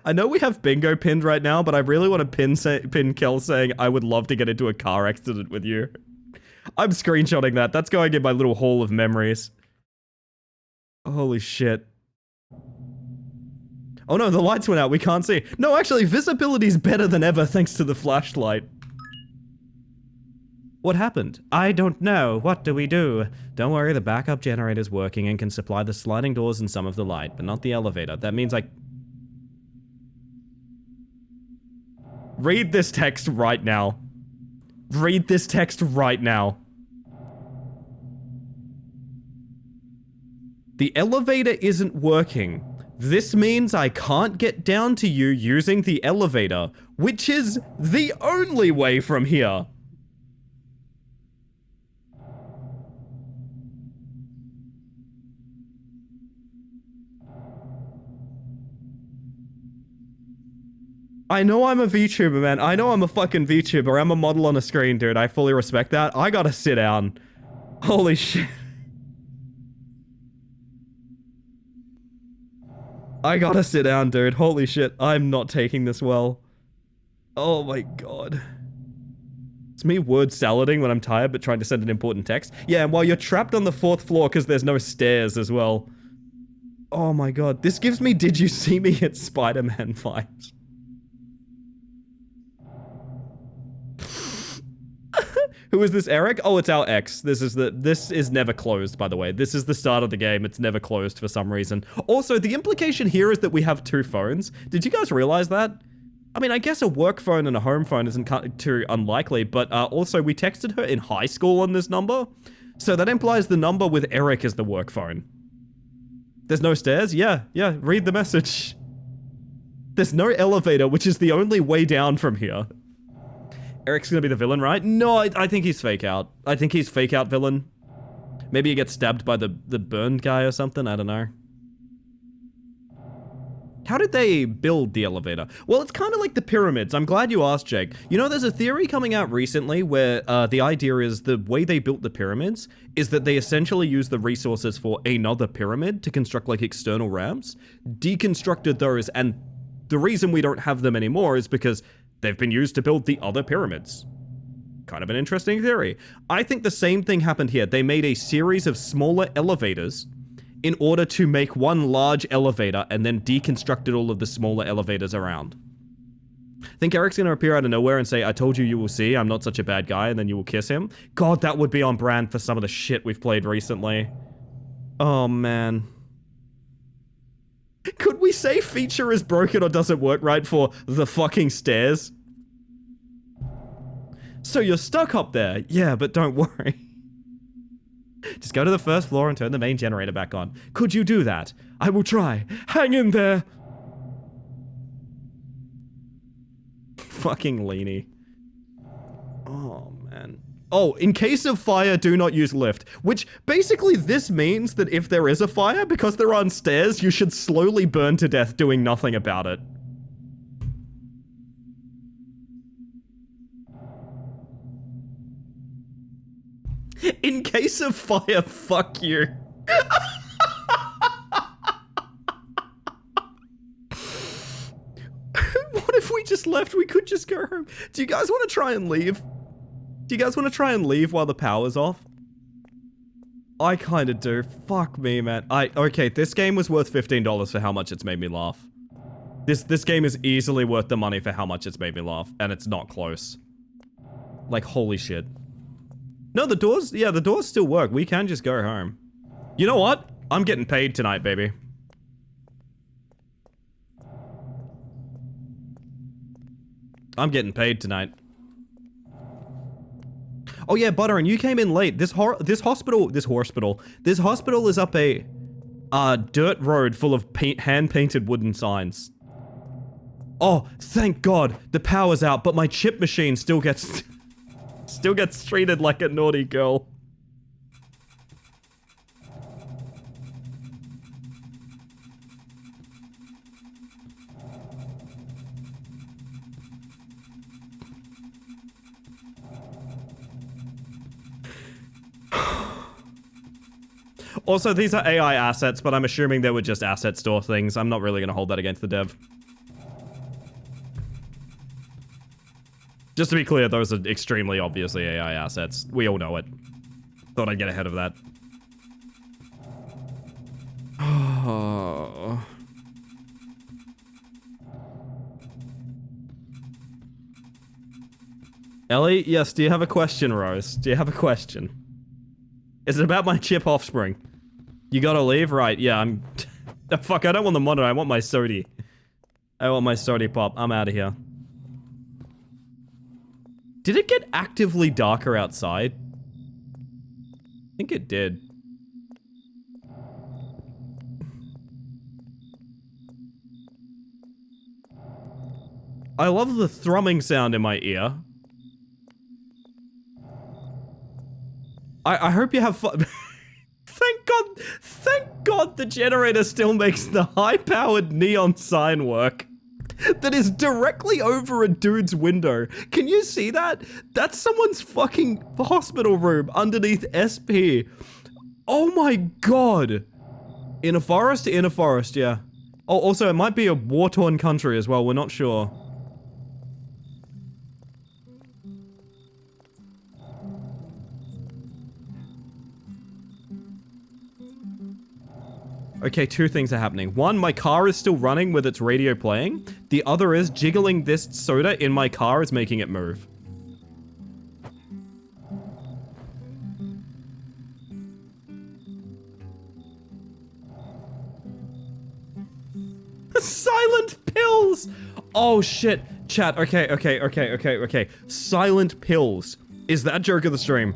I know we have bingo pinned right now, but I really want to pin Kel saying, I would love to get into a car accident with you. I'm screenshotting that. That's going in my little hall of memories. Holy shit. Oh no, the lights went out. We can't see. No, actually, visibility's better than ever thanks to the flashlight. What happened? I don't know. What do we do? Don't worry, the backup generator's working and can supply the sliding doors and some of the light, but not the elevator. That means I... Read this text right now. Read this text right now. The elevator isn't working. This means I can't get down to you using the elevator, which is the only way from here. I know I'm a VTuber, man. I know I'm a fucking VTuber. I'm a model on a screen, dude. I fully respect that. I gotta sit down. Holy shit. I gotta sit down, dude. Holy shit. I'm not taking this well. Oh my god. It's me word salading when I'm tired but trying to send an important text. Yeah, and while you're trapped on the 4th floor because there's no stairs as well. Oh my god. This gives me Did You See Me at Spider-Man vibes. Who is this, Eric? Oh, it's our ex. This is never closed, by the way. This is the start of the game. It's never closed for some reason. Also, the implication here is that we have 2 phones. Did you guys realize that? I mean, I guess a work phone and a home phone isn't too unlikely, but also we texted her in high school on this number. So that implies the number with Eric is the work phone. There's no stairs? Yeah, read the message. There's no elevator, which is the only way down from here. Eric's gonna be the villain, right? No, I think he's fake out. I think he's fake out villain. Maybe he gets stabbed by the burned guy or something, I don't know. How did they build the elevator? Well, it's kind of like the pyramids. I'm glad you asked, Jake. You know, there's a theory coming out recently where the idea is the way they built the pyramids is that they essentially used the resources for another pyramid to construct like external ramps, deconstructed those, and the reason we don't have them anymore is because they've been used to build the other pyramids. Kind of an interesting theory. I think the same thing happened here. They made a series of smaller elevators in order to make one large elevator and then deconstructed all of the smaller elevators around. Think Eric's gonna appear out of nowhere and say, I told you you will see, I'm not such a bad guy, and then you will kiss him? God, that would be on brand for some of the shit we've played recently. Oh, man. Could we say feature is broken or doesn't work right for the fucking stairs? So you're stuck up there. Yeah, but don't worry. Just go to the 1st floor and turn the main generator back on. Could you do that? I will try. Hang in there. Fucking Leany. Oh, man. Oh, in case of fire, do not use lift. Which, basically, this means that if there is a fire, because they're on stairs, you should slowly burn to death doing nothing about it. In case of fire, fuck you. What if we just left? We could just go home. Do you guys want to try and leave? Do you guys want to try and leave while the power's off? I kind of do. Fuck me, man. Okay, this game was worth $15 for how much it's made me laugh. This game is easily worth the money for how much it's made me laugh, and it's not close. Like, holy shit. No, the doors still work. We can just go home. You know what? I'm getting paid tonight, baby. I'm getting paid tonight. Oh yeah, Butter, and you came in late. This hospital is up a dirt road full of hand-painted wooden signs. Oh, thank God, the power's out, but my chip machine still gets treated like a naughty girl. Also, these are AI assets, but I'm assuming they were just asset store things. I'm not really going to hold that against the dev. Just to be clear, those are extremely obviously AI assets. We all know it. Thought I'd get ahead of that. Oh. Ellie, yes, do you have a question, Rose? Do you have a question? Is it about my chip offspring? You gotta leave? Right, yeah, I'm... Fuck, I don't want the monitor, I want my sody. I want my sody pop. I'm out of here. Did it get actively darker outside? I think it did. I love the thrumming sound in my ear. I hope you have fun. Thank God the generator still makes the high-powered neon sign work. That is directly over a dude's window. Can you see that? That's someone's fucking hospital room underneath SP. Oh my God. In a forest, yeah. Oh, also, it might be a war-torn country as well, we're not sure. Okay, two things are happening. One, my car is still running with its radio playing. The other is jiggling this soda in my car is making it move. Silent pills! Oh shit. Chat, okay. Silent pills. Is that joke of the stream?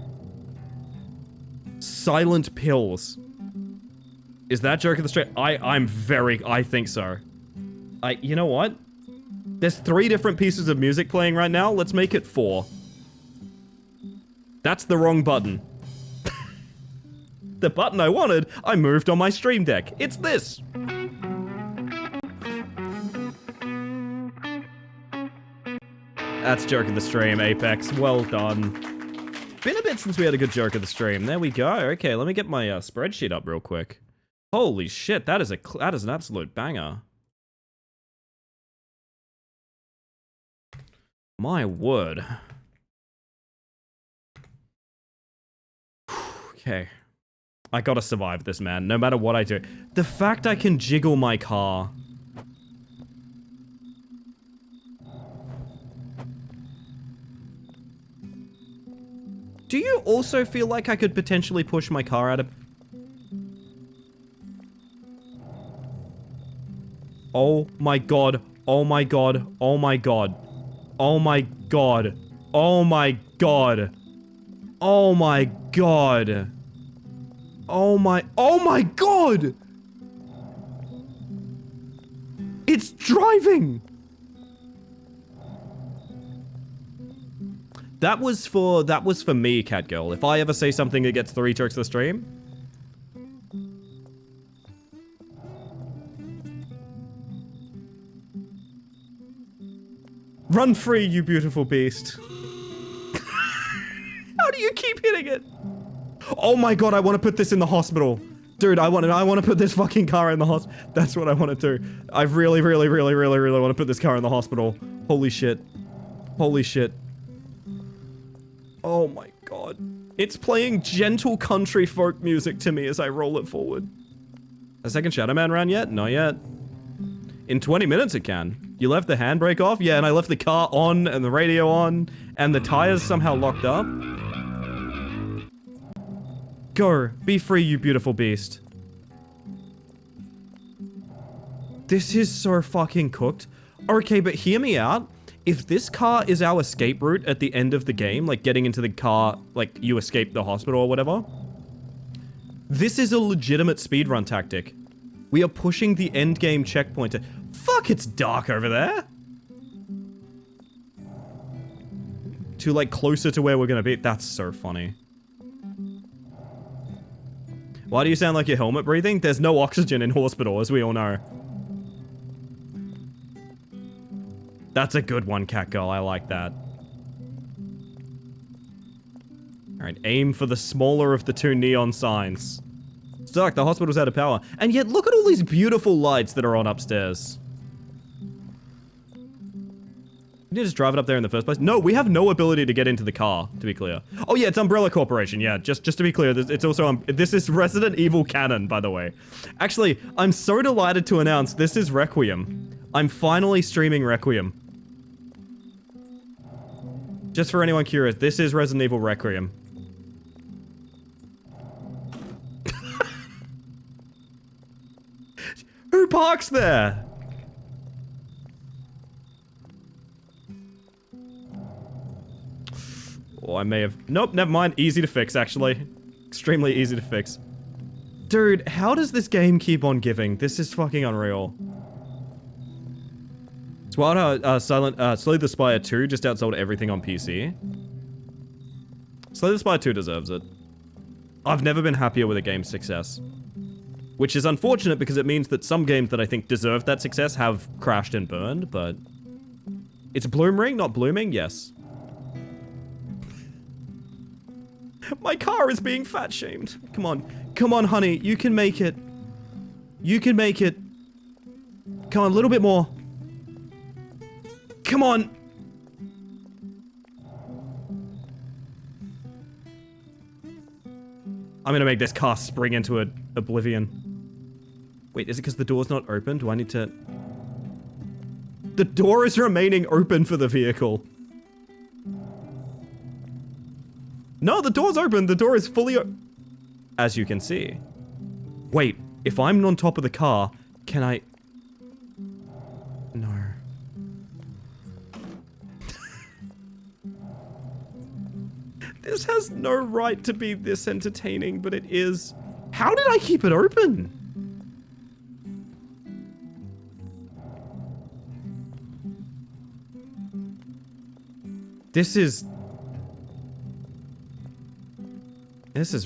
Silent pills. Is that joke of the stream? I think so. You know what? There's 3 different pieces of music playing right now. Let's make it 4. That's the wrong button. The button I wanted, I moved on my stream deck. It's this. That's joke of the stream, Apex. Well done. Been a bit since we had a good joke of the stream. There we go. Okay, let me get my spreadsheet up real quick. Holy shit, that is an absolute banger. My word. Okay. I gotta survive this, man, no matter what I do. The fact I can jiggle my car. Do you also feel like I could potentially push my car out of... Oh my God. Oh my God. Oh my God. Oh my God. Oh my God. Oh my God. Oh my God! It's driving! That was for me, Catgirl. If I ever say something that gets 3 jokes of the stream, run free, you beautiful beast. How do you keep hitting it? Oh my God, I want to put this in the hospital. Dude, I want to put this fucking car in the hospital. That's what I want to do. I really want to put this car in the hospital. Holy shit. Holy shit. Oh my god. It's playing gentle country folk music to me as I roll it forward. A second Shadow Man round yet? Not yet. In 20 minutes it can. You left the handbrake off? Yeah, and I left the car on and the radio on and the tires somehow locked up. Go. Be free, you beautiful beast. This is so fucking cooked. Okay, but hear me out. If this car is our escape route at the end of the game, like getting into the car, like you escape the hospital or whatever, this is a legitimate speedrun tactic. We are pushing the end game checkpoint to... Fuck, it's dark over there! To like closer to where we're gonna be. That's so funny. Why do you sound like you're helmet breathing? There's no oxygen in hospital, as we all know. That's a good one, cat girl. I like that. Alright, aim for the smaller of the two neon signs. It's dark, the hospital's out of power. And yet, look at all these beautiful lights that are on upstairs. Did you just drive it up there in the first place? No, we have no ability to get into the car, to be clear. Oh yeah, it's Umbrella Corporation, yeah, just to be clear, it's also, this is Resident Evil canon, by the way. Actually, I'm so delighted to announce this is Requiem. I'm finally streaming Requiem. Just for anyone curious, this is Resident Evil Requiem. Who parks there? Oh, I may have... Nope, never mind. Easy to fix, actually. Extremely easy to fix. Dude, how does this game keep on giving? This is fucking unreal. It's wild how Slay the Spire 2 just outsold everything on PC. Slay the Spire 2 deserves it. I've never been happier with a game's success. Which is unfortunate because it means that some games that I think deserve that success have crashed and burned, but... It's Bloom Ring, not blooming? Yes. My car is being fat-shamed. Come on. Come on, honey. You can make it. You can make it. Come on, a little bit more. Come on. I'm gonna make this car spring into oblivion. Wait, is it because the door's not open? Do I need to... The door is remaining open for the vehicle. No, the door's open. The door is fully as you can see. Wait, if I'm on top of the car, can I... No. This has no right to be this entertaining, but it is. How did I keep it open? This is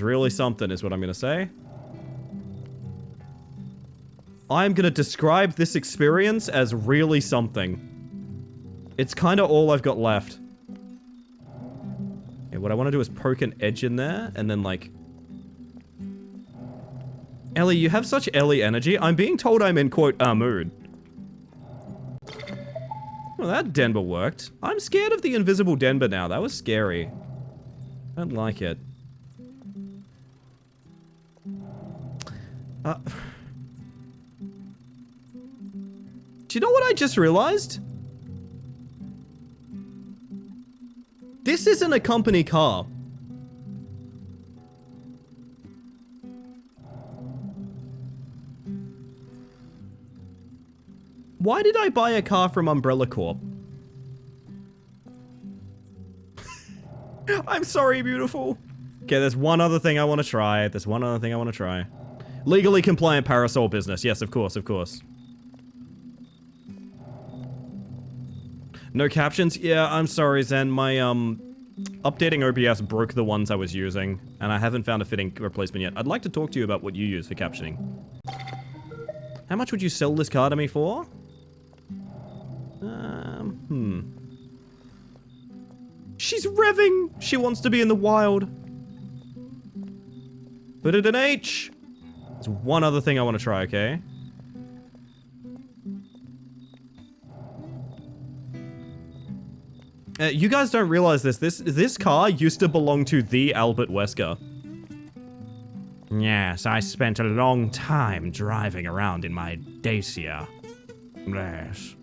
really something, is what I'm gonna say. I'm gonna describe this experience as really something. It's kind of all I've got left. Okay, what I want to do is poke an edge in there, and then like... Ellie, you have such Ellie energy. I'm being told I'm in, quote, a mood. Well, that Denver worked. I'm scared of the invisible Denver now. That was scary. I don't like it. Do you know what I just realized? This isn't a company car. Why did I buy a car from Umbrella Corp? I'm sorry, beautiful. Okay, there's one other thing I want to try. There's one other thing I want to try. Legally compliant parasol business. Yes, of course, of course. No captions? Yeah, I'm sorry, Zen. My, updating OBS broke the ones I was using, and I haven't found a fitting replacement yet. I'd like to talk to you about what you use for captioning. How much would you sell this car to me for? She's revving! She wants to be in the wild. Put it in H! There's one other thing I want to try, okay? You guys don't realize this. This car used to belong to the Albert Wesker. Yes, I spent a long time driving around in my Dacia. Yes.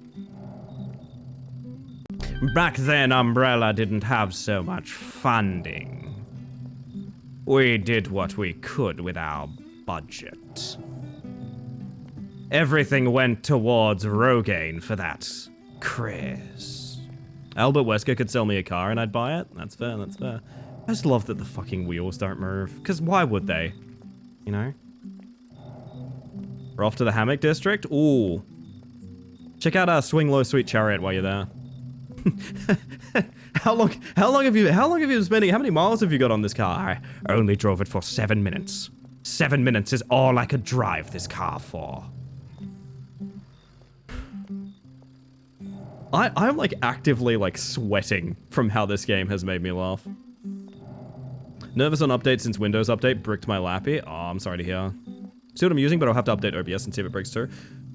Back then, Umbrella didn't have so much funding. We did what we could with our budget. Everything went towards Rogaine for that Chris. Albert Wesker could sell me a car and I'd buy it. That's fair, that's fair. I just love that the fucking wheels don't move. Because why would they? You know? We're off to the Hammock District. Ooh. Check out our Swing Low Sweet Chariot while you're there. How long have you been spending? How many miles have you got on this car? I only drove it for 7 minutes. 7 minutes is all I could drive this car for. I'm like actively like sweating from how this game has made me laugh. Nervous on update since Windows Update bricked my lappy. Oh, I'm sorry to hear. See what I'm using, but I'll have to update OBS and see if it breaks too.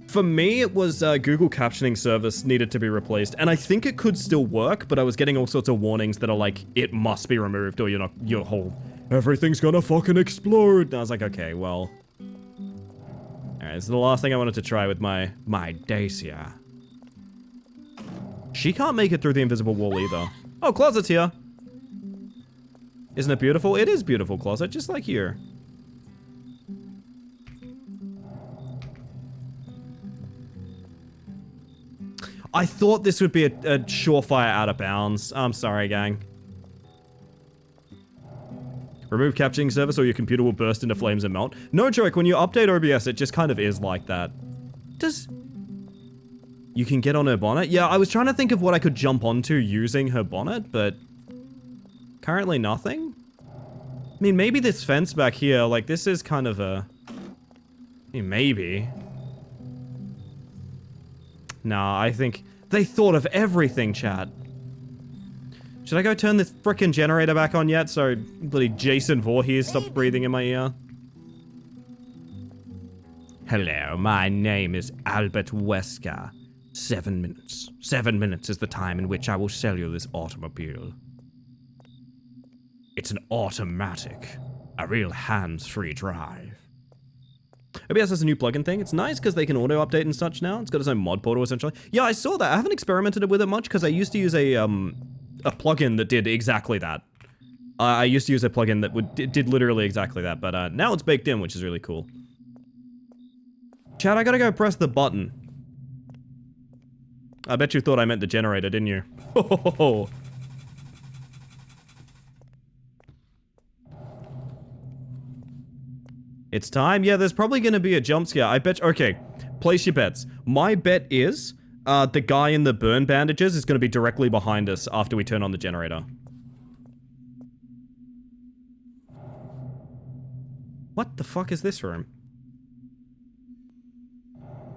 For me, it was Google captioning service needed to be replaced, and I think it could still work, but I was getting all sorts of warnings that are like, it must be removed or you're not, your whole, everything's gonna fucking explode. And I was like, okay, well. Alright, this is the last thing I wanted to try with my Dacia. She can't make it through the invisible wall either. Oh, closet's here. Isn't it beautiful? It is beautiful closet, just like here. I thought this would be a surefire out of bounds. I'm sorry, gang. Remove captioning service or your computer will burst into flames and melt. No joke, when you update OBS, it just kind of is like that. You can get on her bonnet? Yeah, I was trying to think of what I could jump onto using her bonnet, but currently nothing. I mean, maybe this fence back here, like this is kind of a... I mean, maybe. Nah, I think they thought of everything, chat. Should I go turn this frickin' generator back on yet so bloody Jason Voorhees stops breathing in my ear? Hello, my name is Albert Wesker. 7 minutes. 7 minutes is the time in which I will sell you this automobile. It's an automatic. A real hands-free drive. OBS has a new plugin thing. It's nice because they can auto-update and such now. It's got its own mod portal, essentially. Yeah, I saw that. I haven't experimented with it much because I used to use a plugin that did exactly that. I used to use a plugin that did literally exactly that, but now it's baked in, which is really cool. Chad, I gotta go press the button. I bet you thought I meant the generator, didn't you? Ho. It's time? Yeah, there's probably gonna be a jump scare. I bet. Okay, place your bets. My bet is the guy in the burn bandages is gonna be directly behind us after we turn on the generator. What the fuck is this room?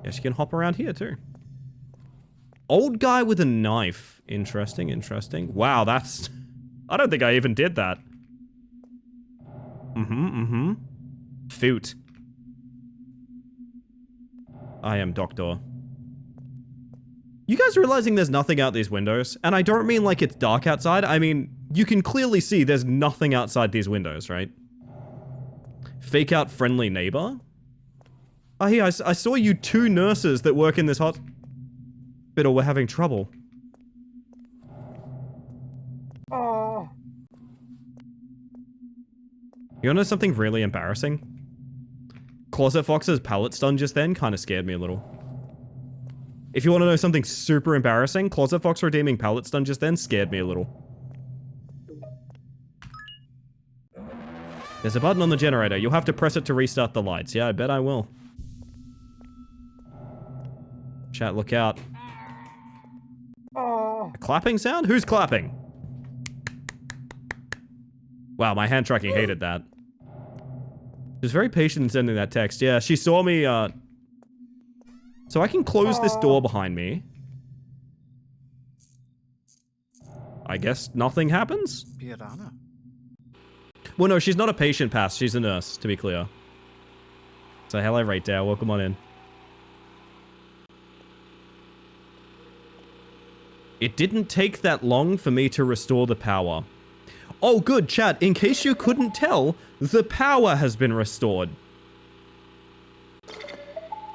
Yeah, she can hop around here too. Old guy with a knife. Interesting, interesting. Wow, that's... I don't think I even did that. Foot. I am Doctor. You guys realizing there's nothing out these windows? And I don't mean like it's dark outside. I mean, you can clearly see there's nothing outside these windows, right? Fake out friendly neighbor? Oh, hey, I saw you 2 nurses that work in this hospital were having trouble. Oh. You wanna know something really embarrassing? Closet Fox's pallet stun just then kind of scared me a little. If you want to know something super embarrassing, Closet Fox redeeming pallet stun just then scared me a little. There's a button on the generator. You'll have to press it to restart the lights. Yeah, I bet I will. Chat, look out. A clapping sound? Who's clapping? Wow, my hand tracking hated that. She was very patient in sending that text. Yeah, she saw me, So I can close this door behind me. I guess nothing happens? Piranha. Well, no, she's not a patient pass. She's a nurse, to be clear. So hello, right there. Welcome on in. It didn't take that long for me to restore the power. Oh, good, chat. In case you couldn't tell, the power has been restored.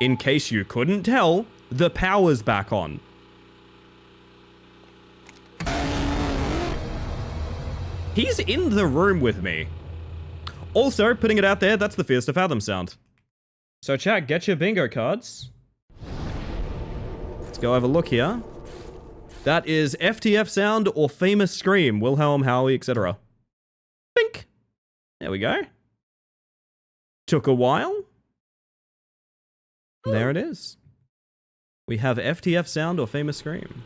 In case you couldn't tell, the power's back on. He's in the room with me. Also, putting it out there, that's the Fears to Fathom sound. So chat, get your bingo cards. Let's go have a look here. That is FTF sound or famous scream, Wilhelm, Howie, etc. Bink. There we go. Took a while. There it is. We have FTF sound or famous scream.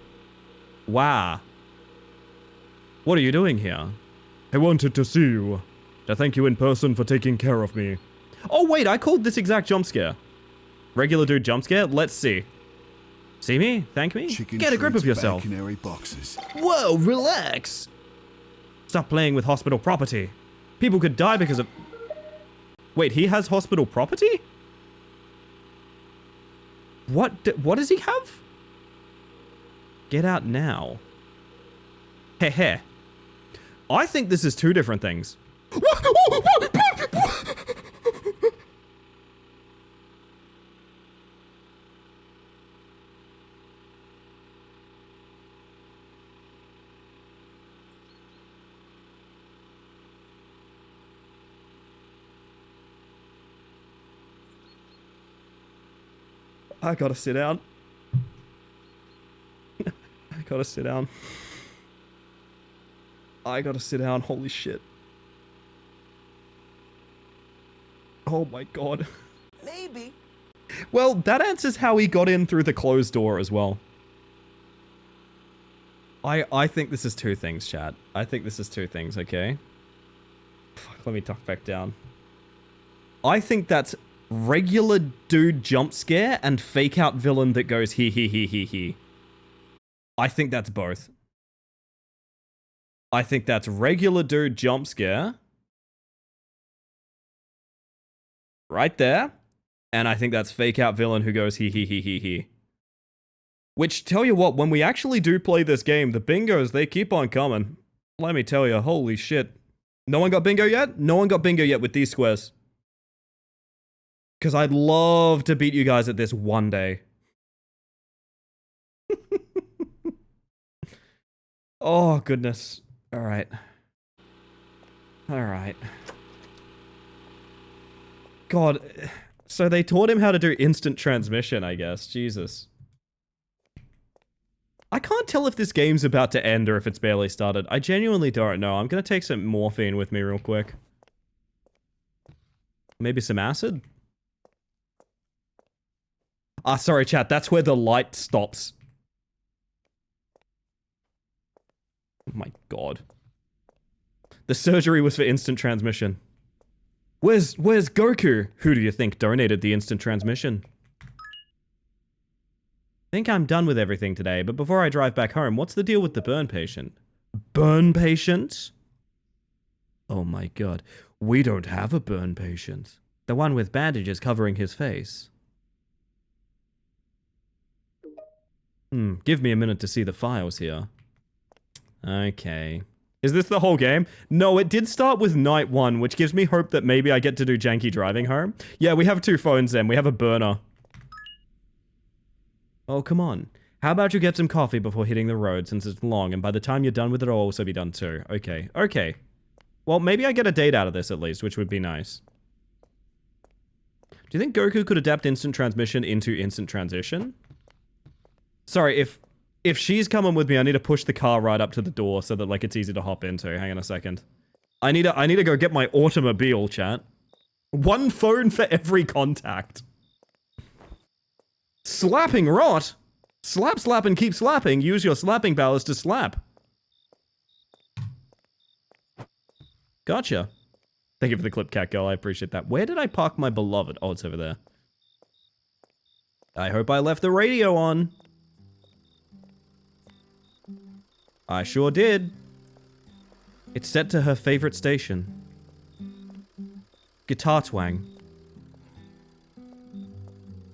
Wow. What are you doing here? I wanted to see you. To thank you in person for taking care of me. Oh wait, I called this exact jump scare. Regular dude jump scare? Let's see. See me? Thank me? Chicken Get a grip of treats, yourself. baconary boxes. Whoa, relax. Stop playing with hospital property. People could die because of... Wait, he has hospital property? What does he have? Get out now. Heh heh. I think this is two different things. I gotta sit down. I gotta sit down. I gotta sit down. Holy shit. Oh my god. Maybe. Well, that answers how he got in through the closed door as well. I think this is two things, chat. I think this is two things, okay? Fuck, let me tuck back down. I think that's regular dude jump scare and fake out villain that goes he. I think that's both. I think that's regular dude jump scare. Right there. And I think that's fake out villain who goes he. Which, tell you what, when we actually do play this game, the bingos, they keep on coming. Let me tell you, holy shit. No one got bingo yet? No one got bingo yet with these squares. Because I'd love to beat you guys at this one day. Oh, goodness. Alright. Alright. God. So they taught him how to do instant transmission, I guess. Jesus. I can't tell if this game's about to end or if it's barely started. I genuinely don't know. I'm gonna take some morphine with me real quick. Maybe some acid? Ah, sorry, chat. That's where the light stops. Oh my god. The surgery was for instant transmission. Where's Goku? Who do you think donated the instant transmission? Think I'm done with everything today, but before I drive back home, what's the deal with the burn patient? Burn patient? Oh my god. We don't have a burn patient. The one with bandages covering his face. Give me a minute to see the files here. Okay. Is this the whole game? No, it did start with night 1, which gives me hope that maybe I get to do janky driving home. Yeah, we have 2 phones then. We have a burner. Oh, come on. How about you get some coffee before hitting the road since it's long, and by the time you're done with it, I'll also be done too. Okay. Okay. Well, maybe I get a date out of this at least, which would be nice. Do you think Goku could adapt instant transmission into instant transition? Sorry, if she's coming with me, I need to push the car right up to the door so that, like, it's easy to hop into. Hang on a second. I need to go get my automobile, chat. 1 phone for every contact. Slapping rot? Slap, slap, and keep slapping. Use your slapping powers to slap. Gotcha. Thank you for the clip, cat girl. I appreciate that. Where did I park my beloved? Oh, it's over there. I hope I left the radio on. I sure did. It's set to her favorite station. Guitar twang.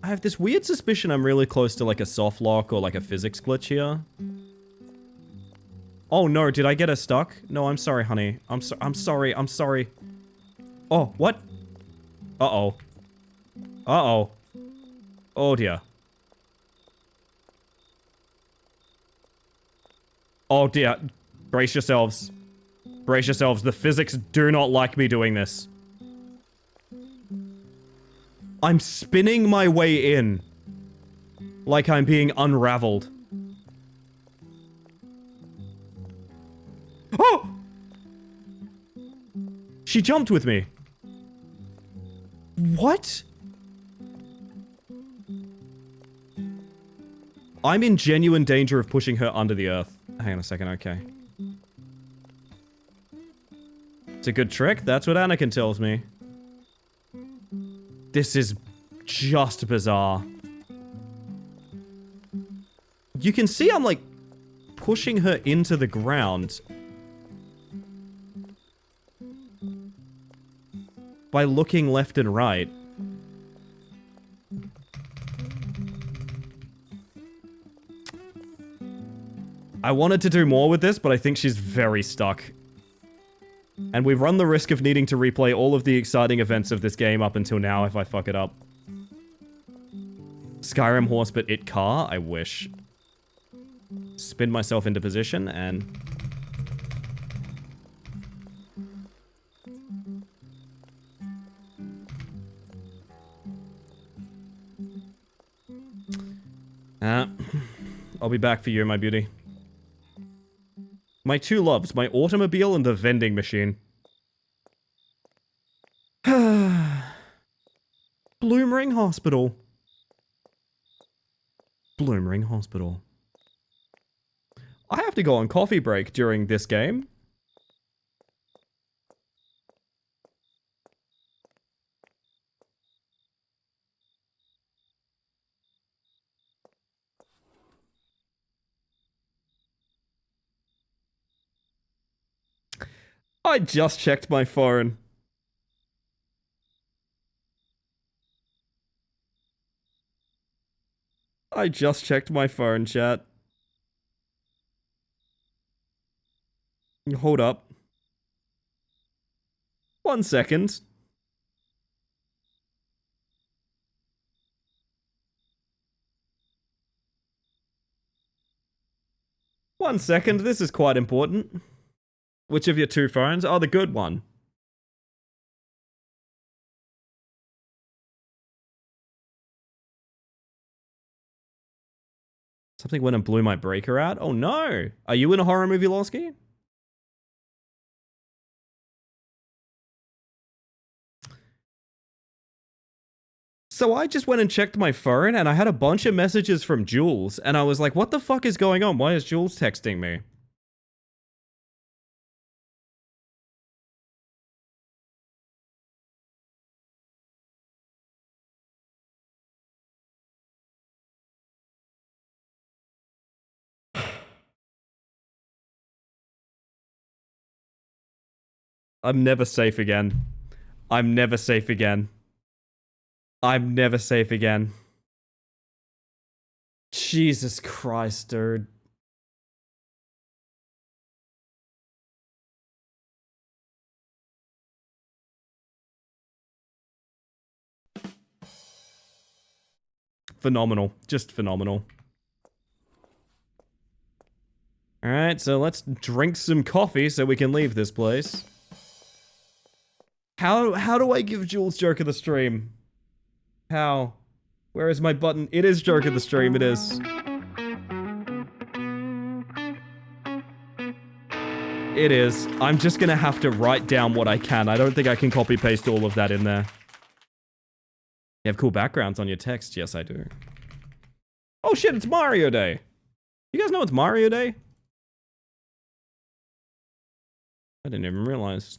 I have this weird suspicion I'm really close to like a soft lock or like a physics glitch here. Oh no, did I get her stuck? No, I'm sorry, honey. I'm sorry, I'm sorry. Oh, what? Uh-oh. Uh-oh. Oh dear. Oh dear. Brace yourselves. Brace yourselves. The physics do not like me doing this. I'm spinning my way in. Like I'm being unraveled. Oh! She jumped with me. What? I'm in genuine danger of pushing her under the earth. Hang on a second, okay. It's a good trick, that's what Anakin tells me. This is just bizarre. You can see I'm like pushing her into the ground. By looking left and right. I wanted to do more with this, but I think she's very stuck. And we run the risk of needing to replay all of the exciting events of this game up until now if I fuck it up. Skyrim horse, but it car? I wish. Spin myself into position and... I'll be back for you, my beauty. My two loves, my automobile and the vending machine. Bloom Ring Hospital. Bloom Ring Hospital. I have to go on coffee break during this game. I just checked my phone. I just checked my phone, chat. Hold up. 1 second. One second, this is quite important. Which of your two phones? Oh, the good one. Something went and blew my breaker out? Oh no! Are you in a horror movie, Losky? So I just went and checked my phone and I had a bunch of messages from Jules and I was like, what the fuck is going on? Why is Jules texting me? I'm never safe again. I'm never safe again. I'm never safe again. Jesus Christ, dude. Phenomenal. Just phenomenal. Alright, so let's drink some coffee so we can leave this place. How do I give Jules joke of the stream? How? Where is my button? It is joke of the stream, it is. It is. I'm just gonna have to write down what I can. I don't think I can copy paste all of that in there. You have cool backgrounds on your text. Yes, I do. Oh shit, it's Mario Day. You guys know it's Mario Day? I didn't even realize.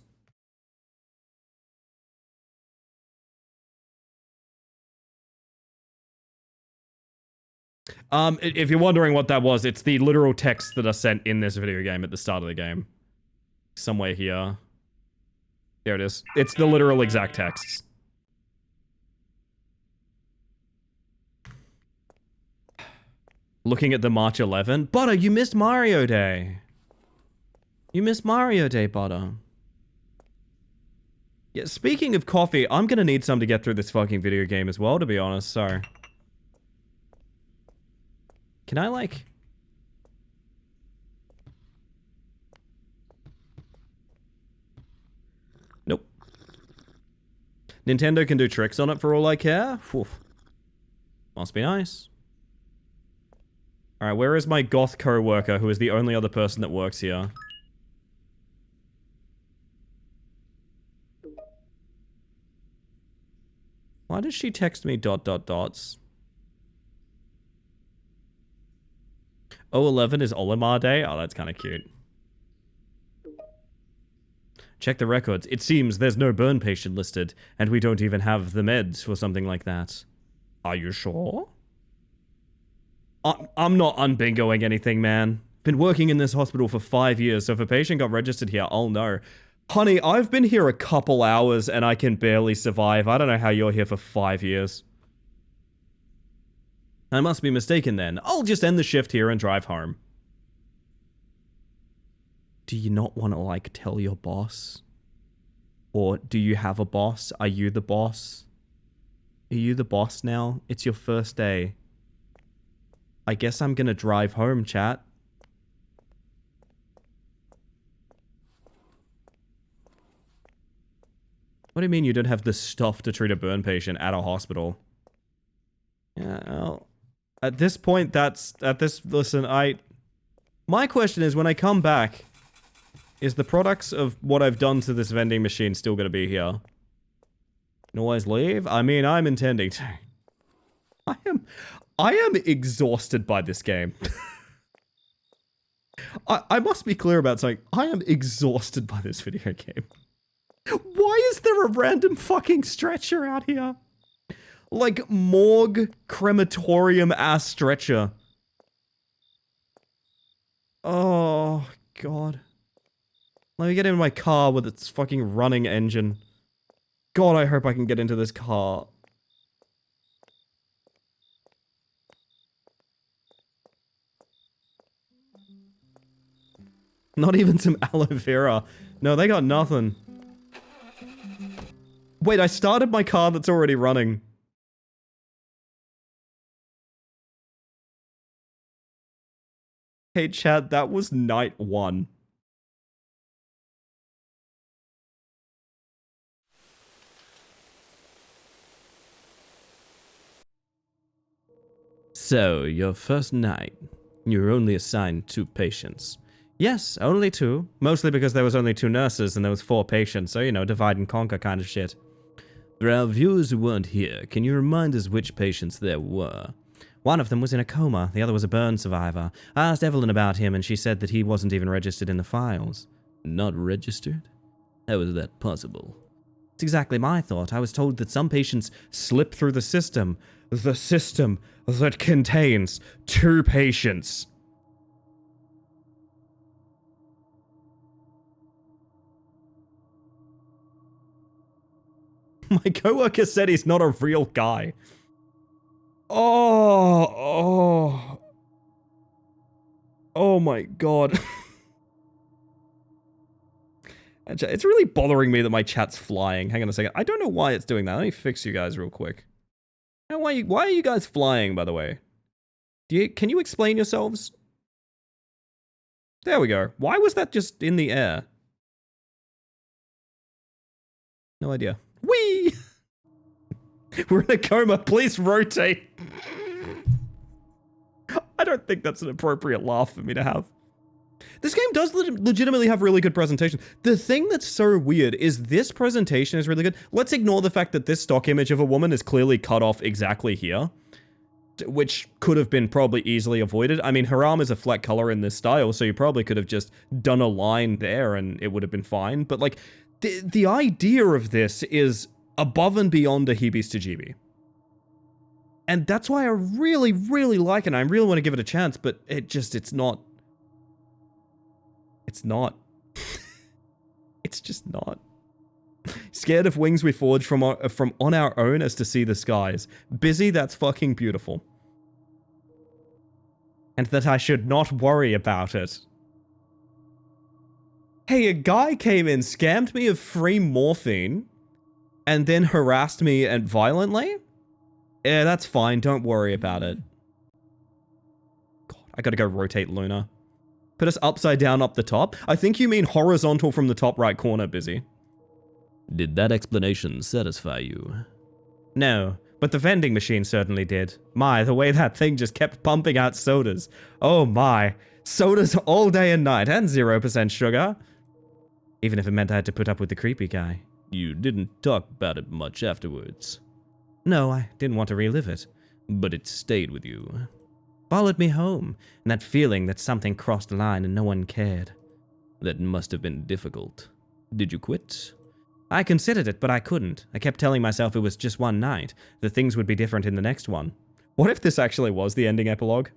If you're wondering what that was, it's the literal text that are sent in this video game at the start of the game. Somewhere here. There it is. It's the literal exact texts. Looking at the March 11. Butter, you missed Mario Day. You miss Mario Day, butter. Yeah, speaking of coffee, I'm gonna need some to get through this fucking video game as well, to be honest, so... Can I, like... Nope. Nintendo can do tricks on it for all I care? Whew. Must be nice. Alright, where is my goth co-worker, who is the only other person that works here? Why did she text me ... dots? 011 is Olimar Day? Oh, that's kind of cute. Check the records. It seems there's no burn patient listed, and we don't even have the meds for something like that. Are you sure? I'm not unbingoing anything, man. Been working in this hospital for 5 years, so if a patient got registered here, I'll know. Honey, I've been here a couple hours and I can barely survive. I don't know how you're here for 5 years. I must be mistaken then. I'll just end the shift here and drive home. Do you not want to, like, tell your boss? Or do you have a boss? Are you the boss? Are you the boss now? It's your first day. I guess I'm gonna drive home, chat. What do you mean you don't have the stuff to treat a burn patient at a hospital? Yeah, well, at this point, listen, my question is, when I come back, is the products of what I've done to this vending machine still gonna be here? Can always leave? I mean, I'm intending to. I am exhausted by this game. I must be clear about something. I am exhausted by this video game. Why is there a random fucking stretcher out here? Like, morgue, crematorium-ass stretcher. Oh, God. Let me get in my car with its fucking running engine. God, I hope I can get into this car. Not even some aloe vera. No, they got nothing. Wait, I started my car that's already running. Hey, chat, that was night 1. So, your first night. You were only assigned 2 patients. Yes, only 2. Mostly because there was only 2 nurses and there was 4 patients, so, you know, divide and conquer kind of shit. For our viewers who weren't here, can you remind us which patients there were? One of them was in a coma, the other was a burn survivor. I asked Evelyn about him and she said that he wasn't even registered in the files. Not registered? How is that possible? It's exactly my thought. I was told that some patients slip through the system. The system that contains 2 patients. My coworker said he's not a real guy. Oh my God. It's really bothering me that my chat's flying. Hang on a second. I don't know why it's doing that. Let me fix you guys real quick. Now, why are you guys flying, by the way? Can you explain yourselves? There we go. Why was that just in the air? No idea. Whee! We're in a coma. Please rotate. I don't think that's an appropriate laugh for me to have. This game does legitimately have really good presentation. The thing that's so weird is this presentation is really good. Let's ignore the fact that this stock image of a woman is clearly cut off exactly here, which could have been probably easily avoided. I mean, her arm is a flat color in this style, so you probably could have just done a line there and it would have been fine. But like, the idea of this is above and beyond a heebie-stajeebie. And that's why I really, really like it. And I really want to give it a chance, but it's not. It's not. It's just not. Scared of wings we forge from on our own as to see the skies. Busy, that's fucking beautiful. And that I should not worry about it. Hey, a guy came in, scammed me of free morphine, and then harassed me and violently? Yeah, that's fine. Don't worry about it. God, I gotta go rotate Luna. Put us upside down up the top? I think you mean horizontal from the top right corner, Busy. Did that explanation satisfy you? No, but the vending machine certainly did. My, the way that thing just kept pumping out sodas. Oh my. Sodas all day and night, and 0% sugar. Even if it meant I had to put up with the creepy guy. You didn't talk about it much afterwards. No, I didn't want to relive it. But it stayed with you. Followed me home, and that feeling that something crossed the line and no one cared. That must have been difficult. Did you quit? I considered it, but I couldn't. I kept telling myself it was just one night, that things would be different in the next one. What if this actually was the ending epilogue?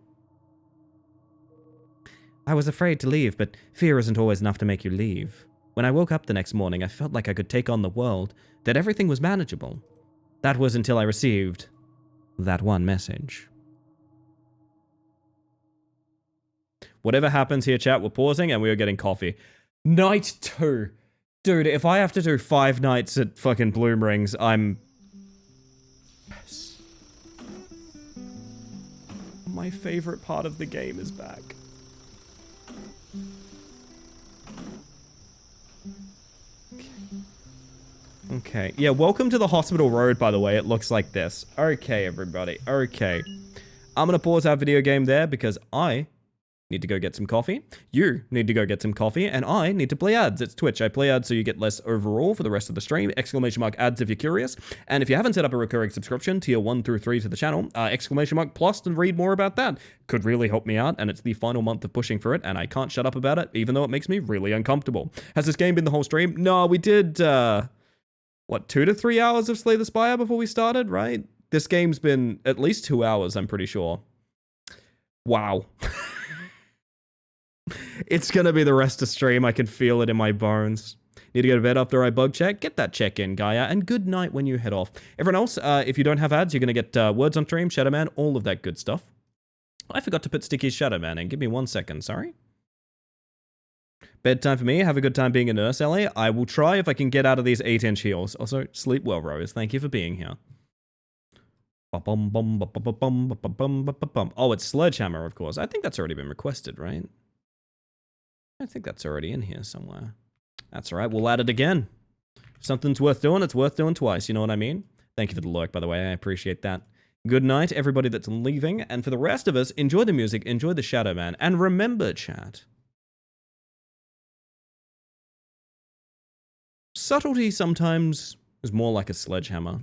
I was afraid to leave, but fear isn't always enough to make you leave. When I woke up the next morning, I felt like I could take on the world, that everything was manageable. That was until I received that one message. Whatever happens here, chat, we're pausing and we are getting coffee. Night 2. Dude, if I have to do 5 nights at fucking Bloom Rings, I'm... My favorite part of the game is back. Okay. Yeah, welcome to the Hospital Road, by the way. It looks like this. Okay, everybody. Okay. I'm gonna pause our video game there because I need to go get some coffee. You need to go get some coffee. And I need to play ads. It's Twitch. I play ads so you get less overall for the rest of the stream. Exclamation mark ads if you're curious. And if you haven't set up a recurring subscription, tier 1 through 3 to the channel, exclamation mark plus to read more about that. Could really help me out. And it's the final month of pushing for it. And I can't shut up about it, even though it makes me really uncomfortable. Has this game been the whole stream? No, we did, what, 2 to 3 hours of Slay the Spire before we started, right? This game's been at least 2 hours, I'm pretty sure. Wow. It's gonna be the rest of stream. I can feel it in my bones. Need to go to bed after I bug check? Get that check in, Gaia, and good night when you head off. Everyone else, if you don't have ads, you're gonna get words on stream, Shadow Man, all of that good stuff. I forgot to put Sticky's Shadow Man in. Give me 1 second, sorry. Bedtime for me. Have a good time being a nurse, Ellie. I will try if I can get out of these 8-inch heels. Also, sleep well, Rose. Thank you for being here. Oh, it's Sledgehammer, of course. I think that's already been requested, right? I think that's already in here somewhere. That's all right. We'll add it again. If something's worth doing, it's worth doing twice. You know what I mean? Thank you for the lurk, by the way. I appreciate that. Good night, everybody that's leaving. And for the rest of us, enjoy the music, enjoy the Shadow Man. And remember, chat, subtlety sometimes is more like a sledgehammer.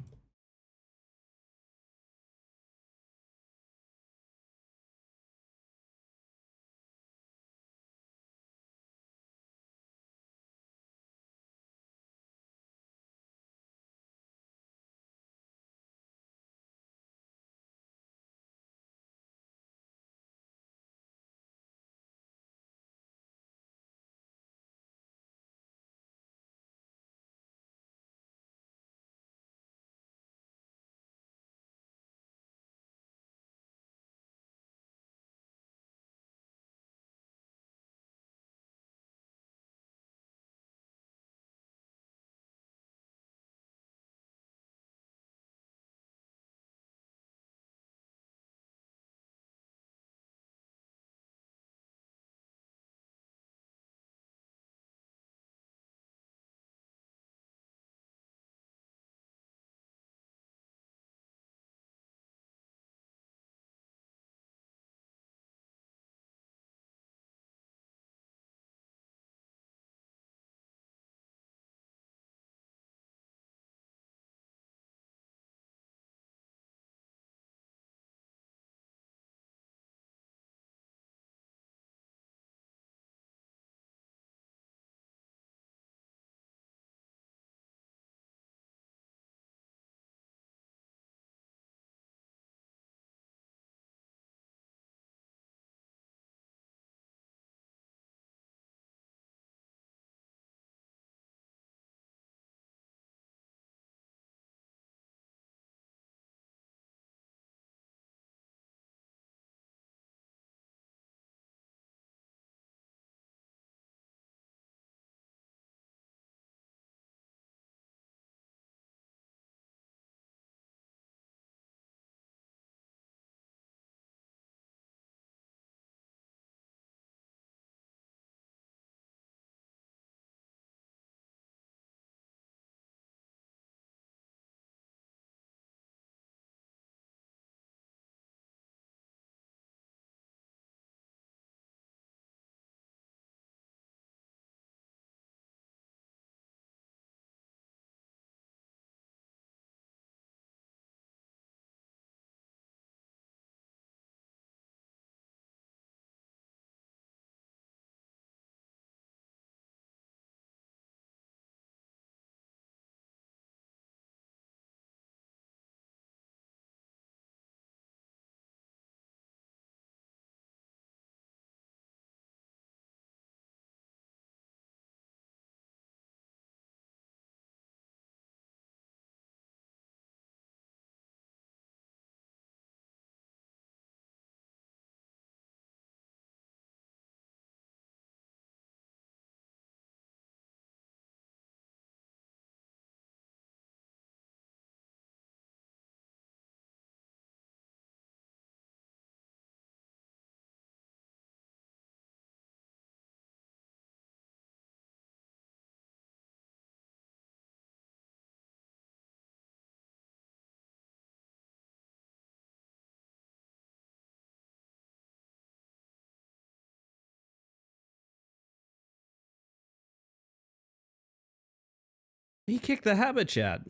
He kicked the habit, chat.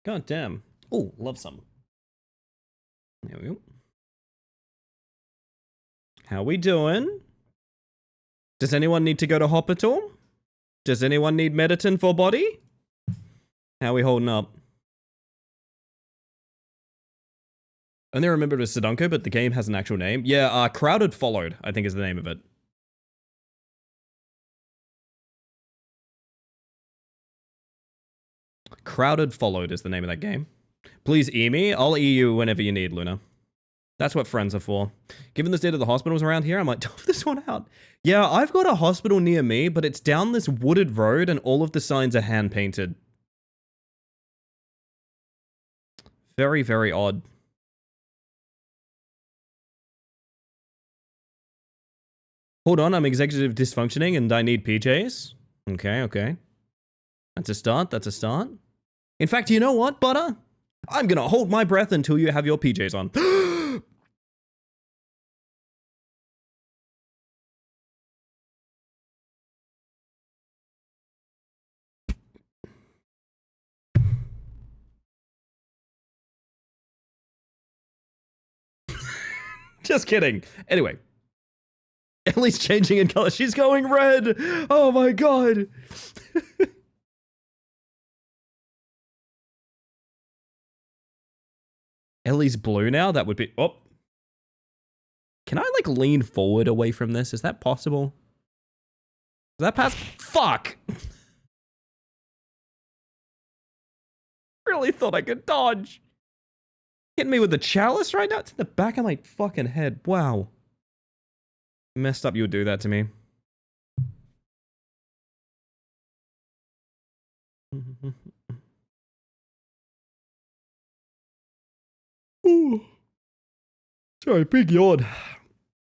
God damn. Oh, love some. There we go. How we doing? Does anyone need to go to hospital? Does anyone need medicine for body? How we holding up? Only remember it was Sudoku, but the game has an actual name. Yeah, Crowded Followed, I think is the name of it. Crowded Followed is the name of that game. Please E me. I'll E you whenever you need, Luna. That's what friends are for. Given the state of the hospitals around here, I might tough this one out. Yeah, I've got a hospital near me, but it's down this wooded road and all of the signs are hand-painted. Very, very odd. Hold on, I'm executive dysfunctioning and I need PJs. Okay, okay. That's a start, that's a start. In fact, you know what, Butter? I'm gonna hold my breath until you have your PJs on. Just kidding. Anyway. Ellie's changing in color. She's going red. Oh my god. Ellie's blue now? That would be... Oh. Can I, like, lean forward away from this? Is that possible? Does that pass? Fuck! Really thought I could dodge. Hitting me with the chalice right now? It's in the back of my fucking head. Wow. Messed up you would do that to me. Ooh. Sorry, big yawn.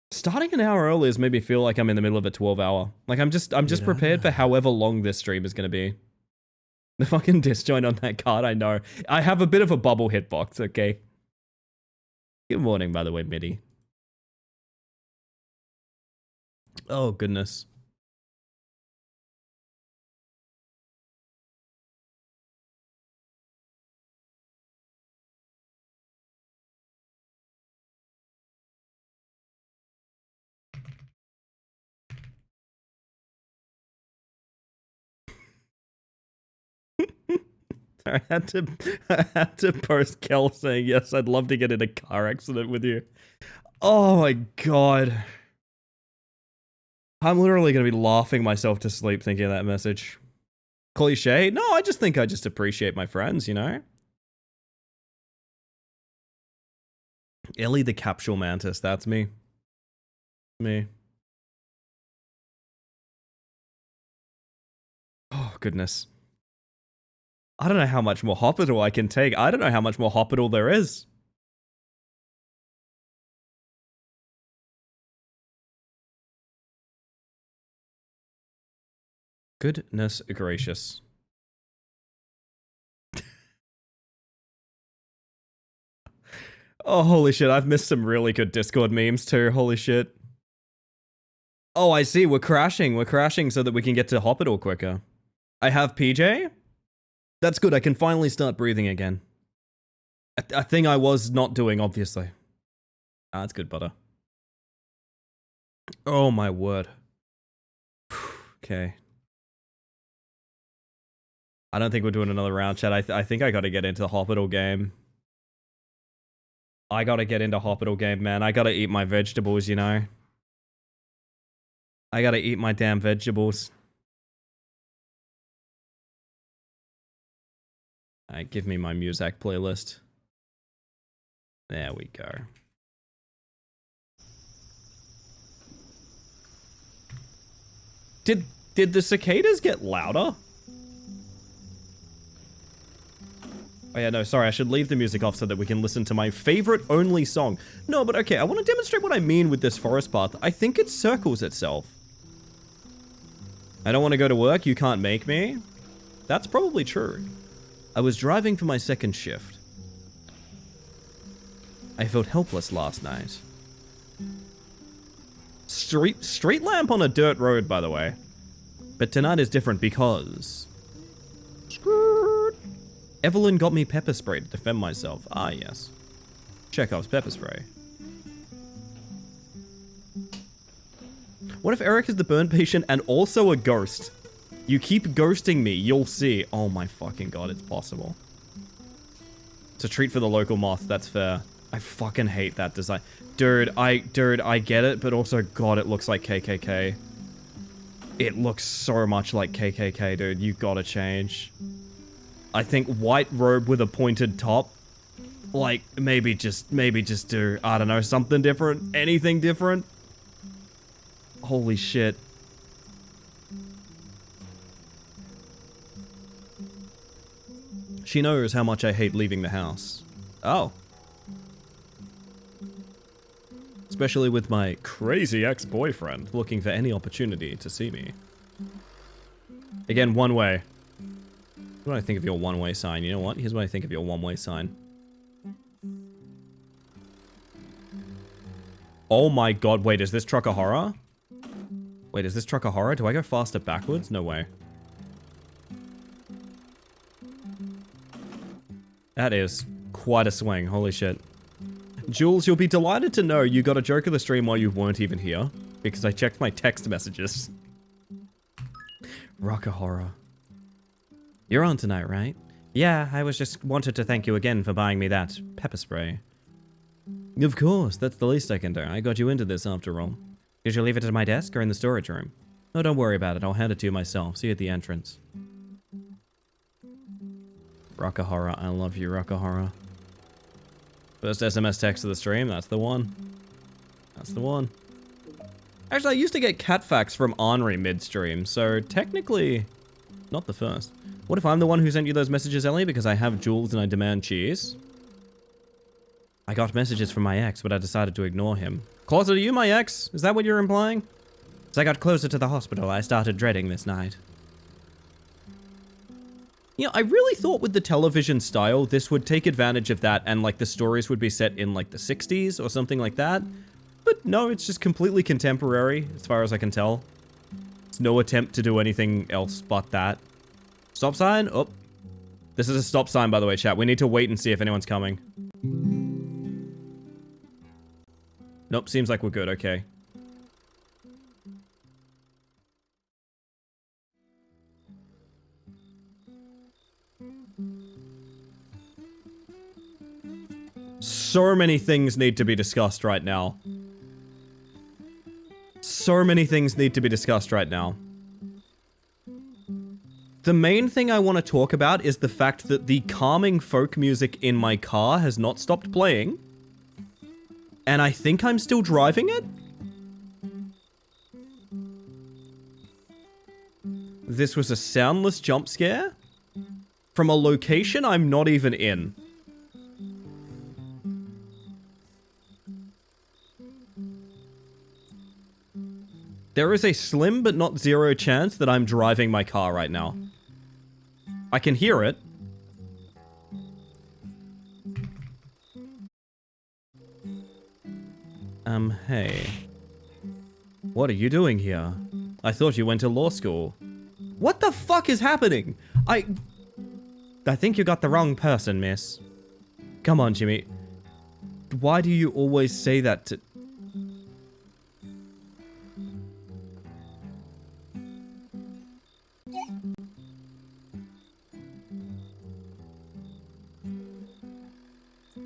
Starting an hour early has made me feel like I'm in the middle of a 12-hour. Like I'm just prepared for however long this stream is gonna be. The fucking disjoint on that card, I know. I have a bit of a bubble hitbox, okay? Good morning, by the way, Mitty. Oh, goodness. I had to post Kel saying, yes, I'd love to get in a car accident with you. Oh my god. I'm literally going to be laughing myself to sleep thinking of that message. Cliche? No, I just think I just appreciate my friends, you know? Ellie the Capsule Mantis, that's me. Me. Oh, goodness. I don't know how much more hospital I can take. I don't know how much more hospital there is. Goodness gracious. Oh, holy shit. I've missed some really good Discord memes too. Holy shit. Oh, I see. We're crashing. We're crashing so that we can get to hospital quicker. I have PJ? That's good. I can finally start breathing again. A thing I was not doing, obviously. Ah, that's good, Butter. Oh, my word. Okay. I don't think we're doing another round, chat. I think I gotta get into the hospital game. I gotta get into hospital game, man. I gotta eat my vegetables, you know? I gotta eat my damn vegetables. Alright, give me my Muzak playlist. There we go. Did the cicadas get louder? Oh yeah, no, sorry, I should leave the music off so that we can listen to my favorite only song. No, but okay, I want to demonstrate what I mean with this forest path. I think it circles itself. I don't want to go to work, you can't make me. That's probably true. I was driving for my second shift. I felt helpless last night. Street lamp on a dirt road, by the way. But tonight is different because Evelyn got me pepper spray to defend myself. Ah, yes. Chekhov's pepper spray. What if Eric is the burn patient and also a ghost? You keep ghosting me, you'll see. Oh my fucking god, it's possible. It's a treat for the local moth, that's fair. I fucking hate that design. Dude, I get it, but also, god, it looks like KKK. It looks so much like KKK, dude. You gotta change. I think white robe with a pointed top. Like, maybe just do, I don't know, something different. Anything different. Holy shit. She knows how much I hate leaving the house. Oh. Especially with my crazy ex-boyfriend looking for any opportunity to see me. Again, one way. What do I think of your one-way sign? You know what? Here's what I think of your one-way sign. Oh my god, wait, is this truck a horror? Wait, is this truck a horror? Do I go faster backwards? No way. That is quite a swing, holy shit. Jules, you'll be delighted to know you got a joke of the stream while you weren't even here, because I checked my text messages. Rock a horror. You're on tonight, right? Yeah, I was just wanted to thank you again for buying me that pepper spray. Of course, that's the least I can do. I got you into this after all. Did you leave it at my desk or in the storage room? Oh, don't worry about it. I'll hand it to you myself. See you at the entrance. Rock a horror. I love you, Rock a horror. First SMS text of the stream. That's the one. That's the one. Actually, I used to get cat facts from Henri mid-stream, so technically, not the first. What if I'm the one who sent you those messages, Ellie, because I have Jules and I demand cheese? I got messages from my ex, but I decided to ignore him. Closer to you, my ex? Is that what you're implying? As I got closer to the hospital, I started dreading this night. You know, I really thought with the television style, this would take advantage of that and, like, the stories would be set in, like, the 60s or something like that. But no, it's just completely contemporary, as far as I can tell. It's no attempt to do anything else but that. Stop sign? Oh. This is a stop sign, by the way, chat. We need to wait and see if anyone's coming. Nope, seems like we're good, okay. So many things need to be discussed right now. So many things need to be discussed right now. The main thing I want to talk about is the fact that the calming folk music in my car has not stopped playing. And I think I'm still driving it? This was a soundless jump scare? From a location I'm not even in. There is a slim but not zero chance that I'm driving my car right now. I can hear it. Hey. What are you doing here? I thought you went to law school. What the fuck is happening? I think you got the wrong person, miss. Come on, Jimmy. Why do you always say that to...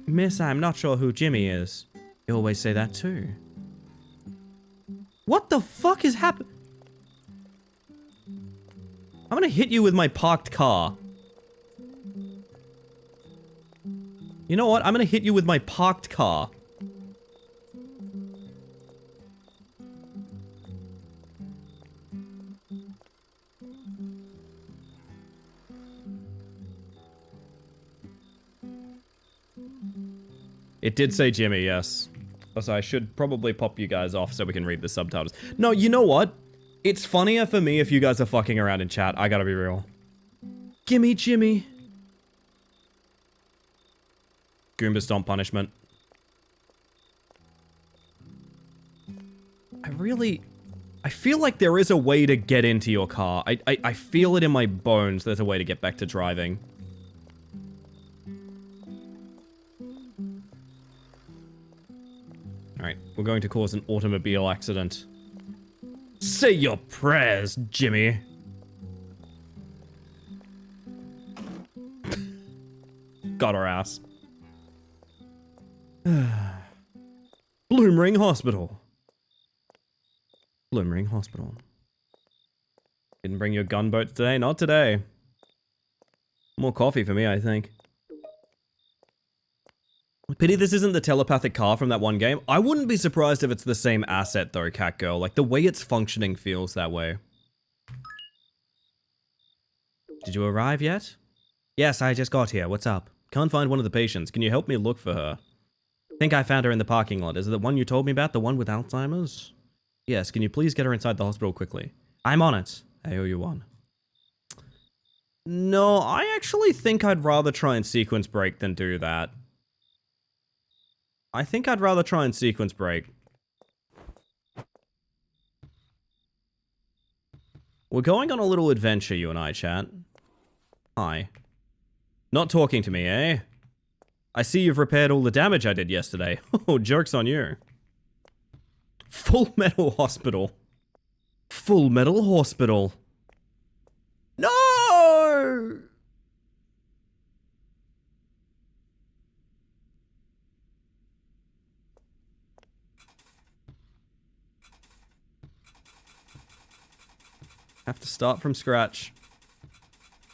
Miss, I'm not sure who Jimmy is. You always say that too. What the fuck is happening? I'm gonna hit you with my parked car. You know what? I'm gonna hit you with my parked car. It did say Jimmy, yes. Also, I should probably pop you guys off so we can read the subtitles. No, you know what? It's funnier for me if you guys are fucking around in chat. I gotta be real. Gimme, Jimmy. Goomba Stomp punishment. I feel like there is a way to get into your car. I feel it in my bones there's a way to get back to driving. Alright, we're going to cause an automobile accident. Say your prayers, Jimmy. Got our ass. Bloom Ring Hospital. Bloom Ring Hospital. Didn't bring your gunboat today? Not today. More coffee for me, I think. Pity this isn't the telepathic car from that one game. I wouldn't be surprised if it's the same asset though, Cat Girl. Like, the way it's functioning feels that way. Did you arrive yet? Yes, I just got here. What's up? Can't find one of the patients. Can you help me look for her? Think I found her in the parking lot. Is it the one you told me about? The one with Alzheimer's? Yes, can you please get her inside the hospital quickly? I'm on it. I owe you one. No, I actually think I'd rather try and sequence break than do that. I think I'd rather try and sequence break. We're going on a little adventure, you and I, chat. Hi. Not talking to me, eh? I see you've repaired all the damage I did yesterday. Oh, joke's on you. Full Metal Hospital. Full Metal Hospital. No! I have to start from scratch.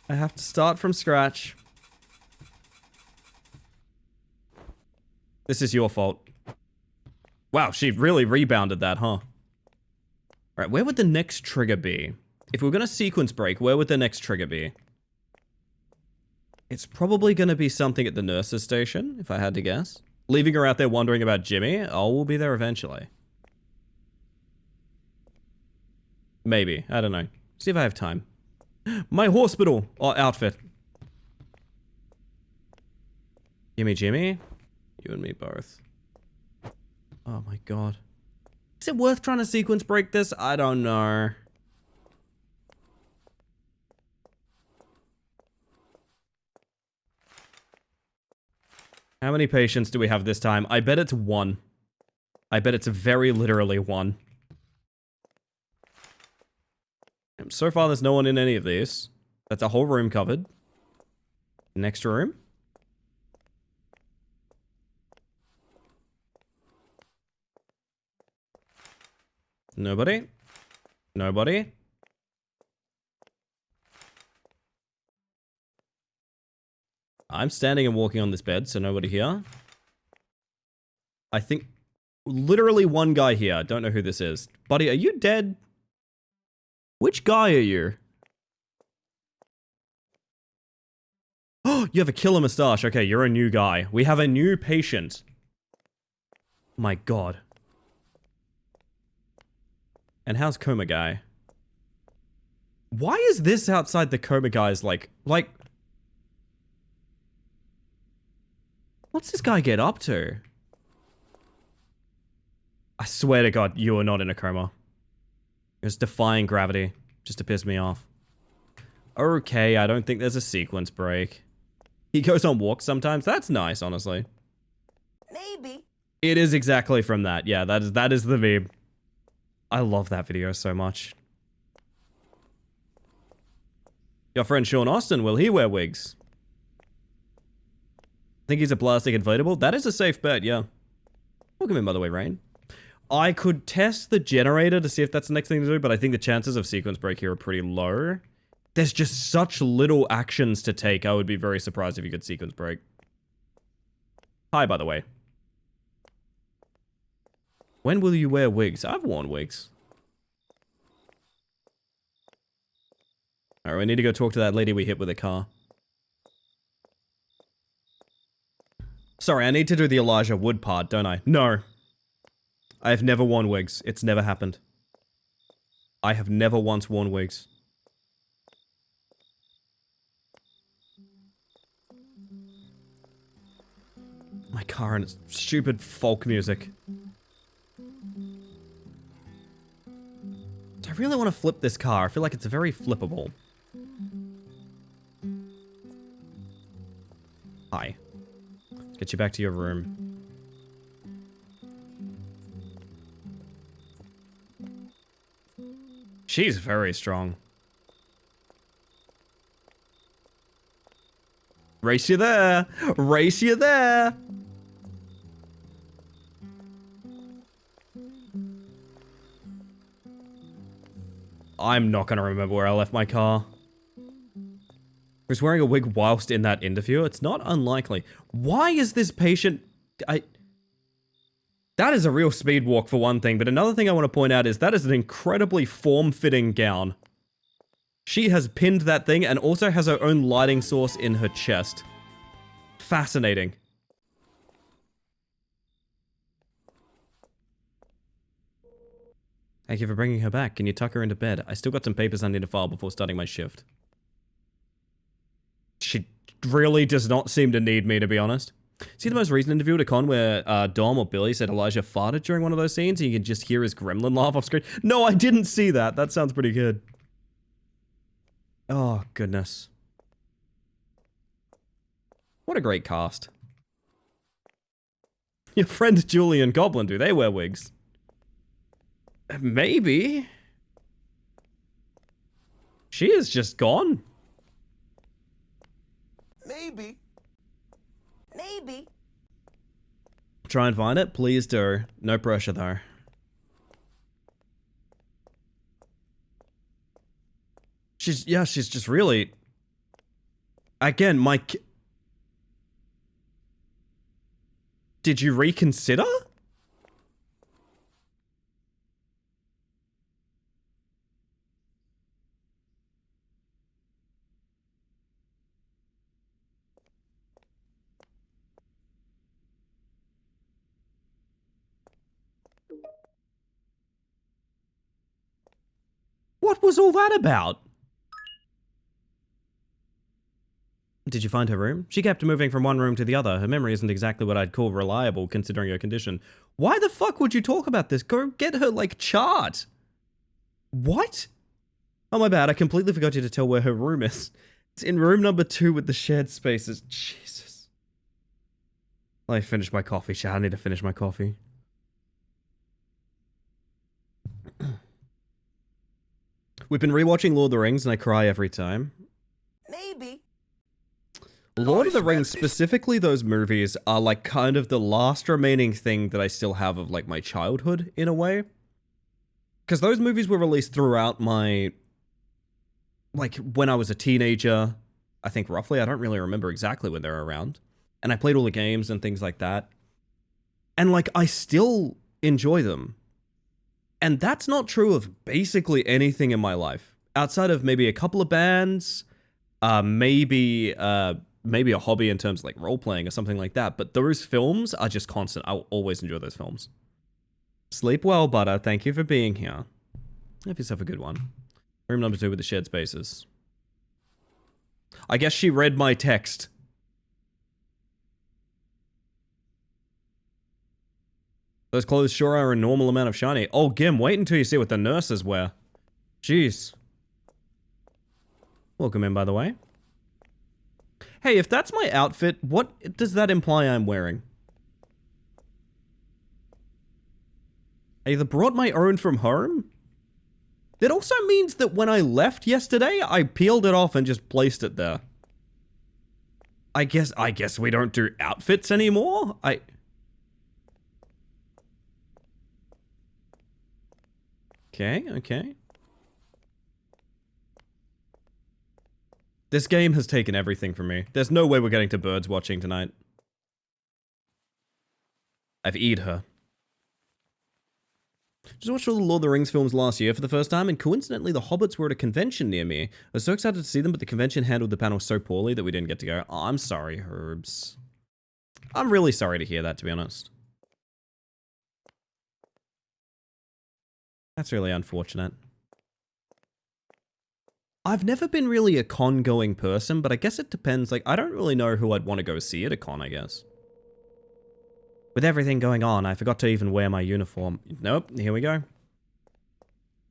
I have to start from scratch. This is your fault. Wow, she really rebounded that, huh? Alright, where would the next trigger be? If we were gonna sequence break, where would the next trigger be? It's probably gonna be something at the nurse's station, if I had to guess. Leaving her out there wondering about Jimmy? Oh, we'll be there eventually. Maybe. I don't know. See if I have time. My hospital! Or outfit. Gimme Jimmy? You and me both. Oh my god. Is it worth trying to sequence break this? I don't know. How many patients do we have this time? I bet it's one. I bet it's very literally one. So far, there's no one in any of these. That's a whole room covered. Next room. Nobody. Nobody. I'm standing and walking on this bed, so nobody here. I think literally one guy here. Don't know who this is. Buddy, are you dead? Which guy are you? Oh, you have a killer mustache. Okay, you're a new guy. We have a new patient. My god. And how's Coma Guy? Why is this outside the Coma Guy's like... What's this guy get up to? I swear to god, you are not in a coma. It's defying gravity, just to piss me off. Okay, I don't think there's a sequence break. He goes on walks sometimes. That's nice, honestly. Maybe. It is exactly from that. Yeah, that is the meme. I love that video so much. Your friend Sean Austin, will he wear wigs? Think he's a plastic inflatable? That is a safe bet, yeah. Welcome in, by the way, Rain. I could test the generator to see if that's the next thing to do, but I think the chances of sequence break here are pretty low. There's just such little actions to take. I would be very surprised if you could sequence break. Hi, by the way. When will you wear wigs? I've worn wigs. Alright, we need to go talk to that lady we hit with a car. Sorry, I need to do the Elijah Wood part, don't I? No. I have never worn wigs. It's never happened. I have never once worn wigs. My car and its stupid folk music. Do I really want to flip this car? I feel like it's very flippable. Hi. Let's get you back to your room. She's very strong. Race you there! Race you there! I'm not gonna remember where I left my car. Was wearing a wig whilst in that interview? It's not unlikely. Why is this patient... That is a real speed walk for one thing, but another thing I want to point out is that is an incredibly form-fitting gown. She has pinned that thing and also has her own lighting source in her chest. Fascinating. Thank you for bringing her back. Can you tuck her into bed? I still got some papers I need to file before starting my shift. She really does not seem to need me, to be honest. See the most recent interview at a con where Dom or Billy said Elijah farted during one of those scenes and you can just hear his gremlin laugh off screen? No, I didn't see that. That sounds pretty good. Oh, goodness. What a great cast. Your friend Julie and Goblin, do they wear wigs? Maybe. She is just gone. Maybe. Maybe. Try and find it? Please do. No pressure, though. She's just really... Again, Did you reconsider? What was all that about? Did you find her room? She kept moving from one room to the other. Her memory isn't exactly what I'd call reliable, considering her condition. Why the fuck would you talk about this? Go get her, like, chart. What? Oh, my bad. I completely forgot you to tell where her room is. It's in room number 2 with the shared spaces. Jesus. Let me finish my coffee, chat. I need to finish my coffee. We've been rewatching Lord of the Rings, and I cry every time. Maybe. Lord of the Rings, specifically those movies, are like kind of the last remaining thing that I still have of like my childhood, in a way. Because those movies were released throughout my... Like, when I was a teenager, I think roughly. I don't really remember exactly when they were around. And I played all the games and things like that. And like, I still enjoy them. And that's not true of basically anything in my life. Outside of maybe a couple of bands, maybe a hobby in terms of like role-playing or something like that. But those films are just constant. I'll always enjoy those films. Sleep well, Butter. Thank you for being here. Have yourself a good one. Room number 2 with the shared spaces. I guess she read my text. Those clothes sure are a normal amount of shiny. Oh, Gim, wait until you see what the nurses wear. Jeez. Welcome in, by the way. Hey, if that's my outfit, what does that imply I'm wearing? I either brought my own from home. That also means that when I left yesterday, I peeled it off and just placed it there. I guess we don't do outfits anymore? Okay. This game has taken everything from me. There's no way we're getting to birds watching tonight. I've eat her. Just watched all the Lord of the Rings films last year for the first time, and coincidentally the Hobbits were at a convention near me. I was so excited to see them, but the convention handled the panel so poorly that we didn't get to go. Oh, I'm sorry, Herbs. I'm really sorry to hear that, to be honest. That's really unfortunate. I've never been really a con-going person, but I guess it depends. Like, I don't really know who I'd want to go see at a con, I guess. With everything going on, I forgot to even wear my uniform. Nope, here we go.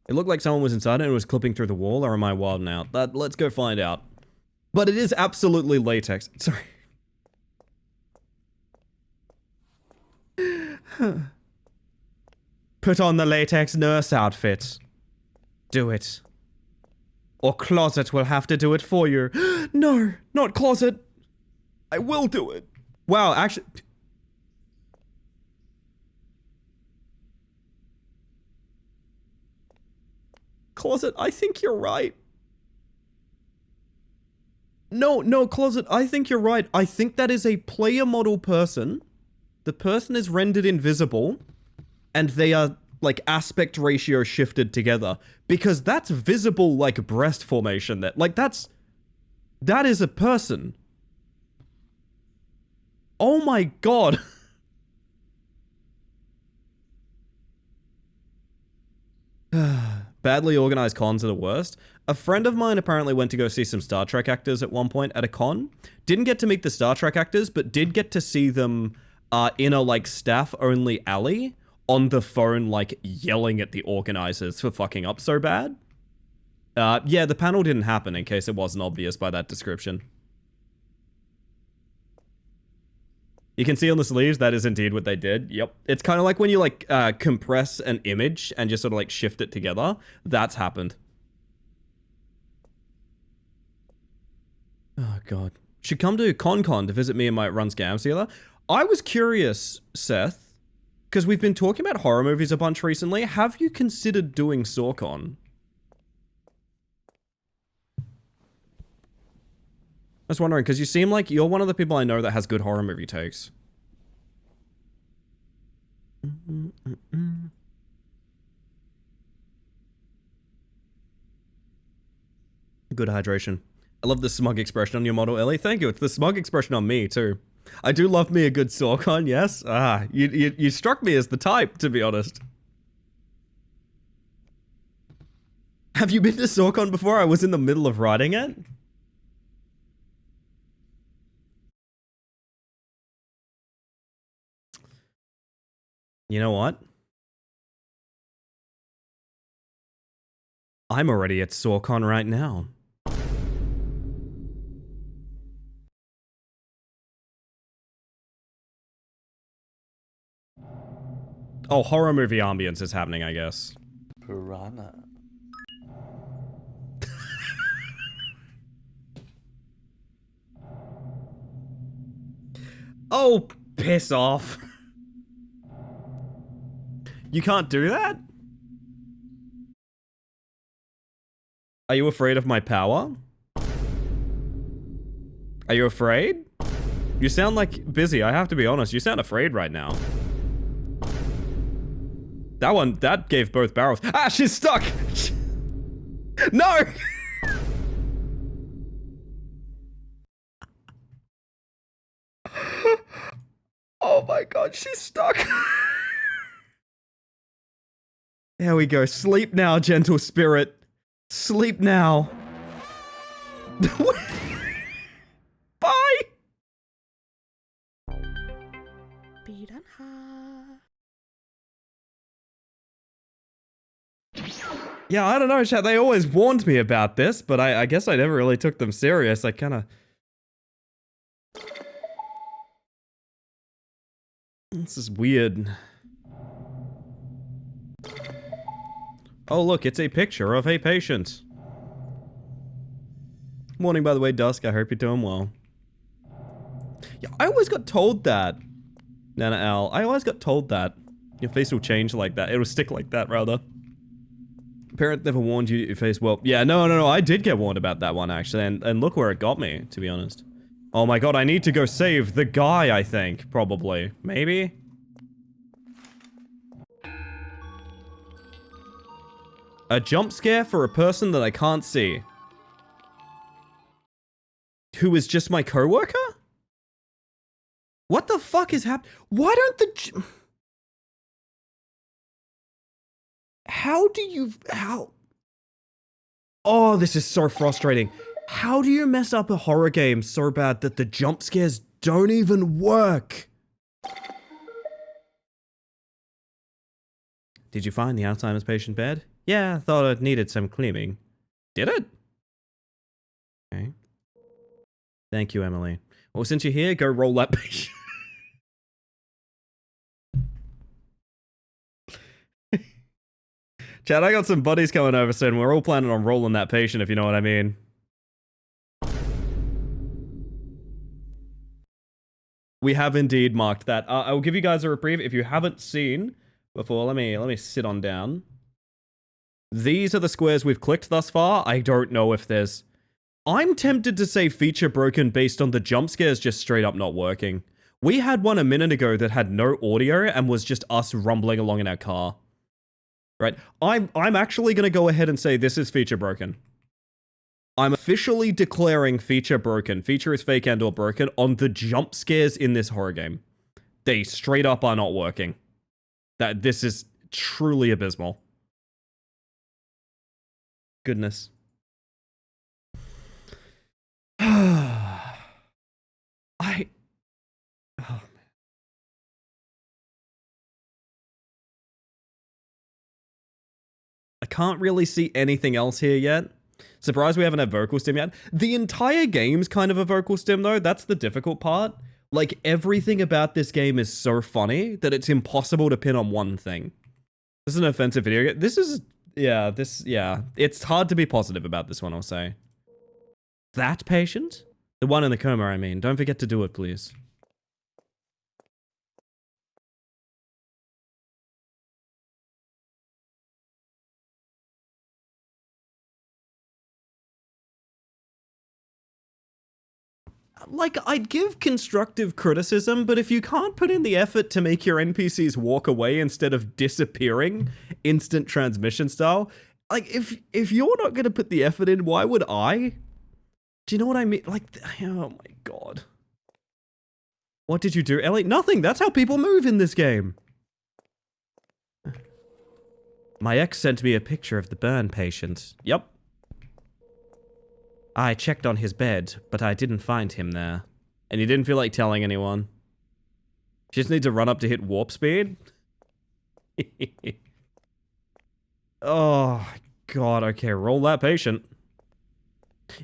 It looked like someone was inside and was clipping through the wall, or am I wilding out? Let's go find out. But it is absolutely latex. Sorry. Put on the latex nurse outfit. Do it. Or Closet will have to do it for you. No, not Closet. I will do it. Wow, actually... Closet, I think you're right. No, Closet, I think you're right. I think that is a player model person. The person is rendered invisible, and they are, like, aspect ratio shifted together. Because that's visible, like, breast formation. That is a person. Oh my god. Badly organized cons are the worst. A friend of mine apparently went to go see some Star Trek actors at one point at a con. Didn't get to meet the Star Trek actors, but did get to see them in a, like, staff-only alley on the phone, like, yelling at the organizers for fucking up so bad. Yeah, the panel didn't happen, in case it wasn't obvious by that description. You can see on the sleeves, that is indeed what they did. Yep. It's kind of like when you, like, compress an image and just sort of, like, shift it together. That's happened. Oh, God. Should come to ConCon to visit me and might run scams together. I was curious, Seth, because we've been talking about horror movies a bunch recently. Have you considered doing SawCon? I was wondering, because you seem like you're one of the people I know that has good horror movie takes. Good hydration. I love the smug expression on your model, Ellie. Thank you. It's the smug expression on me, too. I do love me a good SawCon, yes. You struck me as the type, to be honest. Have you been to SawCon before? I was in the middle of writing it. You know what? I'm already at SawCon right now. Oh, horror movie ambience is happening, I guess. Piranha. Oh, piss off. You can't do that? Are you afraid of my power? Are you afraid? You sound like busy, I have to be honest. You sound afraid right now. That gave both barrels. Ah, she's stuck! No! Oh my god, she's stuck. There we go. Sleep now, gentle spirit. Sleep now. Bye! Yeah, I don't know, chat. They always warned me about this, but I guess I never really took them serious. I kinda... This is weird. Oh, look, it's a picture of a patient. Morning, by the way, Dusk. I hope you're doing well. Yeah, I always got told that. Nana Al, I always got told that. Your face will change like that. It'll stick like that, rather. Parent never warned you your face well. Yeah, no, I did get warned about that one, actually. And look where it got me, to be honest. Oh my god, I need to go save the guy, I think. Probably. Maybe? A jump scare for a person that I can't see. Who is just my coworker? What the fuck is happening? Why don't the... How do you... How... Oh, this is so frustrating. How do you mess up a horror game so bad that the jump scares don't even work? Did you find the Alzheimer's patient bed? Yeah, thought it needed some cleaning. Did it? Okay. Thank you, Emily. Well, since you're here, go roll that patient. Chad, I got some buddies coming over soon. We're all planning on rolling that patient, if you know what I mean. We have indeed marked that. I will give you guys a reprieve. If you haven't seen before, let me sit on down. These are the squares we've clicked thus far. I don't know if there's... I'm tempted to say feature broken based on the jump scares just straight up not working. We had one a minute ago that had no audio and was just us rumbling along in our car. Right? I'm actually going to go ahead and say this is feature broken. I'm officially declaring feature broken. Feature is fake and or broken on the jump scares in this horror game. They straight up are not working. This is truly abysmal. Goodness. Oh man. I can't really see anything else here yet. Surprised we haven't had vocal stim yet. The entire game's kind of a vocal stim though. That's the difficult part. Like, everything about this game is so funny that it's impossible to pin on one thing. This is an offensive video game. This is... Yeah, it's hard to be positive about this one, I'll say. That patient? The one in the coma, I mean. Don't forget to do it, please. Like, I'd give constructive criticism, but if you can't put in the effort to make your NPCs walk away instead of disappearing, instant transmission style, like, if you're not going to put the effort in, why would I? Do you know what I mean? Like, oh my god. What did you do, Ellie? Nothing! That's how people move in this game! My ex sent me a picture of the burn patient. Yep. I checked on his bed, but I didn't find him there. And you didn't feel like telling anyone. Just need to run up to hit warp speed? Oh, god, okay, roll that patient.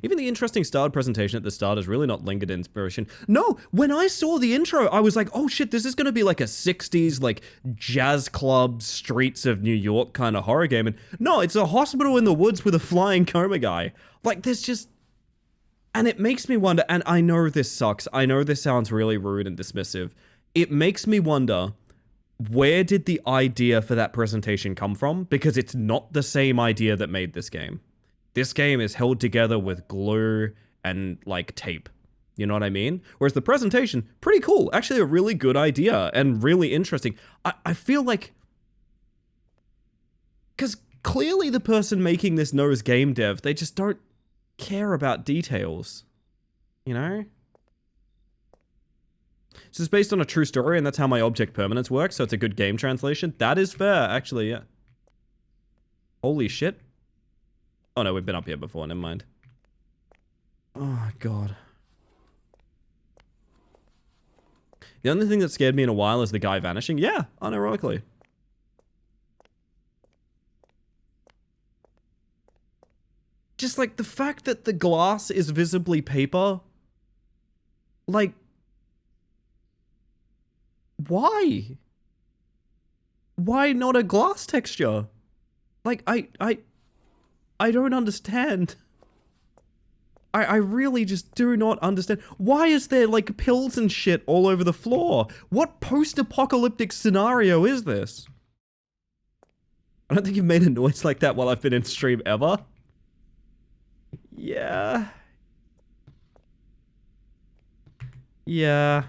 Even the interesting styled presentation at the start is really not lingered inspiration. No, when I saw the intro, I was like, oh shit, this is gonna be like a 60s, like, jazz club, streets of New York kind of horror game. And no, it's a hospital in the woods with a flying coma guy. Like, there's just... And it makes me wonder, and I know this sucks, I know this sounds really rude and dismissive. It makes me wonder, where did the idea for that presentation come from? Because it's not the same idea that made this game. This game is held together with glue and, like, tape. You know what I mean? Whereas the presentation, pretty cool. Actually a really good idea and really interesting. I feel like... Because clearly the person making this knows game dev. They just don't care about details. You know? So it's based on a true story and that's how my object permanence works. So it's a good game translation. That is fair, actually, yeah. Holy shit. Oh no, we've been up here before, never mind. Oh god. The only thing that scared me in a while is the guy vanishing. Yeah, unironically. Just like the fact that the glass is visibly paper. Like, why? Why not a glass texture? Like, I don't understand. I really just do not understand. Why is there, like, pills and shit all over the floor? What post-apocalyptic scenario is this? I don't think you've made a noise like that while I've been in stream ever. Yeah. Yeah.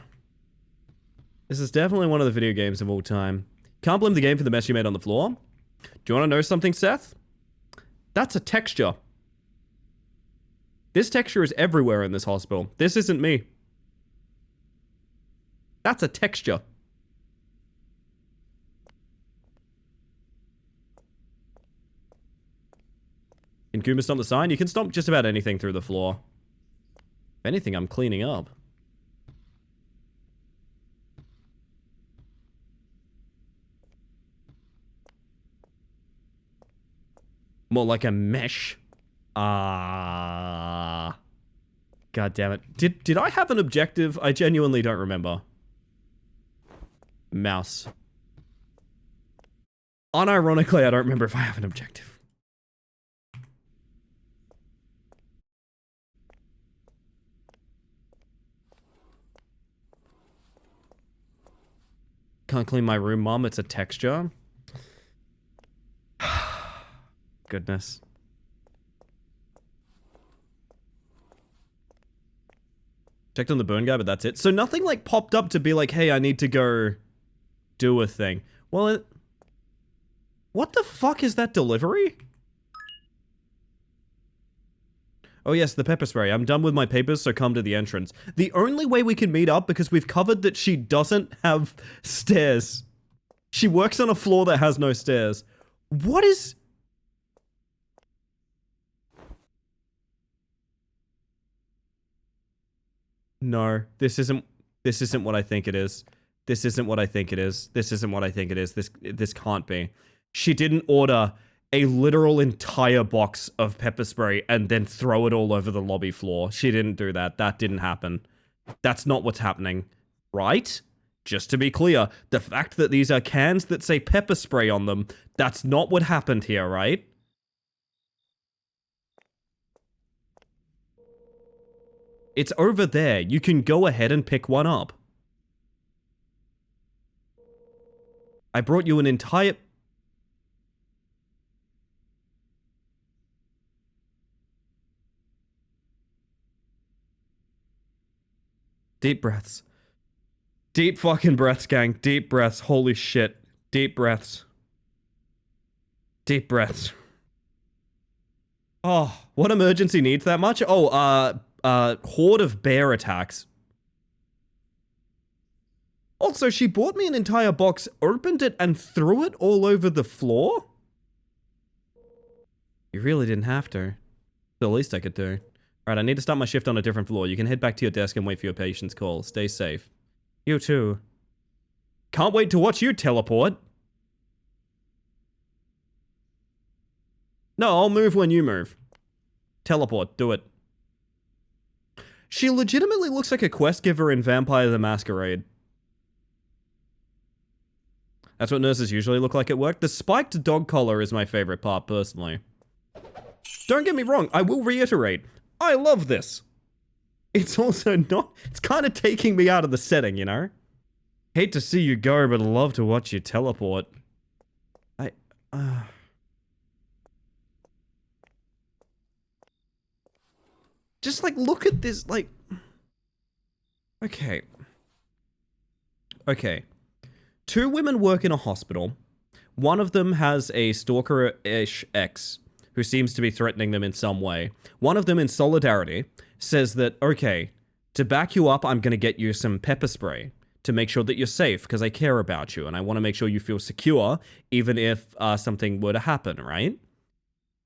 This is definitely one of the video games of all time. Can't blame the game for the mess you made on the floor. Do you want to know something, Seth? That's a texture. This texture is everywhere in this hospital. This isn't me. That's a texture. Can Kuma stomp the sign? You can stomp just about anything through the floor. If anything, I'm cleaning up. More like a mesh. God damn it. Did I have an objective? I genuinely don't remember. Mouse. Unironically, I don't remember if I have an objective. Can't clean my room, Mom. It's a texture. Goodness. Checked on the burn guy, but that's it. So nothing like popped up to be like, hey, I need to go do a thing. Well, what the fuck is that delivery? Oh yes, the pepper spray. I'm done with my papers, so come to the entrance. The only way we can meet up, because we've covered that she doesn't have stairs. She works on a floor that has no stairs. What is... No, this isn't what I think it is. This isn't what I think it is. This isn't what I think it is. This can't be. She didn't order a literal entire box of pepper spray and then throw it all over the lobby floor. She didn't do that. That didn't happen. That's not what's happening. Right? Just to be clear, the fact that these are cans that say pepper spray on them, that's not what happened here, right? It's over there. You can go ahead and pick one up. I brought you an entire... Deep breaths. Deep fucking breaths, gang. Deep breaths. Holy shit. Deep breaths. Deep breaths. Oh, what emergency needs that much? Oh, horde of bear attacks. Also, she bought me an entire box, opened it, and threw it all over the floor? You really didn't have to. The least I could do. Alright, I need to start my shift on a different floor. You can head back to your desk and wait for your patient's call. Stay safe. You too. Can't wait to watch you teleport. No, I'll move when you move. Teleport, do it. She legitimately looks like a quest giver in Vampire the Masquerade. That's what nurses usually look like at work. The spiked dog collar is my favorite part, personally. Don't get me wrong, I will reiterate. I love this. It's also not... It's kind of taking me out of the setting, you know? Hate to see you go, but love to watch you teleport. Just, like, look at this, like... Okay. Okay. 2 women work in a hospital. One of them has a stalker-ish ex who seems to be threatening them in some way. One of them, in solidarity, says that, okay, to back you up, I'm going to get you some pepper spray to make sure that you're safe, because I care about you, and I want to make sure you feel secure, even if something were to happen, right?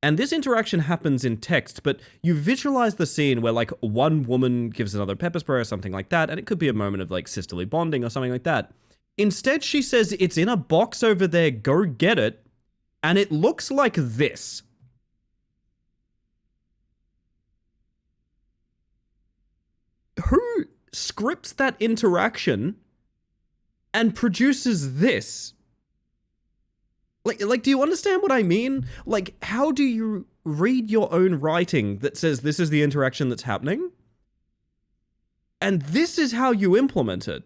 And this interaction happens in text, but you visualize the scene where, like, one woman gives another pepper spray or something like that, and it could be a moment of, like, sisterly bonding or something like that. Instead, she says, it's in a box over there, go get it, and it looks like this. Who scripts that interaction and produces this? Like, do you understand what I mean? Like, how do you read your own writing that says this is the interaction that's happening? And this is how you implement it.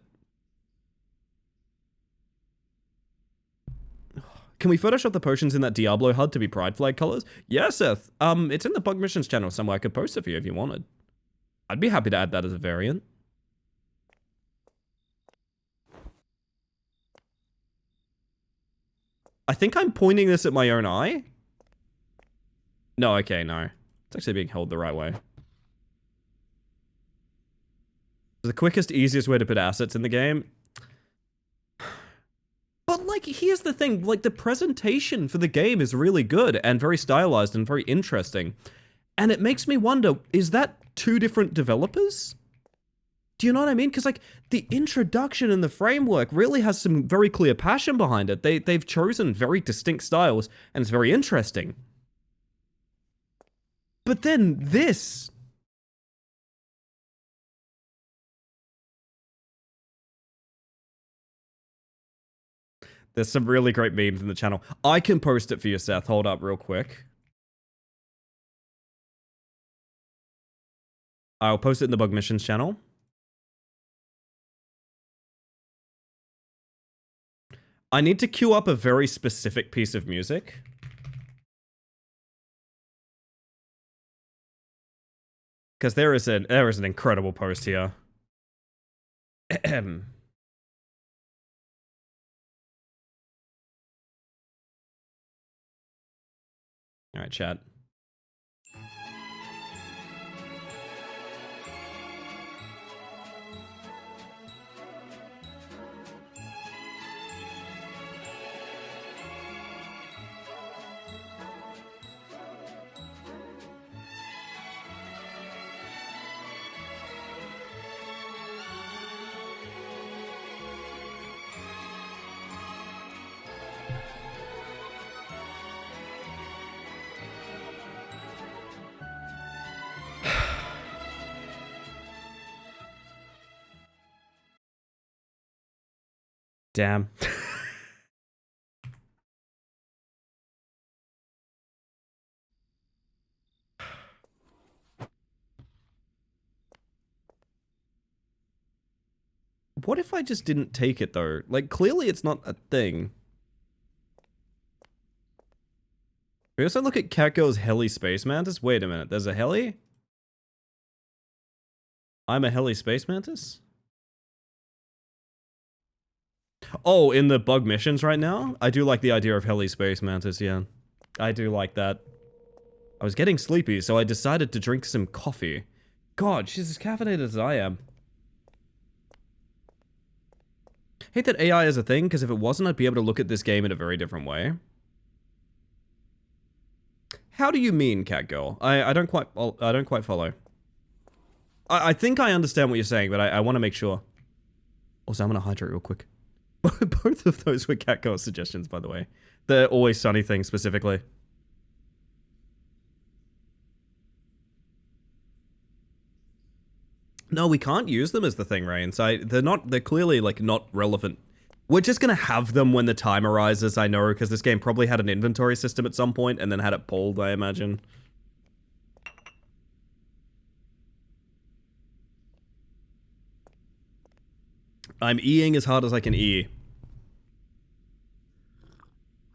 Can we Photoshop the potions in that Diablo HUD to be pride flag colors? Yeah, Seth. It's in the Bug Missions channel somewhere. I could post it for you if you wanted. I'd be happy to add that as a variant. I think I'm pointing this at my own eye. No, okay, no. It's actually being held the right way. The quickest, easiest way to put assets in the game. But, like, here's the thing. Like, the presentation for the game is really good and very stylized and very interesting. And it makes me wonder, is that 2 different developers? Do you know what I mean? Because, like, the introduction and the framework really has some very clear passion behind it. They've chosen very distinct styles, and it's very interesting. But then this... There's some really great memes in the channel. I can post it for you, Seth. Hold up real quick. I'll post it in the Bug Missions channel. I need to queue up a very specific piece of music. Because there is an incredible post here. Alright, chat. Damn. What if I just didn't take it, though? Like, clearly it's not a thing. We also look at Catgirl's heli space mantis. Wait a minute, there's a heli? I'm a heli space mantis? Oh, in the bug missions right now? I do like the idea of heli space mantis, yeah. I do like that. I was getting sleepy, so I decided to drink some coffee. God, she's as caffeinated as I am. Hate that AI is a thing, because if it wasn't, I'd be able to look at this game in a very different way. How do you mean, Catgirl? I don't quite follow. I think I understand what you're saying, but I want to make sure. Also, I'm gonna hydrate real quick. Both of those were Catgirl suggestions, by the way. The Always Sunny thing, specifically. No, we can't use them as the thing, Rain. So they're clearly, like, not relevant. We're just gonna have them when the time arises, I know, because this game probably had an inventory system at some point, and then had it pulled, I imagine. I'm E-ing as hard as I can E.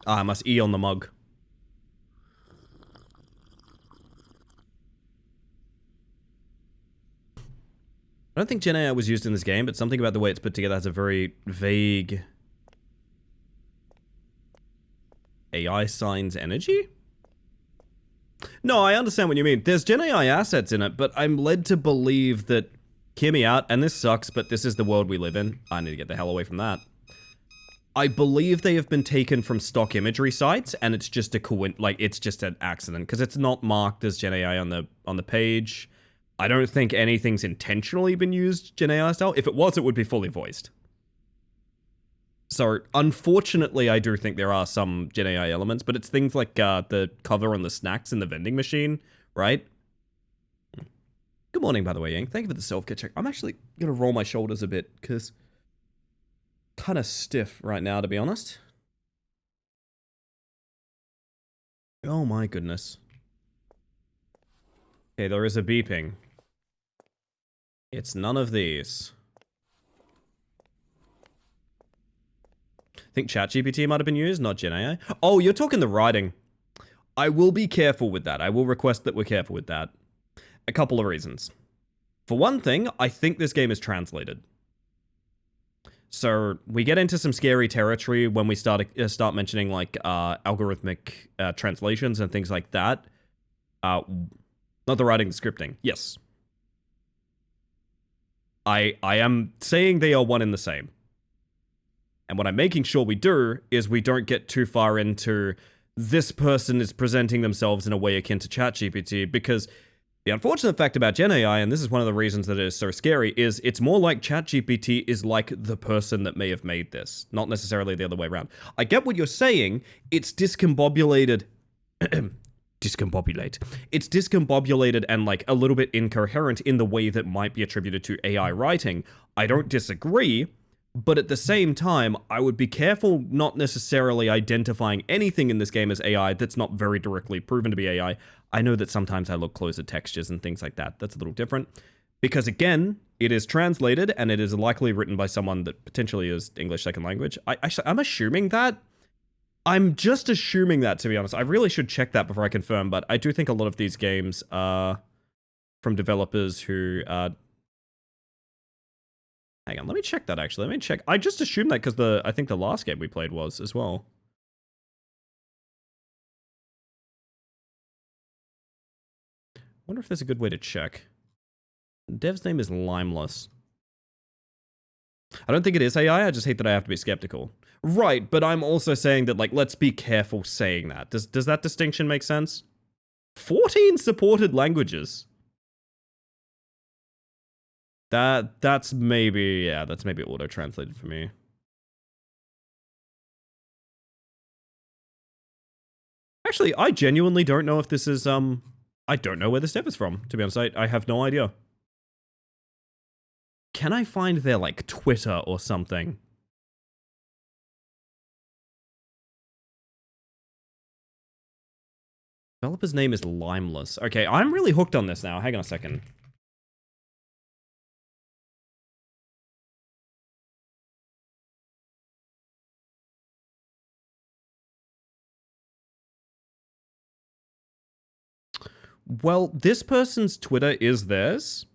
Ah, I must E on the mug. I don't think Gen AI was used in this game, but something about the way it's put together has a very vague... AI signs energy? No, I understand what you mean. There's Gen AI assets in it, but I'm led to believe that... Hear me out, and this sucks, but this is the world we live in. I need to get the hell away from that. I believe they have been taken from stock imagery sites, and it's just it's just an accident, because it's not marked as Gen AI on the page. I don't think anything's intentionally been used Gen AI style. If it was, it would be fully voiced. So, unfortunately, I do think there are some Gen AI elements, but it's things like the cover on the snacks in the vending machine, right? Good morning, by the way, Yang. Thank you for the self-care check. I'm actually going to roll my shoulders a bit, because kind of stiff right now, to be honest. Oh my goodness. Okay, there is a beeping. It's none of these. I think ChatGPT might have been used, not Gen AI. Oh, you're talking the writing. I will be careful with that. I will request that we're careful with that. A couple of reasons. For one thing, I think this game is translated. So we get into some scary territory when we start mentioning like algorithmic translations and things like that. Not the writing, the scripting. Yes. I am saying they are one and the same. And what I'm making sure we do is we don't get too far into this person is presenting themselves in a way akin to ChatGPT, because the unfortunate fact about Gen AI, and this is one of the reasons that it is so scary, is it's more like ChatGPT is like the person that may have made this, not necessarily the other way around. I get what you're saying. It's discombobulated. It's discombobulated and like a little bit incoherent in the way that might be attributed to AI writing. I don't disagree, But at the same time, I would be careful not necessarily identifying anything in this game as AI that's not very directly proven to be AI. I know that sometimes I look close at textures and things like that. That's a little different. Because again, it is translated and it is likely written by someone that potentially is English second language. I'm assuming that. I'm just assuming that, to be honest. I really should check that before I confirm, but I do think a lot of these games are from developers who... Hang on, let me check that, actually. Let me check. I just assumed that because I think the last game we played was as well. Wonder if there's a good way to check. Dev's name is Limeless. I don't think it is AI, I just hate that I have to be skeptical. Right, but I'm also saying that, like, let's be careful saying that. Does that distinction make sense? 14 supported languages. That's maybe, yeah, that's maybe auto-translated for me. Actually, I genuinely don't know if this is, I don't know where this dev is from, to be honest. I have no idea. Can I find their, like, Twitter or something? Developer's name is Limeless. Okay, I'm really hooked on this now. Hang on a second. Well, this person's Twitter is theirs.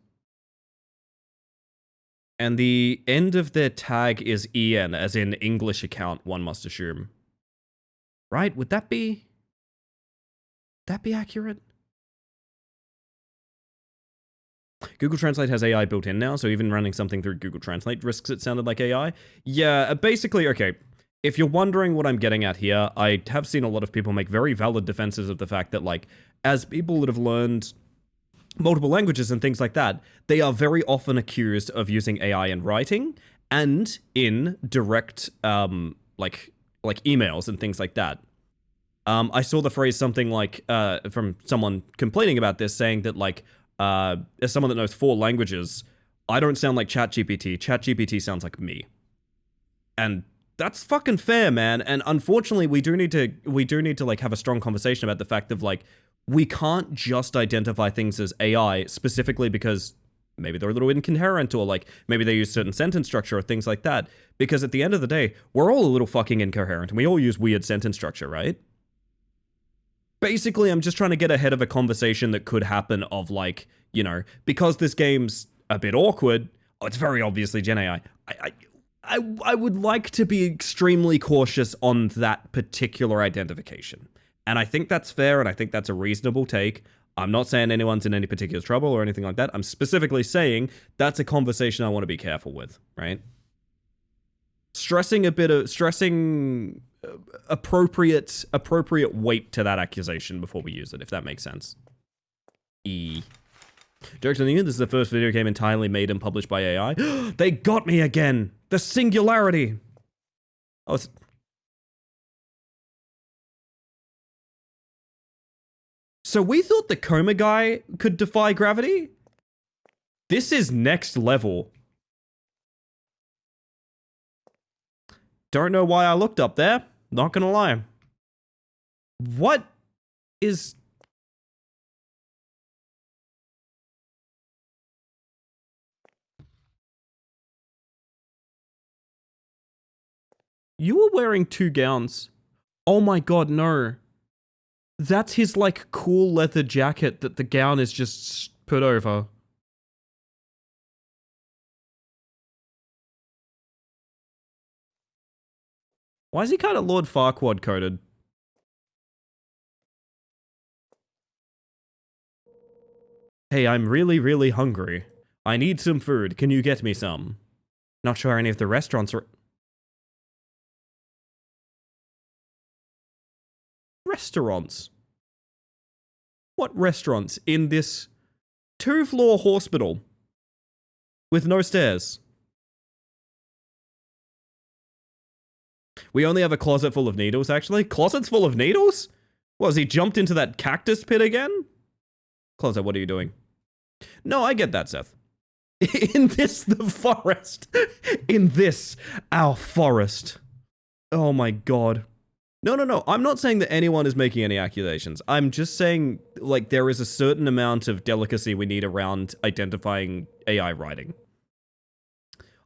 And the end of their tag is EN, as in English account, one must assume. Right? Would that be accurate? Google Translate has AI built in now, so even running something through Google Translate risks it sounded like AI. Yeah, basically, okay. If you're wondering what I'm getting at here, I have seen a lot of people make very valid defenses of the fact that, like, as people that have learned multiple languages and things like that, they are very often accused of using AI in writing and in direct, like emails and things like that. I saw the phrase something like, from someone complaining about this, saying that, like, as someone that knows 4 languages, I don't sound like ChatGPT. ChatGPT sounds like me. And that's fucking fair, man. And unfortunately, we do need to like have a strong conversation about the fact of, like, we can't just identify things as AI specifically because maybe they're a little incoherent or, like, maybe they use certain sentence structure or things like that. Because at the end of the day, we're all a little fucking incoherent and we all use weird sentence structure, right? Basically, I'm just trying to get ahead of a conversation that could happen of, like, you know, because this game's a bit awkward, it's very obviously Gen AI. I would like to be extremely cautious on that particular identification. And I think that's fair, and I think that's a reasonable take. I'm not saying anyone's in any particular trouble or anything like that. I'm specifically saying that's a conversation I want to be careful with, right? Stressing appropriate weight to that accusation before we use it, if that makes sense. Jokes on you, this is the first video game entirely made and published by AI. They got me again! The singularity! Oh, so we thought the coma guy could defy gravity? This is next level. Don't know why I looked up there. Not gonna lie. What is... You were wearing 2 gowns. Oh my god, no. That's his, like, cool leather jacket that the gown is just put over. Why is he kind of Lord Farquaad coded? Hey, I'm really, really hungry. I need some food. Can you get me some? Not sure any of the restaurants are... Restaurants? What restaurants in this 2-floor hospital with no stairs? We only have a closet full of needles, actually. Closets full of needles? What, has he jumped into that cactus pit again? Closet, what are you doing? No, I get that, Seth. In this, the forest. In this, our forest. Oh my god. No. I'm not saying that anyone is making any accusations. I'm just saying, like, there is a certain amount of delicacy we need around identifying AI writing.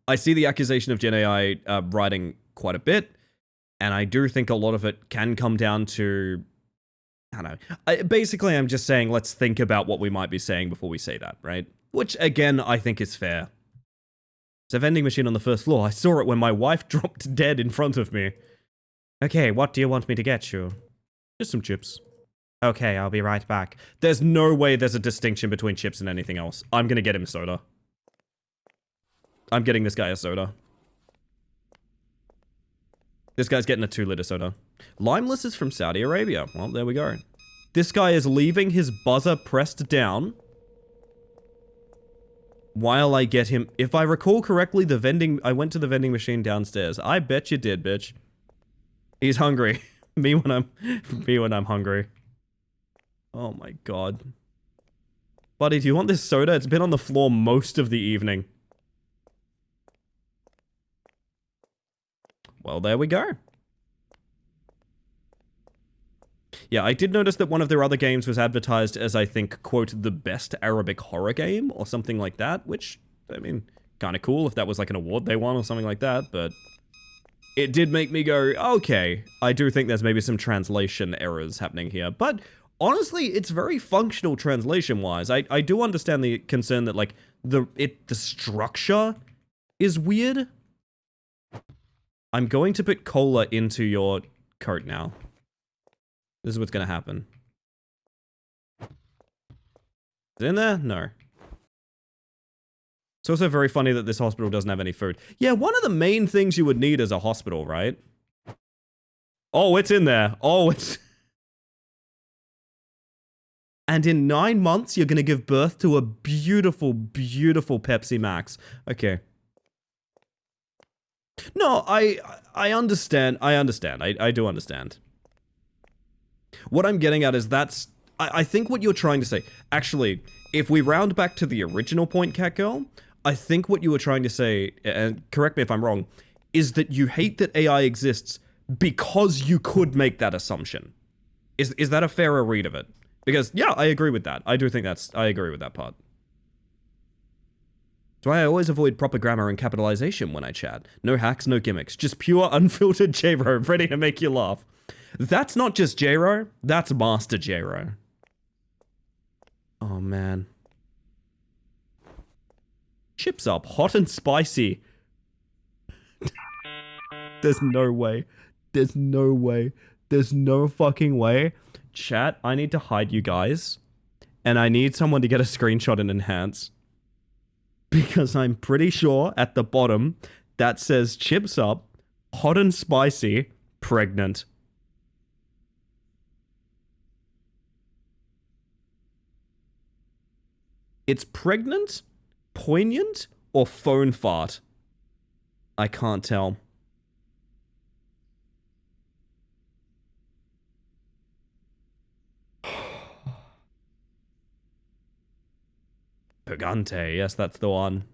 I see the accusation of Gen AI writing quite a bit, and I do think a lot of it can come down to, I don't know. Basically, I'm just saying, let's think about what we might be saying before we say that, right? Which, again, I think is fair. It's a vending machine on the first floor. I saw it when my wife dropped dead in front of me. Okay, what do you want me to get you? Just some chips. Okay, I'll be right back. There's no way there's a distinction between chips and anything else. I'm gonna get him soda. I'm getting this guy a soda. This guy's getting a 2-liter soda. Limeless is from Saudi Arabia. Well, there we go. This guy is leaving his buzzer pressed down while I get him. If I recall correctly, I went to the vending machine downstairs. I bet you did, bitch. He's hungry. me when I'm hungry. Oh my god. Buddy, do you want this soda? It's been on the floor most of the evening. Well, there we go. Yeah, I did notice that one of their other games was advertised as, I think, quote, the best Arabic horror game, or something like that, which, I mean, kind of cool if that was like an award they won or something like that, but it did make me go, okay, I do think there's maybe some translation errors happening here, but honestly, it's very functional translation-wise. I do understand the concern that, like, the structure is weird. I'm going to put cola into your coat now. This is what's gonna happen. Is it in there? No. It's also very funny that this hospital doesn't have any food. Yeah, one of the main things you would need is a hospital, right? Oh, it's in there. Oh, it's... And in 9 months, you're gonna give birth to a beautiful, beautiful Pepsi Max. Okay. No, I understand. I do understand. What I'm getting at is I think what you're trying to say, actually, if we round back to the original point, Catgirl, I think what you were trying to say, and correct me if I'm wrong, is that you hate that AI exists because you could make that assumption. Is that a fairer read of it? Because, yeah, I agree with that. I agree with that part. That's why I always avoid proper grammar and capitalization when I chat. No hacks, no gimmicks. Just pure, unfiltered J-Ro, ready to make you laugh. That's not just J-Ro, that's Master J-Ro. Oh, man. Chips up, hot and spicy. There's no way. There's no way. There's no fucking way. Chat, I need to hide you guys. And I need someone to get a screenshot and enhance. Because I'm pretty sure at the bottom that says chips up, hot and spicy, pregnant. It's pregnant, poignant, or phone fart. I can't tell. Pagante, yes, that's the one.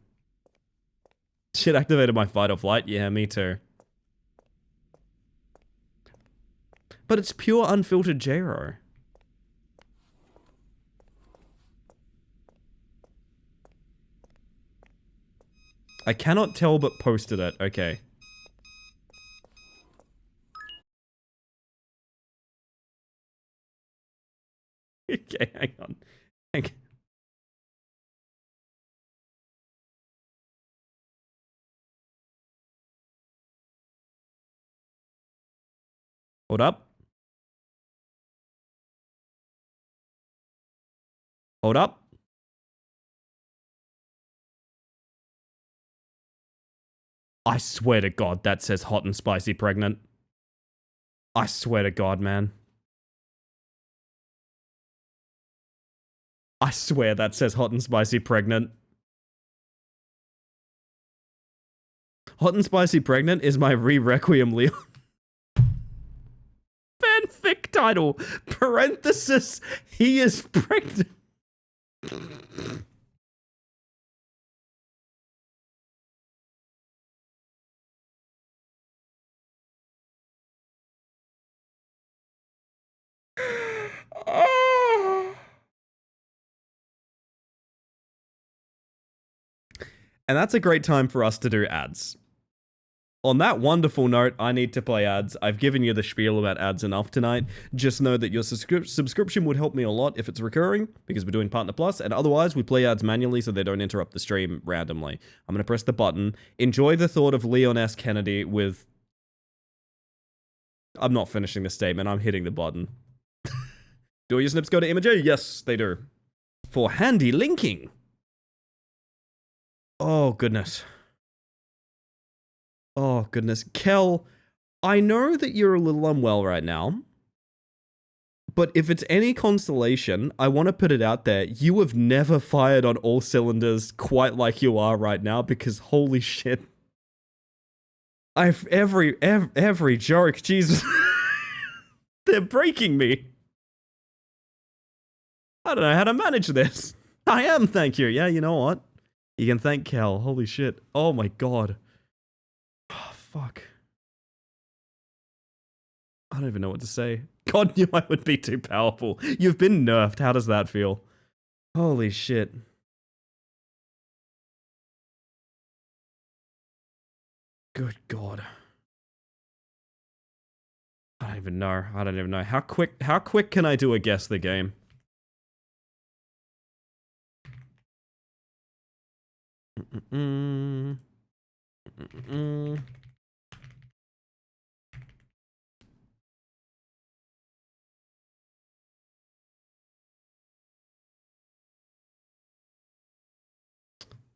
Shit activated my fight or flight. Yeah, me too. But it's pure unfiltered J-Ro. I cannot tell but posted it. Okay. Okay, hang on. Hold up. Hold up. I swear to God that says hot and spicy pregnant. I swear to God, man. I swear that says hot and spicy pregnant. Hot and spicy pregnant is my re-Requiem Leon. Fanfic title. Parenthesis. He is pregnant. And that's a great time for us to do ads. On that wonderful note, I need to play ads. I've given you the spiel about ads enough tonight. Just know that your subscription would help me a lot if it's recurring, because we're doing Partner Plus, and otherwise we play ads manually so they don't interrupt the stream randomly. I'm going to press the button. Enjoy the thought of Leon S. Kennedy with... I'm not finishing the statement, I'm hitting the button. Do your snips go to Imager? Yes, they do. For handy linking. Oh, goodness. Oh, goodness. Kel, I know that you're a little unwell right now, but if it's any consolation, I want to put it out there. You have never fired on all cylinders quite like you are right now, because holy shit. Every joke, Jesus. They're breaking me. I don't know how to manage this. I am, thank you. Yeah, you know what? You can thank Kel. Holy shit. Oh my god. Oh, fuck. I don't even know what to say. God knew I would be too powerful. You've been nerfed. How does that feel? Holy shit. Good god. I don't even know. I don't even know. How quick can I do a guess the game?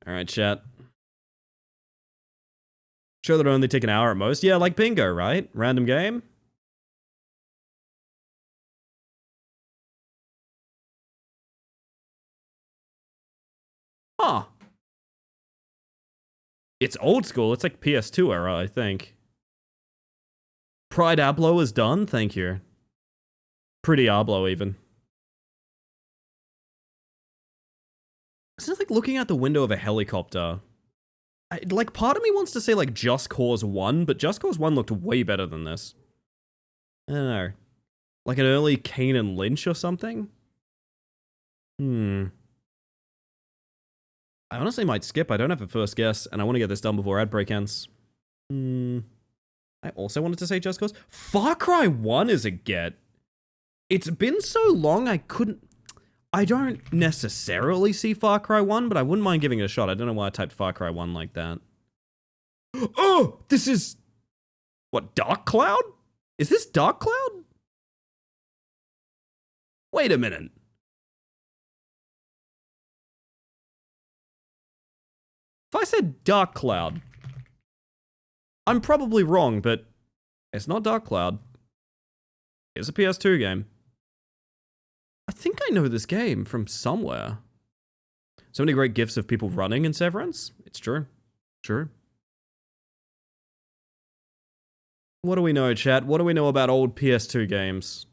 Alright, chat. Sure that'll only take an hour at most. Yeah, like bingo, right? Random game? Huh. It's old school. It's like PS2 era, I think. Pride Ablo is done? Thank you. Pretty Ablo, even. It's just like looking out the window of a helicopter. Like, part of me wants to say, like, Just Cause 1, but Just Cause 1 looked way better than this. I don't know. Like an early Kane and Lynch or something? I honestly might skip. I don't have a first guess, and I want to get this done before ad break ends. I also wanted to say Just Cause. Far Cry 1 is a get. It's been so long I don't necessarily see Far Cry 1, but I wouldn't mind giving it a shot. I don't know why I typed Far Cry 1 like that. Oh, this is... What, Dark Cloud? Is this Dark Cloud? Wait a minute. If I said Dark Cloud, I'm probably wrong, but it's not Dark Cloud. It's a PS2 game. I think I know this game from somewhere. So many great gifs of people running in Severance. It's true. True. What do we know, chat? What do we know about old PS2 games?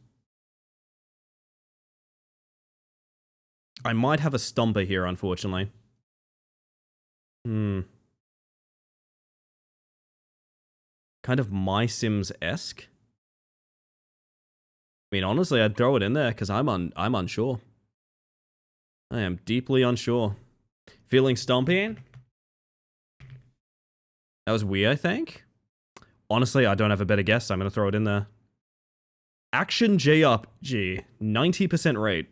I might have a stumper here, unfortunately. Kind of My Sims-esque. I mean, honestly, I'd throw it in there because I'm unsure. I am deeply unsure. Feeling stumpy? That was weird, I think. Honestly, I don't have a better guess. I'm going to throw it in there. Action JRPG. 90% rate.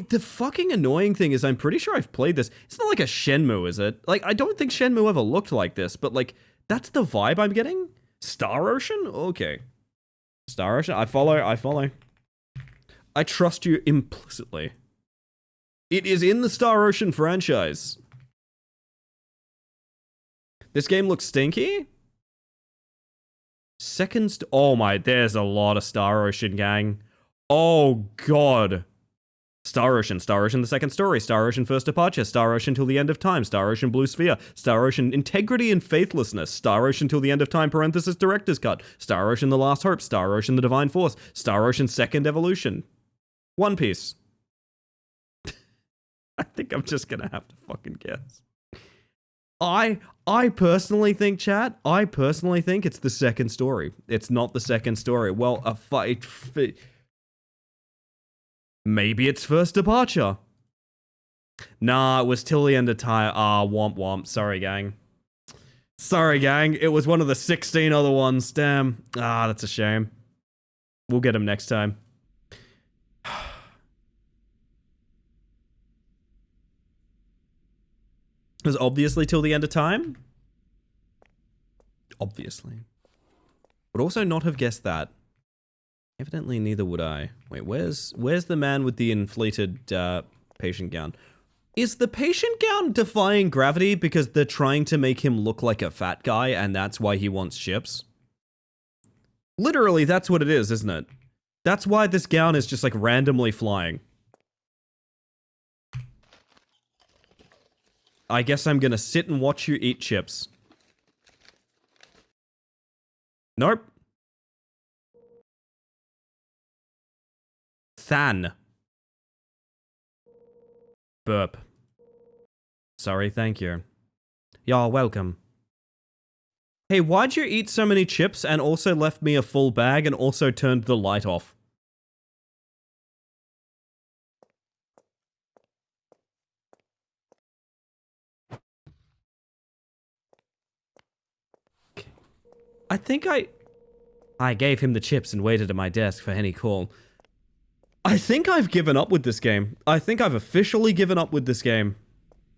The fucking annoying thing is I'm pretty sure I've played this. It's not like a Shenmue, is it? Like, I don't think Shenmue ever looked like this, but like, that's the vibe I'm getting? Star Ocean? Okay. Star Ocean? I follow. I trust you implicitly. It is in the Star Ocean franchise. This game looks stinky? Oh my, there's a lot of Star Ocean, gang. Oh god. Star Ocean, the second story, Star Ocean first departure, Star Ocean till the end of time, Star Ocean blue sphere, Star Ocean integrity and faithlessness, Star Ocean till the end of time, parenthesis director's cut, Star Ocean the last hope, Star Ocean the divine force, Star Ocean second evolution. One Piece. I think I'm just gonna have to fucking guess. I personally think, chat, it's the second story. It's not the second story. Well, a fight... Maybe it's first departure. Nah, it was till the end of time. Ah, womp womp. Sorry, gang. Sorry, gang. It was one of the 16 other ones. Damn. Ah, that's a shame. We'll get him next time. It was obviously till the end of time. Obviously. Would also not have guessed that. Evidently, neither would I. Wait, where's the man with the inflated patient gown? Is the patient gown defying gravity because they're trying to make him look like a fat guy and that's why he wants chips? Literally, that's what it is, isn't it? That's why this gown is just like randomly flying. I guess I'm gonna sit and watch you eat chips. Nope. Than. Burp. Sorry, thank you. You're welcome. Hey, why'd you eat so many chips and also left me a full bag and also turned the light off? I think I gave him the chips and waited at my desk for any call. I think I've given up with this game. I think I've officially given up with this game.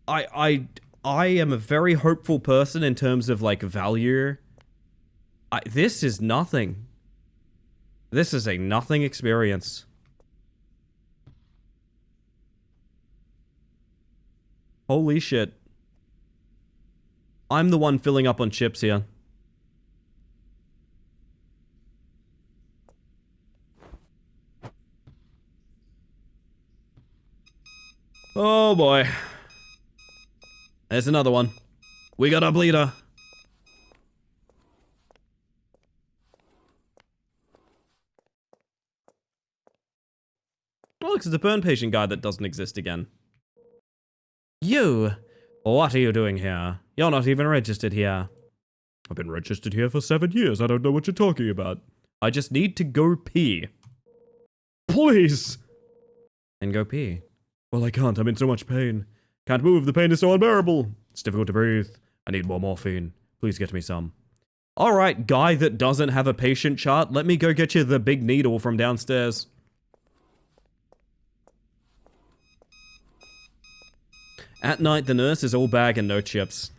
I am a very hopeful person in terms of, like, value. This is nothing. This is a nothing experience. Holy shit. I'm the one filling up on chips here. Oh boy. There's another one. We got a bleeder. Oh, look, it's the burn patient guy that doesn't exist again. You! What are you doing here? You're not even registered here. I've been registered here for 7 years. I don't know what you're talking about. I just need to go pee. Please! And go pee. Well, I can't. I'm in so much pain. Can't move. The pain is so unbearable. It's difficult to breathe. I need more morphine. Please get me some. Alright, guy that doesn't have a patient chart, let me go get you the big needle from downstairs. At night, the nurse is all bag and no chips.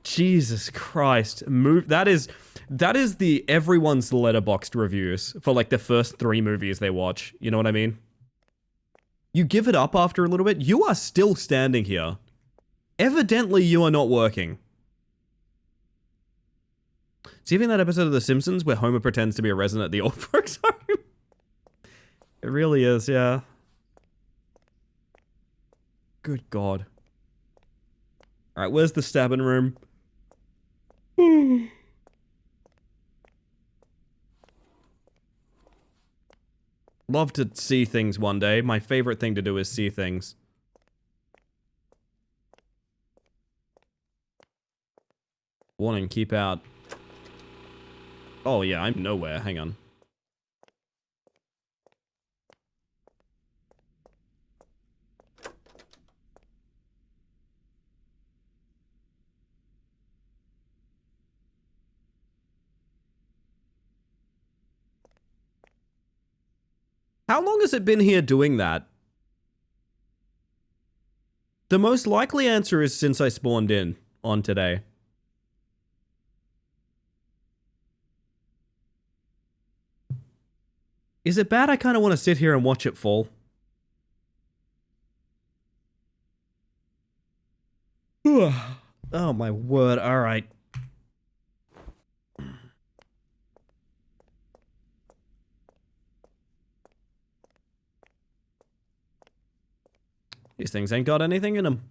Jesus Christ. That is the everyone's letterboxed reviews for like the first 3 movies they watch. You know what I mean? You give it up after a little bit. You are still standing here. Evidently, you are not working. See, even that episode of The Simpsons where Homer pretends to be a resident at the old folks home? It really is, yeah. Good God. Alright, where's the stabbing room? Love to see things one day. My favorite thing to do is see things. Warning, keep out. Oh yeah, I'm nowhere. Hang on. How long has it been here doing that? The most likely answer is since I spawned in on today. Is it bad I kind of want to sit here and watch it fall? Oh my word, alright. These things ain't got anything in them.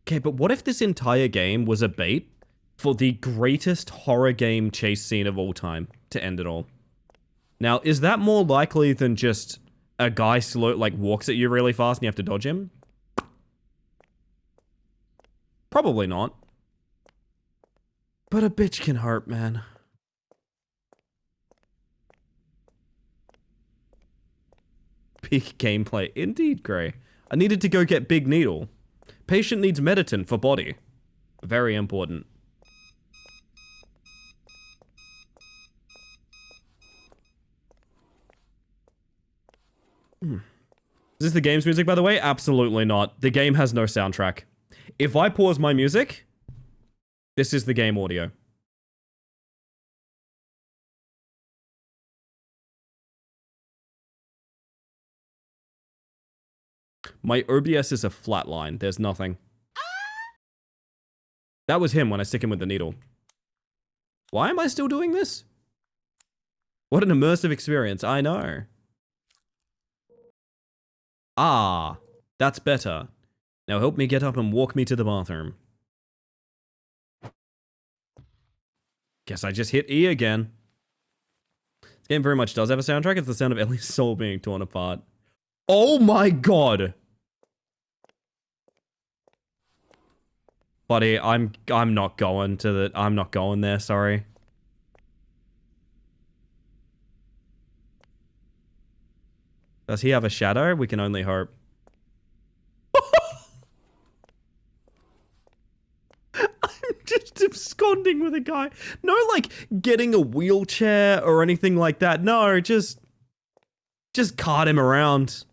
Okay, but what if this entire game was a bait for the greatest horror game chase scene of all time to end it all? Now, is that more likely than just a guy walks at you really fast and you have to dodge him? Probably not. But a bitch can hurt, man. Peak gameplay. Indeed, Gray. I needed to go get Big Needle. Patient needs medicine for body. Very important. Is this the game's music, by the way? Absolutely not. The game has no soundtrack. If I pause my music, this is the game audio. My OBS is a flat line. There's nothing. That was him when I stick him with the needle. Why am I still doing this? What an immersive experience. I know. Ah, that's better. Now help me get up and walk me to the bathroom. Guess I just hit E again. This game very much does have a soundtrack. It's the sound of Ellie's soul being torn apart. Oh my god! Buddy, I'm not going to the... I'm not going there, sorry. Does he have a shadow? We can only hope. I'm just absconding with a guy. No, like, getting a wheelchair or anything like that. No, just cart him around.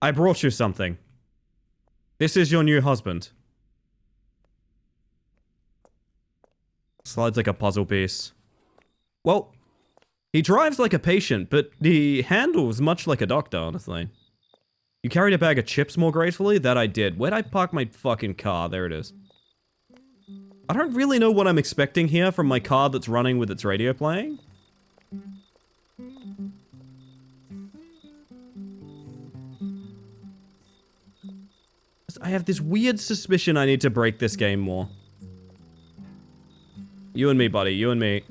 I brought you something. This is your new husband. Slides like a puzzle piece. Well, he drives like a patient, but he handles much like a doctor, honestly. You carried a bag of chips more gracefully? That I did. Where'd I park my fucking car? There it is. I don't really know what I'm expecting here from my car that's running with its radio playing. I have this weird suspicion I need to break this game more. You and me, buddy. You and me.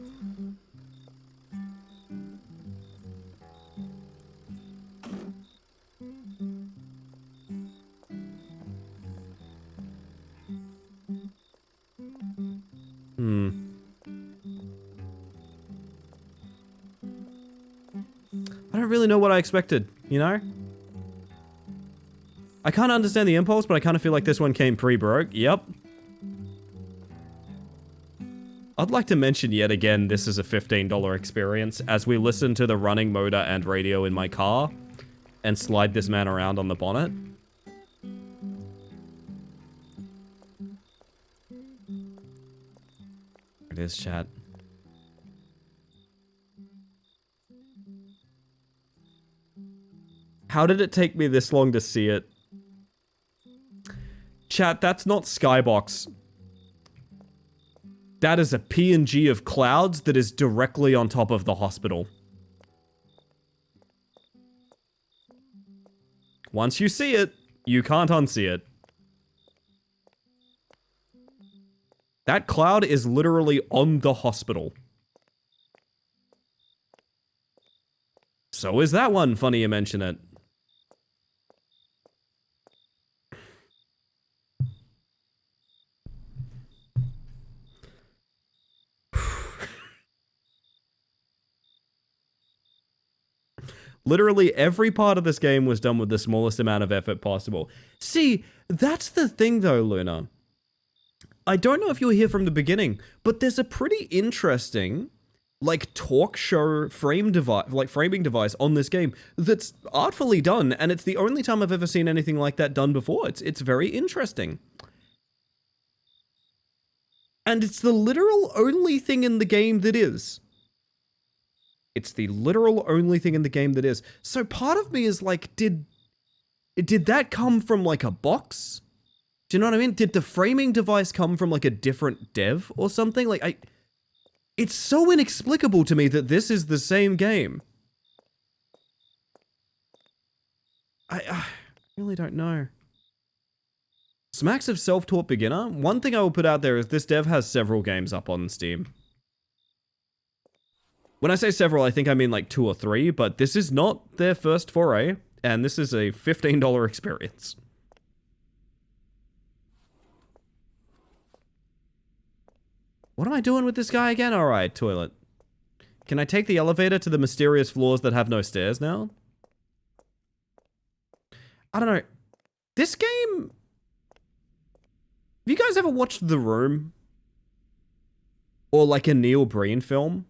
I don't really know what I expected, you know? I can't understand the impulse, but I kind of feel like this one came pre-broke. Yep. I'd like to mention yet again, this is a $15 experience as we listen to the running motor and radio in my car and slide this man around on the bonnet. It is, chat. How did it take me this long to see it? Chat, that's not Skybox. That is a PNG of clouds that is directly on top of the hospital. Once you see it, you can't unsee it. That cloud is literally on the hospital. So is that one, funny you mention it. Literally every part of this game was done with the smallest amount of effort possible. See, that's the thing though, Luna. I don't know if you were here from the beginning, but there's a pretty interesting, like, talk show framing device on this game that's artfully done, and it's the only time I've ever seen anything like that done before. It's very interesting. And it's the literal only thing in the game that is. It's the literal only thing in the game that is. So part of me is like, did that come from like a box? Do you know what I mean? Did the framing device come from like a different dev or something? Like, it's so inexplicable to me that this is the same game. I really don't know. Smacks of self-taught beginner. One thing I will put out there is this dev has several games up on Steam. When I say several, I think I mean like 2 or 3, but this is not their first foray, and this is a $15 experience. What am I doing with this guy again? Alright, toilet. Can I take the elevator to the mysterious floors that have no stairs now? I don't know. This game... Have you guys ever watched The Room? Or like a Neil Breen film?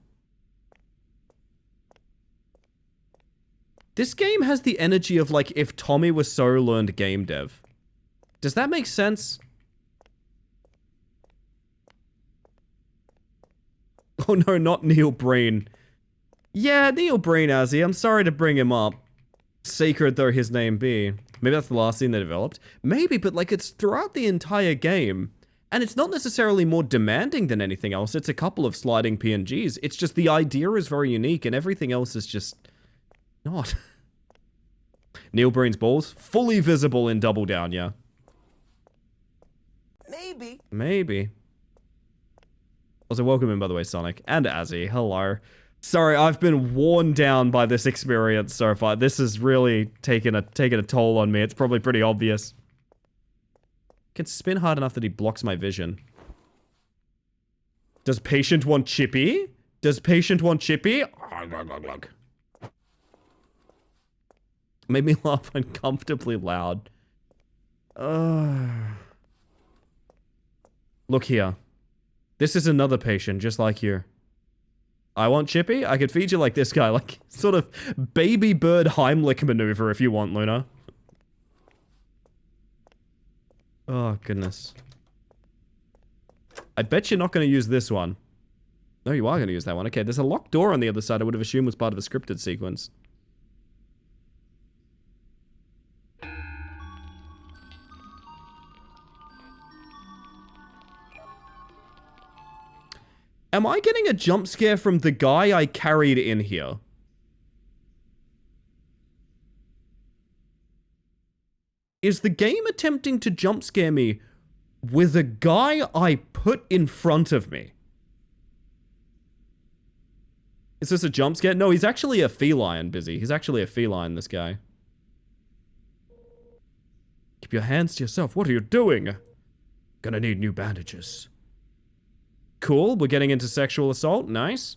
This game has the energy of like if Tommy Wiseau learned game dev. Does that make sense? Oh no, not Neil Breen. Yeah, Neil Breen, Azzy. I'm sorry to bring him up. Sacred though his name be. Maybe that's the last scene they developed. Maybe, but like it's throughout the entire game. And it's not necessarily more demanding than anything else. It's a couple of sliding PNGs. It's just the idea is very unique and everything else is just not. Neil Breen's balls, fully visible in Double Down, yeah. Maybe. Maybe. Also, welcome in, by the way, Sonic. And Azzy, hello. Sorry, I've been worn down by this experience so far. This has really taken a toll on me. It's probably pretty obvious. Can spin hard enough that he blocks my vision. Does patient want Chippy? Does patient want Chippy? Made me laugh uncomfortably loud. Look here. This is another patient, just like you. I want Chippy? I could feed you like this guy, like, sort of baby bird Heimlich maneuver if you want, Luna. Oh, goodness. I bet you're not going to use this one. No, you are going to use that one. Okay, there's a locked door on the other side I would have assumed was part of a scripted sequence. Am I getting a jump scare from the guy I carried in here? Is the game attempting to jump scare me with a guy I put in front of me? Is this a jump scare? No, he's actually a feline, Busy. He's actually a feline, this guy. Keep your hands to yourself. What are you doing? Gonna need new bandages. Cool, we're getting into sexual assault. Nice.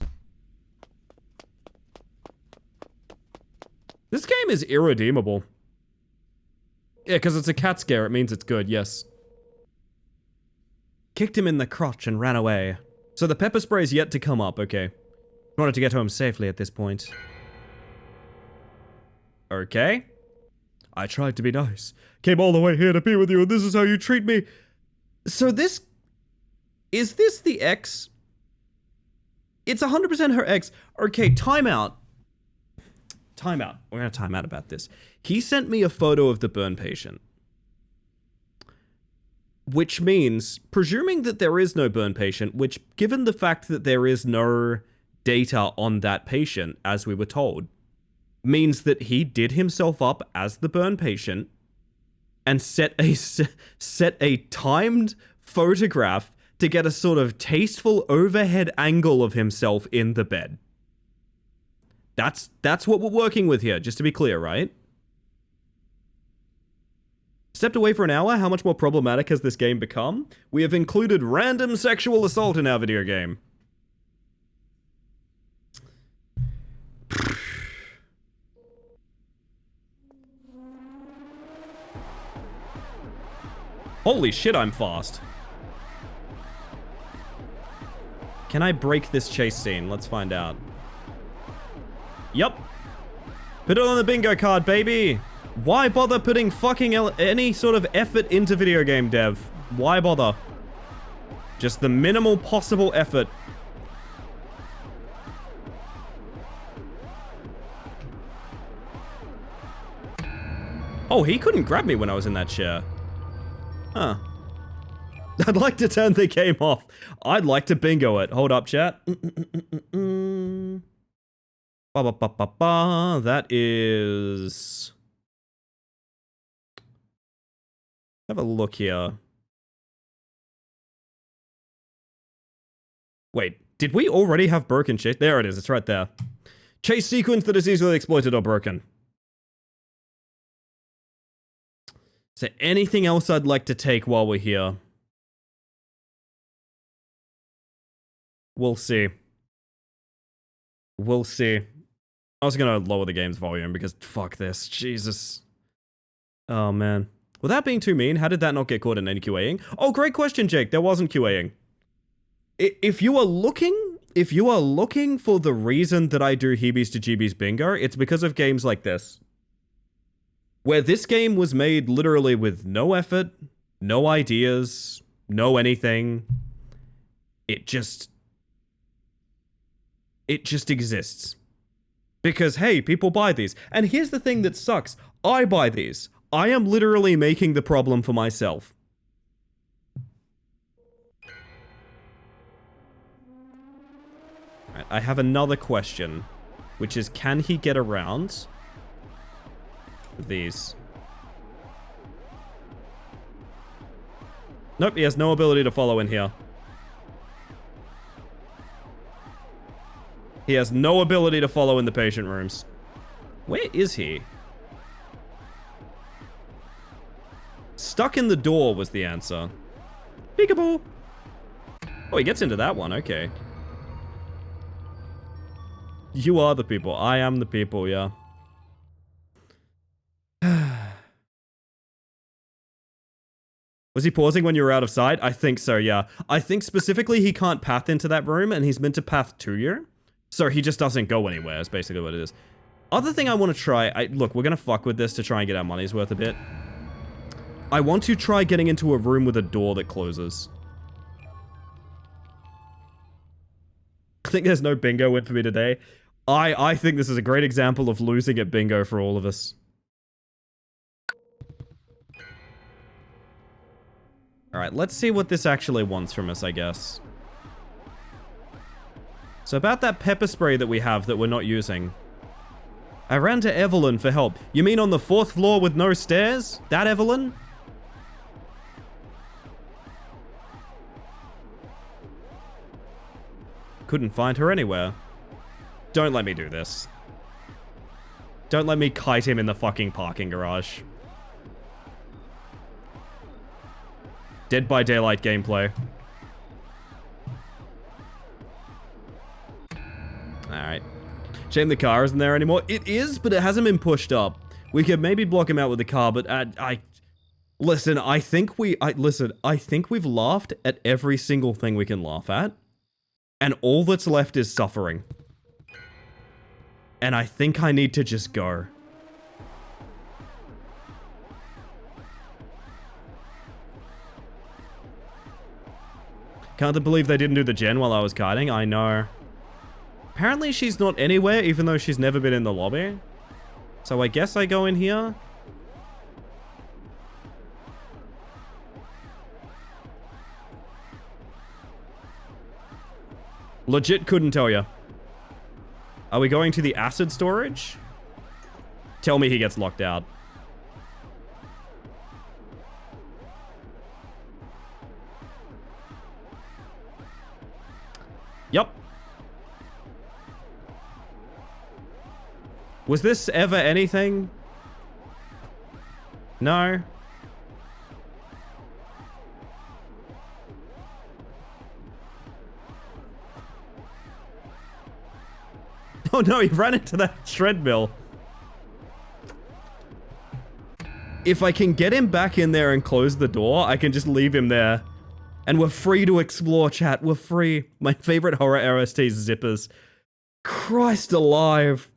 This game is irredeemable. Yeah, because it's a cat scare. It means it's good, yes. Kicked him in the crotch and ran away. So the pepper spray is yet to come up, okay. Wanted to get home safely at this point. Okay. I tried to be nice. Came all the way here to be with you, and this is how you treat me. So this... Is this the ex? It's 100% her ex. Okay, timeout. Timeout. We're gonna time out about this. He sent me a photo of the burn patient. Which means, presuming that there is no burn patient, which, given the fact that there is no data on that patient, as we were told, means that he did himself up as the burn patient and set a timed photograph to get a sort of tasteful overhead angle of himself in the bed. That's what we're working with here, just to be clear, right? Stepped away for an hour, how much more problematic has this game become? We have included random sexual assault in our video game. Holy shit, I'm fast. Can I break this chase scene? Let's find out. Yup. Put it on the bingo card, baby. Why bother putting fucking any sort of effort into video game dev? Why bother? Just the minimal possible effort. Oh, he couldn't grab me when I was in that chair. Huh. I'd like to turn the game off. I'd like to bingo it. Hold up, chat. That is... Have a look here. Wait, did we already have broken chase? There it is, it's right there. Chase sequence that is easily exploited or broken. Is there anything else I'd like to take while we're here? We'll see. We'll see. I was gonna lower the game's volume because fuck this. Jesus. Oh, man. Without being too mean, how did that not get caught in any QAing? Oh, great question, Jake. There wasn't QAing. If you are looking for the reason that I do Heebies to Jeebies Bingo, it's because of games like this. Where this game was made literally with no effort, no ideas, no anything. It just exists. Because, hey, people buy these. And here's the thing that sucks. I buy these. I am literally making the problem for myself. Right, I have another question, which is, can he get around these? Nope, he has no ability to follow in here. He has no ability to follow in the patient rooms. Where is he? Stuck in the door was the answer. Peekaboo! Oh, he gets into that one, okay. You are the people. I am the people, yeah. Was he pausing when you were out of sight? I think so, yeah. I think specifically he can't path into that room, and he's meant to path to you. So he just doesn't go anywhere, is basically what it is. Other thing I want to try... Look, we're going to fuck with this to try and get our money's worth a bit. I want to try getting into a room with a door that closes. I think there's no bingo win for me today. I think this is a great example of losing at bingo for all of us. Alright, let's see what this actually wants from us, I guess. So about that pepper spray that we have that we're not using. I ran to Evelyn for help. You mean on the 4th floor with no stairs? That Evelyn? Couldn't find her anywhere. Don't let me do this. Don't let me kite him in the fucking parking garage. Dead by Daylight gameplay. Alright. Shame the car isn't there anymore. It is, but it hasn't been pushed up. We could maybe block him out with the car, but listen, I think we've laughed at every single thing we can laugh at. And all that's left is suffering. And I think I need to just go. Can't believe they didn't do the gen while I was kiting. I know. Apparently she's not anywhere, even though she's never been in the lobby. So I guess I go in here. Legit couldn't tell you. Are we going to the acid storage? Tell me he gets locked out. Yup. Was this ever anything? No. Oh no, he ran into that treadmill. If I can get him back in there and close the door, I can just leave him there. And we're free to explore, chat. We're free. My favorite horror RST is zippers. Christ alive.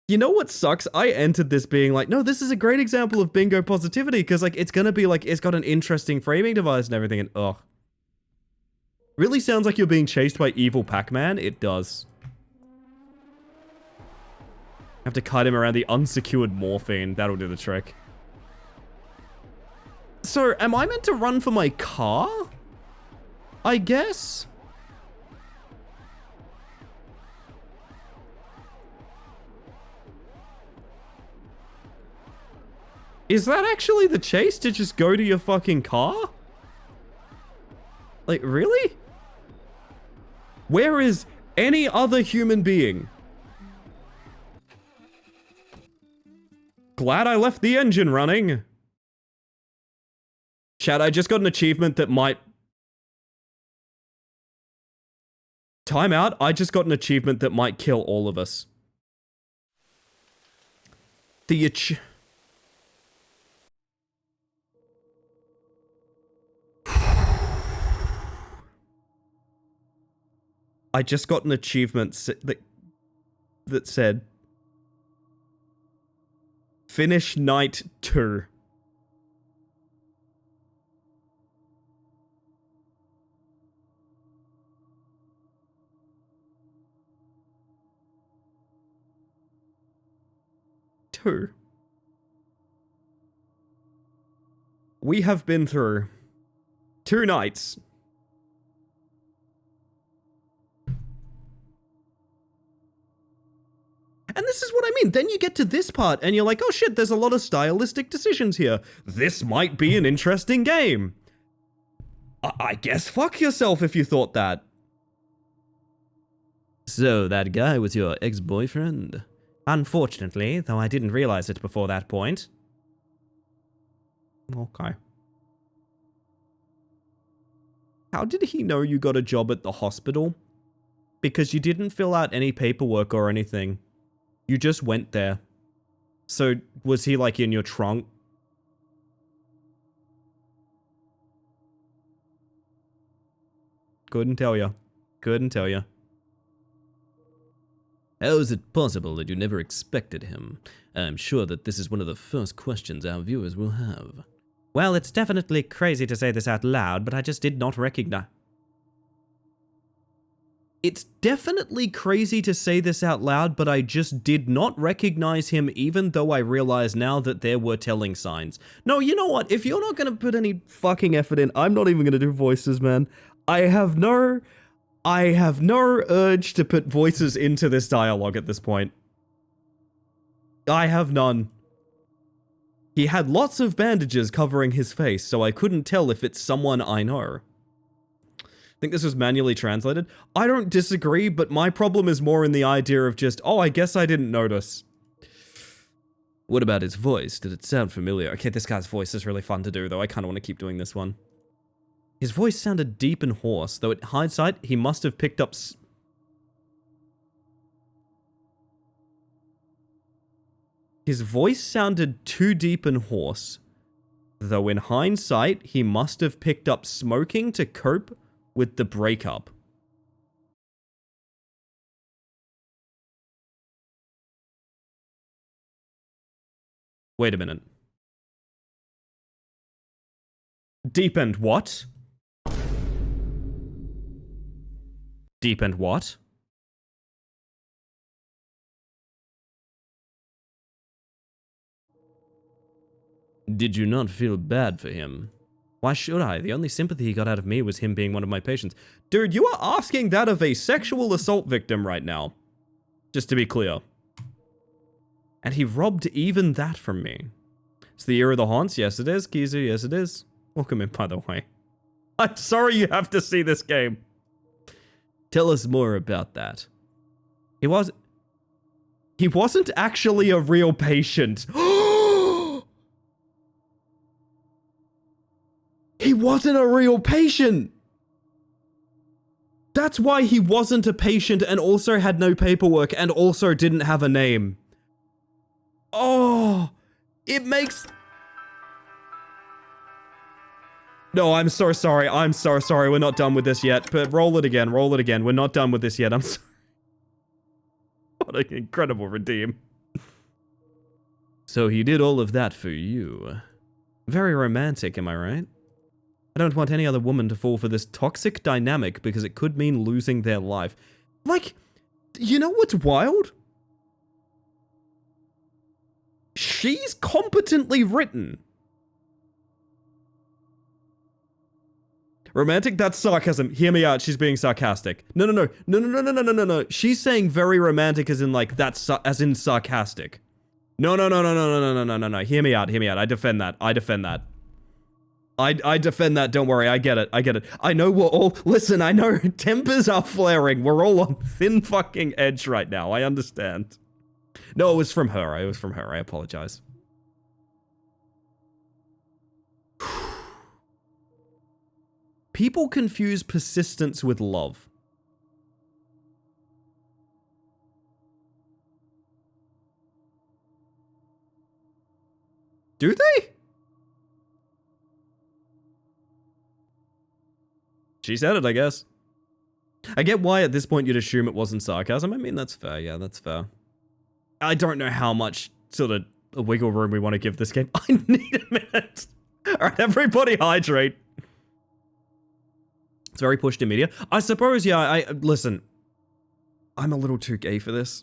You know what sucks? I entered this being like, no, this is a great example of bingo positivity, because like it's gonna be like, it's got an interesting framing device and everything, and ugh. Really sounds like you're being chased by evil Pac-Man? It does. Have to kite him around the unsecured morphine. That'll do the trick. So, am I meant to run for my car? I guess? Is that actually the chase, to just go to your fucking car? Like, really? Where is any other human being? Glad I left the engine running. Chat, I just got an achievement that might Time out. I just got an achievement that might kill all of us. I just got an achievement that said finish night 2. We have been through 2 nights. And this is what I mean. Then you get to this part and you're like, oh shit, there's a lot of stylistic decisions here. This might be an interesting game. I guess fuck yourself if you thought that. So that guy was your ex-boyfriend? Unfortunately, though I didn't realize it before that point. Okay. How did he know you got a job at the hospital? Because you didn't fill out any paperwork or anything. You just went there. So, was he like in your trunk? Couldn't tell you. Couldn't tell you. How is it possible that you never expected him? I'm sure that this is one of the first questions our viewers will have. Well, it's definitely crazy to say this out loud, but I just did not recognize... It's definitely crazy to say this out loud, but I just did not recognize him even though I realize now that there were telling signs. No, you know what? If you're not gonna put any fucking effort in, I'm not even gonna do voices, man. I have no urge to put voices into this dialogue at this point. I have none. He had lots of bandages covering his face, so I couldn't tell if it's someone I know. I think this was manually translated. I don't disagree, but my problem is more in the idea of just, oh, I guess I didn't notice. What about his voice? Did it sound familiar? Okay, this guy's voice is really fun to do, though. I kind of want to keep doing this one. His voice sounded deep and hoarse, though at hindsight, he must have picked up... His voice sounded too deep and hoarse, though in hindsight, he must have picked up smoking to cope with the breakup. Wait a minute. Deep and what? Deep and what? Did you not feel bad for him? Why should I? The only sympathy he got out of me was him being one of my patients. Dude, you are asking that of a sexual assault victim right now. Just to be clear. And he robbed even that from me. It's the year of the haunts? Yes, it is. Kizu, yes, it is. Welcome in, by the way. I'm sorry you have to see this game. Tell us more about that. He wasn't actually a real patient. He wasn't a real patient! That's why he wasn't a patient and also had no paperwork and also didn't have a name. Oh, it makes... No, I'm so sorry. I'm so sorry. We're not done with this yet. But roll it again. Roll it again. We're not done with this yet. I'm sorry. What an incredible redeem. So he did all of that for you. Very romantic, am I right? I don't want any other woman to fall for this toxic dynamic because it could mean losing their life. Like, you know what's wild? She's competently written. Romantic? That's sarcasm. Hear me out. She's being sarcastic. No. She's saying very romantic as in like, that's as in sarcastic. No. Hear me out. Hear me out. I defend that. I defend that. I defend that, don't worry, I get it. I know we're all, listen, I know tempers are flaring, we're all on thin fucking edge right now, I understand. No, it was from her, I apologize. People confuse persistence with love. Do they? She said it, I guess. I get why at this point you'd assume it wasn't sarcasm. I mean, that's fair. Yeah, that's fair. I don't know how much sort of wiggle room we want to give this game. I need a minute. All right, everybody hydrate. It's very pushed in media. I suppose, yeah, listen. I'm a little too gay for this.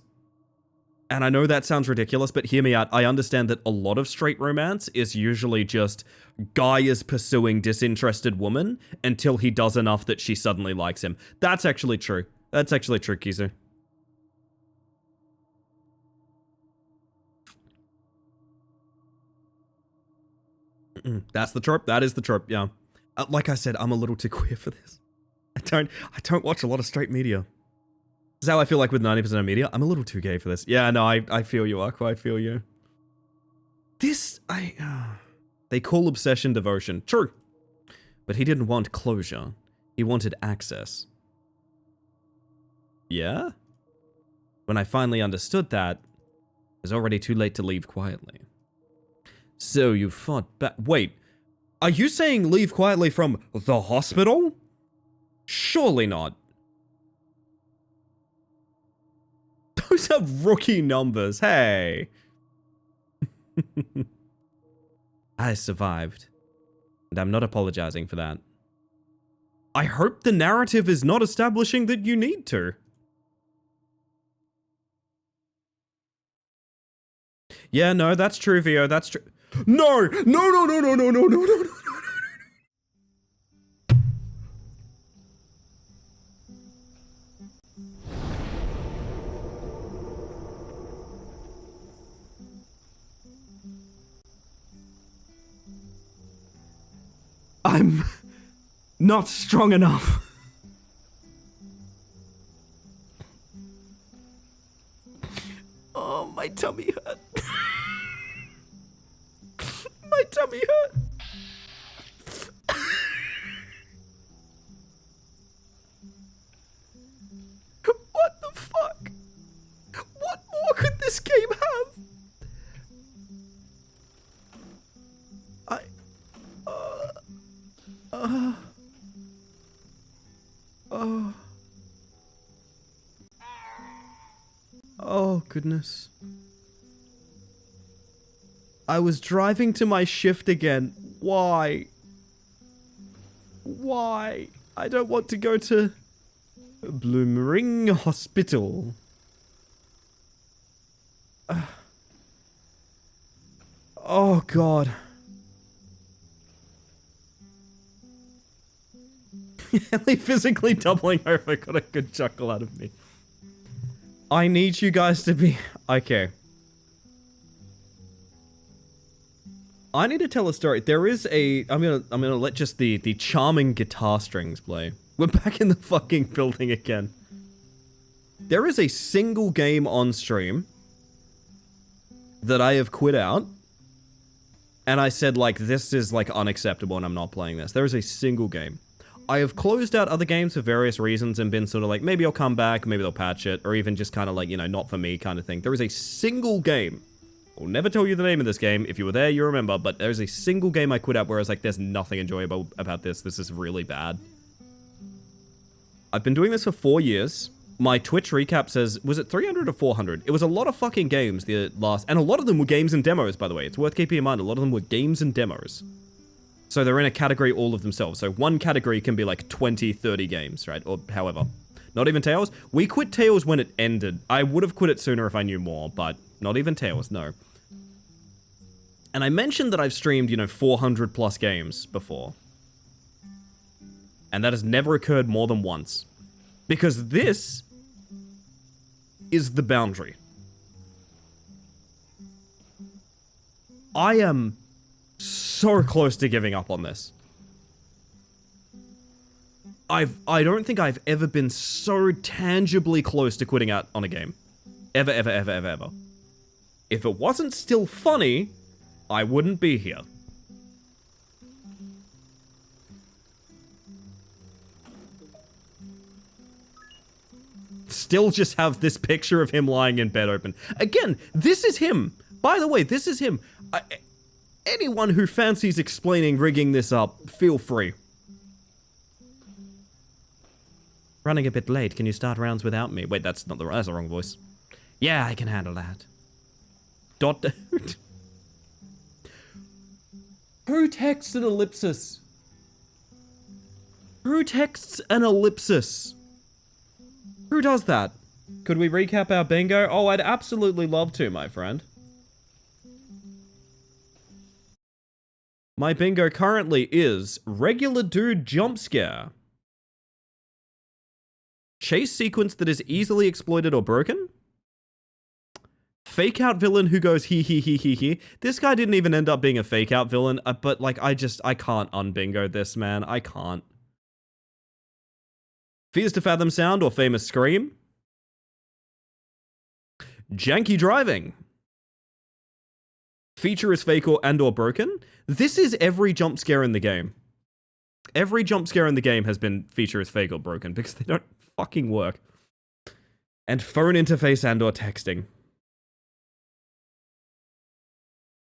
And I know that sounds ridiculous, but hear me out. I understand that a lot of straight romance is usually just guy is pursuing disinterested woman until he does enough that she suddenly likes him. That's actually true. That's actually true, Kizu. That's the trope. That is the trope, yeah. Like I said, I'm a little too queer for this. I don't watch a lot of straight media. This is how I feel like with 90% of media. I'm a little too gay for this. Yeah, no, I feel you, Aqua. I feel you. This, they call obsession devotion. True. But he didn't want closure. He wanted access. Yeah? When I finally understood that, it was already too late to leave quietly. So you fought back. Wait, are you saying leave quietly from the hospital? Surely not. Those are rookie numbers, hey. I survived, and I'm not apologizing for that. I hope the narrative is not establishing that you need to. Yeah, no, that's true, Vio, that's true. No! No, no, no, no, no, no, no, no, no, no. I'm not strong enough. Oh, my tummy hurt. My tummy hurt. What the fuck? What more could this game have? Oh, goodness. I was driving to my shift again. Why? Why? I don't want to go to Bloomring Hospital. Oh, God. Ellie physically doubling over got a good chuckle out of me. I need you guys to be... Okay. I need to tell a story. There is a... I'm gonna let just the charming guitar strings play. We're back in the fucking building again. There is a single game on stream that I have quit out. And I said, like, this is, like, unacceptable and I'm not playing this. There is a single game. I have closed out other games for various reasons and been sort of like, maybe I'll come back, maybe they'll patch it, or even just kind of like, you know, not for me kind of thing. There is a single game. I'll never tell you the name of this game. If you were there, you remember, but there's a single game I quit out where I was like, there's nothing enjoyable about this. This is really bad. I've been doing this for 4 years. My Twitch recap says, was it 300 or 400? It was a lot of fucking games the last, and a lot of them were games and demos, by the way. It's worth keeping in mind, a lot of them were games and demos. So they're in a category all of themselves. So one category can be like 20, 30 games, right? Or however. Not even Tales. We quit Tales when it ended. I would have quit it sooner if I knew more, but not even Tales, no. And I mentioned that I've streamed, you know, 400 plus games before. And that has never occurred more than once. Because this is the boundary. I am so close to giving up on this. I don't think I've ever been so tangibly close to quitting out on a game. Ever, ever, ever, ever, ever. If it wasn't still funny, I wouldn't be here. Still just have this picture of him lying in bed open. Again, this is him. By the way, this is him. anyone who fancies explaining rigging this up, feel free. Running a bit late. Can you start rounds without me? Wait, that's the wrong voice. Yeah, I can handle that. Dot. Who texts an ellipsis? Who texts an ellipsis? Who does that? Could we recap our bingo? Oh, I'd absolutely love to, my friend. My bingo currently is regular dude jump scare. Chase sequence that is easily exploited or broken. Fake out villain who goes he he he he he. This guy didn't even end up being a fake out villain, but like I can't unbingo this, man. I can't. Fears to fathom sound or famous scream. Janky driving. Feature is fake or broken. This is every jump scare in the game. Every jump scare in the game has been feature is fake or broken because they don't fucking work. And phone interface and or texting.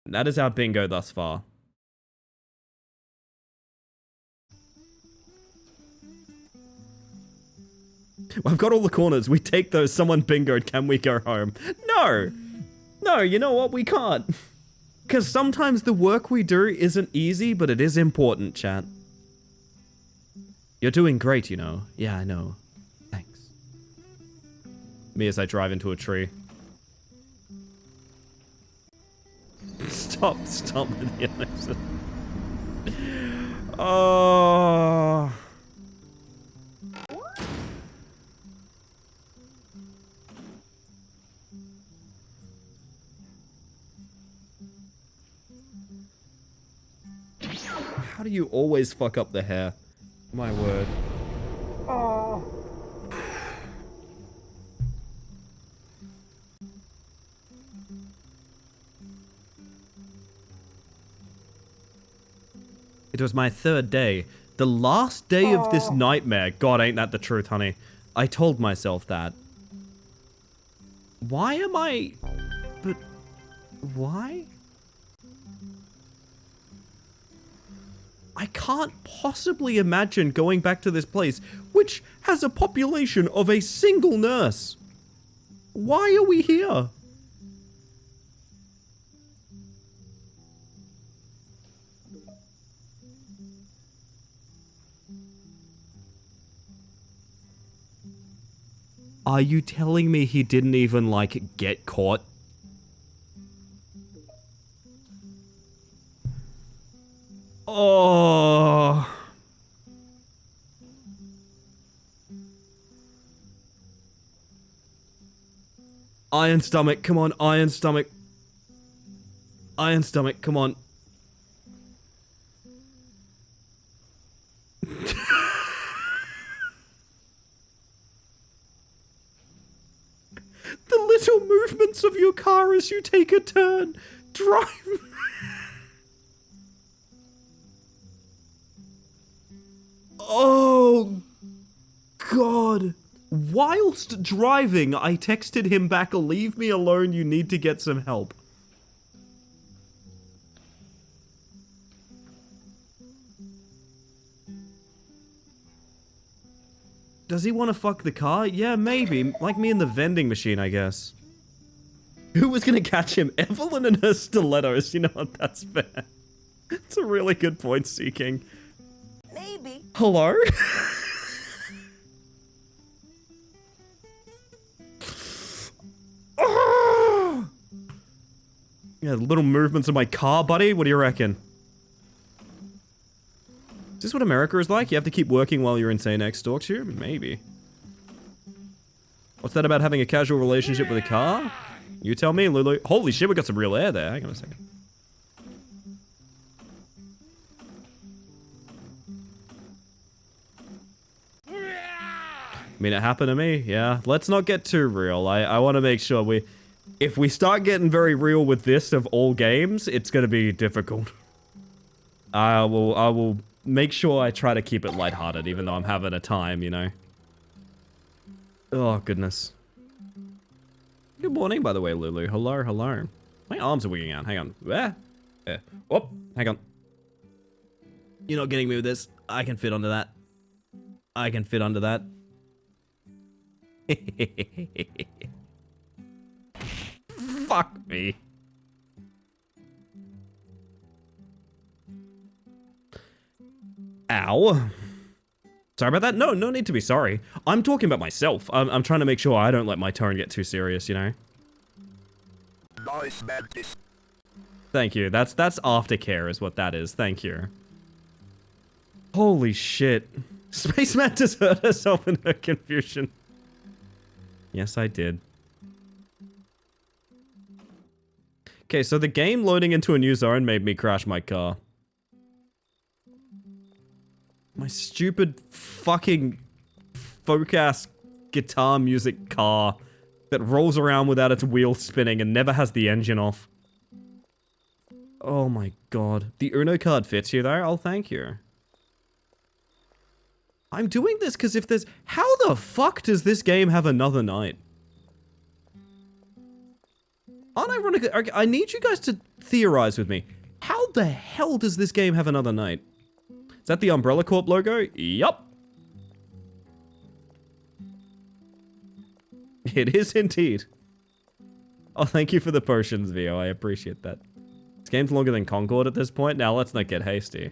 That is our bingo thus far. I've got all the corners. We take those. Someone bingoed. Can we go home? No. No, you know what? We can't. Because sometimes the work we do isn't easy, but it is important, chat. You're doing great, you know. Yeah, I know. Thanks. Me as I drive into a tree. Stop with the ellipsis. Oh. How do you always fuck up the hair? My word. Oh. It was my third day. The last day of this nightmare. God, ain't that the truth, honey. I told myself that. Why am I... But... Why? I can't possibly imagine going back to this place, which has a population of a single nurse. Why are we here? Are you telling me he didn't even, like, get caught? Oh. Iron stomach, come on, iron stomach. Iron stomach, come on. The little movements of your car as you take a turn. Drive. Oh, God. Whilst driving, I texted him back, leave me alone, you need to get some help. Does he want to fuck the car? Yeah, maybe. Like me in the vending machine, I guess. Who was gonna catch him? Evelyn and her stilettos. You know what? That's fair. It's a really good point, Seeking. Maybe. Hello? Oh! Yeah, little movements of my car, buddy. What do you reckon? Is this what America is like? You have to keep working while your insane ex stalks you? Maybe. What's that about having a casual relationship with a car? You tell me, Lulu. Holy shit, we got some real air there. Hang on a second. I mean, it happened to me, yeah. Let's not get too real. I want to make sure if we start getting very real with this of all games, it's going to be difficult. I will make sure I try to keep it lighthearted, even though I'm having a time, you know. Oh, goodness. Good morning, by the way, Lulu. Hello, hello. My arms are wigging out. Hang on. Where? Oh, hang on. You're not getting me with this. I can fit under that. I can fit under that. Fuck me. Ow. Sorry about that. No need to be sorry. I'm talking about myself. I'm trying to make sure I don't let my tone get too serious, you know? Thank you. That's aftercare is what that is. Thank you. Holy shit. Space Mantis hurt herself in her confusion. Yes, I did. Okay, so the game loading into a new zone made me crash my car. My stupid fucking folk-ass guitar music car that rolls around without its wheels spinning and never has the engine off. Oh my god. The Uno card fits you there? Oh, thank you. I'm doing this because if there's... How the fuck does this game have another night? Unironically, okay, I need you guys to theorize with me. How the hell does this game have another night? Is that the Umbrella Corp logo? Yup. It is indeed. Oh, thank you for the potions, Vio. I appreciate that. This game's longer than Concord at this point. Now, let's not get hasty.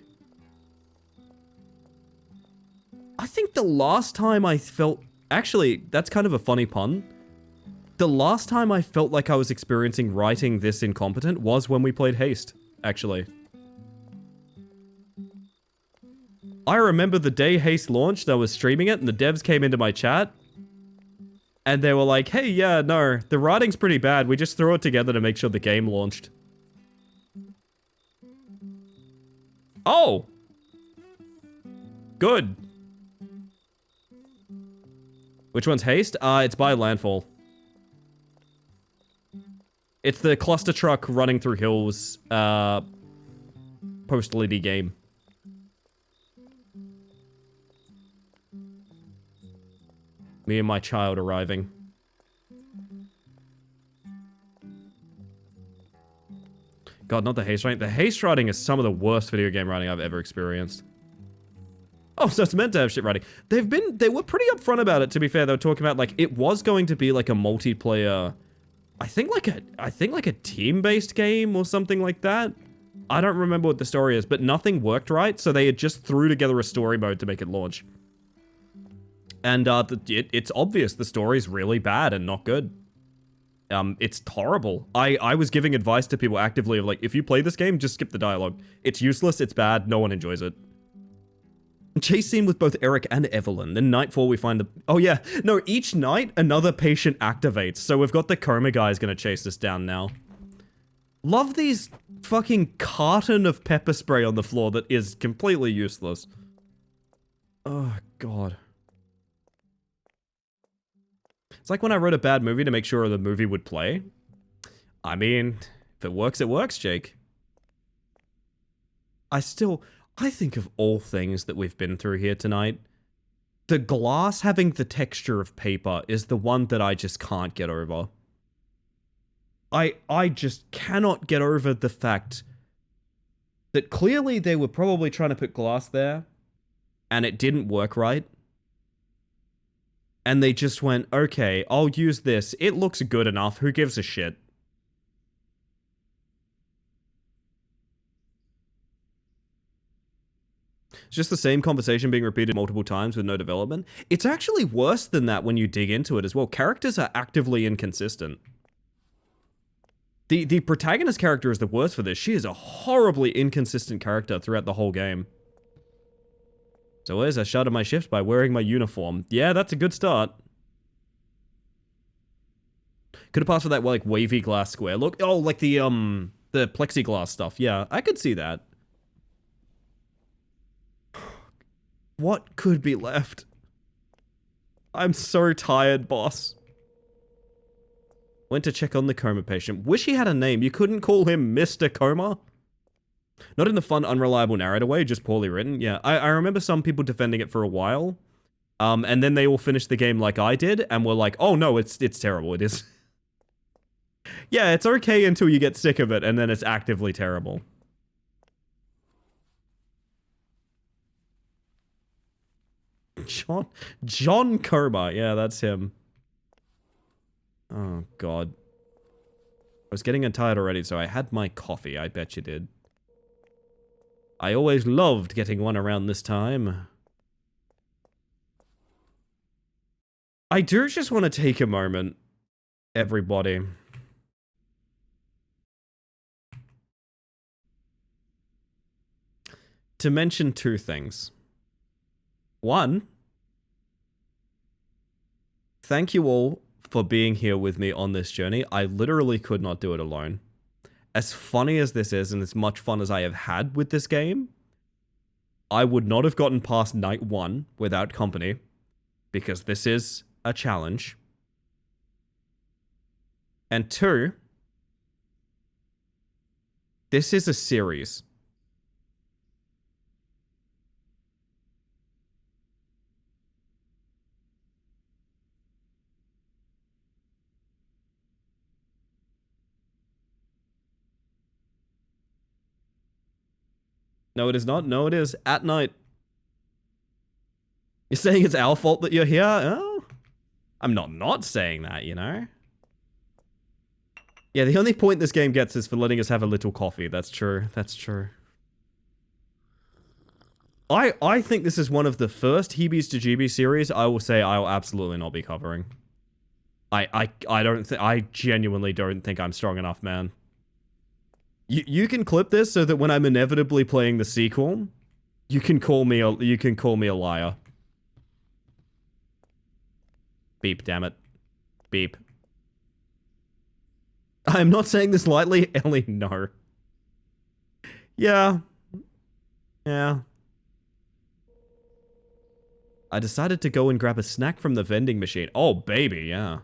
I think the last time I felt... Actually, that's kind of a funny pun. The last time I felt like I was experiencing writing this incompetent was when we played Haste, actually. I remember the day Haste launched, I was streaming it, and the devs came into my chat. And they were like, hey, yeah, no, the writing's pretty bad. We just threw it together to make sure the game launched. Oh! Good. Which one's Haste? It's by Landfall. It's the cluster truck running through hills, post-LED game. Me and my child arriving. God, not the haste writing. The haste writing is some of the worst video game writing I've ever experienced. Oh, so it's meant to have shit writing. They were pretty upfront about it, to be fair. They were talking about, like, it was going to be, like, a multiplayer... I think like a team-based game or something like that. I don't remember what the story is, but nothing worked right, so they had just threw together a story mode to make it launch. And it's obvious the story's really bad and not good. It's horrible. I was giving advice to people actively of like, if you play this game, just skip the dialogue. It's useless, it's bad, no one enjoys it. Chase scene with both Eric and Evelyn. Then nightfall we find the... Oh yeah, no, each night another patient activates. So we've got the coma guys gonna chase us down now. Love these fucking carton of pepper spray on the floor that is completely useless. Oh god. It's like when I wrote a bad movie to make sure the movie would play. I mean, if it works, Jake. I think of all things that we've been through here tonight. The glass having the texture of paper is the one that I just can't get over. I just cannot get over the fact that clearly they were probably trying to put glass there, and it didn't work right. And they just went, okay, I'll use this. It looks good enough. Who gives a shit? It's just the same conversation being repeated multiple times with no development. It's actually worse than that when you dig into it as well. Characters are actively inconsistent. The protagonist character is the worst for this. She is a horribly inconsistent character throughout the whole game. So as I started my shift by wearing my uniform. Yeah, that's a good start. Could have passed for that, like, wavy glass square look. Oh, like the plexiglass stuff. Yeah, I could see that. What could be left? I'm so tired, boss. Went to check on the coma patient. Wish he had a name. You couldn't call him Mr. Coma? Not in the fun, unreliable narrator way, just poorly written. Yeah, I remember some people defending it for a while. And then they all finished the game like I did, and were like, oh no, it's terrible, it is. Yeah, it's okay until you get sick of it, and then it's actively terrible. John Coma. Yeah, that's him. Oh, God. I was getting tired already, so I had my coffee. I bet you did. I always loved getting one around this time. I do just want to take a moment, everybody. To mention two things. One, thank you all for being here with me on this journey. I literally could not do it alone. As funny as this is, and as much fun as I have had with this game, I would not have gotten past night 1 without company, because this is a challenge. And 2, this is a series. No, it is not. No, it is. At night. You're saying it's our fault that you're here? Oh, I'm not saying that, you know? Yeah, the only point this game gets is for letting us have a little coffee. That's true. That's true. I think this is one of the first Heebies to GB series I will say I will absolutely not be covering. I genuinely don't think I'm strong enough, man. You can clip this so that when I'm inevitably playing the sequel, you can call me a liar. Beep, damn it. Beep. I'm not saying this lightly, Ellie, no. Yeah. Yeah. I decided to go and grab a snack from the vending machine. Oh, baby, yeah.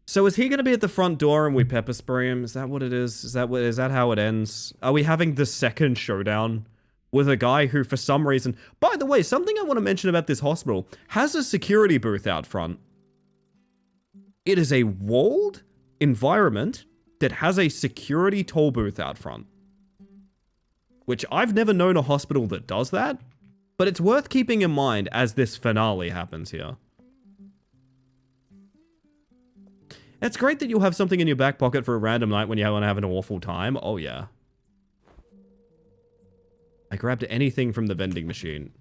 So is he going to be at the front door and we pepper spray him? Is that what it is? Is that how it ends? Are we having the second showdown with a guy who, for some reason... By the way, something I want to mention about this hospital has a security booth out front. It is a walled environment that has a security toll booth out front. Which I've never known a hospital that does that, but it's worth keeping in mind as this finale happens here. It's great that you'll have something in your back pocket for a random night when you want to have an awful time. Oh, yeah. I grabbed anything from the vending machine.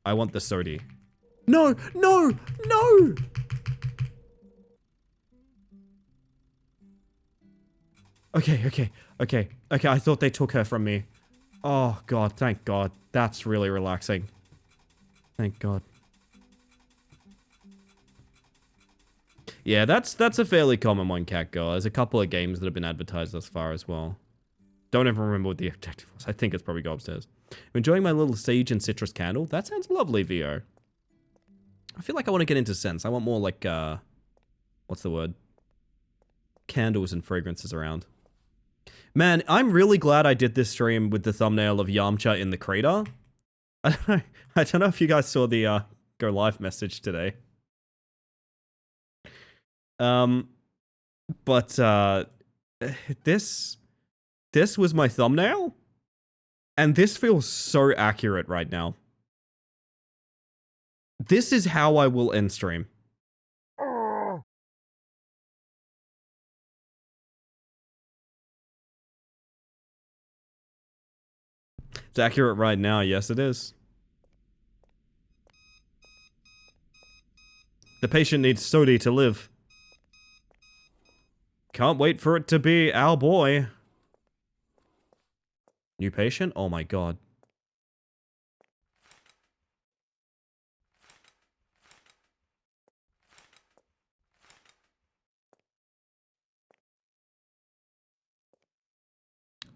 I want the sodi. No! No! No! Okay. I thought they took her from me. Oh, God. Thank God. That's really relaxing. Thank God. Yeah, that's a fairly common one, Catgirl. There's a couple of games that have been advertised thus far as well. Don't even remember what the objective was. I think it's probably go upstairs. I'm enjoying my little sage and citrus candle. That sounds lovely, VO. I feel like I want to get into scents. I want more like, what's the word? Candles and fragrances around. Man, I'm really glad I did this stream with the thumbnail of Yamcha in the crater. I don't know if you guys saw the go live message today. But this was my thumbnail, and this feels so accurate right now. This is how I will end stream. It's accurate right now. Yes, it is. The patient needs sodi to live. Can't wait for it to be our boy. New patient? Oh my God.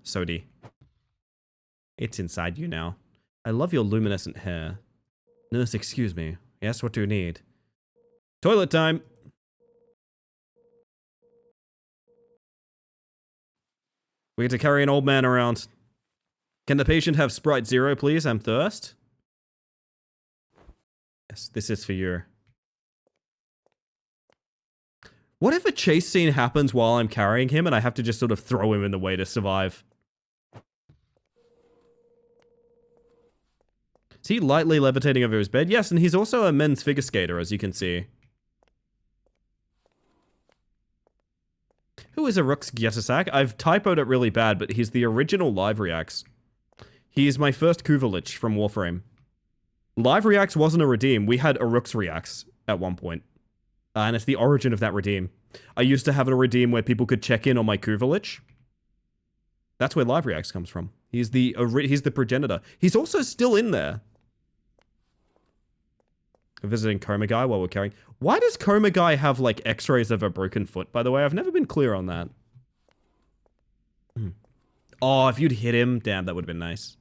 Sodi. It's inside you now. I love your luminescent hair. Nurse, excuse me. Yes, what do you need? Toilet time! We get to carry an old man around. Can the patient have Sprite Zero, please? I'm thirst. Yes, this is for you. What if a chase scene happens while I'm carrying him and I have to just sort of throw him in the way to survive? he lightly levitating over his bed? Yes, and he's also a men's figure skater, as you can see. Who is a Rux Getasak? I've typoed it really bad, but he's the original Live Reacts. He is my first Kuvalich from Warframe. Live Reacts wasn't a redeem. We had a Rux Reacts at one point. And it's the origin of that redeem. I used to have a redeem where people could check in on my Kuvalich. That's where Live Reacts comes from. He's the progenitor. He's also still in there. Visiting Coma Guy while we're carrying... Why does Coma Guy have, like, x-rays of a broken foot, by the way? I've never been clear on that. Oh, if you'd hit him, damn, that would have been nice.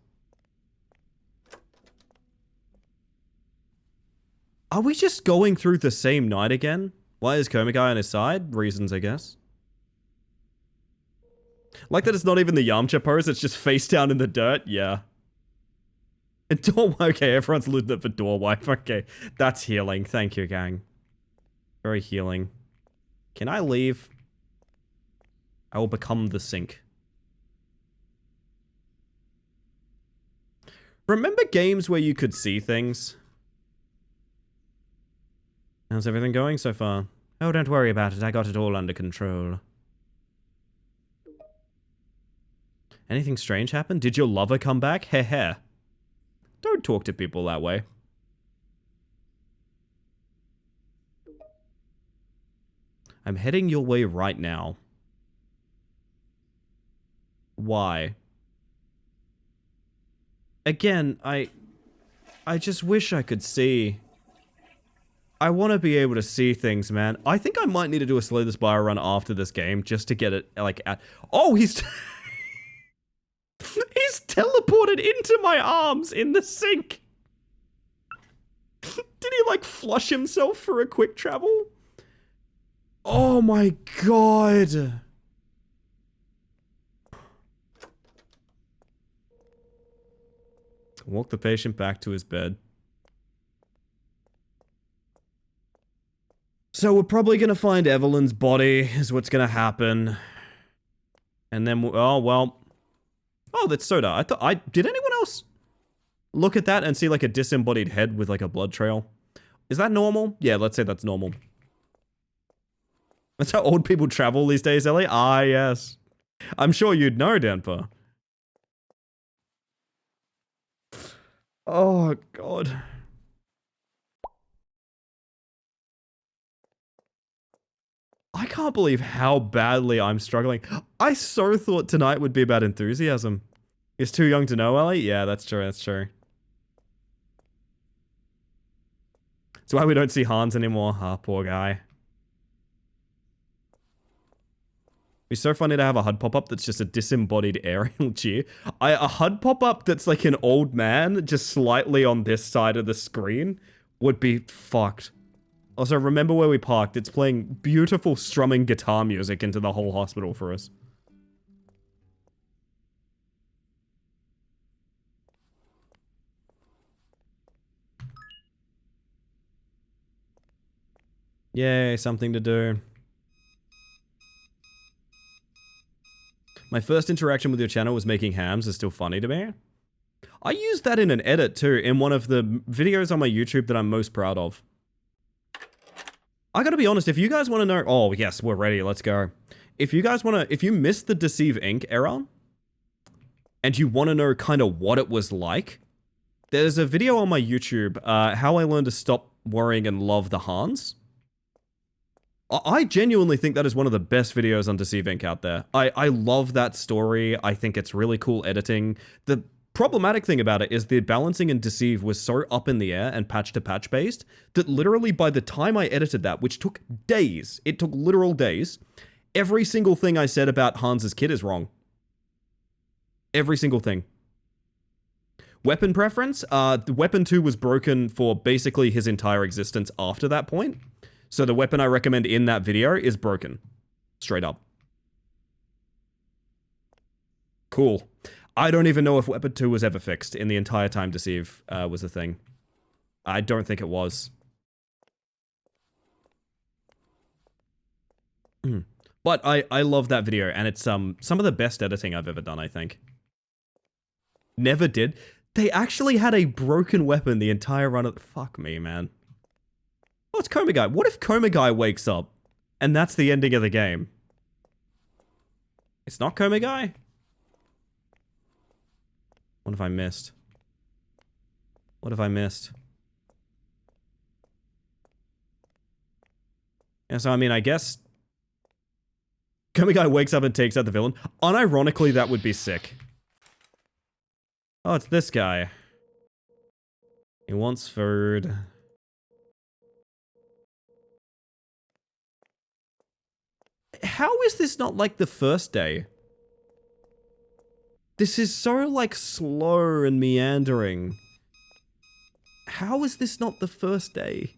Are we just going through the same night again? Why is Coma Guy on his side? Reasons, I guess. Like that it's not even the Yamcha pose, it's just face down in the dirt? Yeah. And okay, everyone's looting it for door wipe. Okay, that's healing. Thank you, gang. Very healing. Can I leave? I will become the sink. Remember games where you could see things? How's everything going so far? Oh, don't worry about it. I got it all under control. Anything strange happen? Did your lover come back? Heh heh. Don't talk to people that way. I'm heading your way right now. Why? Again, I just wish I could see. I want to be able to see things, man. I think I might need to do a Slay the Spire run after this game just to get it, like, at... Oh, he's... He's teleported into my arms in the sink. Did he, like, flush himself for a quick travel? Oh my god. Walk the patient back to his bed. So we're probably gonna find Evelyn's body, is what's gonna happen. And then, oh, well... Oh, that's Soda. Did anyone else look at that and see like a disembodied head with like a blood trail? Is that normal? Yeah, let's say that's normal. That's how old people travel these days, Ellie? Ah, yes. I'm sure you'd know, Denver. Oh, God. I can't believe how badly I'm struggling. I so thought tonight would be about enthusiasm. He's too young to know, Ellie? Yeah, that's true, that's true. That's why we don't see Hans anymore. Ah, poor guy. It's so funny to have a HUD pop-up that's just a disembodied aerial cheer. A HUD pop-up that's like an old man, just slightly on this side of the screen, would be fucked. Also, remember where we parked. It's playing beautiful strumming guitar music into the whole hospital for us. Yay, something to do. My first interaction with your channel was making hams is still funny to me. I used that in an edit too, in one of the videos on my YouTube that I'm most proud of. I gotta be honest, if you guys want to know... Oh, yes, we're ready, let's go. If you guys want to... If you missed the Deceive Inc. era, and you want to know kind of what it was like, there's a video on my YouTube, how I learned to stop worrying and love the Hans. I genuinely think that is one of the best videos on Deceive Inc. out there. I love that story. I think it's really cool editing. The problematic thing about it is the balancing in Deceive was so up in the air and patch to patch based that literally by the time I edited that, which took days, it took literal days, every single thing I said about Hans's kid is wrong. Every single thing. Weapon preference, the weapon 2 was broken for basically his entire existence after that point. So the weapon I recommend in that video is broken. Straight up. Cool. I don't even know if Weapon 2 was ever fixed in the entire time Deceive was a thing. I don't think it was. But I love that video, and it's some of the best editing I've ever done, I think. Never did. They actually had a broken weapon the entire run of... Fuck me, man. Oh, it's Coma Guy. What if Coma Guy wakes up and that's the ending of the game? It's not Coma Guy? What have I missed? What have I missed? Yeah, so I mean, I guess... Coma Guy wakes up and takes out the villain. Unironically, that would be sick. Oh, it's this guy. He wants food. How is this not like the first day? This is so, like, slow and meandering. How is this not the first day?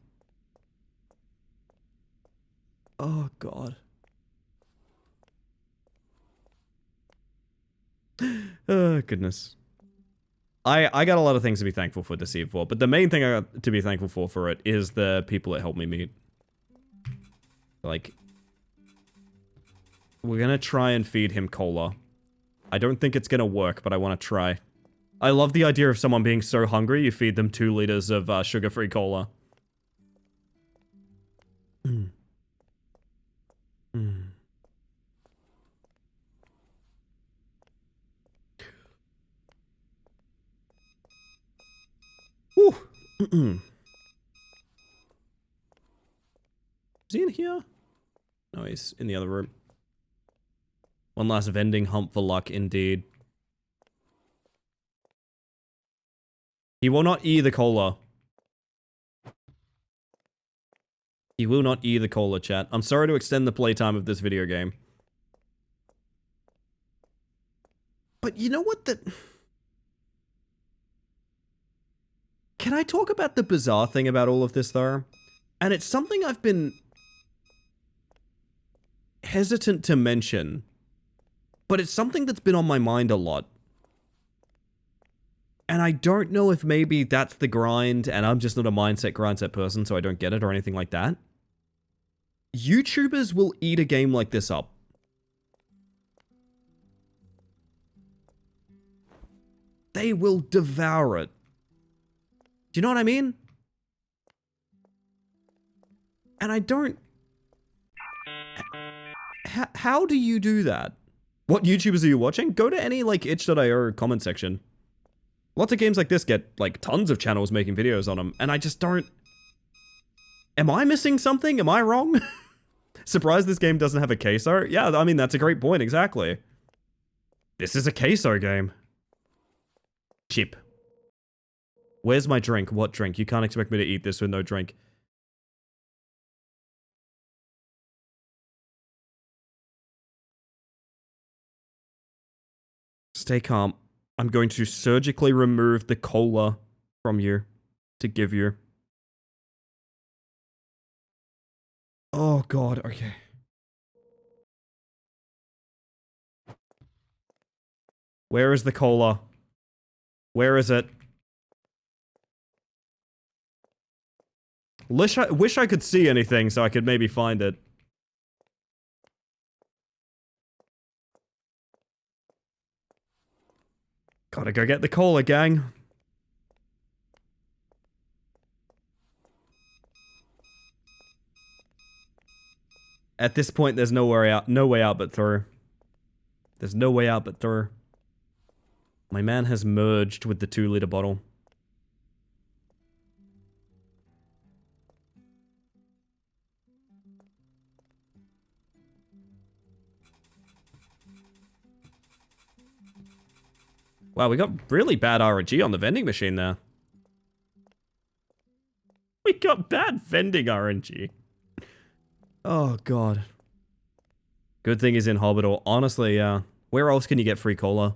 Oh, God. Oh, goodness. I got a lot of things to be thankful for Deceive for, but the main thing I got to be thankful for it is the people it helped me meet. Like, we're gonna try and feed him cola. I don't think it's gonna work, but I want to try. I love the idea of someone being so hungry, you feed them 2 liters of sugar-free cola. Mm. Mm. Whew. Is he in here? No, he's in the other room. One last vending hump for luck, indeed. He will not eat the cola. He will not eat the cola, chat. I'm sorry to extend the playtime of this video game. But you know what the... Can I talk about the bizarre thing about all of this, though? And it's something I've been hesitant to mention, but it's something that's been on my mind a lot. And I don't know if maybe that's the grind, and I'm just not a grindset person, so I don't get it or anything like that. YouTubers will eat a game like this up. They will devour it. Do you know what I mean? And I don't... How do you do that? What YouTubers are you watching? Go to any, like, itch.io comment section. Lots of games like this get, like, tons of channels making videos on them, and I just don't... Am I missing something? Am I wrong? Surprised this game doesn't have a queso? Yeah, I mean, that's a great point, exactly. This is a queso game. Chip. Where's my drink? What drink? You can't expect me to eat this with no drink. Stay calm. I'm going to surgically remove the cola from you to give you. Oh god, okay. Where is the cola? Where is it? Wish I could see anything so I could maybe find it. Gotta go get the cola, gang. At this point, there's no way out but through. There's no way out but through. My man has merged with the 2-liter bottle. Wow, we got really bad RNG on the vending machine there. We got bad vending RNG. Oh, God. Good thing he's in Hobbit. Honestly, where else can you get free cola?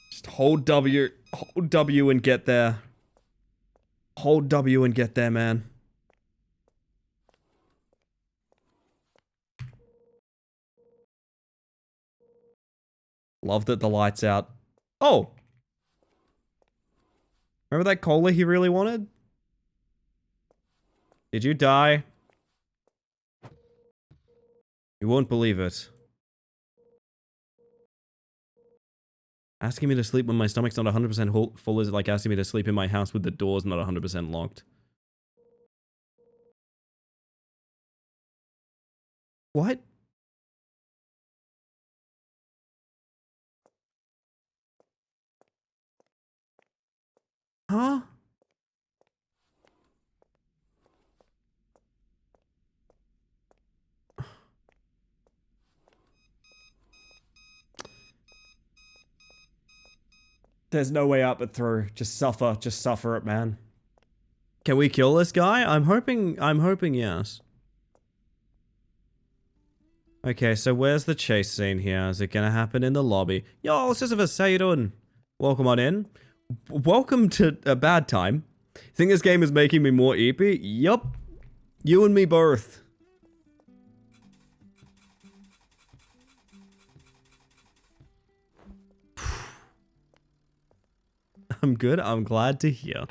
Just hold W and get there. Hold W and get there, man. Love that the light's out. Oh! Remember that cola he really wanted? Did you die? You won't believe it. Asking me to sleep when my stomach's not 100% full is like asking me to sleep in my house with the doors not 100% locked. What? Huh? There's no way out but through. Just suffer it, man. Can we kill this guy? I'm hoping yes. Okay, so where's the chase scene here? Is it gonna happen in the lobby? Yo, Sisyphus, how you doing? Welcome on in. Welcome to a bad time. Think this game is making me more EP? Yup. You and me both. I'm good. I'm glad to hear.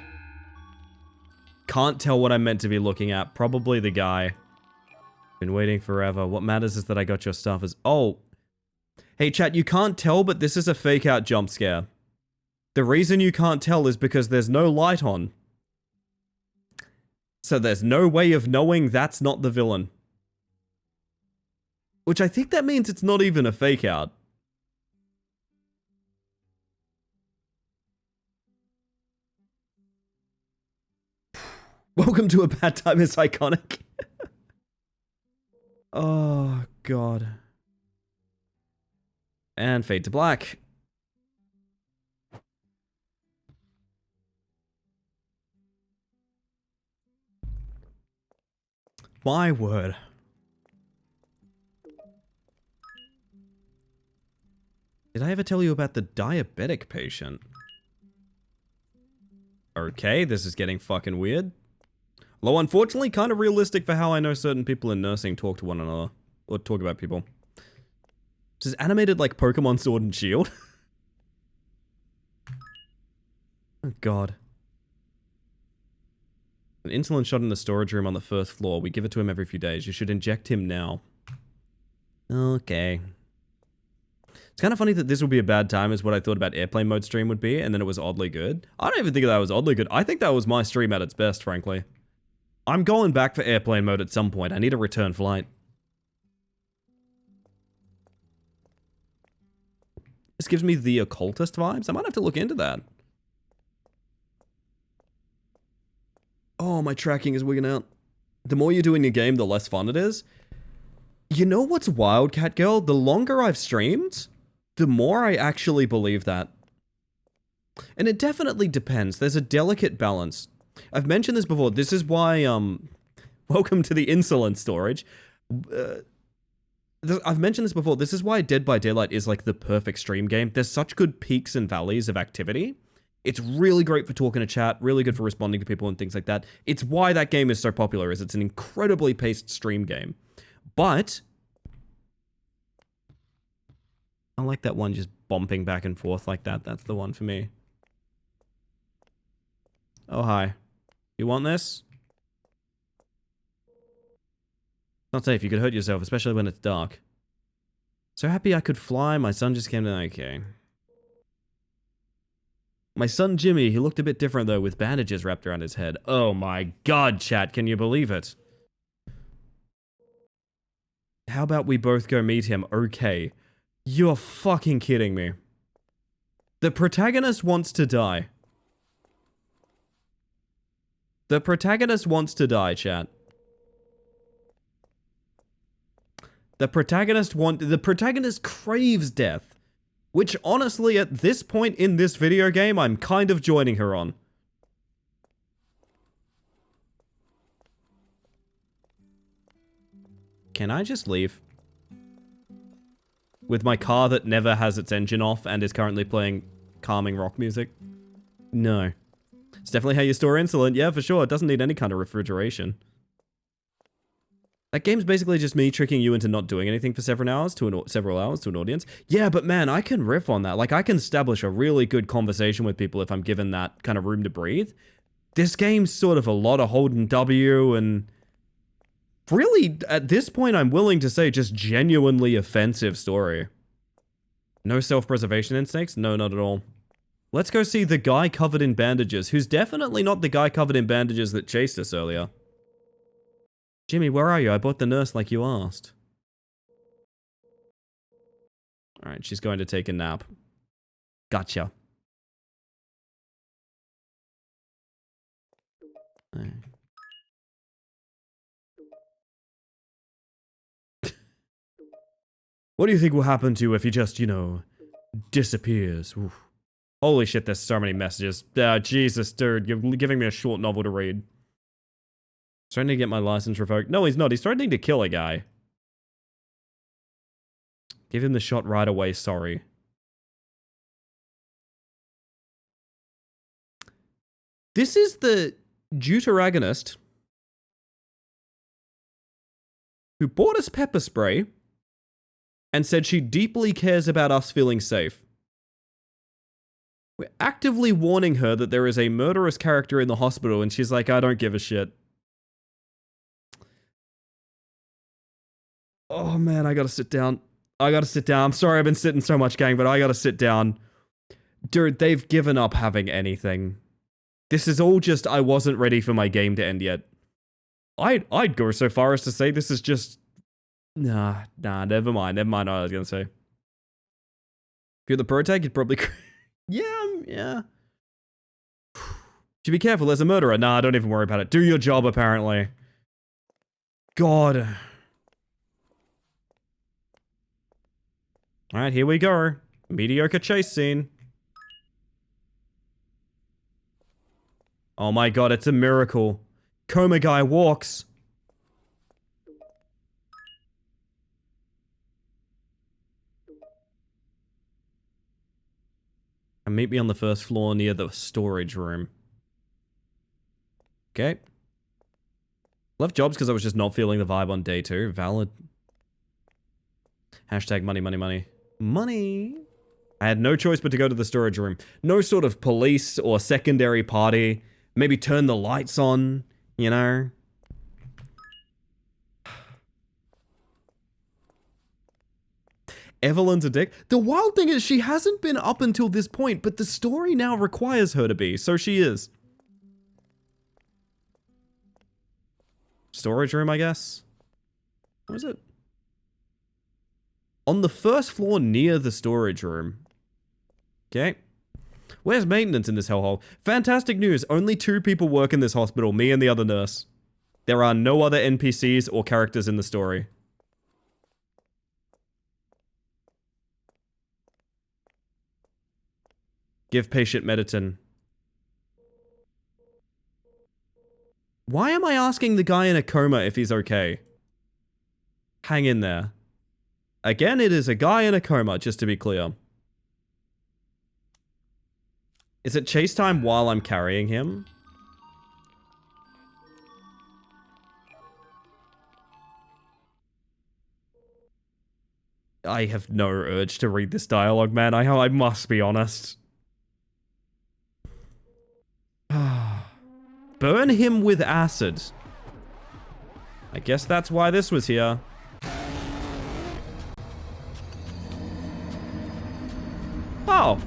Can't tell what I'm meant to be looking at. Probably the guy. Been waiting forever. What matters is that I got your stuff as... Oh. Hey, chat, you can't tell, but this is a fake out jump scare. The reason you can't tell is because there's no light on. So there's no way of knowing that's not the villain. Which I think that means it's not even a fake out. Welcome to a bad time is iconic. Oh, God. And fade to black. My word. Did I ever tell you about the diabetic patient? Okay, this is getting fucking weird. Although unfortunately kind of realistic for how I know certain people in nursing talk to one another. Or talk about people. This is animated like Pokemon Sword and Shield. Oh god. An insulin shot in the storage room on the first floor. We give it to him every few days. You should inject him now. Okay. It's kind of funny that this would be a bad time is what I thought about airplane mode stream would be, and then it was oddly good. I don't even think that was oddly good. I think that was my stream at its best, frankly. I'm going back for airplane mode at some point. I need a return flight. This gives me the occultist vibes. I might have to look into that. Oh, my tracking is wigging out. The more you do in your game, the less fun it is. You know what's wild, Catgirl? The longer I've streamed, the more I actually believe that. And it definitely depends. There's a delicate balance. I've mentioned this before. This is why, welcome to the insulin storage. I've mentioned this before. This is why Dead by Daylight is like the perfect stream game. There's such good peaks and valleys of activity. It's really great for talking to chat, really good for responding to people and things like that. It's why that game is so popular, is it's an incredibly paced stream game. But I like that one just bumping back and forth like that. That's the one for me. Oh, hi. You want this? Not safe. You could hurt yourself, especially when it's dark. So happy I could fly. My son just came to... Okay. My son Jimmy, he looked a bit different though, with bandages wrapped around his head. Oh my god, chat, can you believe it? How about we both go meet him? Okay. You're fucking kidding me. The protagonist wants to die. The protagonist wants to die, chat. The protagonist craves death. Which, honestly, at this point in this video game, I'm kind of joining her on. Can I just leave? With my car that never has its engine off and is currently playing calming rock music? No. It's definitely how you store insulin. Yeah, for sure. It doesn't need any kind of refrigeration. That game's basically just me tricking you into not doing anything for several hours to an audience. Yeah, but man, I can riff on that. Like, I can establish a really good conversation with people if I'm given that kind of room to breathe. This game's sort of a lot of holding W and... really, at this point, I'm willing to say just genuinely offensive story. No self-preservation instincts? No, not at all. Let's go see the guy covered in bandages, who's definitely not the guy covered in bandages that chased us earlier. Jimmy, where are you? I bought the nurse like you asked. Alright, she's going to take a nap. Gotcha. What do you think will happen to you if he just, you know, disappears? Oof. Holy shit, there's so many messages. Jesus, dude, you're giving me a short novel to read. Threatening to get my license revoked. No, he's not. He's threatening to kill a guy. Give him the shot right away, sorry. This is the deuteragonist who bought us pepper spray and said she deeply cares about us feeling safe. We're actively warning her that there is a murderous character in the hospital, and she's like, I don't give a shit. Oh man, I gotta sit down. I gotta sit down. I'm sorry I've been sitting so much, gang, but I gotta sit down. Dude, they've given up having anything. This is all just, I wasn't ready for my game to end yet. I'd go so far as to say this is just... Nah, never mind what I was gonna say. If you're the pro tag, you'd probably... yeah. Should be careful, there's a murderer. Nah, don't even worry about it. Do your job, apparently. God. Alright, here we go. Mediocre chase scene. Oh my god, it's a miracle. Coma guy walks. And meet me on the first floor near the storage room. Okay. Left jobs because I was just not feeling the vibe on day 2. Valid. Hashtag money, money, money. Money! I had no choice but to go to the storage room. No sort of police or secondary party. Maybe turn the lights on, you know? Evelyn's a dick. The wild thing is she hasn't been up until this point, but the story now requires her to be, so she is. Storage room, I guess? What is it? On the first floor near the storage room. Okay. Where's maintenance in this hellhole? Fantastic news. Only 2 people work in this hospital, me and the other nurse. There are no other NPCs or characters in the story. Give patient Mediton. Why am I asking the guy in a coma if he's okay? Hang in there. Again, it is a guy in a coma, just to be clear. Is it chase time while I'm carrying him? I have no urge to read this dialogue, man. I must be honest. Burn him with acid. I guess that's why this was here. Oh.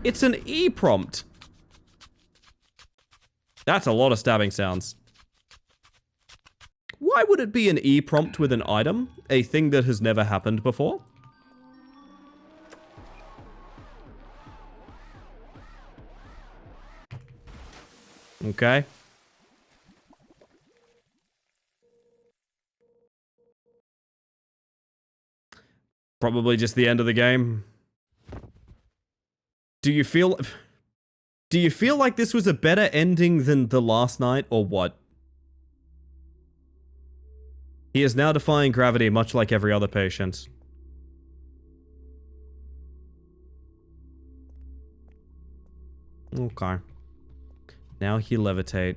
It's an E prompt. That's a lot of stabbing sounds. Why would it be an E prompt with an item? A thing that has never happened before? Okay. Probably just the end of the game. Do you feel like this was a better ending than the last night, or what? He is now defying gravity, much like every other patient. Okay. Now he levitate.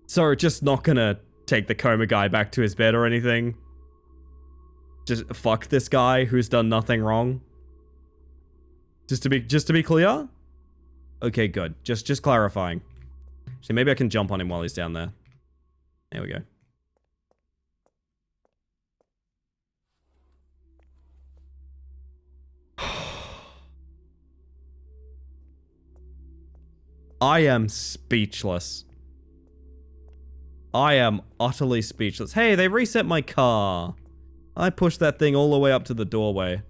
So, just not gonna take the coma guy back to his bed or anything? Just fuck this guy who's done nothing wrong? Just to be clear? Okay, good. Just clarifying. So maybe I can jump on him while he's down there. There we go. I am speechless. I am utterly speechless. Hey, they reset my car. I pushed that thing all the way up to the doorway.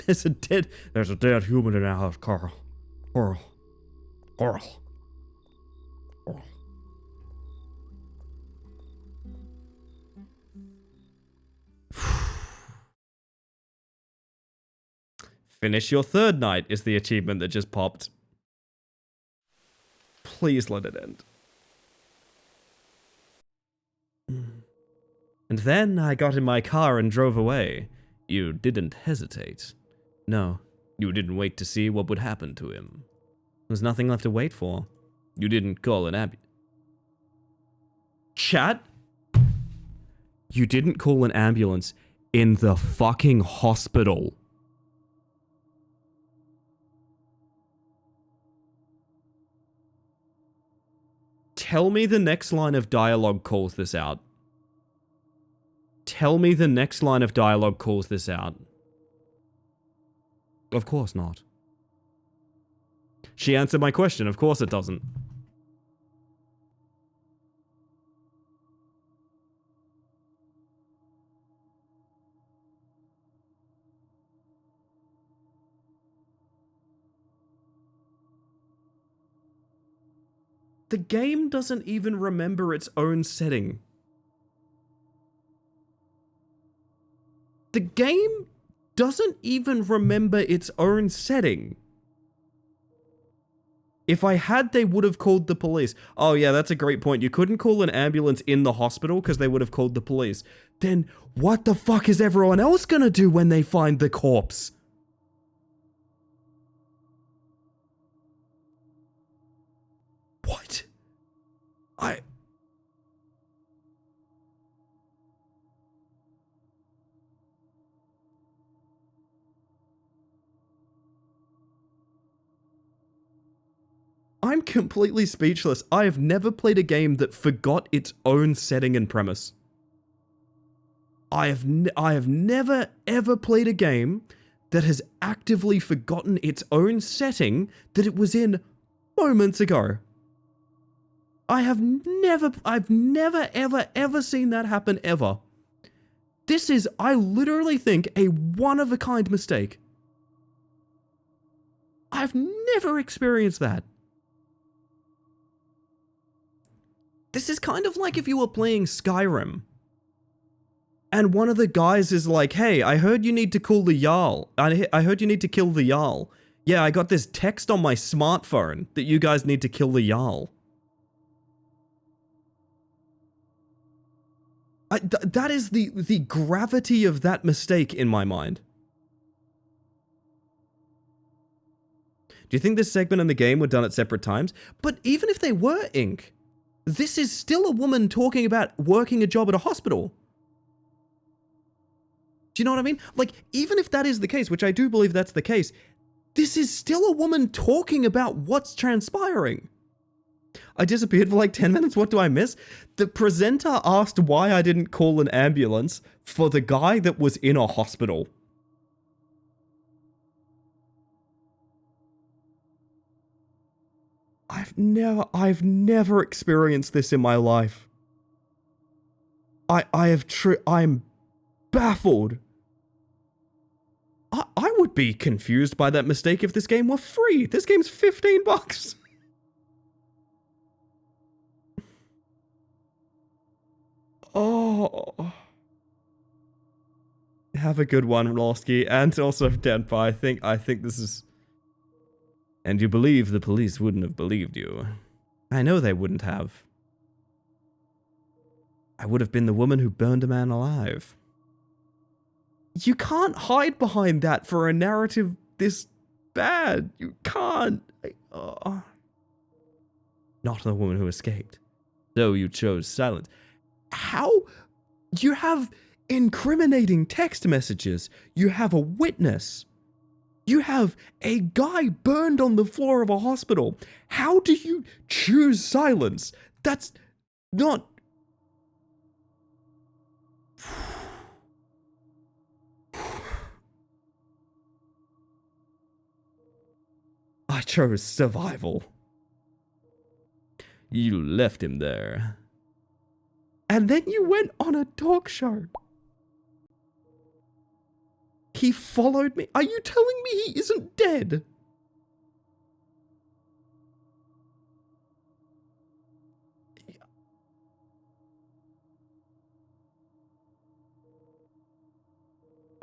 There's a dead human in our house, Carl. Carl. Carl. Carl. Finish your third night is the achievement that just popped. Please let it end. And then I got in my car and drove away. You didn't hesitate. No, you didn't wait to see what would happen to him. There's nothing left to wait for. You didn't call an Chat? You didn't call an ambulance in the fucking hospital. Tell me the next line of dialogue calls this out. Tell me the next line of dialogue calls this out. Of course not. She answered my question. Of course it doesn't. The game doesn't even remember its own setting. The game doesn't even remember its own setting. If I had, they would have called the police. Oh yeah, that's a great point. You couldn't call an ambulance in the hospital because they would have called the police. Then what the fuck is everyone else gonna do when they find the corpse? What? I'm completely speechless. I have never played a game that forgot its own setting and premise. I have never ever played a game that has actively forgotten its own setting that it was in moments ago. I've never ever seen that happen ever. This is, I literally think, a one-of-a-kind mistake. I've never experienced that. This is kind of like if you were playing Skyrim, and one of the guys is like, hey, I heard you need to kill the Jarl. I heard you need to kill the Jarl. Yeah, I got this text on my smartphone that you guys need to kill the Jarl. That is the gravity of that mistake in my mind. Do you think this segment in the game were done at separate times? But even if they were, Ink, this is still a woman talking about working a job at a hospital. Do you know what I mean? Like, even if that is the case, which I do believe that's the case, this is still a woman talking about what's transpiring. I disappeared for like 10 minutes. What do I miss? The presenter asked why I didn't call an ambulance for the guy that was in a hospital. I've never experienced this in my life. I'm baffled. I would be confused by that mistake if this game were free. This game's $15. Oh. Have a good one, Losky, and also Denpa. I think this is... And you believe the police wouldn't have believed you. I know they wouldn't have. I would have been the woman who burned a man alive. You can't hide behind that for a narrative this bad. You can't. Not the woman who escaped. So you chose silence. How? You have incriminating text messages. You have a witness. You have a guy burned on the floor of a hospital. How do you choose silence? That's not... I chose survival. You left him there. And then you went on a talk show. He followed me. Are you telling me he isn't dead?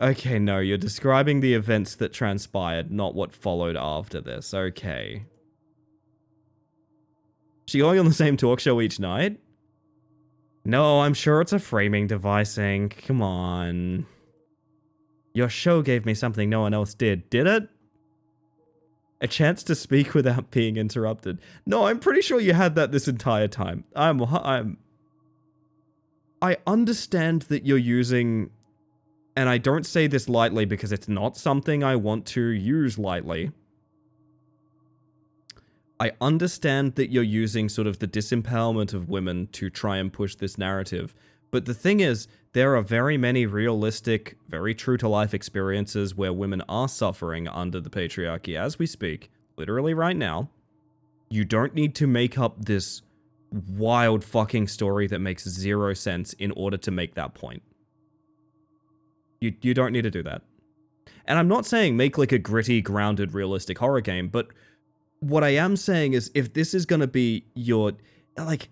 Okay, no, you're describing the events that transpired, not what followed after this. Okay. She going on the same talk show each night? No, I'm sure it's a framing device, Ink. Come on. Your show gave me something no one else did it? A chance to speak without being interrupted. No, I'm pretty sure you had that this entire time. I understand that you're using, and I don't say this lightly because it's not something I want to use lightly. I understand that you're using sort of the disempowerment of women to try and push this narrative. But the thing is, there are very many realistic, very true-to-life experiences where women are suffering under the patriarchy as we speak, literally right now. You don't need to make up this wild fucking story that makes zero sense in order to make that point. You don't need to do that. And I'm not saying make like a gritty, grounded, realistic horror game, but what I am saying is if this is gonna be your, like,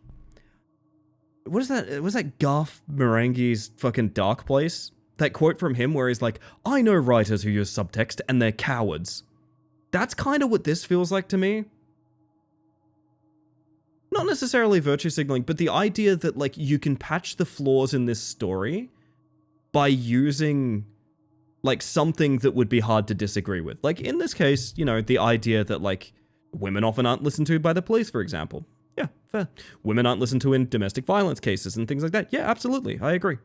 what is that? Was that Garth Marenghi's fucking Dark Place? That quote from him where he's like, I know writers who use subtext and they're cowards. That's kind of what this feels like to me. Not necessarily virtue signaling, but the idea that, like, you can patch the flaws in this story by using, like, something that would be hard to disagree with. Like, in this case, you know, the idea that, like, women often aren't listened to by the police, for example. Yeah, fair. Women aren't listened to in domestic violence cases and things like that. Yeah, absolutely. I agree.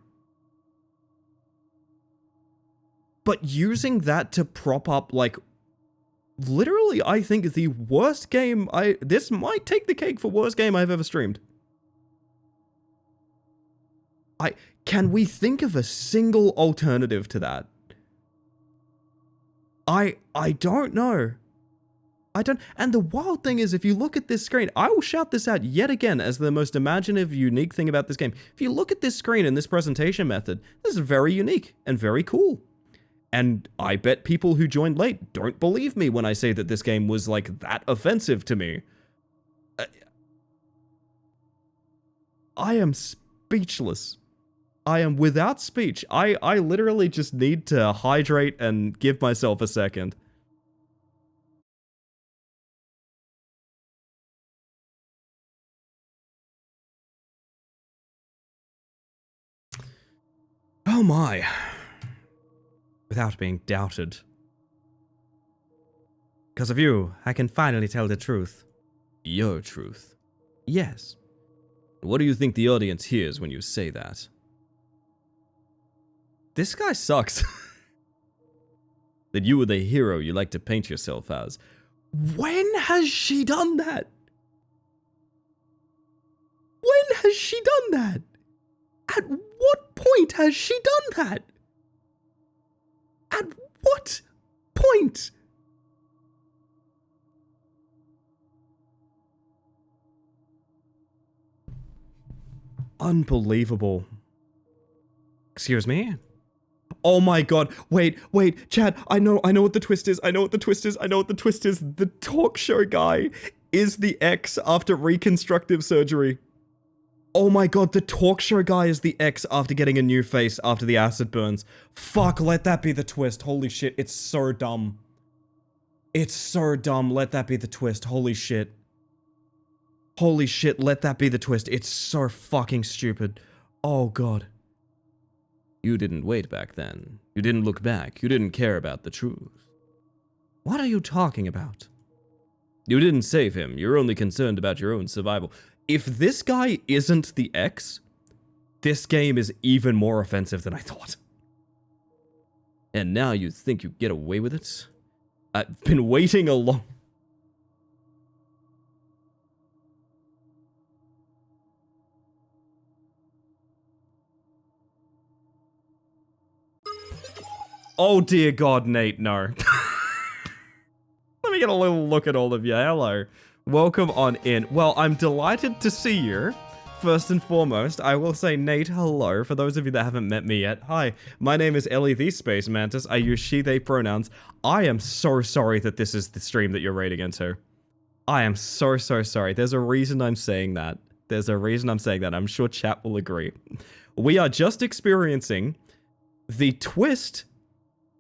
But using that to prop up, like, literally, I think the worst game this might take the cake for worst game I've ever streamed. Can we think of a single alternative to that? I don't know. And the wild thing is, if you look at this screen, I will shout this out yet again as the most imaginative, unique thing about this game. If you look at this screen and this presentation method, this is very unique and very cool. And I bet people who joined late don't believe me when I say that this game was, like, that offensive to me. I am speechless. I am without speech. I literally just need to hydrate and give myself a second. Oh my. Without being doubted. Because of you, I can finally tell the truth. Your truth. Yes. What do you think the audience hears when you say that? This guy sucks. That you were the hero you like to paint yourself as. When has she done that? When has she done that? At what point has she done that? At what point? Unbelievable. Excuse me? Oh my god, wait, Chad, I know what the twist is, I know what the twist is. The talk show guy is the ex after reconstructive surgery. Oh my god, the talk show guy is the ex after getting a new face after the acid burns. Fuck, let that be the twist. Holy shit, it's so dumb. It's so dumb, let that be the twist. Holy shit. Holy shit, let that be the twist. It's so fucking stupid. Oh god. You didn't wait back then. You didn't look back. You didn't care about the truth. What are you talking about? You didn't save him. You're only concerned about your own survival. If this guy isn't the ex, this game is even more offensive than I thought. And now you think you get away with it? I've been waiting a long... Oh dear God, Nate, no. Let me get a little look at all of you. Hello. Welcome on in. Well, I'm delighted to see you. First and foremost, I will say, Nate, hello. For those of you that haven't met me yet, hi. My name is Ellie the Space Mantis. I use she, they pronouns. I am so sorry that this is the stream that you're raiding into. I am so sorry. There's a reason I'm saying that. I'm sure chat will agree. We are just experiencing the twist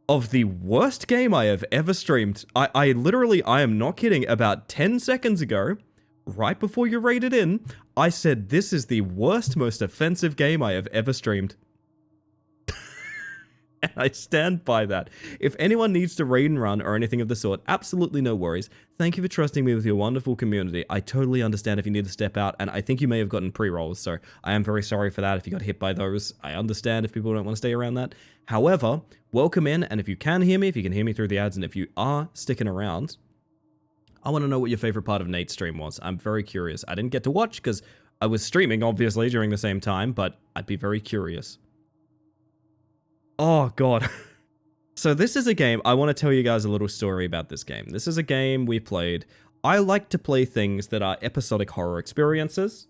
of the worst game I have ever streamed. I literally, I am not kidding, about 10 seconds ago, right before you raided in, I said this is the worst, most offensive game I have ever streamed. And I stand by that. If anyone needs to raid and run or anything of the sort, absolutely no worries. Thank you for trusting me with your wonderful community. I totally understand if you need to step out, and I think you may have gotten pre-rolls, so I am very sorry for that if you got hit by those. I understand if people don't want to stay around that. However, welcome in, and if you can hear me, if you can hear me through the ads, and if you are sticking around, I want to know what your favorite part of Nate's stream was. I'm very curious. I didn't get to watch because I was streaming, obviously, during the same time, but I'd be very curious. Oh, God. So this is a game, I want to tell you guys a little story about this game. This is a game we played. I like to play things that are episodic horror experiences.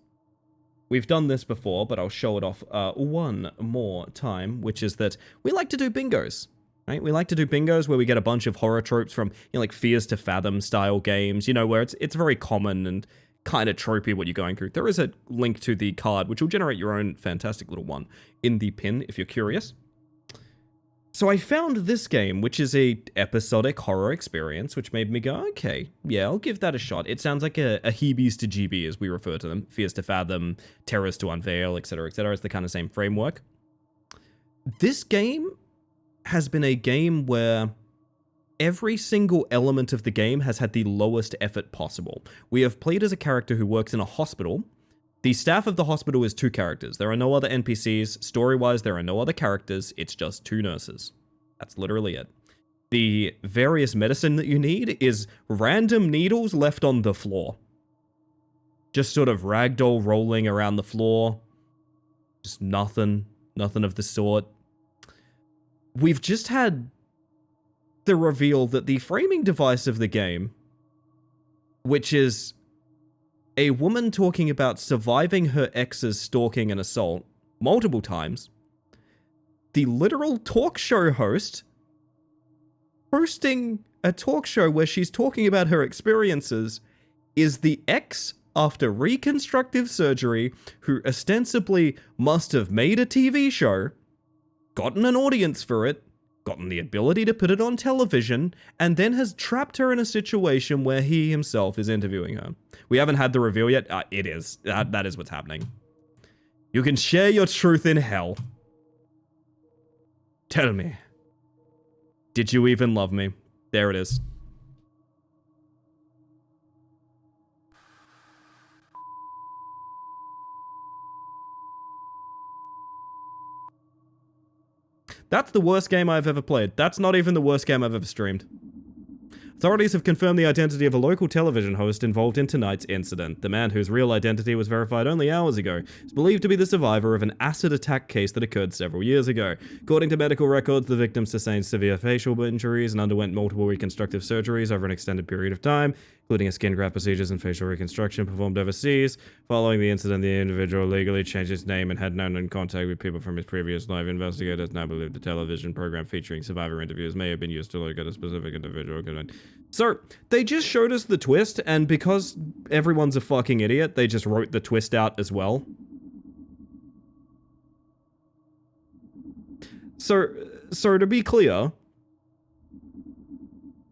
We've done this before, but I'll show it off one more time, which is that we like to do bingos, right? We like to do bingos where we get a bunch of horror tropes from, like Fears to Fathom style games, where it's very common and kind of tropey what you're going through. There is a link to the card, which will generate your own fantastic little one in the pin if you're curious. So I found this game, which is a episodic horror experience, which made me go, okay, yeah, I'll give that a shot. It sounds like a Heebies to GB, as we refer to them. Fears to Fathom, Terrors to Unveil, etc., etc. It's the kind of same framework. This game has been a game where every single element of the game has had the lowest effort possible. We have played as a character who works in a hospital. The staff of the hospital is 2 characters. There are no other NPCs. Story-wise, there are no other characters. It's just 2 nurses. That's literally it. The various medicine that you need is random needles left on the floor. Just sort of ragdoll rolling around the floor. Just nothing of the sort. We've just had the reveal that the framing device of the game, which is a woman talking about surviving her ex's stalking and assault multiple times. The literal talk show host hosting a talk show where she's talking about her experiences is the ex after reconstructive surgery who ostensibly must have made a TV show, gotten an audience for it, gotten the ability to put it on television, and then has trapped her in a situation where he himself is interviewing her. We haven't had the reveal yet. It is. That is what's happening. You can share your truth in hell. Tell me. Did you even love me? There it is. That's the worst game I've ever played. That's not even the worst game I've ever streamed. Authorities have confirmed the identity of a local television host involved in tonight's incident. The man, whose real identity was verified only hours ago, is believed to be the survivor of an acid attack case that occurred several years ago. According to medical records, the victim sustained severe facial injuries and underwent multiple reconstructive surgeries over an extended period of time, including a skin graft procedures and facial reconstruction performed overseas. Following the incident, the individual legally changed his name and had known in contact with people from his previous life. Investigators now believe the television program featuring survivor interviews may have been used to locate a specific individual. So, they just showed us the twist, and because everyone's a fucking idiot, they just wrote the twist out as well. So to be clear,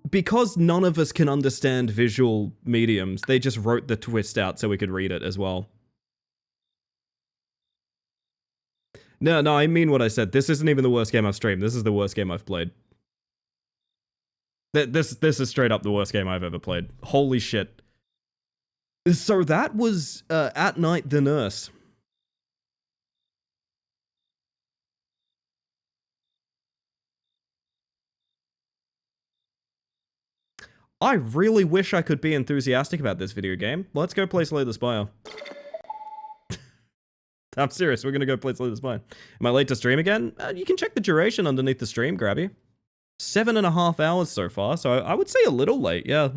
because none of us can understand visual mediums, they just wrote the twist out so we could read it as well. No, I mean what I said. This isn't even the worst game I've streamed. This is the worst game I've played. This is straight up the worst game I've ever played. Holy shit. So that was At Night the Nurse. I really wish I could be enthusiastic about this video game. Let's go play Slay the Spire. I'm serious, we're gonna go play Slay the Spire. Am I late to stream again? You can check the duration underneath the stream, Grabby. 7.5 hours so far, so I would say a little late, yeah.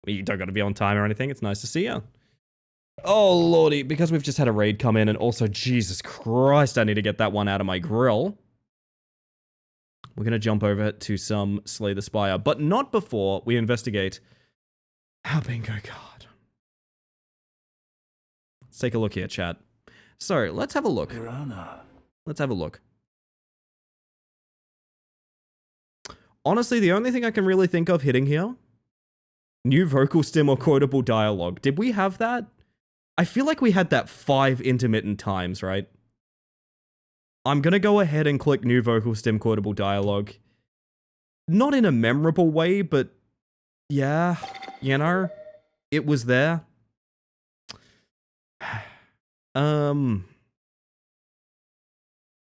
You don't gotta be on time or anything, it's nice to see you. Oh lordy, because we've just had a raid come in, and also, Jesus Christ, I need to get that one out of my grill. We're gonna jump over to some Slay the Spire, but not before we investigate our bingo card. Let's take a look here, chat. So, let's have a look. Let's have a look. Honestly, the only thing I can really think of hitting here, new vocal stim or quotable dialogue. Did we have that? I feel like we had that 5 intermittent times, right? I'm gonna go ahead and click new vocal stim quotable dialogue. Not in a memorable way, but yeah, you know, it was there.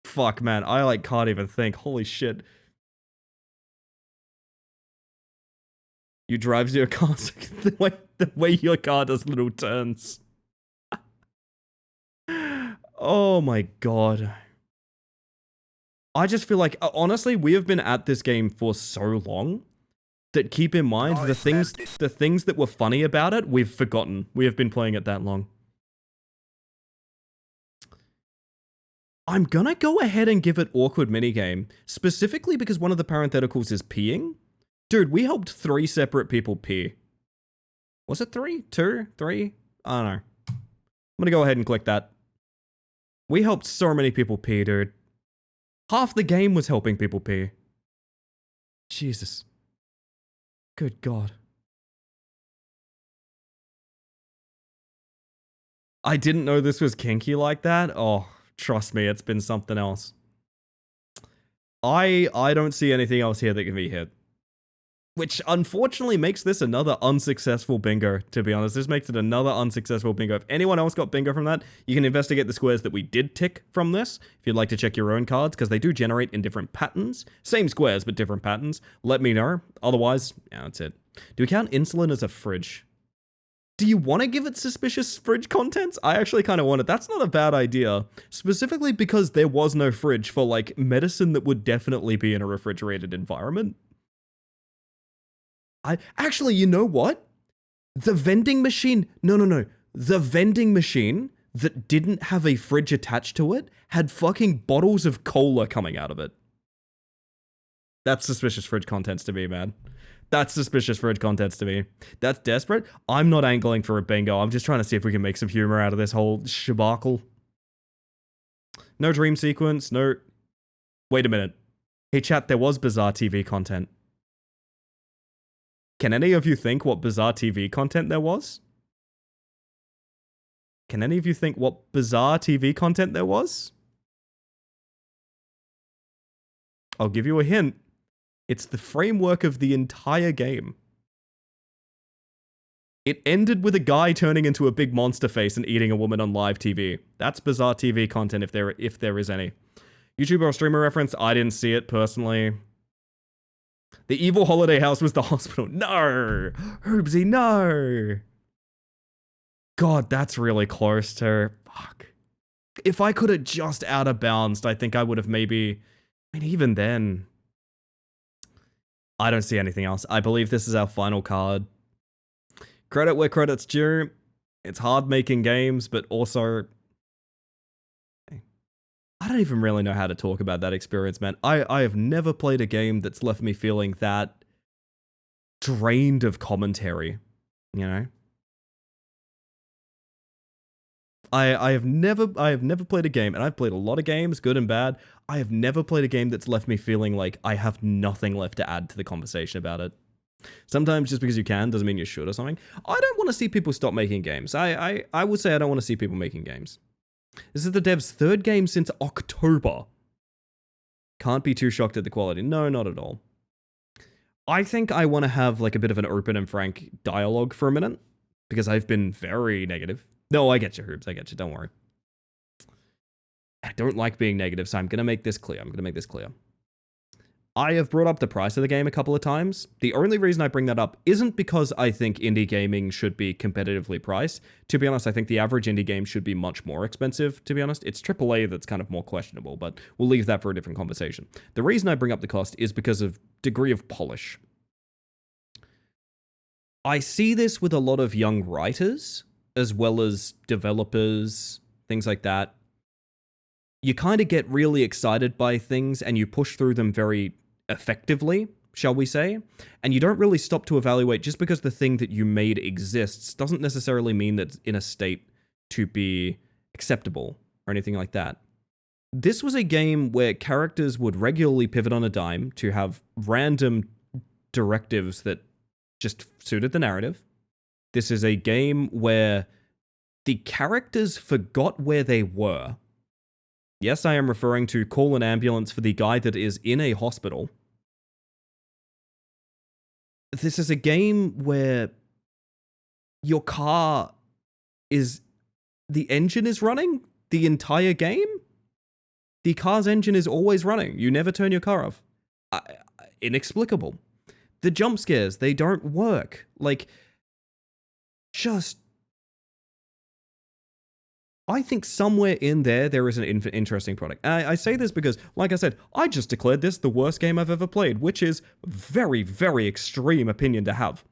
Fuck, man, I like can't even think. Holy shit. You drive your car the way your car does little turns. Oh my god. I just feel like, honestly, we have been at this game for so long that, keep in mind, the things that were funny about it, we've forgotten. We have been playing it that long. I'm gonna go ahead and give it awkward minigame, specifically because one of the parentheticals is peeing. Dude, we helped 3 separate people pee. Was it 3? 2? 3? I don't know. I'm gonna go ahead and click that. We helped so many people pee, dude. Half the game was helping people pee. Jesus. Good God. I didn't know this was kinky like that. Oh, trust me, it's been something else. I don't see anything else here that can be hit. Which, unfortunately, makes this another unsuccessful bingo, to be honest. This makes it another unsuccessful bingo. If anyone else got bingo from that, you can investigate the squares that we did tick from this, if you'd like to check your own cards, because they do generate in different patterns. Same squares, but different patterns. Let me know. Otherwise, yeah, that's it. Do we count insulin as a fridge? Do you want to give it suspicious fridge contents? I actually kind of want it. That's not a bad idea. Specifically because there was no fridge for, like, medicine that would definitely be in a refrigerated environment. Actually, you know what? The vending machine... No. The vending machine that didn't have a fridge attached to it had fucking bottles of cola coming out of it. That's suspicious fridge contents to me, man. That's suspicious fridge contents to me. That's desperate. I'm not angling for a bingo. I'm just trying to see if we can make some humor out of this whole shabacle. No dream sequence. No... Wait a minute. Hey, chat, there was bizarre TV content. Can any of you think what bizarre TV content there was? Can any of you think what bizarre TV content there was? I'll give you a hint. It's the framework of the entire game. It ended with a guy turning into a big monster face and eating a woman on live TV. That's bizarre TV content if there is any. YouTuber or streamer reference, I didn't see it personally. The evil holiday house was the hospital. No! Hoobsy, no! God, that's really close to... Fuck. If I could have just out of bounds, I think I would have maybe... I mean, even then... I don't see anything else. I believe this is our final card. Credit where credit's due. It's hard making games, but also... I don't even really know how to talk about that experience, man. I have never played a game that's left me feeling that drained of commentary, you know? I have never played a game, and I've played a lot of games, good and bad. I have never played a game that's left me feeling like I have nothing left to add to the conversation about it. Sometimes just because you can doesn't mean you should or something. I don't want to see people stop making games. I would say I don't want to see people making games. This is the dev's 3rd game since October. Can't be too shocked at the quality. No, not at all. I think I want to have like a bit of an open and frank dialogue for a minute, because I've been very negative. No, I get you, Hoobs. I get you. Don't worry. I don't like being negative, so I'm going to make this clear. I have brought up the price of the game a couple of times. The only reason I bring that up isn't because I think indie gaming should be competitively priced. To be honest, I think the average indie game should be much more expensive, to be honest. It's AAA that's kind of more questionable, but we'll leave that for a different conversation. The reason I bring up the cost is because of degree of polish. I see this with a lot of young writers, as well as developers, things like that. You kind of get really excited by things and you push through them very effectively, shall we say, and you don't really stop to evaluate. Just because the thing that you made exists doesn't necessarily mean that it's in a state to be acceptable or anything like that. This was a game where characters would regularly pivot on a dime to have random directives that just suited the narrative. This is a game where the characters forgot where they were. Yes, I am referring to call an ambulance for the guy that is in a hospital. This is a game where your car is... the engine is running the entire game? The car's engine is always running. You never turn your car off. Inexplicable. The jump scares, they don't work. Like, just... I think somewhere in there is an interesting product. I say this because, like I said, I just declared this the worst game I've ever played, which is very, very extreme opinion to have.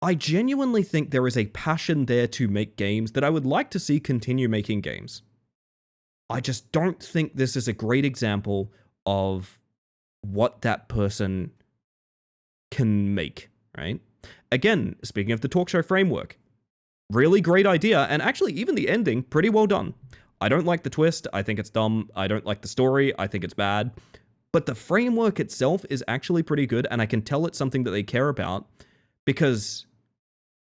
I genuinely think there is a passion there to make games that I would like to see continue making games. I just don't think this is a great example of what that person can make, right? Again, speaking of the talk show framework, really great idea, and actually even the ending, pretty well done. I don't like the twist, I think it's dumb. I don't like the story, I think it's bad. But the framework itself is actually pretty good, and I can tell it's something that they care about, because,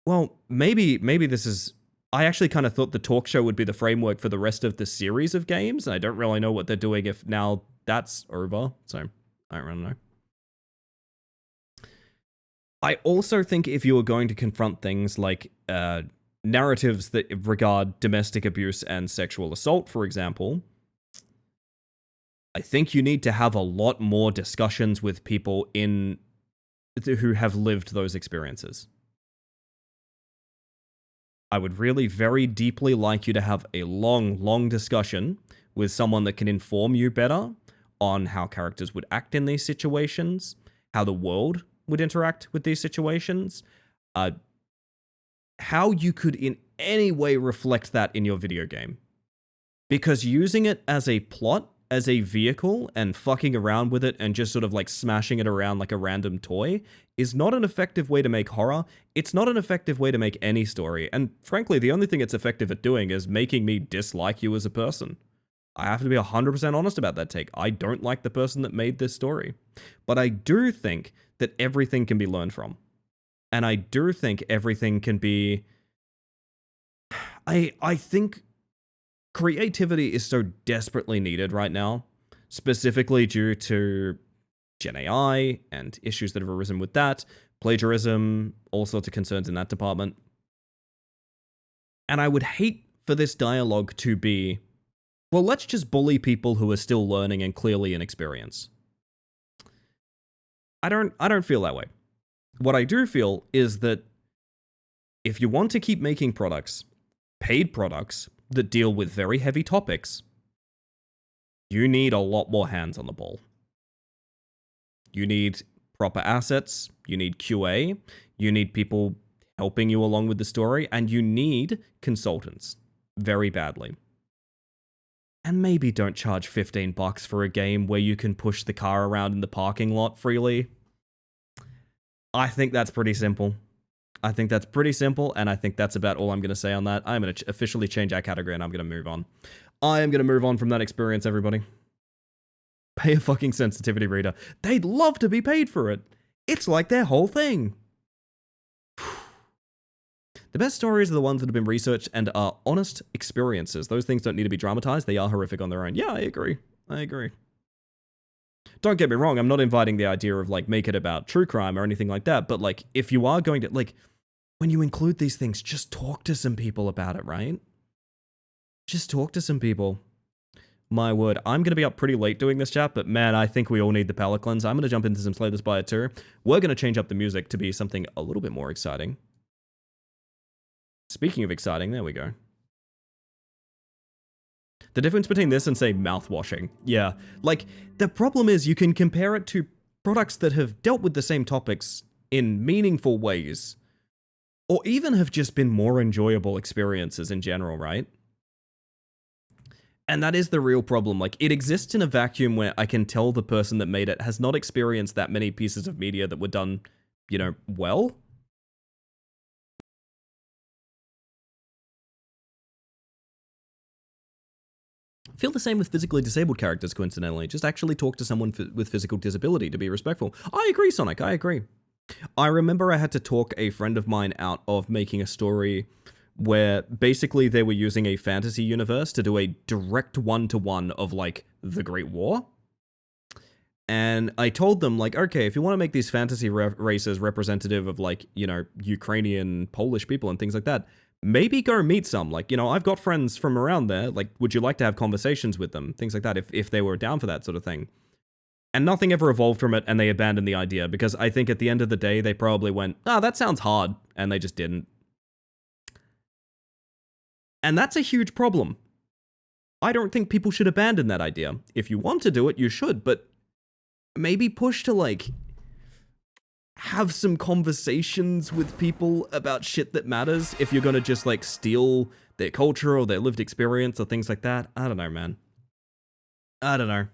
well, maybe this is... I actually kind of thought the talk show would be the framework for the rest of the series of games, and I don't really know what they're doing if now that's over, so I don't really know. I also think if you are going to confront things like narratives that regard domestic abuse and sexual assault, for example, I think you need to have a lot more discussions with people who have lived those experiences. I would really very deeply like you to have a long discussion with someone that can inform you better on how characters would act in these situations, how the world would interact with these situations, how you could in any way reflect that in your video game. Because using it as a plot, as a vehicle, and fucking around with it and just sort of like smashing it around like a random toy is not an effective way to make horror. It's not an effective way to make any story. And frankly, the only thing it's effective at doing is making me dislike you as a person. I have to be 100% honest about that take. I don't like the person that made this story. But I do think that everything can be learned from. And I do think everything can be... I think creativity is so desperately needed right now, specifically due to Gen AI and issues that have arisen with that, plagiarism, all sorts of concerns in that department. And I would hate for this dialogue to be, well, let's just bully people who are still learning and clearly inexperienced. I don't feel that way. What I do feel is that if you want to keep making products, paid products, that deal with very heavy topics, you need a lot more hands on the ball. You need proper assets, you need QA, you need people helping you along with the story, and you need consultants very badly. And maybe don't charge $15 for a game where you can push the car around in the parking lot freely. I think that's pretty simple. I think that's pretty simple, and I think that's about all I'm going to say on that. I'm going to officially change our category, and I'm going to move on. I am going to move on from that experience, everybody. Pay a fucking sensitivity reader. They'd love to be paid for it. It's like their whole thing. The best stories are the ones that have been researched and are honest experiences. Those things don't need to be dramatized. They are horrific on their own. Yeah, I agree. Don't get me wrong, I'm not inviting the idea of, like, make it about true crime or anything like that, but, like, if you are going to, like, when you include these things, just talk to some people about it, right? Just talk to some people. My word, I'm going to be up pretty late doing this, chat, but man, I think we all need the palate cleanse. I'm going to jump into some Slay the Spire 2. We're going to change up the music to be something a little bit more exciting. Speaking of exciting, there we go. The difference between this and, say, mouthwashing. Yeah, like, the problem is you can compare it to products that have dealt with the same topics in meaningful ways, or even have just been more enjoyable experiences in general, right? And that is the real problem. Like, it exists in a vacuum where I can tell the person that made it has not experienced that many pieces of media that were done, you know, well. I feel the same with physically disabled characters, coincidentally. Just actually talk to someone with physical disability to be respectful. I agree, Sonic, I agree. I remember I had to talk a friend of mine out of making a story where basically they were using a fantasy universe to do a direct one-to-one of, like, the Great War. And I told them, like, okay, if you want to make these fantasy races representative of, like, you know, Ukrainian, Polish people and things like that, maybe go meet some. Like, you know, I've got friends from around there. Like, would you like to have conversations with them? Things like that, if they were down for that sort of thing. And nothing ever evolved from it, and they abandoned the idea, because I think at the end of the day, they probably went, that sounds hard, and they just didn't. And that's a huge problem. I don't think people should abandon that idea. If you want to do it, you should, but maybe push to, like, have some conversations with people about shit that matters if you're gonna just, like, steal their culture or their lived experience or things like that. I don't know, man. I don't know.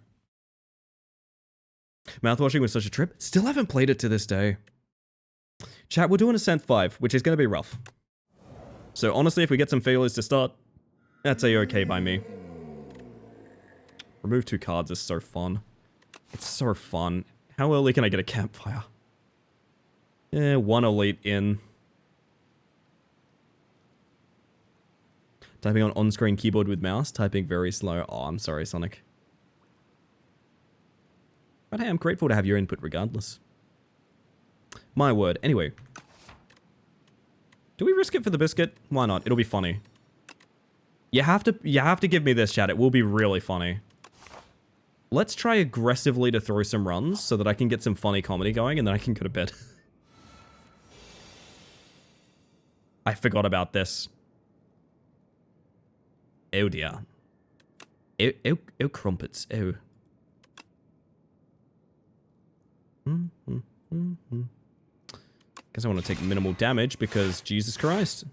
Mouthwashing was such a trip. Still haven't played it to this day. Chat, we're doing Ascent 5, which is gonna be rough. So honestly, if we get some failures to start, that's a-okay by me. Remove 2 cards is so fun. It's so fun. How early can I get a campfire? 1 elite in. Typing on on-screen keyboard with mouse, typing very slow. Oh, I'm sorry, Sonic. But hey, I'm grateful to have your input regardless. My word. Anyway. Do we risk it for the biscuit? Why not? It'll be funny. You have to give me this, chat. It will be really funny. Let's try aggressively to throw some runs so that I can get some funny comedy going and then I can go to bed. I forgot about this. Oh dear. Oh crumpets. Oh. Guess I want to take minimal damage because Jesus Christ.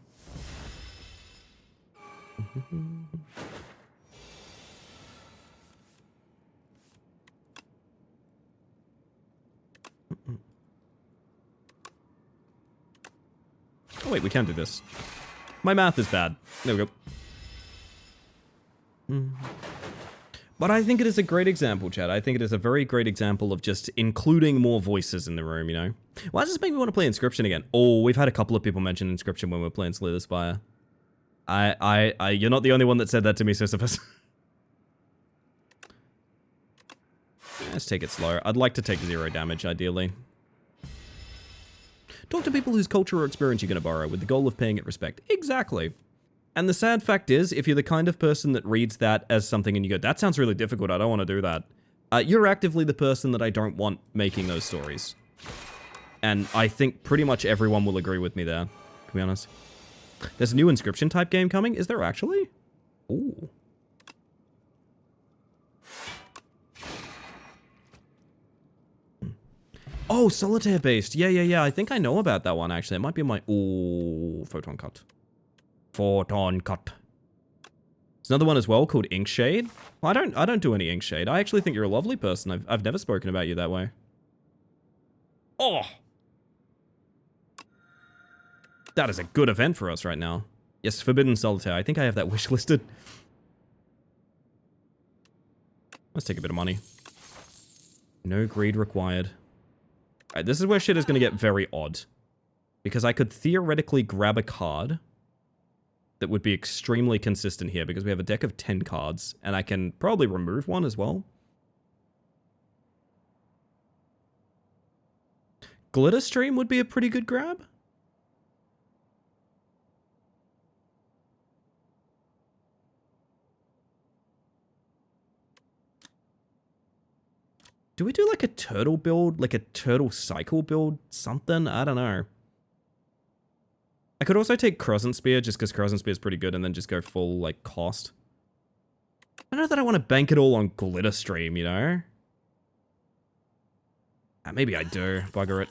Oh wait, we can do this. My math is bad. There we go. But I think it is a great example, Chad. I think it is a very great example of just including more voices in the room, you know? Why does this make me want to play Inscription again? Oh, we've had a couple of people mention Inscription when we're playing Slay the Spire. You're not the only one that said that to me, Sisyphus. Let's take it slow. I'd like to take 0 damage, ideally. Talk to people whose culture or experience you're going to borrow with the goal of paying it respect. Exactly. And the sad fact is, if you're the kind of person that reads that as something and you go, that sounds really difficult, I don't want to do that, you're actively the person that I don't want making those stories. And I think pretty much everyone will agree with me there, to be honest. There's a new Inscription type game coming? Is there actually? Ooh. Oh, solitaire based. Yeah. I think I know about that one, actually. It might be my... Ooh, Photon Cut. Photon Cut. There's another one as well called Inkshade. Well, I don't do any Inkshade. I actually think you're a lovely person. I've never spoken about you that way. Oh! That is a good event for us right now. Yes, Forbidden Solitaire. I think I have that wish listed. Let's take a bit of money. No greed required. Alright, this is where shit is going to get very odd. Because I could theoretically grab a card that would be extremely consistent here, because we have a deck of 10 cards, and I can probably remove one as well. Glitter Stream would be a pretty good grab. Do we do like a turtle build? Like a turtle cycle build? Something? I don't know. I could also take Crescent Spear just because Crescent Spear is pretty good and then just go full like cost. I don't know that I want to bank it all on Glitter Stream, you know? Maybe I do. Bugger it.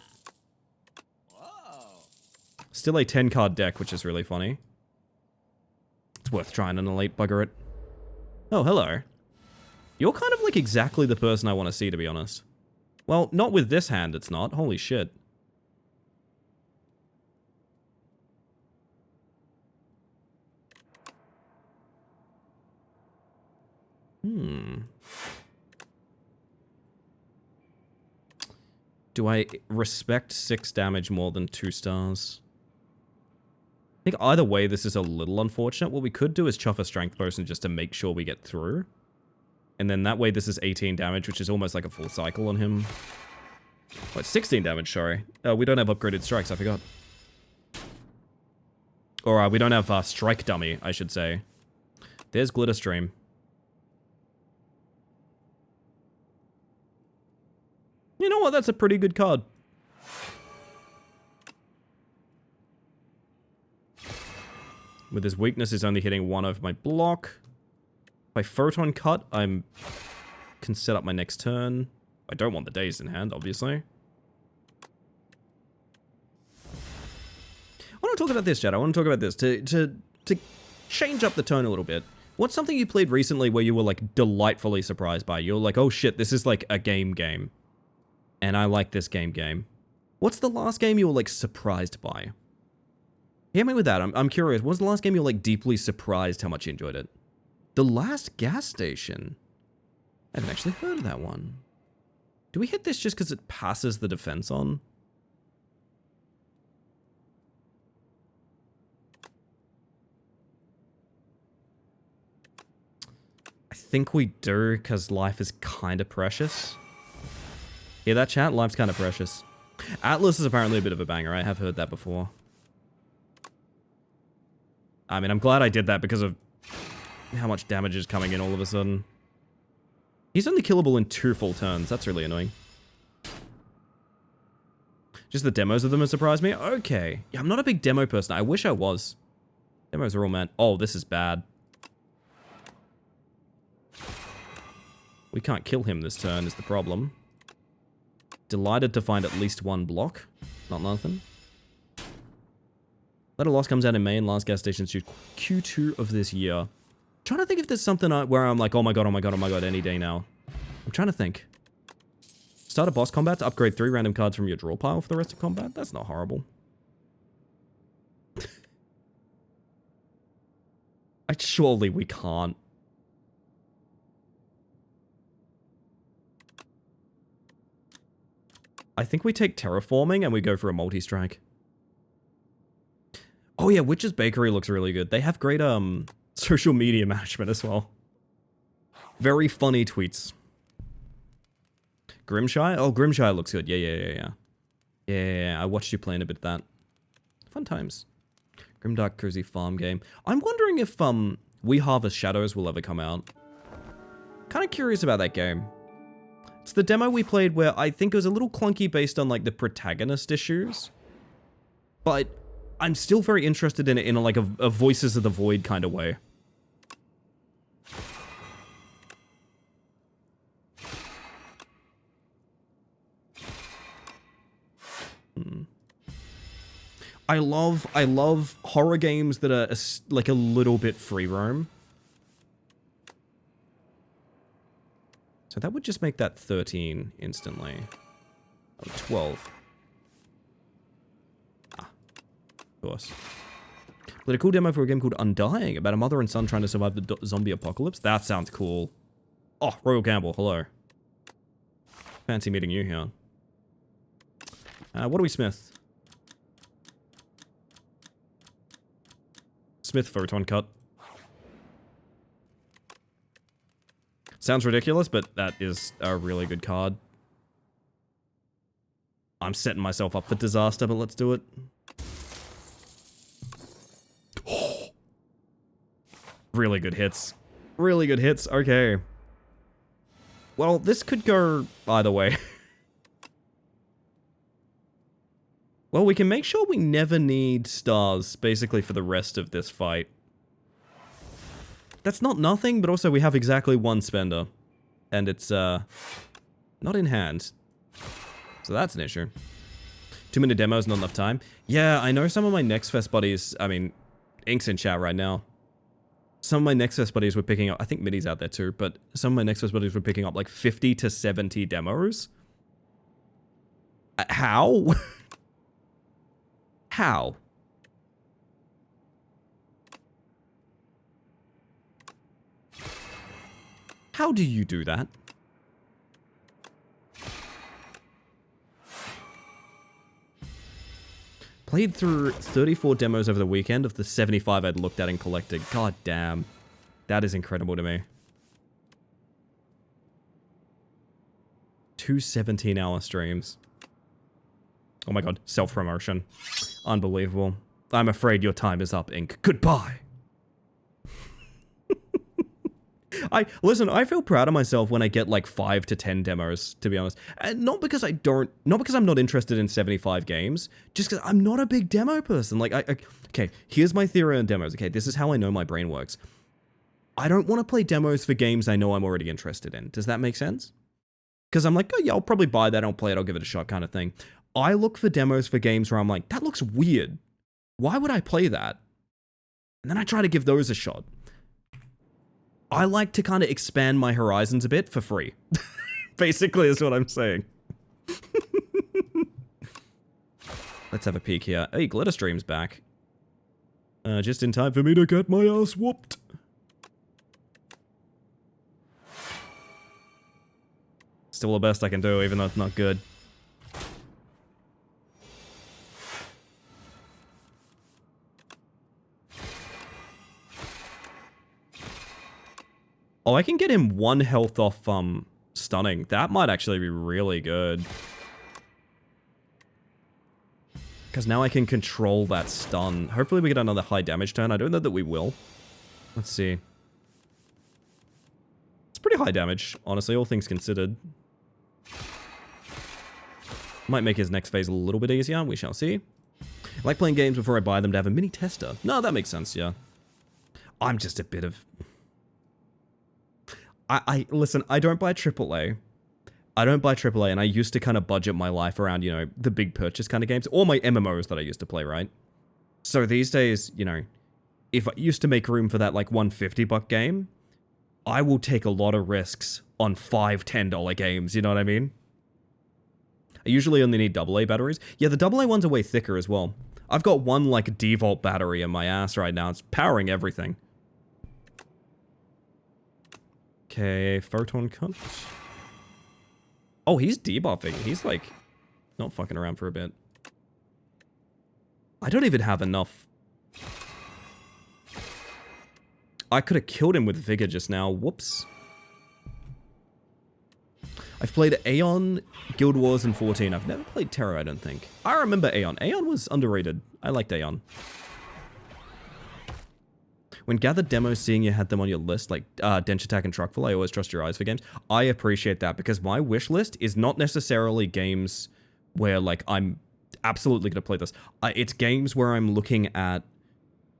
Still a 10 card deck, which is really funny. It's worth trying an elite. Bugger it. Oh, hello. You're kind of like exactly the person I want to see, to be honest. Well, not with this hand, it's not. Holy shit. Do I respect 6 damage more than 2 stars? I think either way, this is a little unfortunate. What we could do is chuff a strength potion just to make sure we get through. And then that way, this is 18 damage, which is almost like a full cycle on him. What, 16 damage, sorry. We don't have upgraded strikes, I forgot. Or we don't have strike dummy, I should say. There's Glitter Stream. You know what? That's a pretty good card. With his weakness is only hitting 1 over my block. If I Photon Cut, I can set up my next turn. I don't want the Dazed in hand, obviously. I want to talk about this, Chad. I want to talk about this. To change up the tone a little bit. What's something you played recently where you were, like, delightfully surprised by? You're like, oh shit, this is like a game. And I like this game. What's the last game you were, like, surprised by? Hear me with that. I'm curious. What was the last game you were, like, deeply surprised how much you enjoyed it? The Last Gas Station. I haven't actually heard of that one. Do we hit this just because it passes the defense on? I think we do because life is kind of precious. Hear that, chat? Life's kind of precious. Atlas is apparently a bit of a banger. I have heard that before. I mean, I'm glad I did that because of how much damage is coming in all of a sudden. He's only killable in 2 full turns. That's really annoying. Just the demos of them have surprised me? Okay. Yeah, I'm not a big demo person. I wish I was. Demos are all man. Oh, this is bad. We can't kill him this turn is the problem. Delighted to find at least 1 block. Not nothing. Letter Lost comes out in May and Last Gas Station due Q2 of this year. I'm trying to think if there's something where I'm like, oh my god, any day now. I'm trying to think. Start a boss combat to upgrade 3 random cards from your draw pile for the rest of combat? That's not horrible. Surely we can't. I think we take Terraforming and we go for a multi-strike. Oh yeah, Witch's Bakery looks really good. They have great social media management as well. Very funny tweets. Grimshire? Oh, Grimshire looks good. Yeah. Yeah, I watched you playing a bit of that. Fun times. Grimdark Cozy Farm game. I'm wondering if We Harvest Shadows will ever come out. Kind of curious about that game. It's the demo we played where I think it was a little clunky based on like the protagonist issues. But I'm still very interested in it in like a Voices of the Void kind of way. I love horror games that are like a little bit free roam. So that would just make that 13 instantly. Oh, 12. Ah, of course. But a cool demo for a game called Undying, about a mother and son trying to survive the zombie apocalypse. That sounds cool. Oh, Royal Campbell, hello. Fancy meeting you here. What do we smith? Smith Photon Cut. Sounds ridiculous, but that is a really good card. I'm setting myself up for disaster, but let's do it. Really good hits. Really good hits. Okay. Well, this could go either way. Well, we can make sure we never need stars, basically, for the rest of this fight. That's not nothing, but also we have exactly one spender. And it's, not in hand. So that's an issue. 2 minute demos, not enough time. Yeah, I know some of my Next Fest buddies, I mean, Ink's in chat right now. Some of my Next Fest buddies were picking up, I think Middy's out there too, but some of my Next Fest buddies were picking up like 50 to 70 demos. How? How? How do you do that? Played through 34 demos over the weekend of the 75 I'd looked at and collected. God damn. That is incredible to me. 2 17-hour streams. Oh my god, self-promotion. Unbelievable. I'm afraid your time is up, Ink. Goodbye! Listen, I feel proud of myself when I get like 5 to 10 demos, to be honest. And not because I'm not interested in 75 games, just because I'm not a big demo person. Like, okay, here's my theory on demos. Okay, this is how I know my brain works. I don't want to play demos for games I know I'm already interested in. Does that make sense? Because I'm like, oh yeah, I'll probably buy that, I'll play it, I'll give it a shot kind of thing. I look for demos for games where I'm like, that looks weird. Why would I play that? And then I try to give those a shot. I like to kind of expand my horizons a bit for free. Basically is what I'm saying. Let's have a peek here. Hey, Glitter Stream's back. Just in time for me to get my ass whooped. Still the best I can do, even though it's not good. Oh, I can get him 1 health off, stunning. That might actually be really good. Because now I can control that stun. Hopefully we get another high damage turn. I don't know that we will. Let's see. It's pretty high damage, honestly, all things considered. Might make his next phase a little bit easier. We shall see. I like playing games before I buy them to have a mini tester. No, that makes sense, yeah. I'm just a bit of... listen, I don't buy AAA. I don't buy AAA, and I used to kind of budget my life around, you know, the big purchase kind of games, or my MMOs that I used to play, right? So these days, you know, if I used to make room for that, like, $150 game, I will take a lot of risks on $5, $10 games, you know what I mean? I usually only need AA batteries. Yeah, the AA ones are way thicker as well. I've got one, like, D-Volt battery in my ass right now. It's powering everything. Okay, Photon Cut. Oh, he's debuffing. He's, like, not fucking around for a bit. I don't even have enough. I could have killed him with Vigor just now. Whoops. I've played Aeon, Guild Wars, and 14. I've never played Terror, I don't think. I remember Aeon. Aeon was underrated. I liked Aeon. When gathered demos, seeing you had them on your list, like Dench Attack and Truckful, I always trust your eyes for games. I appreciate that, because my wish list is not necessarily games where, like, I'm absolutely going to play this. It's games where I'm looking at,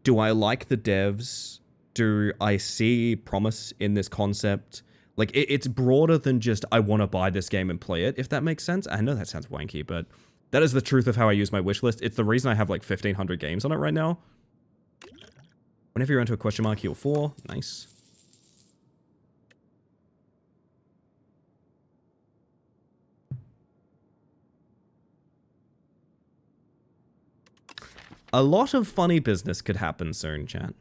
do I like the devs? Do I see promise in this concept? Like, it's broader than just, I want to buy this game and play it, if that makes sense. I know that sounds wanky, but that is the truth of how I use my wish list. It's the reason I have, like, 1,500 games on it right now. Whenever you're into a question mark, heal 4. Nice. A lot of funny business could happen soon, chat.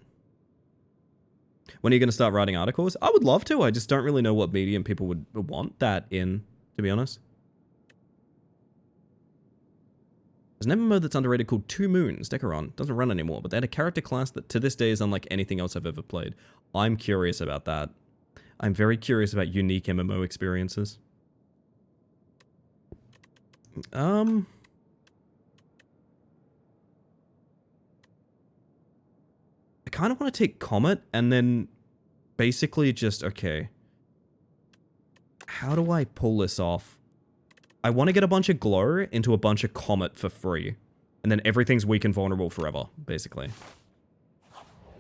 When are you going to start writing articles? I would love to. I just don't really know what medium people would want that in, to be honest. There's an MMO that's underrated called 2 Moons. Decaron. Doesn't run anymore, but they had a character class that to this day is unlike anything else I've ever played. I'm curious about that. I'm very curious about unique MMO experiences. I kind of want to take Comet and then basically just, okay. How do I pull this off? I want to get a bunch of glow into a bunch of comet for free. And then everything's weak and vulnerable forever, basically.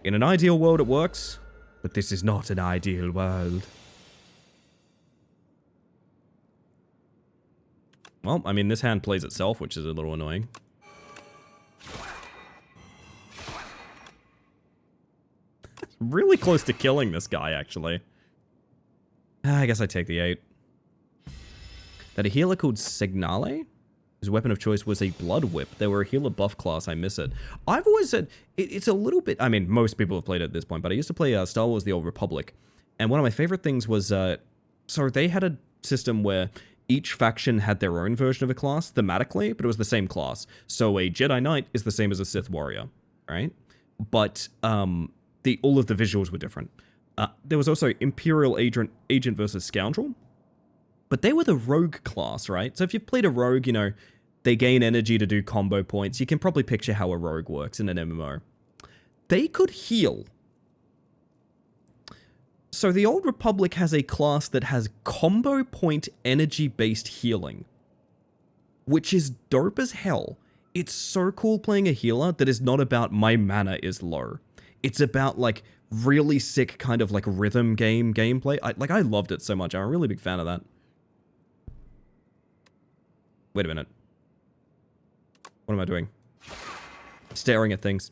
In an ideal world, it works. But this is not an ideal world. Well, I mean, this hand plays itself, which is a little annoying. Really close to killing this guy, actually. I guess I take the 8. That a healer called Signale? His weapon of choice was a blood whip. They were a healer buff class, I miss it. I've always said, it's a little bit... I mean, most people have played it at this point, but I used to play Star Wars The Old Republic. And one of my favorite things was... so they had a system where each faction had their own version of a class, thematically, but it was the same class. So a Jedi Knight is the same as a Sith Warrior, right? But, all of the visuals were different. There was also Imperial Agent versus Scoundrel. But they were the rogue class, right? So if you've played a rogue, you know, they gain energy to do combo points. You can probably picture how a rogue works in an MMO. They could heal. So the Old Republic has a class that has combo point energy-based healing. Which is dope as hell. It's so cool playing a healer that is not about my mana is low. It's about, like, really sick kind of, like, rhythm gameplay. I loved it so much. I'm a really big fan of that. Wait a minute. What am I doing? Staring at things.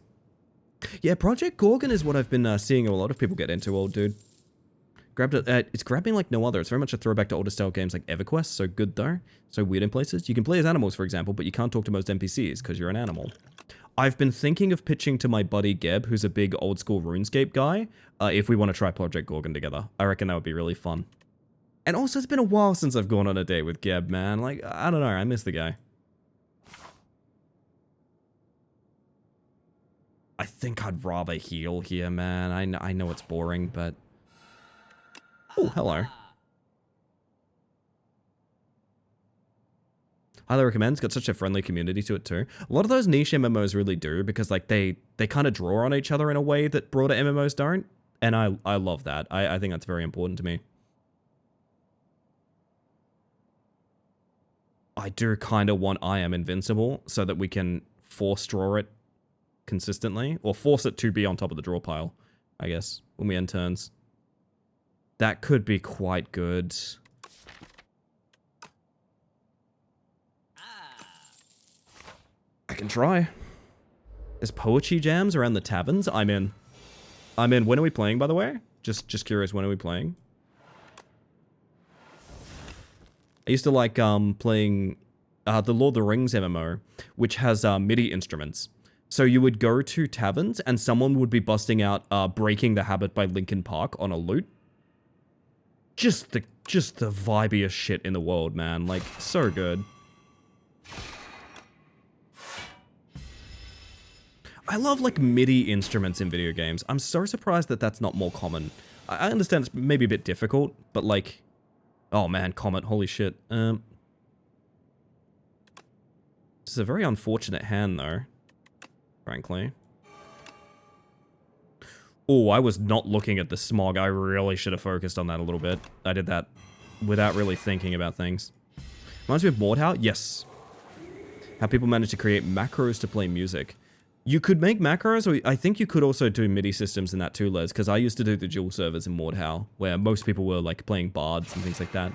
Yeah, Project Gorgon is what I've been seeing a lot of people get into, old dude. Grabbed it. It's grabbing like no other. It's very much a throwback to older style games like EverQuest. So good though. So weird in places. You can play as animals, for example, but you can't talk to most NPCs because you're an animal. I've been thinking of pitching to my buddy Geb, who's a big old school RuneScape guy, if we want to try Project Gorgon together. I reckon that would be really fun. And also, it's been a while since I've gone on a date with Geb, man. Like, I don't know, I miss the guy. I think I'd rather heal here, man. I know it's boring, but... Oh, hello. Highly recommend. It's got such a friendly community to it too. A lot of those niche MMOs really do, because like they kind of draw on each other in a way that broader MMOs don't. And I love that. I think that's very important to me. I do kind of want I Am Invincible so that we can force draw it consistently. Or force it to be on top of the draw pile, I guess, when we end turns. That could be quite good. I can try. There's poetry jams around the taverns. I'm in. When are we playing, by the way? Just curious, when are we playing? I used to like playing the Lord of the Rings MMO, which has MIDI instruments. So you would go to taverns and someone would be busting out Breaking the Habit by Linkin Park on a lute. Just the vibiest shit in the world, man. Like, so good. I love, like, MIDI instruments in video games. I'm so surprised that that's not more common. I understand it's maybe a bit difficult, but, like... Oh, man, Comet, holy shit. This is a very unfortunate hand, though. Frankly. Oh, I was not looking at the smog. I really should have focused on that a little bit. I did that without really thinking about things. Reminds me of Mordhau? Yes. How people manage to create macros to play music. You could make macros, or I think you could also do MIDI systems in that too, Les, because I used to do the dual servers in Mordhau, where most people were, like, playing bards and things like that.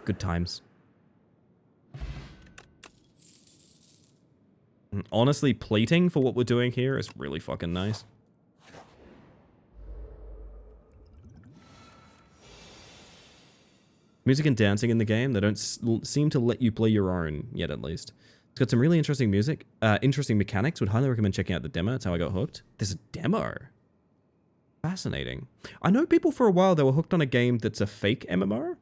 Good times. And honestly, plating for what we're doing here is really fucking nice. Music and dancing in the game, they don't seem to let you play your own, yet at least. It's got some really interesting music, interesting mechanics. Would highly recommend checking out the demo. That's how I got hooked. There's a demo. Fascinating. I know people for a while, they were hooked on a game that's a fake MMO.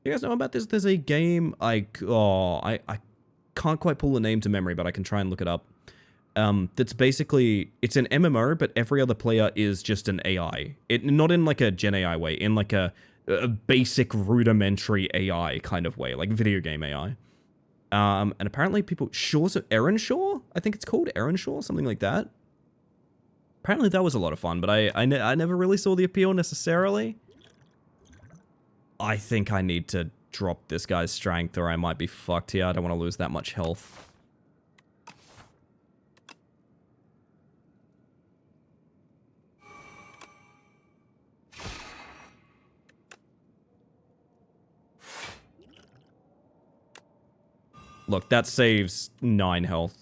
You guys know about this? There's a game, I can't quite pull the name to memory, but I can try and look it up. That's basically, it's an MMO, but every other player is just an AI. Not in like a Gen AI way, in like a basic rudimentary AI kind of way, like video game AI. And apparently people... Earnshaw? I think it's called Earnshaw, something like that. Apparently that was a lot of fun, but I never really saw the appeal necessarily. I think I need to drop this guy's strength or I might be fucked here. I don't want to lose that much health. Look, that saves 9 health.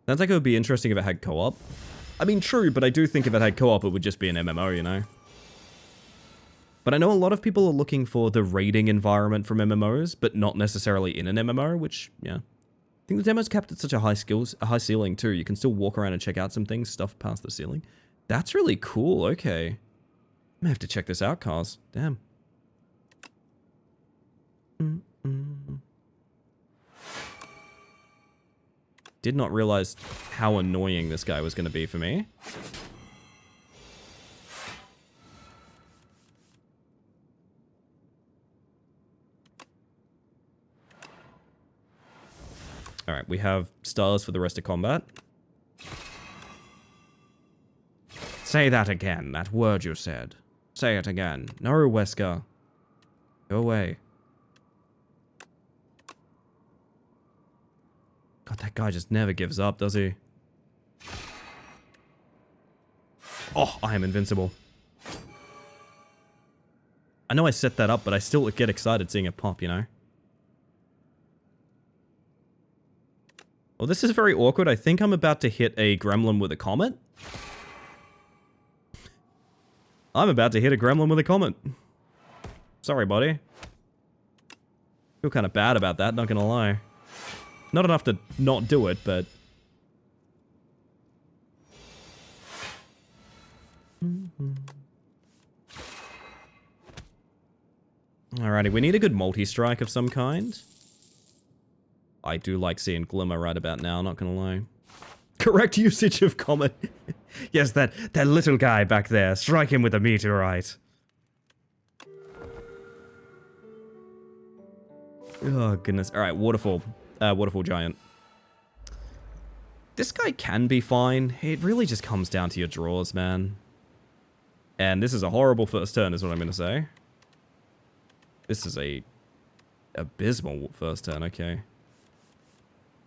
Sounds like it would be interesting if it had co-op. I mean, true, but I do think if it had co-op, it would just be an MMO, you know? But I know a lot of people are looking for the raiding environment from MMOs, but not necessarily in an MMO, which, yeah. I think the demo's capped at such a high ceiling, too. You can still walk around and check out some things, stuff past the ceiling. That's really cool, okay. I'm gonna have to check this out, Cars. Damn. Did not realize how annoying this guy was going to be for me. Alright, we have stars for the rest of combat. Say that again, that word you said. Say it again. No, Wesker. Go away. God, that guy just never gives up, does he? Oh, I am invincible. I know I set that up, but I still get excited seeing it pop, you know? Well, this is very awkward. I think I'm about to hit a gremlin with a comet. I'm about to hit a gremlin with a comet. Sorry, buddy. Feel kind of bad about that, not gonna lie. Not enough to not do it, but... Alrighty, we need a good multi-strike of some kind. I do like seeing Glimmer right about now, not gonna lie. Correct usage of comet. Yes, that little guy back there. Strike him with a meteorite. Oh, goodness. Alright, Waterfall. Waterfall Giant. This guy can be fine. It really just comes down to your draws, man. And this is a horrible first turn, is what I'm going to say. This is a abysmal first turn, okay.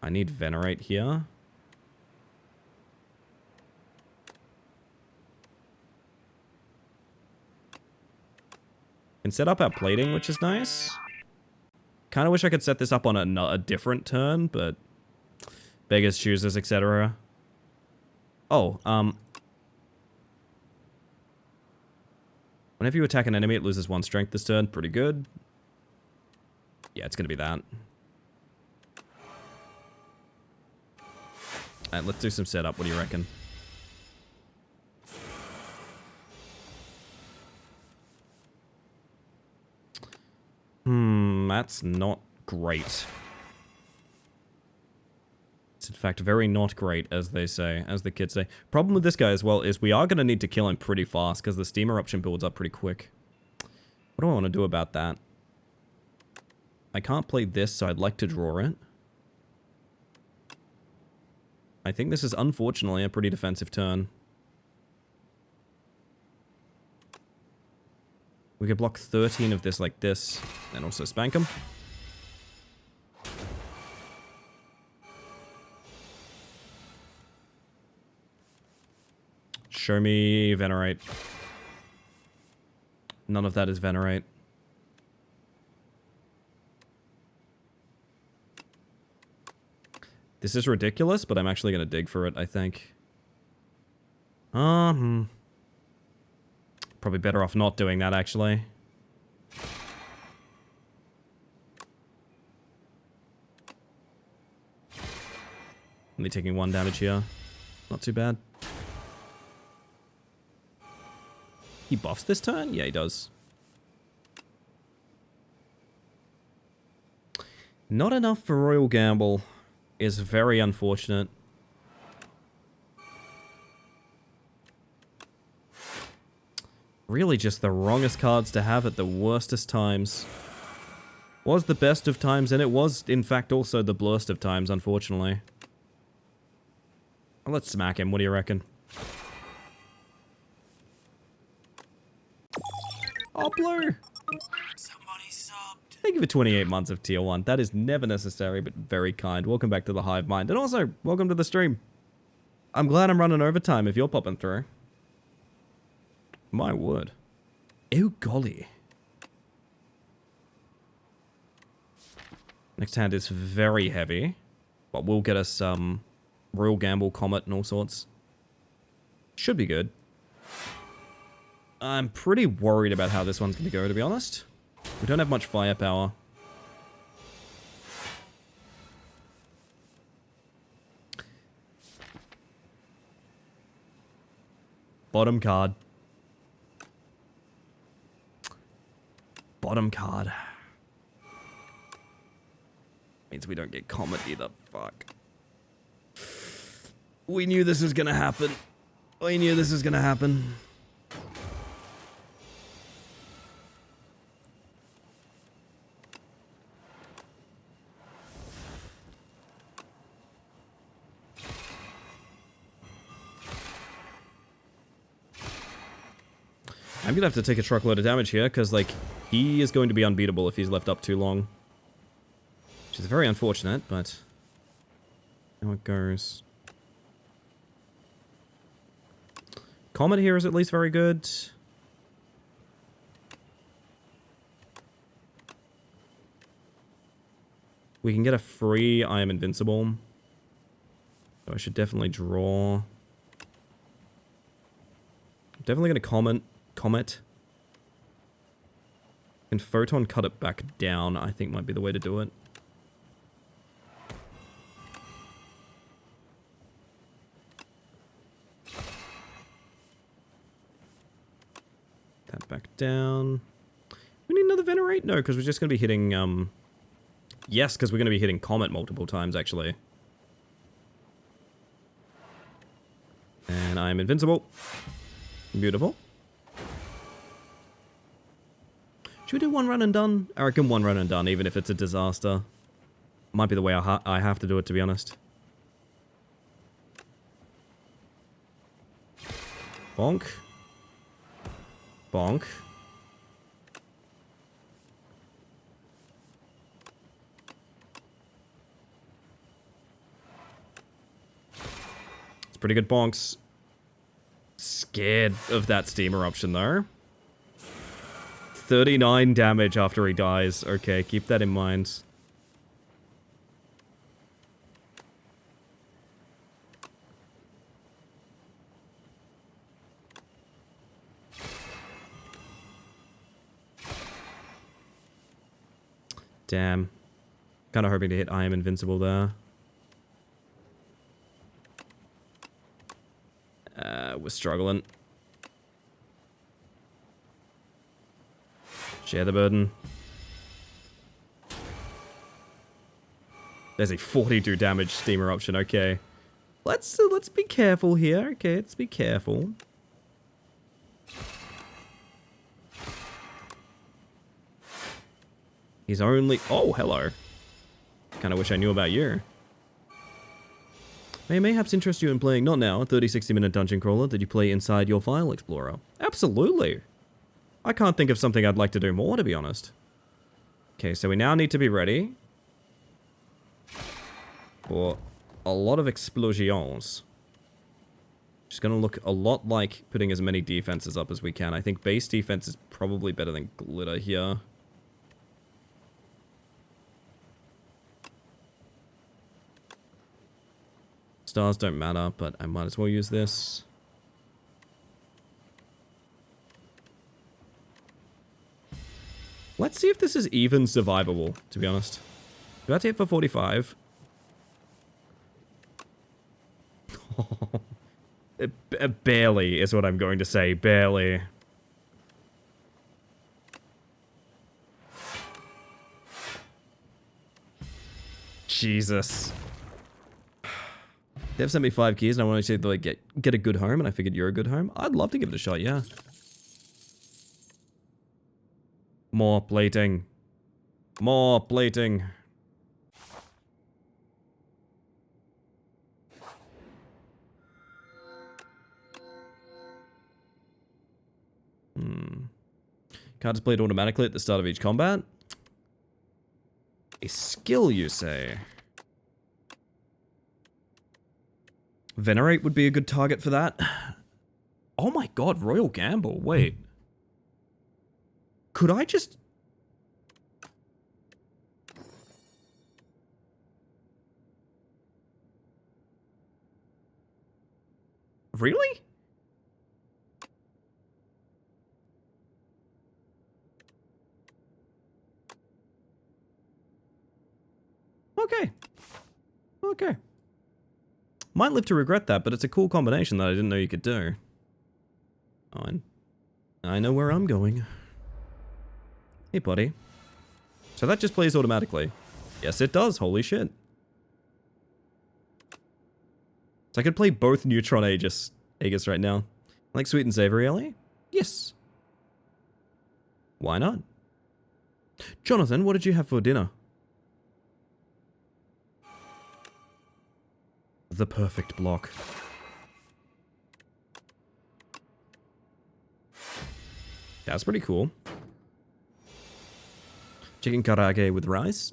I need Venerate here. Can set up our plating, which is nice. Kind of wish I could set this up on a different turn, but beggars, choosers, etc. Oh, whenever you attack an enemy, it loses 1 strength this turn. Pretty good. Yeah, it's gonna be that. Alright, let's do some setup. What do you reckon? That's not great. It's in fact very not great, as they say, as the kids say. Problem with this guy as well is we are going to need to kill him pretty fast, because the steam eruption builds up pretty quick. What do I want to do about that? I can't play this, so I'd like to draw it. I think this is unfortunately a pretty defensive turn. We could block 13 of this like this, and also spank him. Show me Venerate. None of that is Venerate. This is ridiculous, but I'm actually going to dig for it, I think. Probably better off not doing that, actually. Only taking 1 damage here. Not too bad. He buffs this turn? Yeah, he does. Not enough for Royal Gamble is very unfortunate. Really just the wrongest cards to have at the worstest times. Was the best of times, and it was, in fact, also the blurst of times, unfortunately. Well, let's smack him. What do you reckon? Oh, Blue! Somebody subbed. Thank you for 28 months of tier 1. That is never necessary, but very kind. Welcome back to the Hive Mind. And also, welcome to the stream. I'm glad I'm running overtime if you're popping through. My word. Oh, golly. Next hand is very heavy, but we'll get us Royal Gamble, Comet, and all sorts. Should be good. I'm pretty worried about how this one's going to go, to be honest. We don't have much firepower. Bottom card. Bottom card. Means we don't get Comet either. Fuck. We knew this was gonna happen. We knew this was gonna happen. I'm gonna have to take a truckload of damage here, because, like, he is going to be unbeatable if he's left up too long. Which is very unfortunate, but... how it goes. Comet here is at least very good. We can get a free I am invincible. So I should definitely draw. Definitely gonna Comet. And Photon cut it back down, I think might be the way to do it. That back down. We need another Venerate? No, because we're just going to be hitting, yes, because we're going to be hitting Comet multiple times, actually. And I'm invincible. Beautiful. Should we do one run and done? I reckon one run and done, even if it's a disaster. Might be the way I have to do it, to be honest. Bonk. Bonk. It's pretty good bonks. Scared of that steam eruption, though. 39 damage after he dies. Okay, keep that in mind. Damn. Kind of hoping to hit I am invincible there. We're struggling. Share the burden. There's a 42 damage steam eruption. Okay. Let's be careful here. Okay, let's be careful. He's only... oh, hello. Kind of wish I knew about you. May mayhaps interest you in playing, not now, a 30-60 minute dungeon crawler that you play inside your file explorer. Absolutely. I can't think of something I'd like to do more, to be honest. Okay, so we now need to be ready for a lot of explosions. Just gonna look a lot like putting as many defenses up as we can. I think base defense is probably better than glitter here. Stars don't matter, but I might as well use this. Let's see if this is even survivable, to be honest. Do I have to hit for 45? Barely is what I'm going to say. Barely. Jesus. They've sent me 5 keys and I want to see if they get a good home, and I figured you're a good home. I'd love to give it a shot, yeah. More plating. More plating. Card displayed automatically at the start of each combat. A skill, you say? Venerate would be a good target for that. Oh my god, Royal Gamble. Wait. Could I just... Really? Okay. Okay. Might live to regret that, but it's a cool combination that I didn't know you could do. Oh, and I know where I'm going. Hey, buddy. So that just plays automatically. Yes, it does. Holy shit. So I could play both Neutron Aegis right now. Like sweet and savory, Ellie? Yes. Why not? Jonathan, what did you have for dinner? The perfect block. That's pretty cool. Chicken karaage with rice.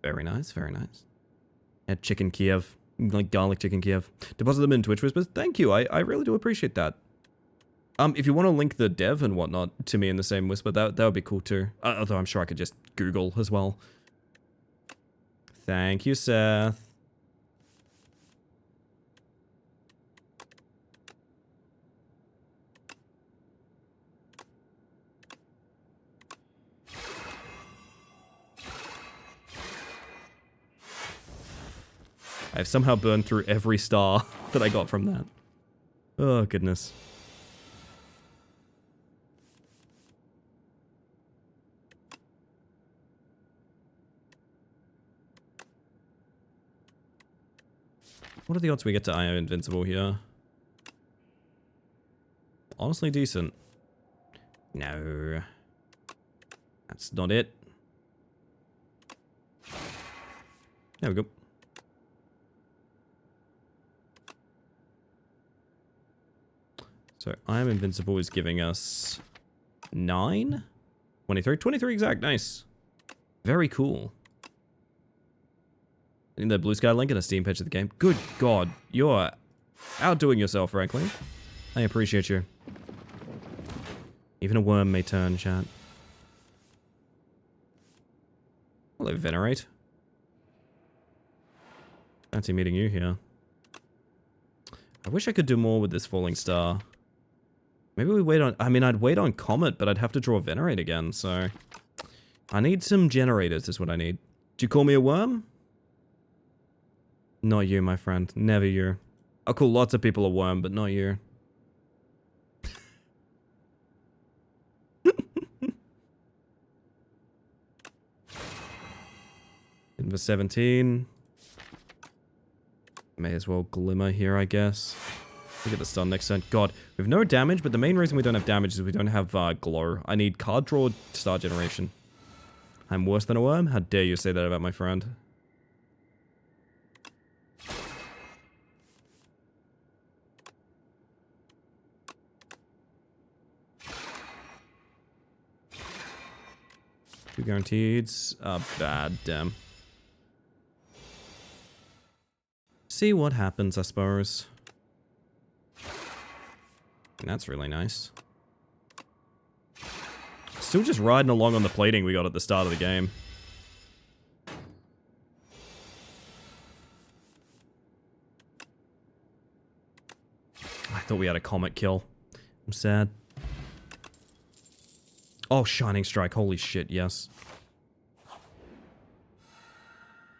Very nice, very nice. And chicken Kiev. Like garlic chicken Kiev. Deposit them in Twitch Whispers. Thank you, I really do appreciate that. If you want to link the dev and whatnot to me in the same whisper, that would be cool too. Although I'm sure I could just Google as well. Thank you, Seth. I've somehow burned through every star that I got from that. Oh, goodness. What are the odds we get to I Am Invincible here? Honestly decent. No. That's not it. There we go. So, I Am Invincible is giving us 9? 23? 23 exact, nice. Very cool. In the Blue Sky link and a Steam pitch of the game. Good god, you're outdoing yourself, frankly. I appreciate you. Even a worm may turn, chat. Hello, Venerate. Fancy meeting you here. I wish I could do more with this falling star. Maybe we wait on... I mean, I'd wait on Comet, but I'd have to draw Venerate again, so... I need some generators, is what I need. Did you call me a worm? Not you, my friend. Never you. I'll call lots of people a worm, but not you. Number 17. May as well glimmer here, I guess. We get the stun next turn. God, we have no damage, but the main reason we don't have damage is we don't have glow. I need card draw star generation. I'm worse than a worm? How dare you say that about my friend? Two guaranteeds. Bad, damn. See what happens, I suppose. That's really nice. Still just riding along on the plating we got at the start of the game. I thought we had a comet kill. I'm sad. Oh, Shining Strike. Holy shit, yes.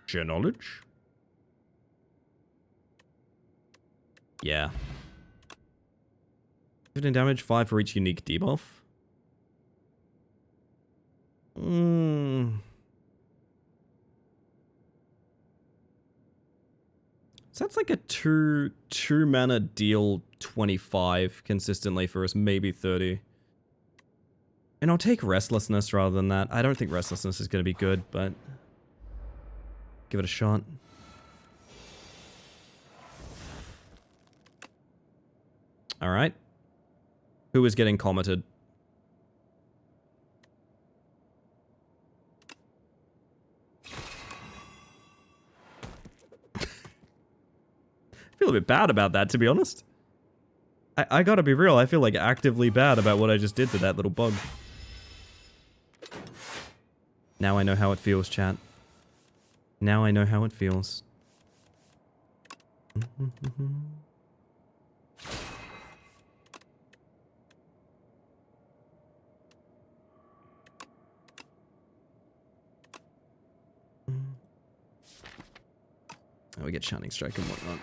Share knowledge? Yeah. 15 damage, 5 for each unique debuff. So that's like a two mana deal 25 consistently for us, maybe 30. And I'll take Restlessness rather than that. I don't think Restlessness is going to be good, but give it a shot. Alright. Who is getting commented? feel a bit bad about that, to be honest. I gotta be real, I feel like actively bad about what I just did to that little bug. Now I know how it feels, chat. Now I know how it feels. Oh, we get Shining Strike and whatnot.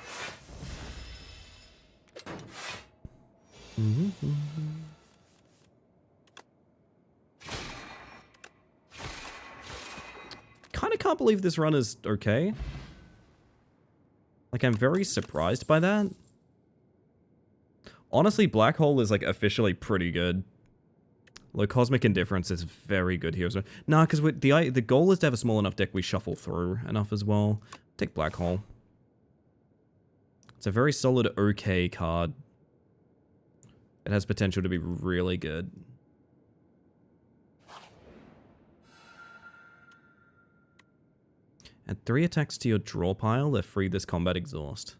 Kind of can't believe this run is okay. Like, I'm very surprised by that. Honestly, Black Hole is, like, officially pretty good. Low Cosmic Indifference is very good here as well. Nah, because the goal is to have a small enough deck we shuffle through enough as well. Take Black Hole. It's a very solid, okay card. It has potential to be really good. Add 3 attacks to your draw pile that free this combat exhaust.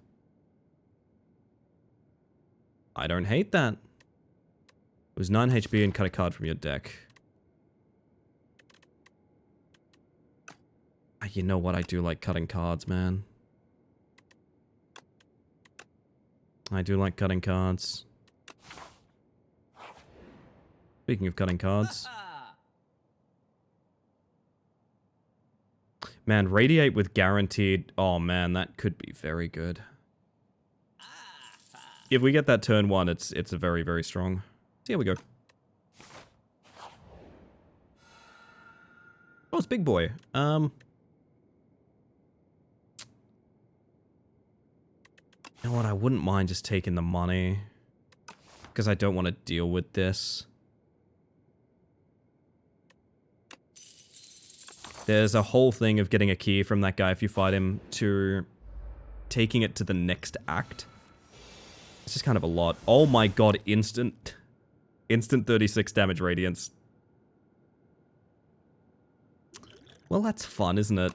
I don't hate that. It was 9 HP and cut a card from your deck. You know what? I do like cutting cards, man. I do like cutting cards. Speaking of cutting cards. Man, Radiate with Guaranteed. Oh man, that could be very good. If we get that turn 1, it's a very, very strong. So here we go. Oh, it's Big Boy. You know what? I wouldn't mind just taking the money. Because I don't want to deal with this. There's a whole thing of getting a key from that guy if you fight him to taking it to the next act. It's just kind of a lot. Oh my god, instant 36 damage radiance. Well, that's fun, isn't it?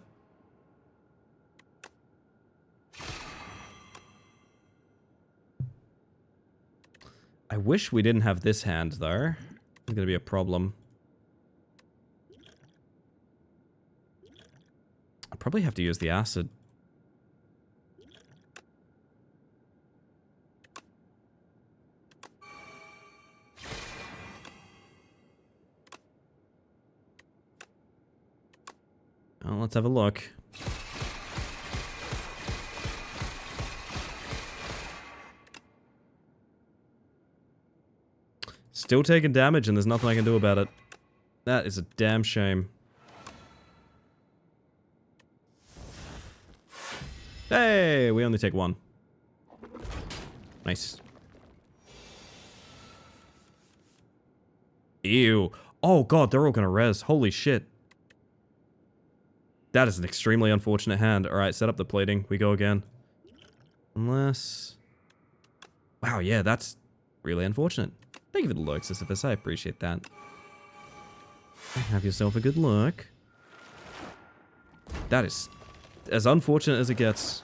I wish we didn't have this hand, though. It's gonna be a problem. I'll probably have to use the acid. Well, let's have a look. Still taking damage and there's nothing I can do about it. That is a damn shame. Hey, we only take 1. Nice. Ew. Oh god, they're all gonna res. Holy shit. That is an extremely unfortunate hand. Alright, set up the plating. We go again. Unless... Wow, yeah, that's really unfortunate. Thank you for the lurk, Sisyphus. I appreciate that. Have yourself a good look. That is as unfortunate as it gets.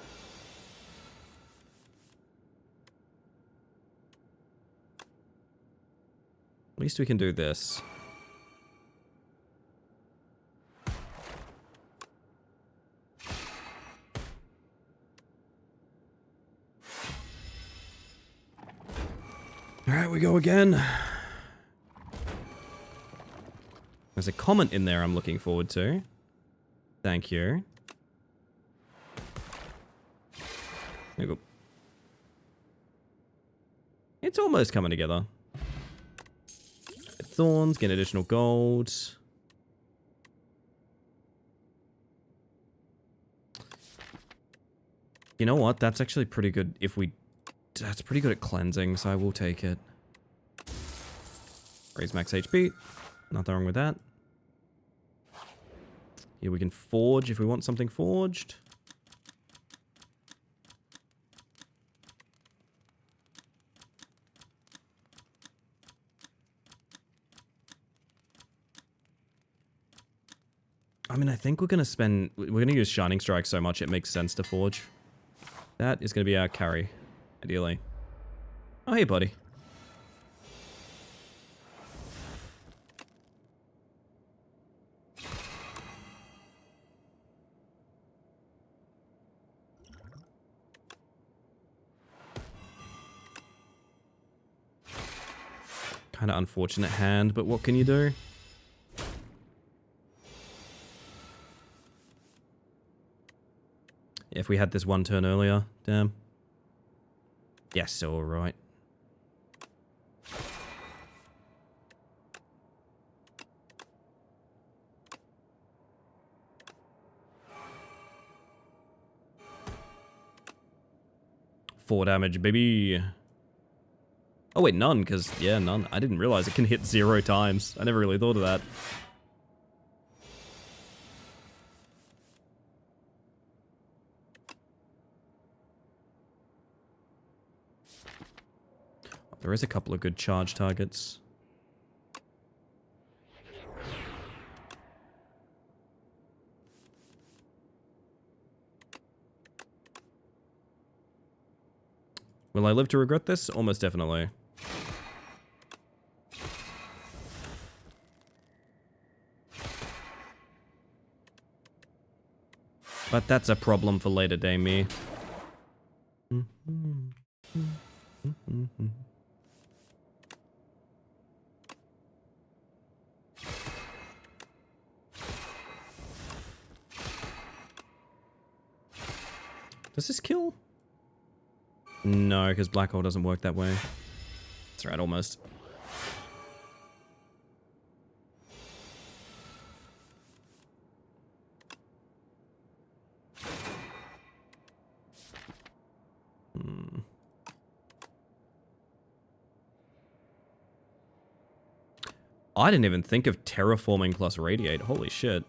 At least we can do this. Alright, we go again. There's a comment in there I'm looking forward to. Thank you. There we go. It's almost coming together. Get thorns, get additional gold. You know what? That's actually pretty good if we... That's pretty good at cleansing, so I will take it. Raise max HP. Nothing wrong with that. Here we can forge if we want something forged. I mean, I think we're going to use Shining Strike so much it makes sense to forge. That is going to be our carry, ideally. Oh, hey, buddy. Kind of unfortunate hand, but what can you do? If we had this one turn earlier, damn. Yes, alright. Four damage, baby. Oh wait, none, because, yeah, none. I didn't realize it can hit 0 times. I never really thought of that. There is a couple of good charge targets. Will I live to regret this? Almost definitely. But that's a problem for later day me. Does this kill? No, because black hole doesn't work that way. That's right, almost. I didn't even think of terraforming plus radiate. Holy shit.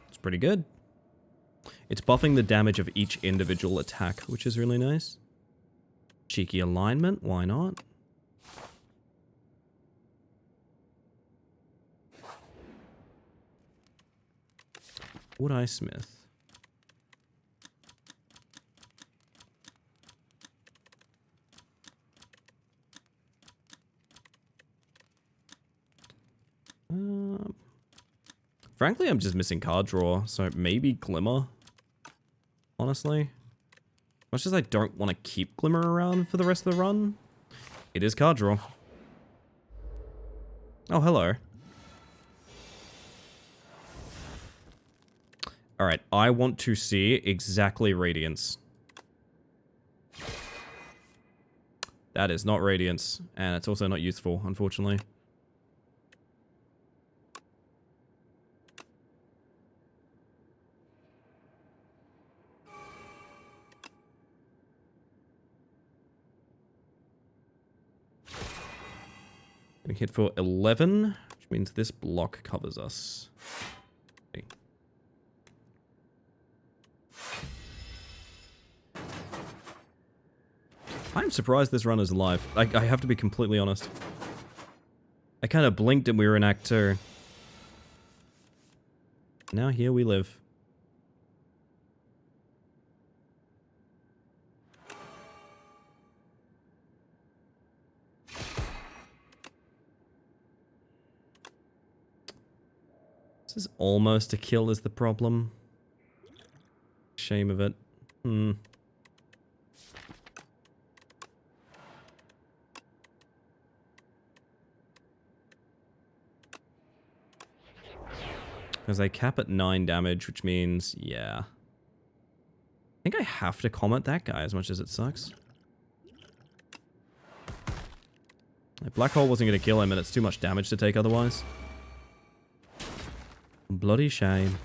It's pretty good. It's buffing the damage of each individual attack, which is really nice. Cheeky alignment, why not? Would I smith? Frankly, I'm just missing card draw, so maybe Glimmer. Honestly. Much as I don't want to keep Glimmer around for the rest of the run, it is card draw. Oh, hello. Alright, I want to see exactly Radiance. That is not Radiance, and it's also not useful, unfortunately. We hit for 11, which means this block covers us. Okay. I'm surprised this run is alive. I have to be completely honest. I kind of blinked and we were in Act 2. Now here we live. This is almost a kill is the problem. Shame of it. Because they cap at 9 damage, which means, yeah. I think I have to comment that guy as much as it sucks. Like, Black Hole wasn't going to kill him and it's too much damage to take otherwise. Bloody shame.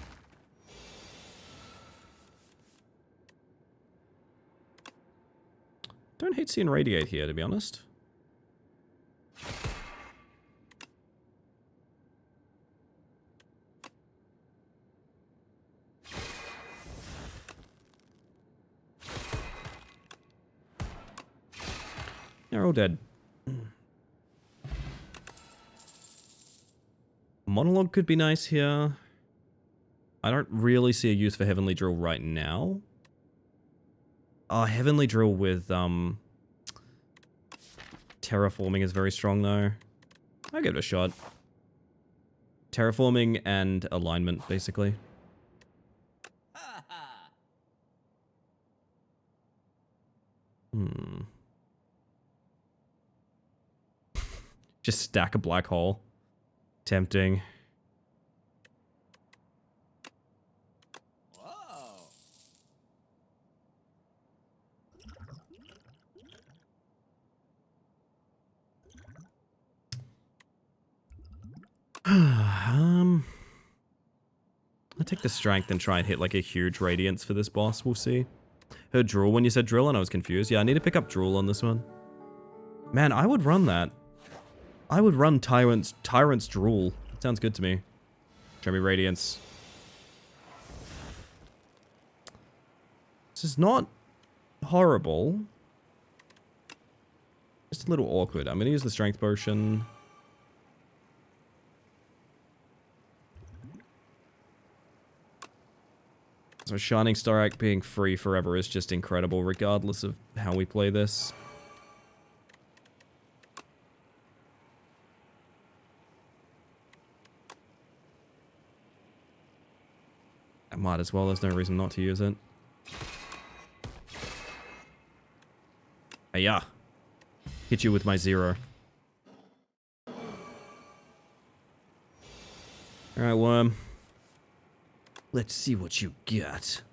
Don't hate seeing Radiate here, to be honest. They're all dead. Monologue could be nice here. I don't really see a use for Heavenly Drill right now. Heavenly Drill with, Terraforming is very strong, though. I'll give it a shot. Terraforming and alignment, basically. Just stack a black hole. Tempting. I'll take the strength and try and hit like a huge radiance for this boss, we'll see. Heard drool when you said drill and I was confused. Yeah, I need to pick up drool on this one. Man, I would run that. I would run Tyrant's drool. Sounds good to me. Show me radiance. This is not horrible. Just a little awkward. I'm going to use the strength potion. So Shining Star Act being free forever is just incredible, regardless of how we play this. I might as well, there's no reason not to use it. Hey, yeah. Hit you with my 0. Alright, worm. Let's see what you got.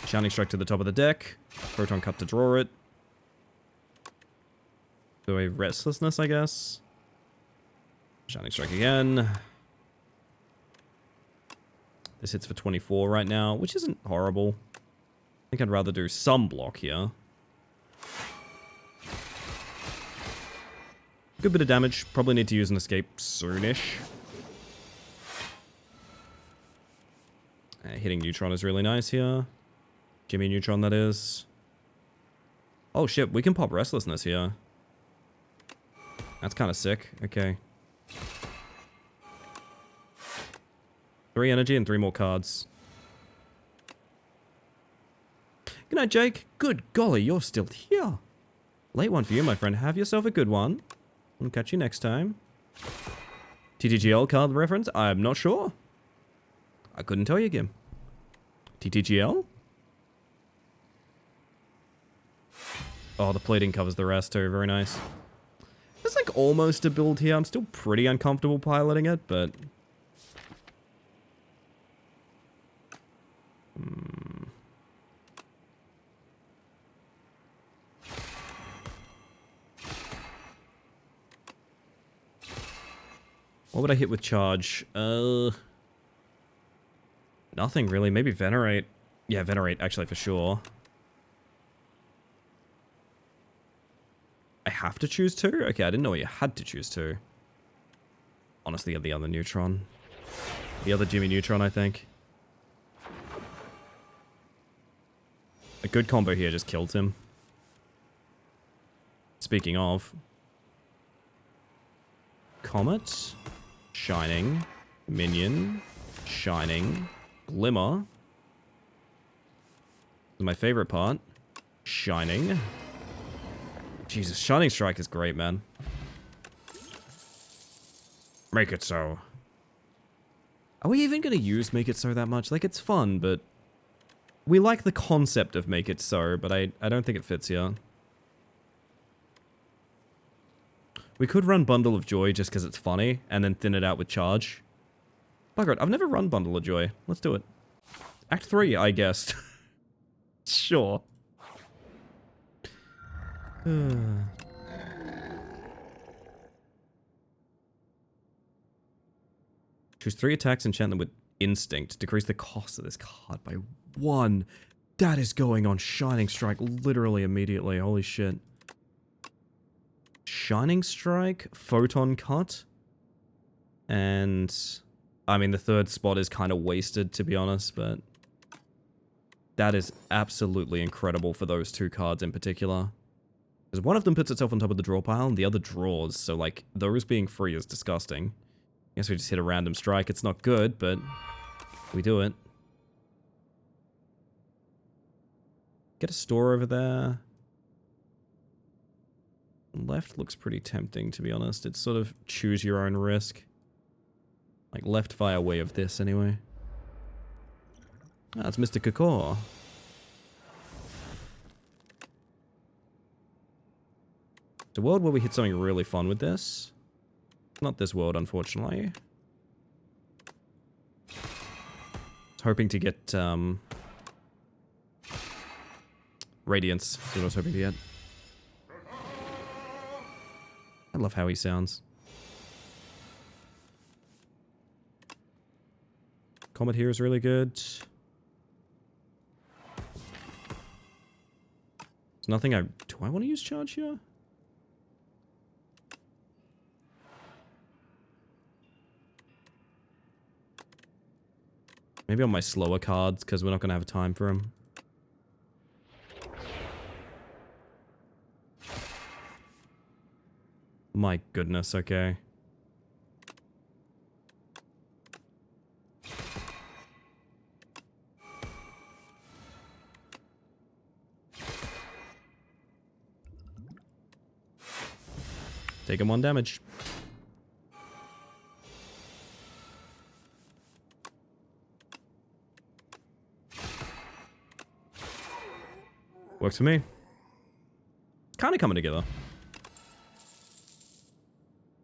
Shining Strike to the top of the deck. Proton Cup to draw it. Do a Restlessness, I guess. Shining Strike again. This hits for 24 right now, which isn't horrible. I think I'd rather do some block here. Good bit of damage. Probably need to use an escape soonish. Hitting Neutron is really nice here. Jimmy Neutron, that is. Oh shit, we can pop Restlessness here. That's kind of sick. Okay. 3 energy and 3 more cards. Good night, Jake. Good golly, you're still here. Late one for you, my friend. Have yourself a good one. I'll catch you next time. TTGL card reference? I'm not sure. I couldn't tell you again. TTGL? Oh, the plating covers the rest too. Very nice. There's like almost a build here. I'm still pretty uncomfortable piloting it, but... What would I hit with charge? Nothing really. Maybe Venerate. Yeah, Venerate, actually, for sure. I have to choose 2? Okay, I didn't know you had to choose 2. Honestly, the other Neutron. The other Jimmy Neutron, I think. A good combo here just killed him. Speaking of... Comet... Shining, Minion, Shining, Glimmer. My favorite part. Shining. Jesus, Shining Strike is great, man. Make it so. Are we even going to use Make It So that much? Like, it's fun, but... We like the concept of Make It So, but I don't think it fits here. We could run Bundle of Joy just because it's funny, and then thin it out with Charge. Bugger it, I've never run Bundle of Joy. Let's do it. Act 3, I guess. Sure. Choose 3 attacks, enchant them with Instinct. Decrease the cost of this card by 1. That is going on Shining Strike literally immediately. Holy shit. Shining Strike, Photon Cut, and I mean the third spot is kind of wasted to be honest, but that is absolutely incredible for those 2 cards in particular. Because one of them puts itself on top of the draw pile and the other draws, so like those being free is disgusting. I guess we just hit a random strike, it's not good, but We do it. Get a store over there. Left looks pretty tempting, to be honest. It's sort of choose your own risk. Like, left via way of this, anyway. Ah, it's Mr. Kakor. It's a world where we hit something really fun with this. Not this world, unfortunately. I was hoping to get, Radiance. That's what I was hoping to get. I love how he sounds. Comet here is really good. There's nothing I... Do I want to use charge here? Maybe on my slower cards, because we're not going to have time for them. My goodness, okay. Take him 1 damage. Works for me. Kind of coming together.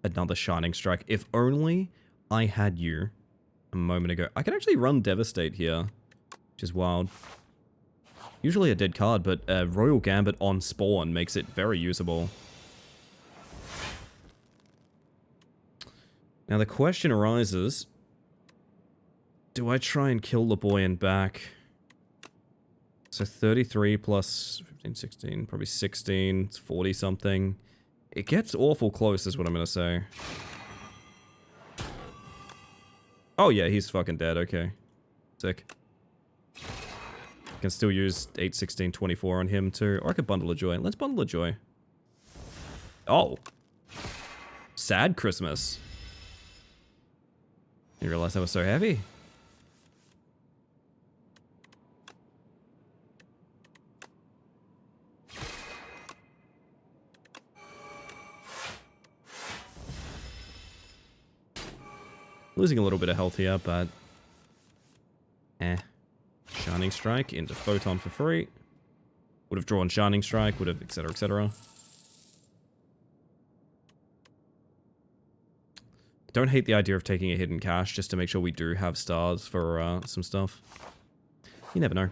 Another Shining Strike. If only I had you a moment ago. I can actually run Devastate here, which is wild. Usually a dead card, but Royal Gambit on spawn makes it very usable. Now the question arises, do I try and kill the boy and back? So 33 plus 15, 16, probably 16, it's 40 something. It gets awful close is what I'm gonna say. Oh yeah, he's fucking dead, okay. Sick. Can still use 8, 16, 24 on him too. Or I could Bundle of Joy. Let's Bundle of Joy. Oh. Sad Christmas. Didn't realize that was so heavy. Losing a little bit of health here, but... Shining Strike into Photon for free. Would have drawn Shining Strike, would have etc, etc. Don't hate the idea of taking a hidden cache just to make sure we do have stars for some stuff. You never know.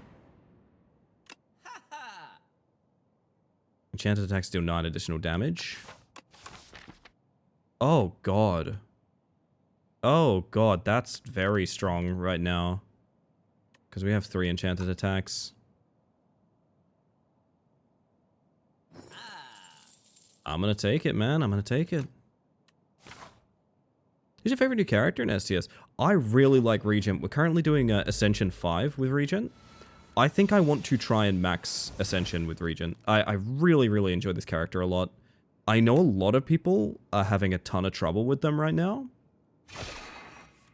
Enchanted attacks deal 9 additional damage. Oh god. Oh god, that's very strong right now. Because we have 3 enchanted attacks. I'm gonna take it, man. I'm gonna take it. Who's your favorite new character in STS? I really like Regent. We're currently doing Ascension 5 with Regent. I think I want to try and max Ascension with Regent. I really, really enjoy this character a lot. I know a lot of people are having a ton of trouble with them right now.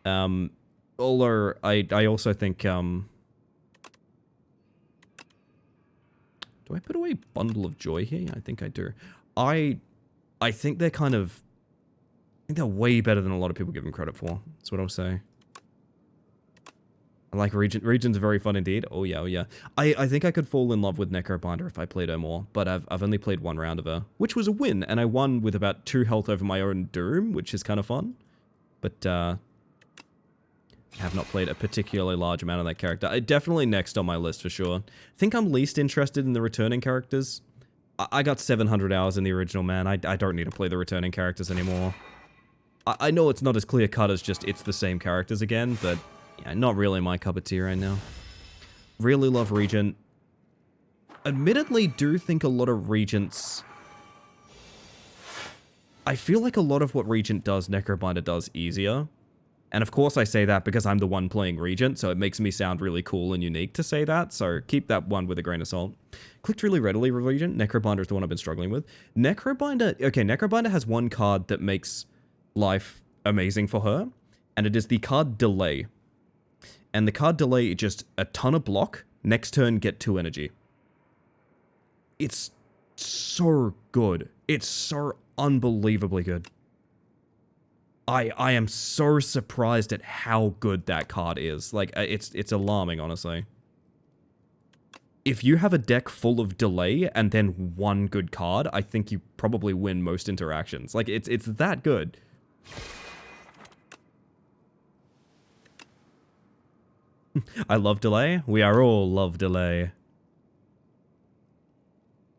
Although I also think, do I put away Bundle of Joy here? Yeah, I think I do. I think they're kind of... I think they're way better than a lot of people give them credit for. That's what I'll say. I like Regent. Regent's very fun indeed. Oh yeah, oh yeah. I think I could fall in love with Necrobinder if I played her more, but I've only played 1 round of her, which was a win, and I won with about 2 health over my own Doom, which is kind of fun. But, I have not played a particularly large amount of that character. Definitely next on my list for sure. I think I'm least interested in the returning characters. I got 700 hours in the original, man. I don't need to play the returning characters anymore. I know it's not as clear cut as just it's the same characters again, but yeah, not really my cup of tea right now. Really love Regent. Admittedly, do think a lot of Regents... I feel like a lot of what Regent does, Necrobinder does easier. And of course I say that because I'm the one playing Regent, so it makes me sound really cool and unique to say that, so keep that one with a grain of salt. Clicked really readily with Regent. Necrobinder is the one I've been struggling with. Necrobinder... Okay, Necrobinder has one card that makes life amazing for her, and it is the card Delay. And the card delay, just a ton of block. Next turn, get 2 energy. It's so good. It's so unbelievably good. I am so surprised at how good that card is. Like, it's alarming, honestly. If you have a deck full of delay and then 1 good card, I think you probably win most interactions. Like, it's that good. I love delay. We are all love delay.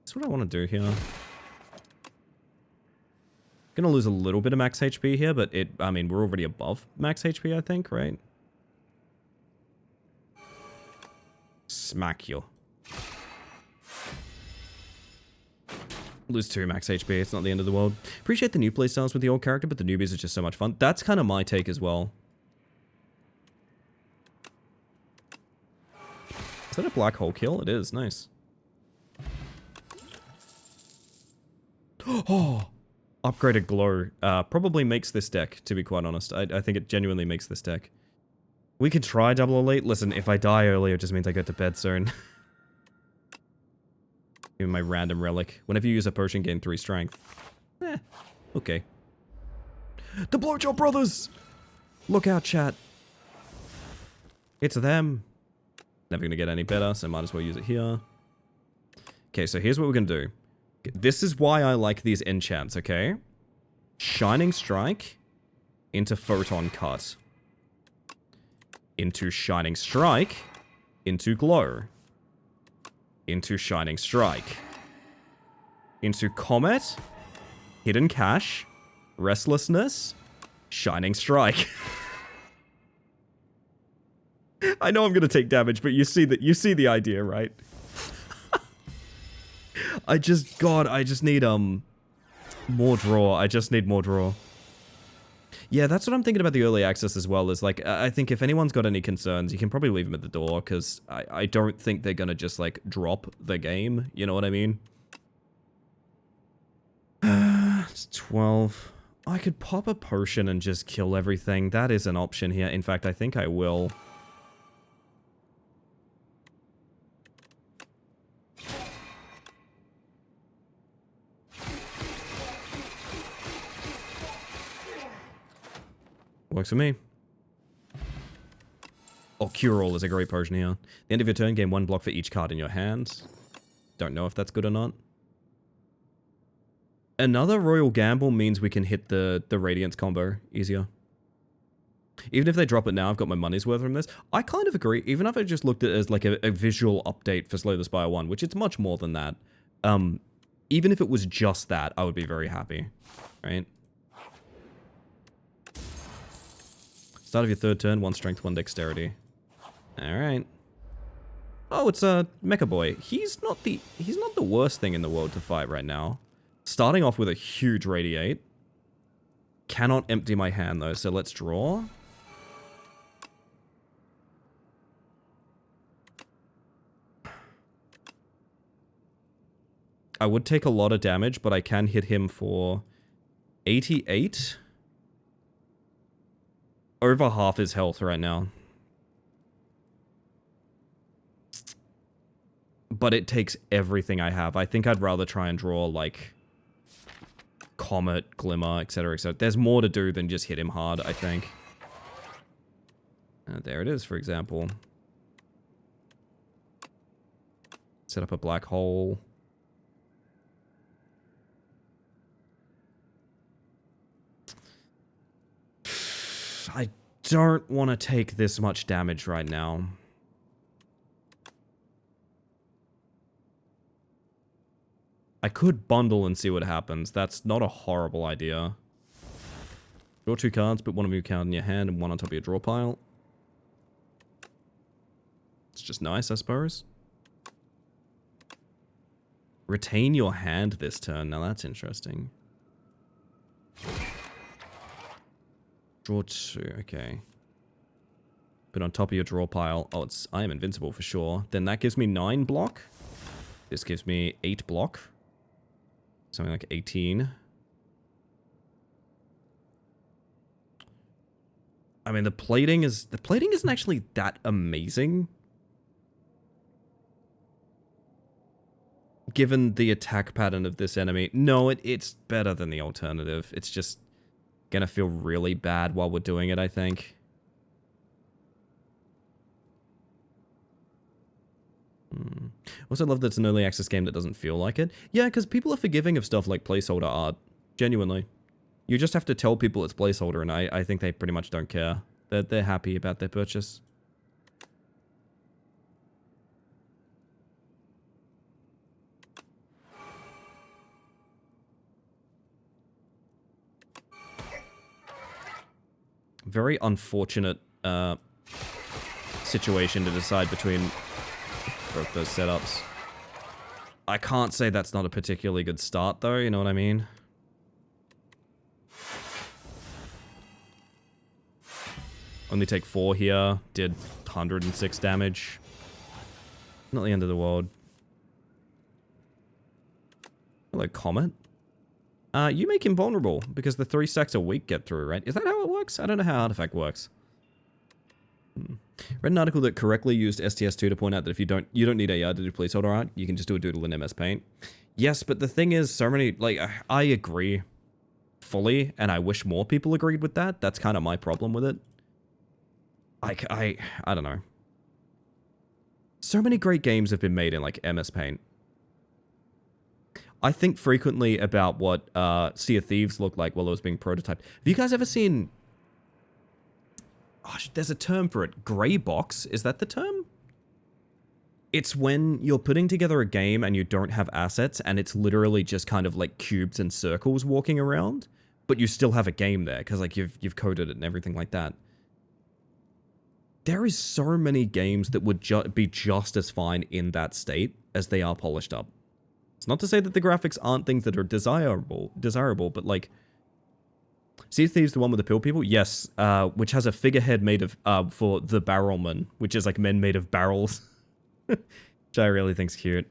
That's what I want to do here. Gonna lose a little bit of max HP here, but I mean, we're already above max HP, I think, right? Smack you. Lose 2 max HP, it's not the end of the world. Appreciate the new playstyles with the old character, but the newbies are just so much fun. That's kind of my take as well. Is that a black hole kill? It is, nice. Oh! Upgraded glow. Probably makes this deck, to be quite honest. I think it genuinely makes this deck. We could try double elite. Listen, if I die early, it just means I go to bed soon. Give me my random relic. Whenever you use a potion, gain 3 strength. Okay. The Blowjob Brothers! Look out, chat. It's them. Never gonna get any better, so might as well use it here. Okay, so here's what we're gonna do. This is why I like these enchants, okay? Shining Strike into Photon Cut. Into Shining Strike into Glow. Into Shining Strike. Into Comet. Hidden Cache. Restlessness. Shining Strike. I know I'm gonna take damage, but you see the idea, right? I just need, more draw. I just need more draw. Yeah, that's what I'm thinking about the early access as well, is like, I think if anyone's got any concerns, you can probably leave them at the door, because I don't think they're gonna just, like, drop the game, you know what I mean? It's 12. I could pop a potion and just kill everything. That is an option here. In fact, I think I will. Works for me. Oh, Cure All is a great potion here. The end of your turn, gain 1 block for each card in your hand. Don't know if that's good or not. Another Royal Gamble means we can hit the Radiance combo easier. Even if they drop it now, I've got my money's worth from this. I kind of agree, even if I just looked at it as like a visual update for Slay the Spire 1, which it's much more than that. Even if it was just that, I would be very happy, right? Start of your 3rd turn, 1 strength, 1 dexterity. Alright. Oh, it's a Mecha Boy. He's not the worst thing in the world to fight right now. Starting off with a huge Radiate. Cannot empty my hand though, so let's draw. I would take a lot of damage, but I can hit him for 88. Over half his health right now. But it takes everything I have. I think I'd rather try and draw, like, Comet, Glimmer, etc., etc. There's more to do than just hit him hard, I think. There it is, for example. Set up a black hole. I don't want to take this much damage right now. I could bundle and see what happens. That's not a horrible idea. Draw 2 cards, put 1 of your cards in your hand and 1 on top of your draw pile. It's just nice, I suppose. Retain your hand this turn. Now that's interesting. Draw 2, okay. Put on top of your draw pile. Oh, I am invincible for sure. Then that gives me 9 block. This gives me 8 block. Something like 18. I mean, the plating isn't actually that amazing. Given the attack pattern of this enemy. No, it's better than the alternative. It's just gonna feel really bad while we're doing it, I think. Also love that it's an early access game that doesn't feel like it. Yeah, because people are forgiving of stuff like placeholder art. Genuinely. You just have to tell people it's placeholder, and I think they pretty much don't care. They're happy about their purchase. Very unfortunate situation to decide between both those setups. I can't say that's not a particularly good start, though, you know what I mean? Only take 4 here, did 106 damage. Not the end of the world. Hello, Comet. You make him vulnerable, because the 3 stacks a week get through, right? Is that how it works? I don't know how Artifact works. Read an article that correctly used STS2 to point out that if you don't need AR to do placeholder art, you can just do a doodle in MS Paint. Yes, but the thing is, so many, like, I agree fully, and I wish more people agreed with that. That's kind of my problem with it. I don't know. So many great games have been made in, like, MS Paint. I think frequently about what Sea of Thieves looked like while it was being prototyped. Have you guys ever seen... Oh, there's a term for it. Grey box? Is that the term? It's when you're putting together a game and you don't have assets and it's literally just kind of like cubes and circles walking around, but you still have a game there because like you've coded it and everything like that. There is so many games that would be just as fine in that state as they are polished up. It's not to say that the graphics aren't things that are desirable, but like... Sea of Thieves, the one with the pill people? Yes, which has a figurehead made of, for the barrelman, which is like men made of barrels. Which I really think's cute.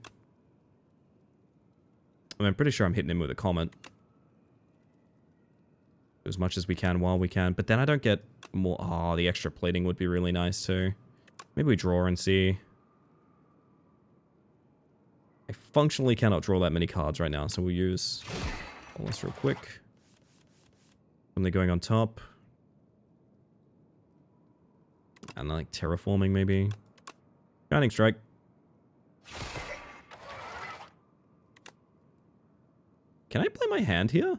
I mean, I'm pretty sure I'm hitting him with a comment. As much as we can while we can, but then I don't get more... Oh, the extra plating would be really nice too. Maybe we draw and see. I functionally cannot draw that many cards right now, so we'll use all this real quick. Something going on top. And like terraforming maybe. Shining Strike. Can I play my hand here?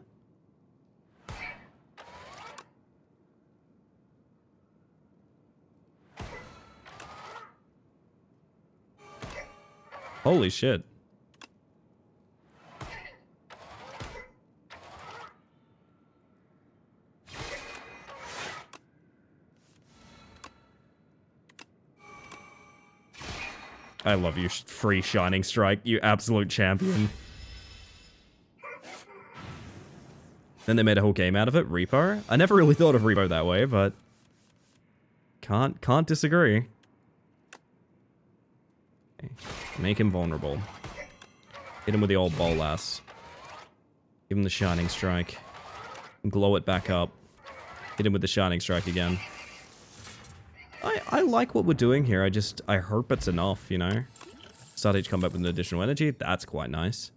Holy shit. I love you, free Shining Strike, you absolute champion. Then they made a whole game out of it, Repo. I never really thought of Repo that way, but... Can't disagree. Okay. Make him vulnerable. Hit him with the old bolas. Give him the Shining Strike. Glow it back up. Hit him with the Shining Strike again. I like what we're doing here, I hope it's enough, you know? Start each combat with an additional energy, that's quite nice.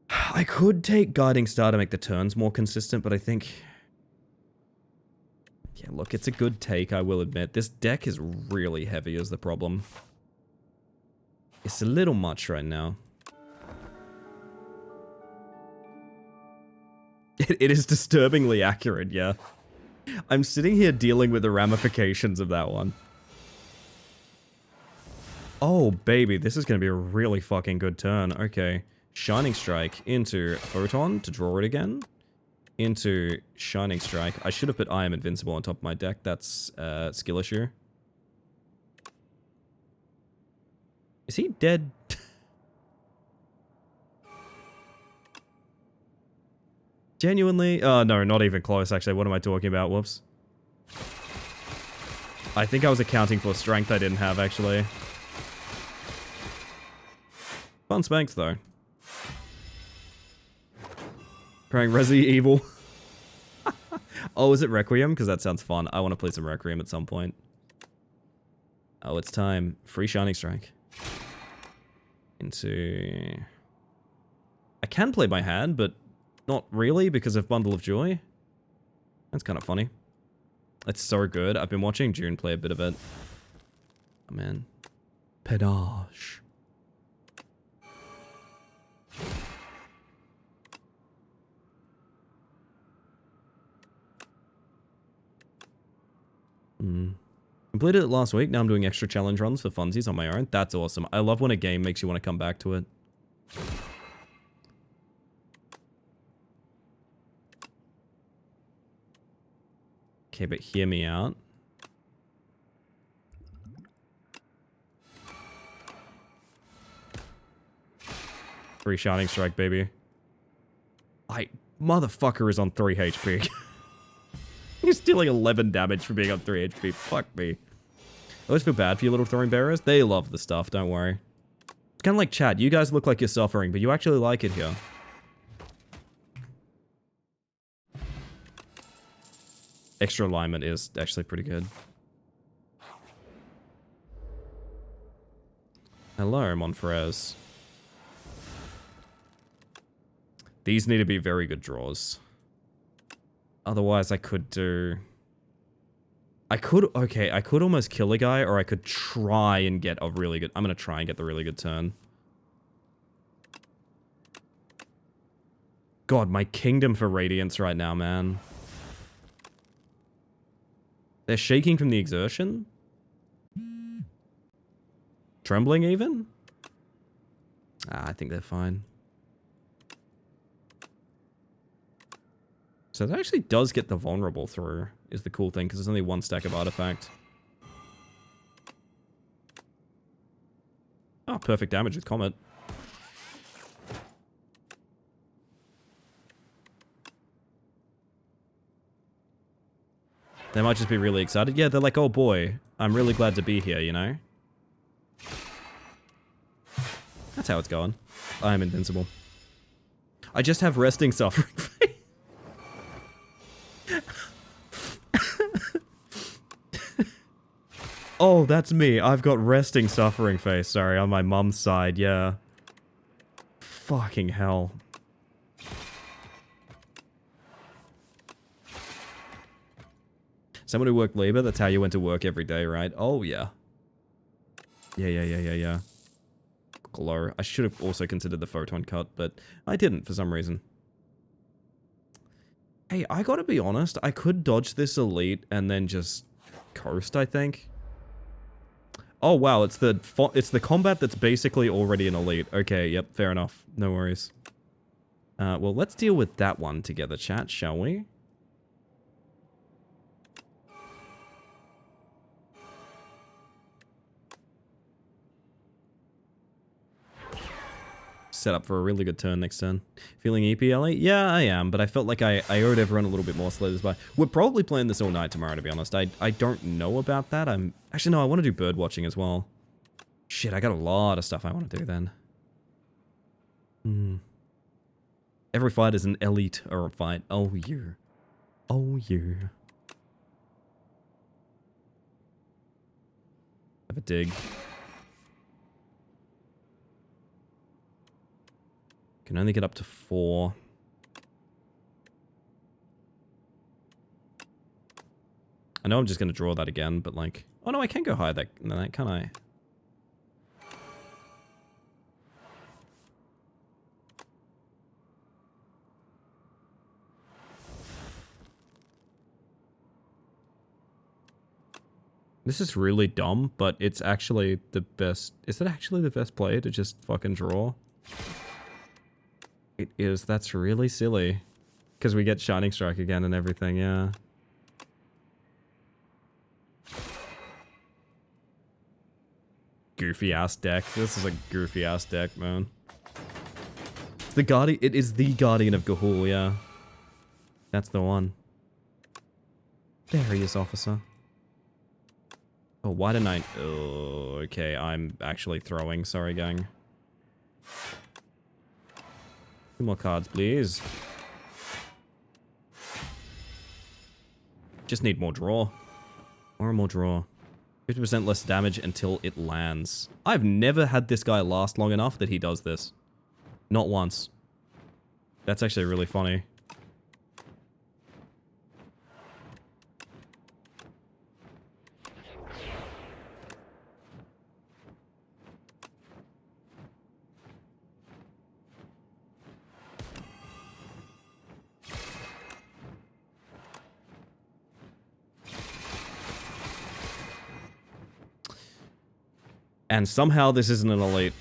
I could take Guiding Star to make the turns more consistent, but I think... Yeah, look, it's a good take, I will admit. This deck is really heavy is the problem. It's a little much right now. It is disturbingly accurate, yeah. I'm sitting here dealing with the ramifications of that one. Oh, baby, this is going to be a really fucking good turn. Okay. Shining Strike into Photon to draw it again. Into Shining Strike. I should have put I Am Invincible on top of my deck. That's a skill issue. Is he dead? Genuinely? Oh, no, not even close, actually. What am I talking about? Whoops. I think I was accounting for strength I didn't have, actually. Fun Spanx, though. Playing Resi Evil. Oh, is it Requiem? Because that sounds fun. I want to play some Requiem at some point. Oh, it's time. Free Shining Strike. Into... I can play my hand, but not really because of Bundle of Joy. That's kind of funny. It's so good. I've been watching June play a bit of it. Oh, man. Pedage. Completed it last week. Now I'm doing extra challenge runs for funsies on my own. That's awesome. I love when a game makes you want to come back to it. Okay, but hear me out. Free Shining Strike, baby. Motherfucker is on 3 HP. He's dealing 11 damage for being on 3 HP. Fuck me. I always feel bad for you little throwing bearers. They love the stuff, don't worry. It's kind of like chat. You guys look like you're suffering, but you actually like it here. Extra alignment is actually pretty good. Hello, Monfrez. These need to be very good draws. Otherwise, I could do... I could almost kill a guy, or I could try and get a really good... I'm gonna try and get the really good turn. God, my kingdom for Radiance right now, man. They're shaking from the exertion? Trembling, even? I think they're fine. So that actually does get the vulnerable through, is the cool thing, because there's only one stack of artifact. Oh, perfect damage with Comet. They might just be really excited. Yeah, they're like, oh boy, I'm really glad to be here, you know? That's how it's going. I am invincible. I just have resting suffering. Oh, that's me. I've got resting suffering face. Sorry, on my mum's side, yeah. Fucking hell. Someone who worked labor, that's how you went to work every day, right? Oh, yeah. Yeah. Glow. I should have also considered the photon cut, but I didn't for some reason. Hey, I gotta be honest. I could dodge this elite and then just coast, I think. Oh, wow. It's the combat that's basically already an elite. Okay, yep. Fair enough. No worries. Well, let's deal with that one together, chat, shall we? Set up for a really good turn next turn. Feeling EPLE? Yeah, I am, but I felt like I owed everyone a little bit more Slay the Spire. We're probably playing this all night tomorrow, to be honest. I don't know about that. Actually, no, I want to do bird watching as well. Shit, I got a lot of stuff I want to do then. Every fight is an elite or a fight. Oh, yeah. Oh, yeah. Have a dig. Can only get up to 4. I know I'm just going to draw that again, but like... Oh no, I can go higher than that, can't I? This is really dumb, but it's actually the best... Is it actually the best play to just fucking draw? It is. That's really silly. Because we get Shining Strike again and everything, yeah. Goofy ass deck. This is a goofy ass deck, man. It's the Guardian. It is the Guardian of Ga'Hoole, yeah. That's the one. There he is, officer. Oh, why didn't I... Oh, okay, I'm actually throwing. Sorry, gang. 2 more cards, please. Just need more draw. More and more draw. 50% less damage until it lands. I've never had this guy last long enough that he does this. Not once. That's actually really funny. And somehow this isn't an elite.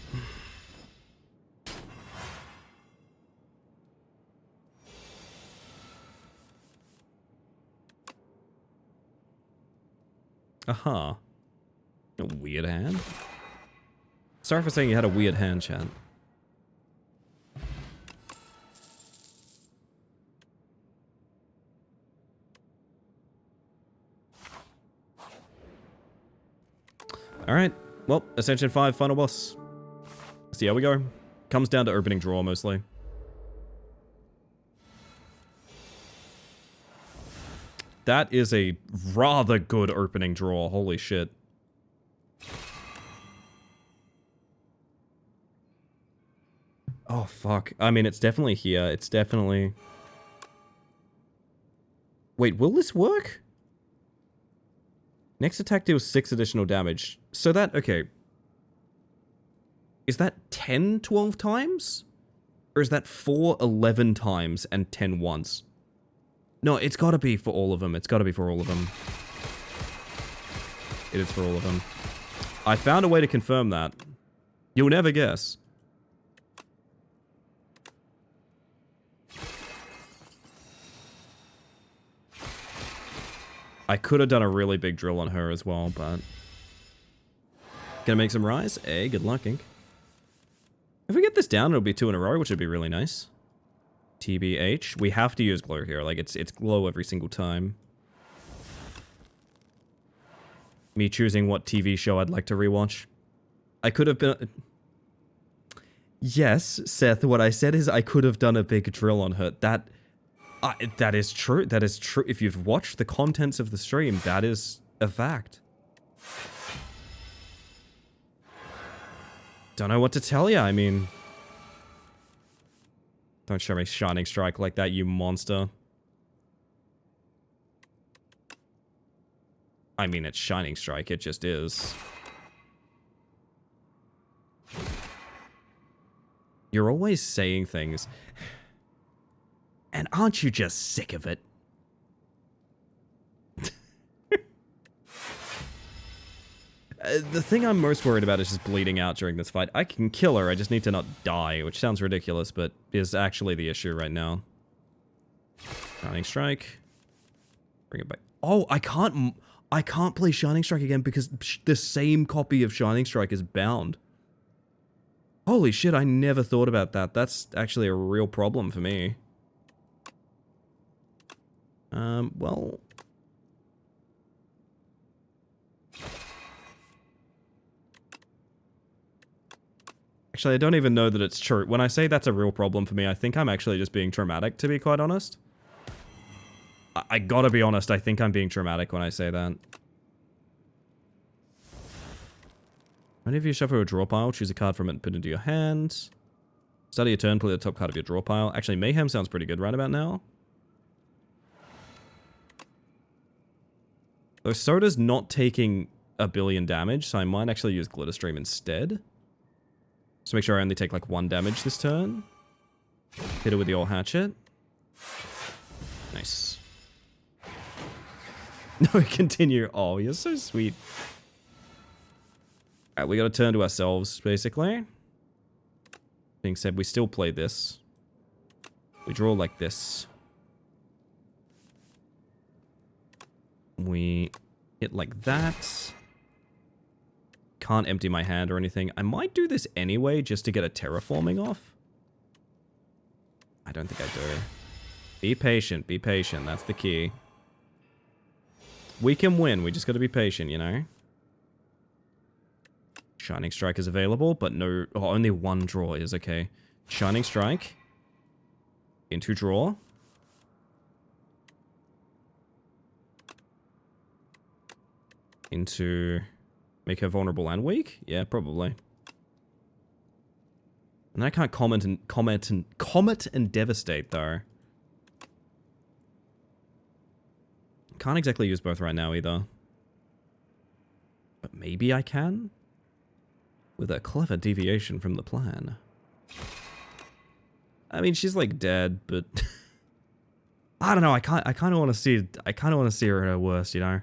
Aha. A weird hand? Sorry for saying you had a weird hand, chat. Alright. Well, Ascension 5, final boss. Let's see how we go. Comes down to opening draw, mostly. That is a rather good opening draw. Holy shit. Oh, fuck. I mean, it's definitely here. It's definitely... Wait, will this work? Next attack deals 6 additional damage. So that, okay. Is that 10, 12 times? Or is that 4, 11 times and 10 once? No, it's gotta be for all of them. It's gotta be for all of them. It is for all of them. I found a way to confirm that. You'll never guess. I could have done a really big drill on her as well, but... Gonna make some rise? Hey, good luck, Ink. If we get this down, it'll be 2 in a row, which would be really nice. TBH. We have to use glow here. Like, it's glow every single time. Me choosing what TV show I'd like to rewatch. I could have been... Yes, Seth, what I said is I could have done a big drill on her. That is true. That is true. If you've watched the contents of the stream, that is a fact. Don't know what to tell you. I mean... Don't show me Shining Strike like that, you monster. I mean, it's Shining Strike. It just is. You're always saying things. And aren't you just sick of it? The thing I'm most worried about is just bleeding out during this fight. I can kill her, I just need to not die, which sounds ridiculous, but is actually the issue right now. Shining Strike. Bring it back. Oh, I can't play Shining Strike again because the same copy of Shining Strike is bound. Holy shit, I never thought about that. That's actually a real problem for me. Well... Actually, I don't even know that it's true. When I say that's a real problem for me, I think I'm actually just being traumatic, to be quite honest. I gotta be honest, I think I'm being traumatic when I say that. Whenever you shuffle a draw pile, choose a card from it and put it into your hand. Start of your turn, play the top card of your draw pile. Actually, Mayhem sounds pretty good right about now. Though Soda's not taking a billion damage, so I might actually use Glitter Stream instead. Just make sure I only take like 1 damage this turn. Hit it with the old hatchet. Nice. No, continue. Oh, you're so sweet. Alright, we gotta turn to ourselves, basically. Being said, we still play this. We draw like this. We hit like that. Can't empty my hand or anything. I might do this anyway, just to get a terraforming off. I don't think I do. Be patient, that's the key. We can win, we just gotta be patient, you know? Shining Strike is available, but no... Oh, only 1 draw is okay. Shining Strike. Into draw. into make her vulnerable and weak? Yeah, probably. And I can't comet and devastate though. Can't exactly use both right now either. But maybe I can? With a clever deviation from the plan. I mean, she's like dead, but I don't know. I kind of want to see. I kind of want to see her at her worst, you know.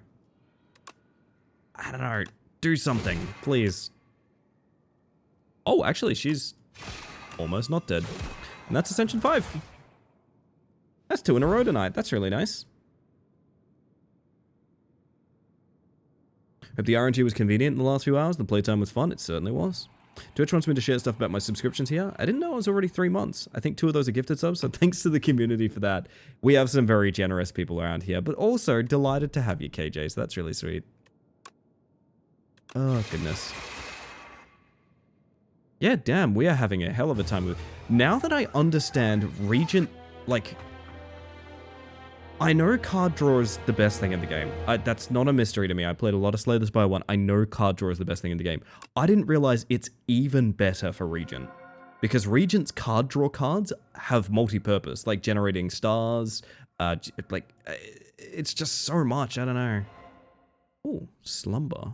I don't know. Do something, please. Oh, actually, she's almost not dead, and that's Ascension 5. That's 2 in a row tonight. That's really nice. Hope the RNG was convenient in the last few hours. The playtime was fun. It certainly was. Twitch wants me to share stuff about my subscriptions here. I didn't know it was already 3 months. I think 2 of those are gifted subs, so thanks to the community for that. We have some very generous people around here, but also delighted to have you, KJ, so that's really sweet. Oh, goodness. Yeah, damn, we are having a hell of a time with... Now that I understand Regent, like... I know card draw is the best thing in the game. That's not a mystery to me. I played a lot of Slay the Spire 1. I know card draw is the best thing in the game. I didn't realize it's even better for Regent. Because Regent's card draw cards have multi-purpose, like generating stars, it's just so much, I don't know. Oh, slumber.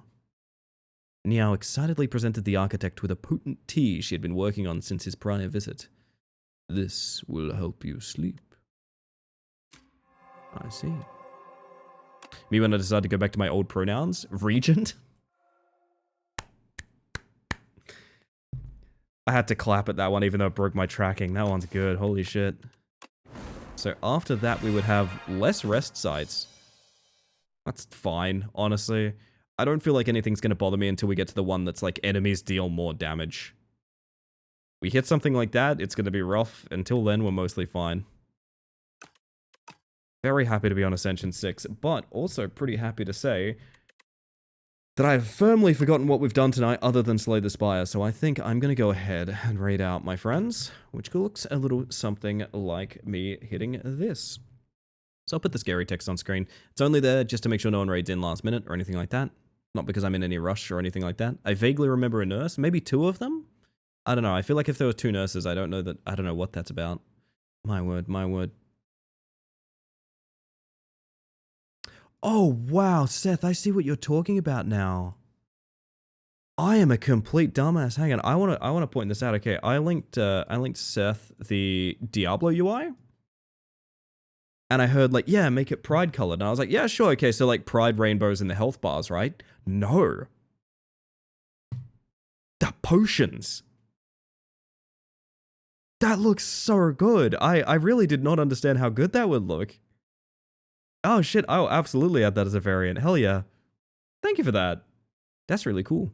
Niao excitedly presented the architect with a potent tea she had been working on since his prior visit. This will help you sleep. I see. Me when I decided to go back to my old pronouns, Regent. I had to clap at that one even though it broke my tracking. That one's good, holy shit. So after that we would have less rest sites. That's fine, honestly. I don't feel like anything's going to bother me until we get to the one that's like enemies deal more damage. We hit something like that, it's going to be rough. Until then, we're mostly fine. Very happy to be on Ascension 6, but also pretty happy to say that I've firmly forgotten what we've done tonight other than Slay the Spire, so I think I'm going to go ahead and raid out my friends, which looks a little something like me hitting this. So I'll put the scary text on screen. It's only there just to make sure no one raids in last minute or anything like that. Not because I'm in any rush or anything like that. I vaguely remember a nurse, maybe 2 of them? I don't know, I feel like if there were 2 nurses, I don't know what that's about. My word, my word. Oh, wow, Seth, I see what you're talking about now. I am a complete dumbass. Hang on, I want to point this out. Okay, I linked Seth the Diablo UI. And I heard like, yeah, make it pride colored. And I was like, yeah, sure, okay, so like pride rainbows in the health bars, right? No. The potions. That looks so good. I really did not understand how good that would look. Oh shit, I'll absolutely add that as a variant. Hell yeah. Thank you for that. That's really cool.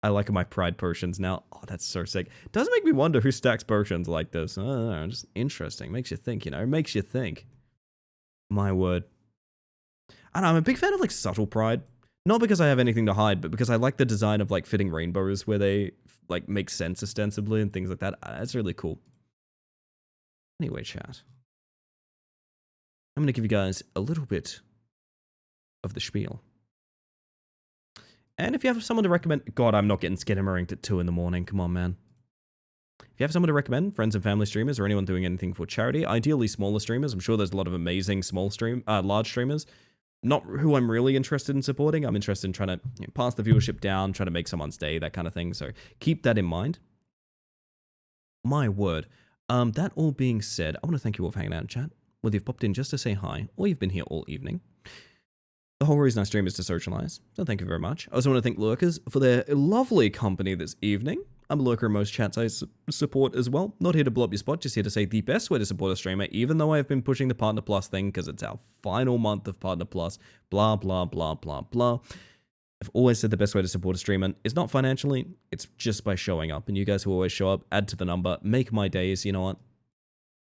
I like my pride potions now. Oh, that's so sick. Does make me wonder who stacks potions like this. I don't know, just interesting. Makes you think, you know? Makes you think. My word. I don't know, I'm a big fan of like subtle pride. Not because I have anything to hide, but because I like the design of like fitting rainbows where they like make sense ostensibly and things like that. That's really cool. Anyway, chat. I'm going to give you guys a little bit of the spiel. And if you have someone to recommend... God, I'm not getting Skidamaringed at 2 in the morning. Come on, man. If you have someone to recommend, friends and family streamers, or anyone doing anything for charity, ideally smaller streamers. I'm sure there's a lot of amazing large streamers. Not who I'm really interested in supporting. I'm interested in trying to pass the viewership down, trying to make someone's day, that kind of thing. So keep that in mind. My word. That all being said, I want to thank you all for hanging out in chat. Whether you've popped in just to say hi, or you've been here all evening. The whole reason I stream is to socialize, so thank you very much. I also want to thank lurkers for their lovely company this evening. I'm a lurker in most chats I support as well. Not here to blow up your spot, just here to say the best way to support a streamer, even though I've been pushing the Partner Plus thing, because it's our final month of Partner Plus, blah, blah, blah, blah, blah. I've always said the best way to support a streamer is not financially, it's just by showing up. And you guys who always show up, add to the number, make my days, you know what?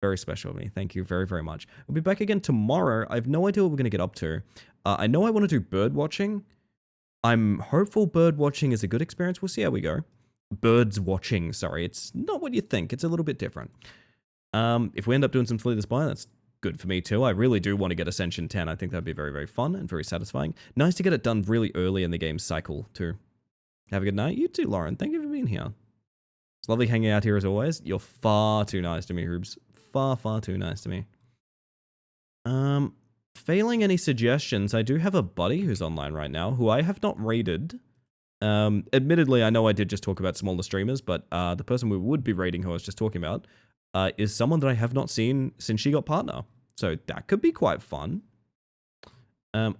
Very special of me. Thank you very, very much. We'll be back again tomorrow. I have no idea what we're going to get up to. I know I want to do bird watching. I'm hopeful bird watching is a good experience. We'll see how we go. Birds watching, sorry. It's not what you think. It's a little bit different. If we end up doing some Slay the Spire, that's good for me too. I really do want to get Ascension 10. I think that'd be very, very fun and very satisfying. Nice to get it done really early in the game cycle too. Have a good night. You too, Lauren. Thank you for being here. It's lovely hanging out here as always. You're far too nice to me, Hoobs. Far, far too nice to me. Failing any suggestions, I do have a buddy who's online right now who I have not raided. Admittedly, I know I did just talk about smaller streamers, but the person we would be raiding who I was just talking about is someone that I have not seen since she got partner. So that could be quite fun.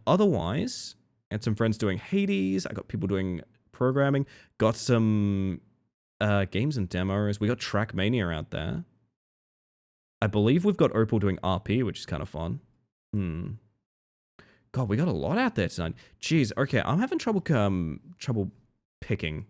Otherwise, I had some friends doing Hades. I got people doing programming. Got some games and demos. We got Trackmania out there. I believe we've got Opal doing RP, which is kind of fun. God, we got a lot out there tonight. Jeez, okay, I'm having trouble picking.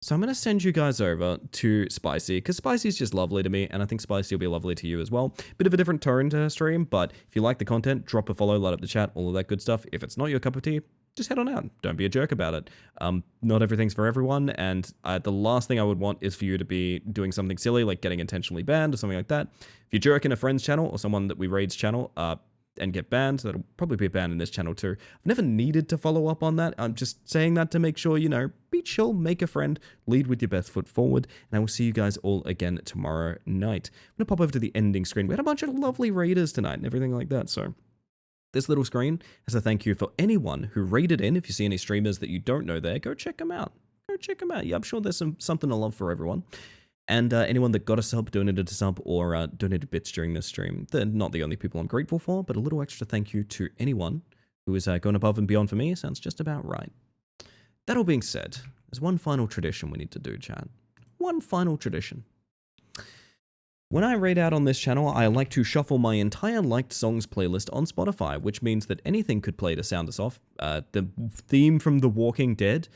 So I'm going to send you guys over to Spicy, because Spicy's just lovely to me, and I think Spicy will be lovely to you as well. Bit of a different tone to her stream, but if you like the content, drop a follow, light up the chat, all of that good stuff. If it's not your cup of tea, just head on out. Don't be a jerk about it. Not everything's for everyone, and the last thing I would want is for you to be doing something silly, like getting intentionally banned or something like that. If you jerk in a friend's channel or someone that we raid's channel, and get banned, that'll probably be banned in this channel too. I've never needed to follow up on that. I'm just saying that to make sure, you know, be chill, make a friend, lead with your best foot forward, and I will see you guys all again tomorrow night. I'm gonna pop over to the ending screen. We had a bunch of lovely raiders tonight and everything like that, so this little screen has a thank you for anyone who raided in. If you see any streamers that you don't know there, go check them out. Go check them out. Yeah, I'm sure there's something to love for everyone. And anyone that got a sub, donated a sub, or donated bits during this stream, they're not the only people I'm grateful for, but a little extra thank you to anyone who is going above and beyond for me sounds just about right. That all being said, there's one final tradition we need to do, chat. One final tradition. When I raid out on this channel, I like to shuffle my entire liked songs playlist on Spotify, which means that anything could play to sound us off. The theme from The Walking Dead,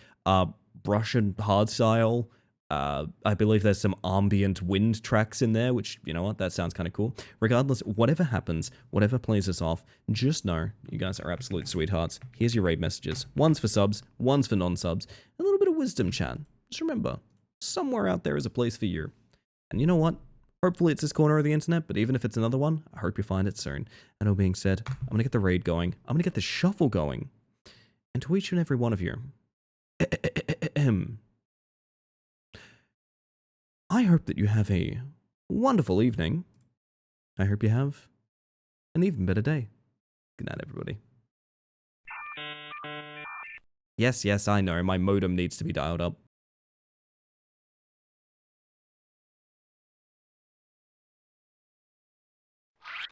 Brush and Hardstyle. I believe there's some ambient wind tracks in there, which, you know what, that sounds kind of cool. Regardless, whatever happens, whatever plays us off, just know you guys are absolute sweethearts. Here's your raid messages. One's for subs, one's for non-subs. A little bit of wisdom, chat. Just remember, somewhere out there is a place for you. And you know what? Hopefully it's this corner of the internet, but even if it's another one, I hope you find it soon. And all being said, I'm going to get the raid going. I'm going to get the shuffle going. And to each and every one of you, I hope that you have a wonderful evening. I hope you have an even better day. Good night, everybody. Yes, I know. My modem needs to be dialed up.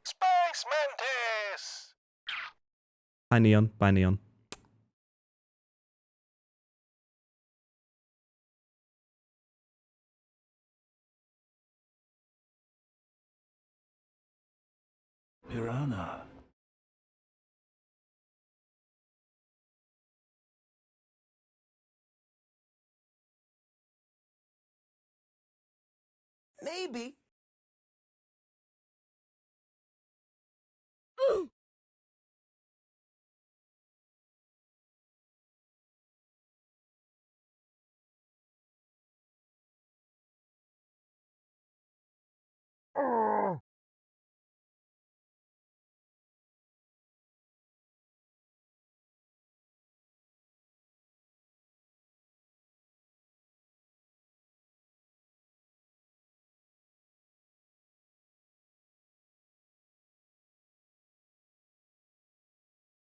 Space Mantis! Bye, Neon. Bye, Neon. Piranha. Maybe.